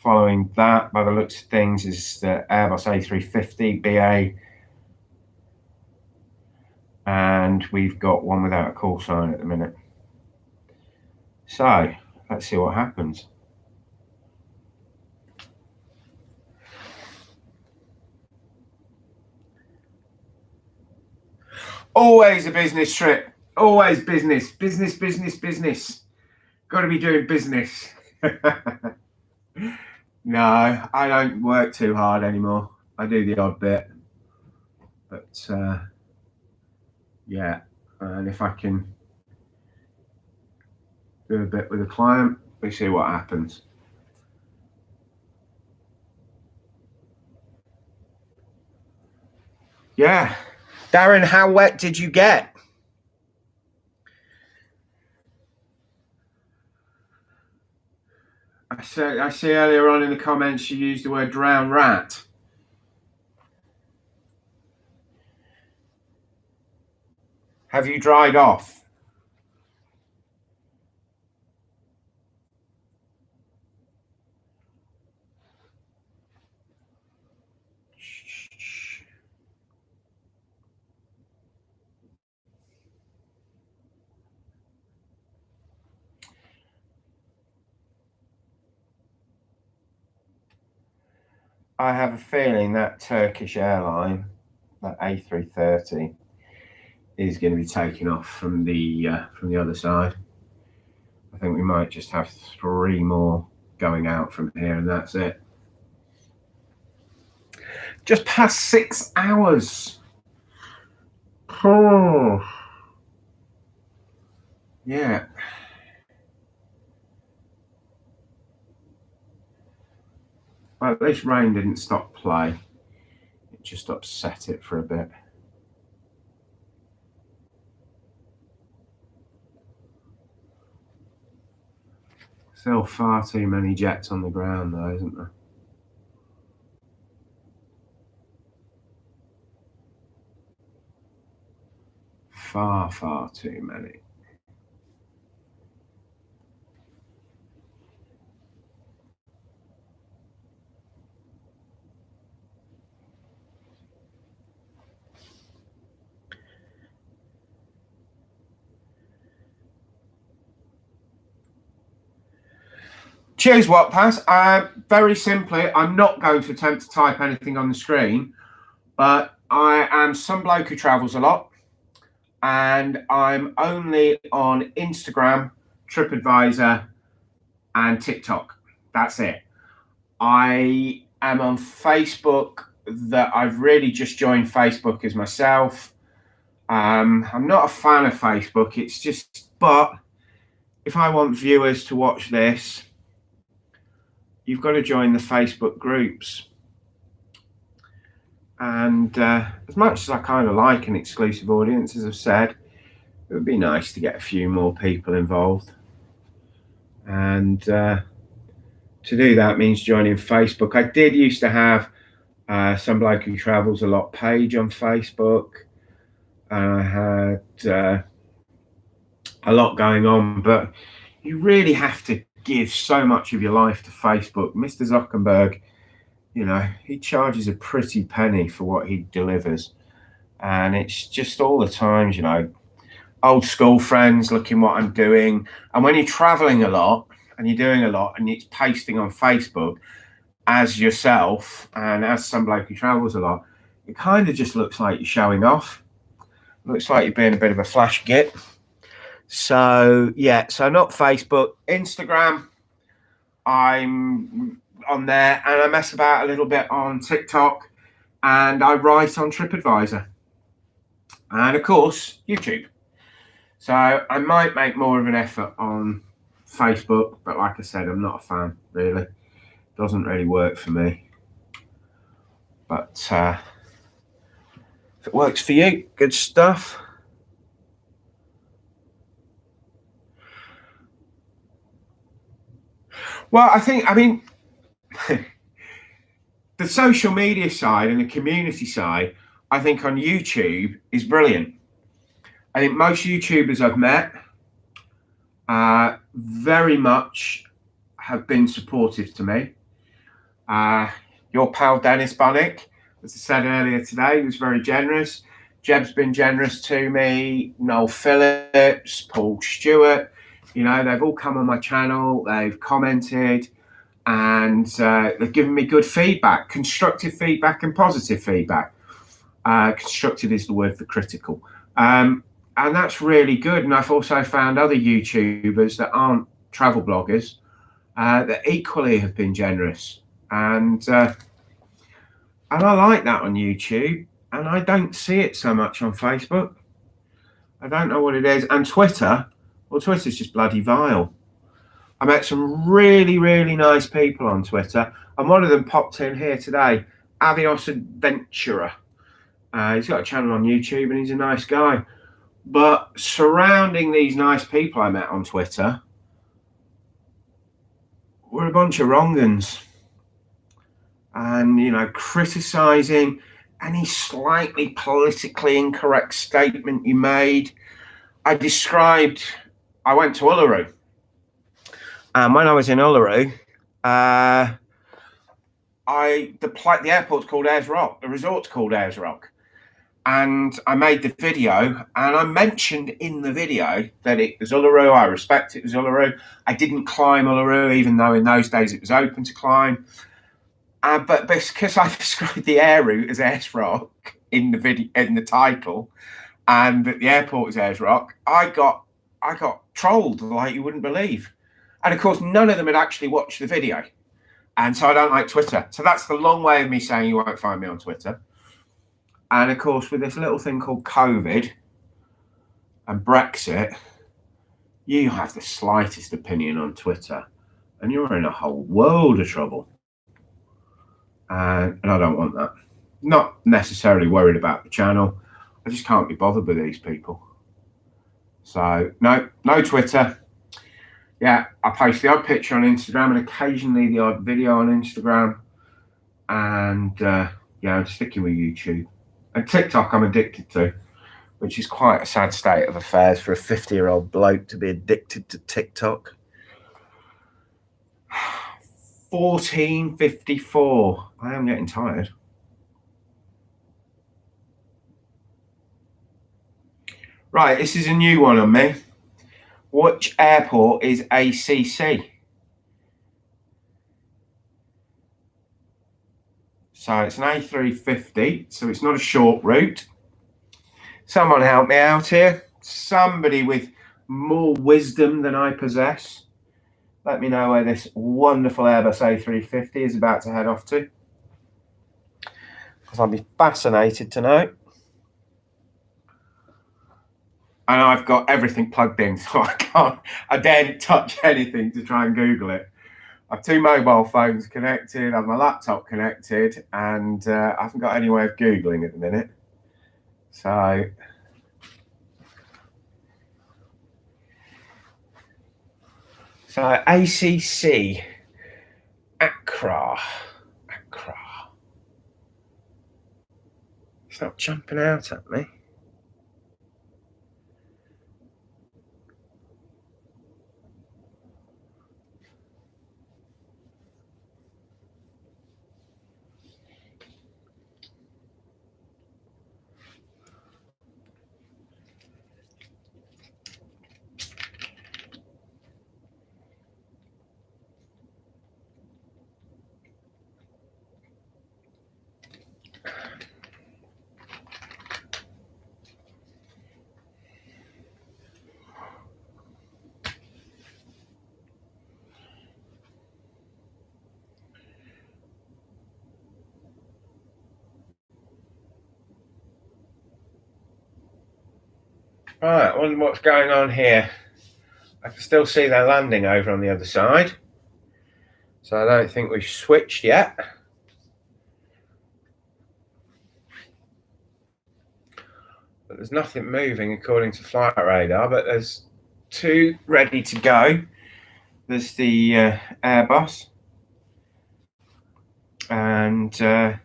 Following that, by the looks of things, is the Airbus A350 BA. And we've got one without a call sign at the minute. So let's see what happens. Always a business trip. Always business. Got to be doing business. No, I don't work too hard anymore. I do the odd bit. But yeah, and if I can do a bit with a client, we see what happens. Yeah, Darren, how wet did you get? I see earlier on in the comments you used the word drowned rat. Have you dried off? I have a feeling that Turkish airline, that A330, is going to be taking off from the other side. I think we might just have 3 more going out from here, and that's it. Just past 6 hours. Oh, yeah. Well, at least rain didn't stop play. It just upset it for a bit. Still far too many jets on the ground, though, isn't there? Far, far too many. Cheers, Wattpass. Very simply, I'm not going to attempt to type anything on the screen, but I am some bloke who travels a lot, and I'm only on Instagram, TripAdvisor, and TikTok. That's it. I am on Facebook. That I've really just joined Facebook as myself. I'm not a fan of Facebook. It's just, but if I want viewers to watch this, you've got to join the Facebook groups. And as much as I kind of like an exclusive audience, as I've said, it would be nice to get a few more people involved. And to do that means joining Facebook. I did used to have some bloke who travels a lot page on Facebook. I had a lot going on, but you really have to give so much of your life to Facebook. Mr. Zuckerberg, you know, he charges a pretty penny for what he delivers. And it's just all the times, you know, old school friends looking what I'm doing. And when you're traveling a lot and you're doing a lot and it's pasting on Facebook as yourself and as some bloke who travels a lot, it kind of just looks like you're showing off. Looks like you're being a bit of a flash git. So, yeah, so not Facebook, Instagram. I'm on there, and I mess about a little bit on TikTok, and I write on TripAdvisor, and of course YouTube. So I might make more of an effort on Facebook, but like I said, I'm not a fan, really. Doesn't really work for me. But if it works for you, good stuff. Well, I mean, the social media side and the community side, I think on YouTube is brilliant. I think most YouTubers I've met very much have been supportive to me. Your pal Dennis Bunnick, as I said earlier today, was very generous. Jeb's been generous to me. Noel Phillips, Paul Stewart, you know, they've all come on my channel. They've commented, and they've given me good feedback, constructive feedback and positive feedback. Constructive is the word for critical. And that's really good. And I've also found other YouTubers that aren't travel bloggers that equally have been generous. And I like that on YouTube. And I don't see it so much on Facebook. I don't know what it is. And Twitter, well, Twitter's just bloody vile. I met some really, really nice people on Twitter. And one of them popped in here today, Avios Adventurer. He's got a channel on YouTube and he's a nice guy. But surrounding these nice people I met on Twitter were a bunch of wrong-uns. And, you know, criticising any slightly politically incorrect statement you made. I went to Uluru. And when I was in Uluru, the airport's called Ayers Rock, the resort's called Ayers Rock. And I made the video, and I mentioned in the video that it was Uluru. I respect it was Uluru. I didn't climb Uluru, even though in those days it was open to climb. But because I described the air route as Ayers Rock in the video, in the title, and that the airport is Ayers Rock, I got trolled like you wouldn't believe. And of course, none of them had actually watched the video. And so I don't like Twitter. So that's the long way of me saying you won't find me on Twitter. And of course, with this little thing called COVID and Brexit, you have the slightest opinion on Twitter and you're in a whole world of trouble. And I don't want that. Not necessarily worried about the channel. I just can't be bothered with these people. So no Twitter. Yeah, I post the odd picture on Instagram and occasionally the odd video on Instagram. And yeah, I'm sticking with YouTube. And TikTok I'm addicted to, which is quite a sad state of affairs for a 50-year-old bloke to be addicted to TikTok. 14:54. I am getting tired. Right, this is a new one on me. Which airport is ACC? So it's an A350, so it's not a short route. Someone help me out here. Somebody with more wisdom than I possess. Let me know where this wonderful Airbus A350 is about to head off to. Because I'd be fascinated to know. And I've got everything plugged in, so I daren't touch anything to try and Google it. I have 2 mobile phones connected, I have my laptop connected, and I haven't got any way of Googling at the minute. So ACC, Accra. It's not jumping out at me. Right, I wonder what's going on here. I can still see they're landing over on the other side. So I don't think we've switched yet. But there's nothing moving according to flight radar, but there's 2 ready to go. There's the Airbus and yeah,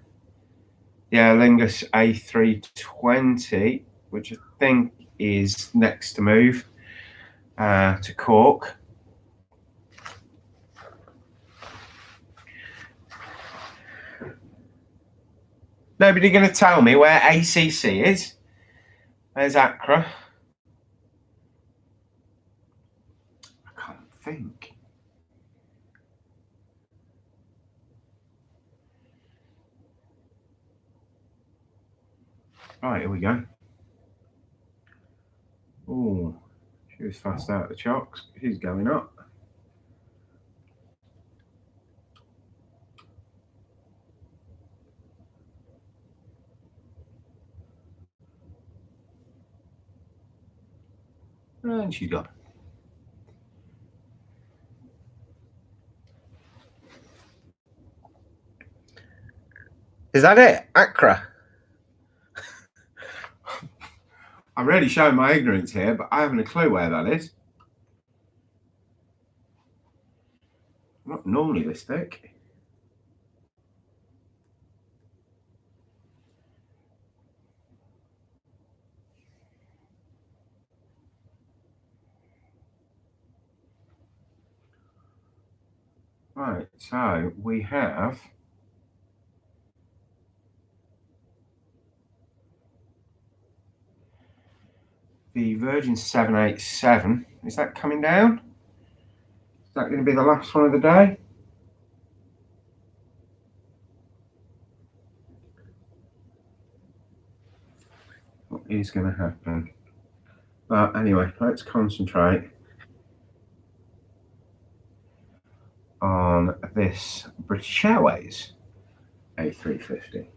Lingus A320, which I think is next to move to Cork. Nobody going to tell me where ACC is? There's Accra. I can't think. Right, here we go. Oh, she was fast out of the chocks. She's going up. And she's gone. Is that it? Accra? I'm really showing my ignorance here, but I haven't a clue where that is. Not normally this thick. Right, so we have the Virgin 787. Is that coming down? Is that going to be the last one of the day? What is going to happen? But anyway, let's concentrate on this British Airways A350.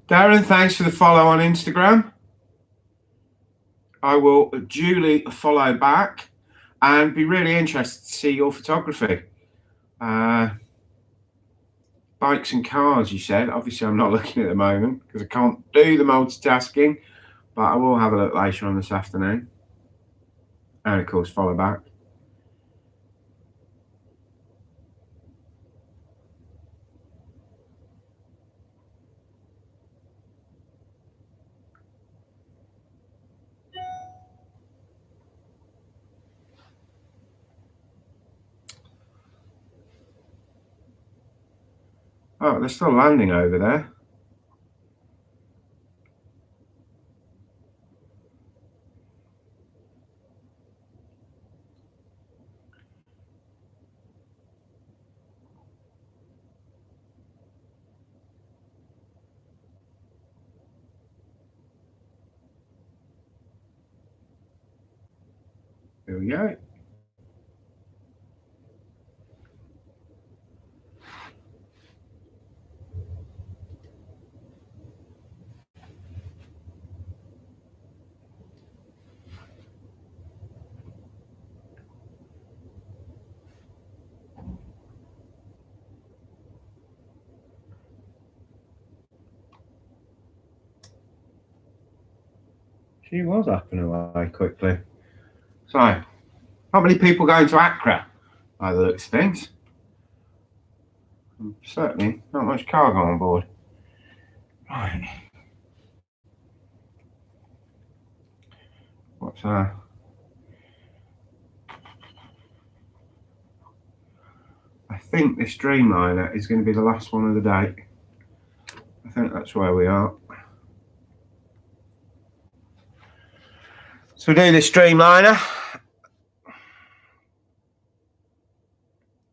Darren, thanks for the follow on Instagram. I will duly follow back and be really interested to see your photography. Bikes and cars, you said. Obviously, I'm not looking at the moment because I can't do the multitasking, but I will have a look later on this afternoon. And of course, follow back. Oh, they're still landing over there. Here we go. She was up and away quickly. So, not many people going to Accra by the looks of things. Certainly not much cargo on board. Right. What's that? I think this Dreamliner is going to be the last one of the day. I think that's where we are. So we do this Dreamliner.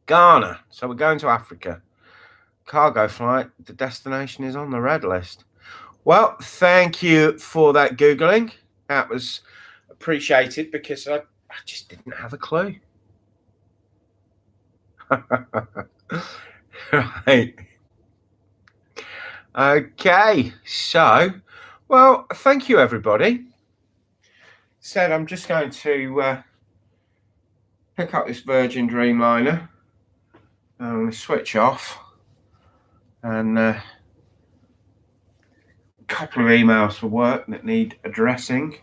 Ghana. So we're going to Africa. Cargo flight. The destination is on the red list. Well, thank you for that Googling. That was appreciated because I just didn't have a clue. Right. Okay. So, well, thank you, everybody. Said I'm just going to pick up this Virgin Dreamliner. I'm going to switch off and a couple of emails for work that need addressing.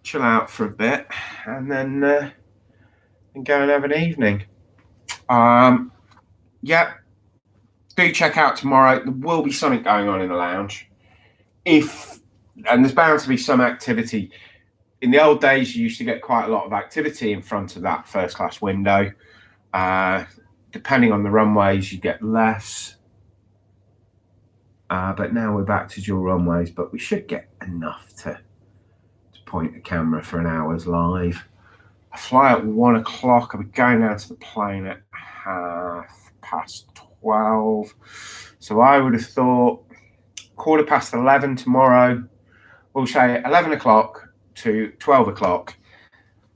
Chill out for a bit and then go and have an evening. Yeah, do check out tomorrow. There will be something going on in the lounge. And there's bound to be some activity. In the old days, you used to get quite a lot of activity in front of that first class window. Depending on the runways, you get less. But now we're back to dual runways, but we should get enough to point the camera for an hour's live. I fly at 1 o'clock. I'll be going down to the plane at 12:30. So I would have thought 11:15 tomorrow. We'll say 11 o'clock to 12 o'clock.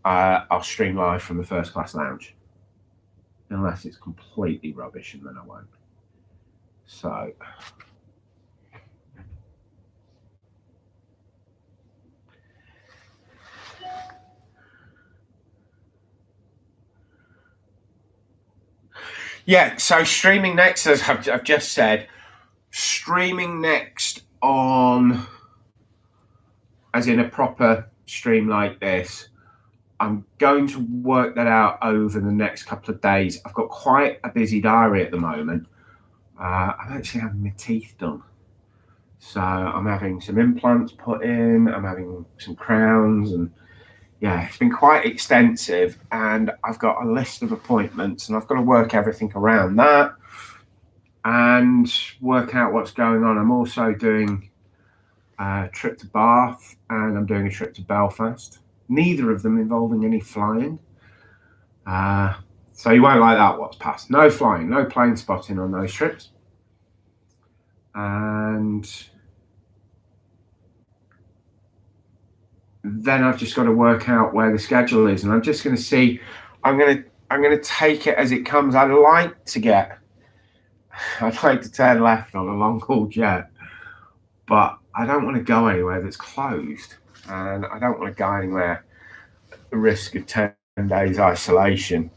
I'll stream live from the first class lounge. Unless it's completely rubbish, and then I won't. So Yeah, so streaming next, as I've just said, streaming next on, as in a proper stream like this, I'm going to work that out over the next couple of days. I've got quite a busy diary at the moment. I'm actually having my teeth done. So I'm having some implants put in, I'm having some crowns, and yeah, it's been quite extensive, and I've got a list of appointments, and I've got to work everything around that and work out what's going on. I'm also doing a trip to Bath, and I'm doing a trip to Belfast, neither of them involving any flying. So you won't like that, what's passed. No flying, no plane spotting on those trips. And then I've just got to work out where the schedule is, and I'm just going to see. I'm going to take it as it comes. I'd like to turn left on a long haul jet, but I don't want to go anywhere that's closed, and I don't want to go anywhere at the risk of 10 days isolation.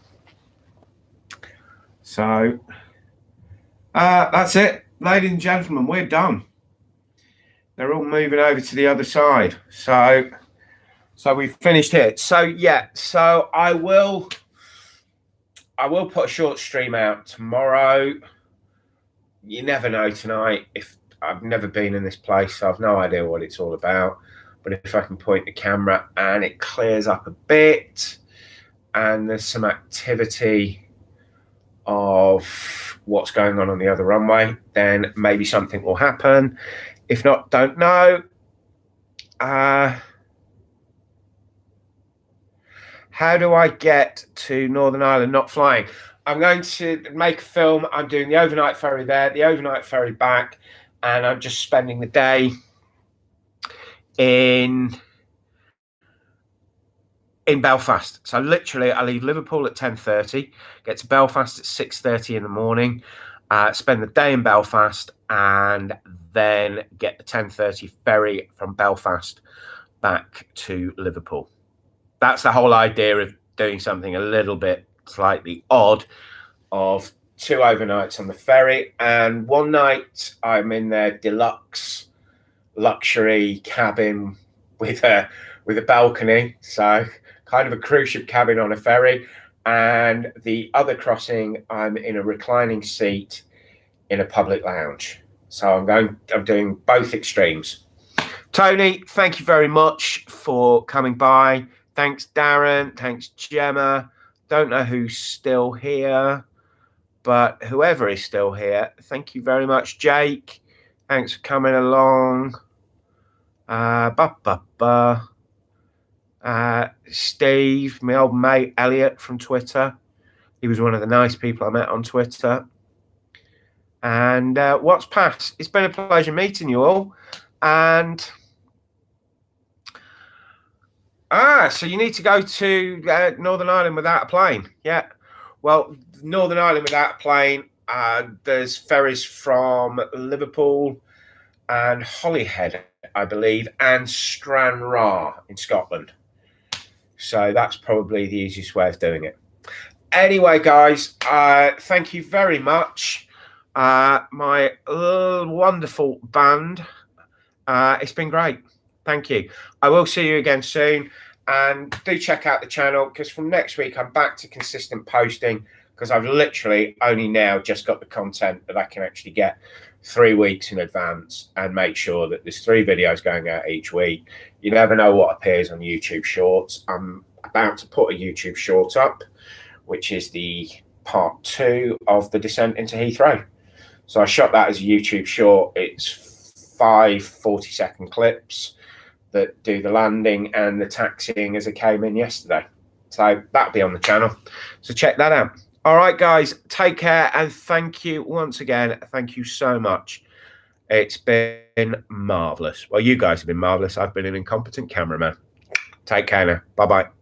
So that's it, ladies and gentlemen. We're done. They're all moving over to the other side. So we've finished here. So yeah, so I will put a short stream out tomorrow. You never know tonight. If I've never been in this place, so I've no idea what it's all about. But if I can point the camera and it clears up a bit, and there's some activity of what's going on the other runway, then maybe something will happen. If not, don't know. How do I get to Northern Ireland not flying? I'm going to make a film. I'm doing the overnight ferry there, the overnight ferry back, and I'm just spending the day in Belfast. So literally, I leave Liverpool at 10:30, get to Belfast at 6:30 in the morning, spend the day in Belfast, and then get the 10:30 ferry from Belfast back to Liverpool. That's the whole idea of doing something a little bit slightly odd, of 2 overnights on the ferry, and one night I'm in their deluxe luxury cabin with a balcony, so kind of a cruise ship cabin on a ferry, and the other crossing I'm in a reclining seat in a public lounge. So I'm doing both extremes. Tony, thank you very much for coming by. Thanks, Darren. Thanks, Gemma. Don't know who's still here, but whoever is still here, thank you very much. Jake, thanks for coming along. Steve, my old mate Elliot from Twitter. He was one of the nice people I met on Twitter. And what's passed? It's been a pleasure meeting you all. And so you need to go to Northern Ireland without a plane. Yeah. Well, Northern Ireland without a plane, there's ferries from Liverpool and Holyhead, I believe, and Stranraer in Scotland. So that's probably the easiest way of doing it. Anyway, guys, thank you very much. My wonderful band. It's been great. Thank you. I will see you again soon. And do check out the channel, because from next week I'm back to consistent posting, because I've literally only now just got the content that I can actually get 3 weeks in advance and make sure that there's 3 videos going out each week. You never know what appears on YouTube Shorts. I'm about to put a YouTube Short up, which is the part 2 of the descent into Heathrow. So I shot that as a YouTube Short. It's 5 40-second clips that do the landing and the taxiing as it came in yesterday. So that'll be on the channel. So check that out. All right, guys, take care, and thank you once again. Thank you so much. It's been marvelous. Well, you guys have been marvelous. I've been an incompetent cameraman. Take care now. Bye-bye.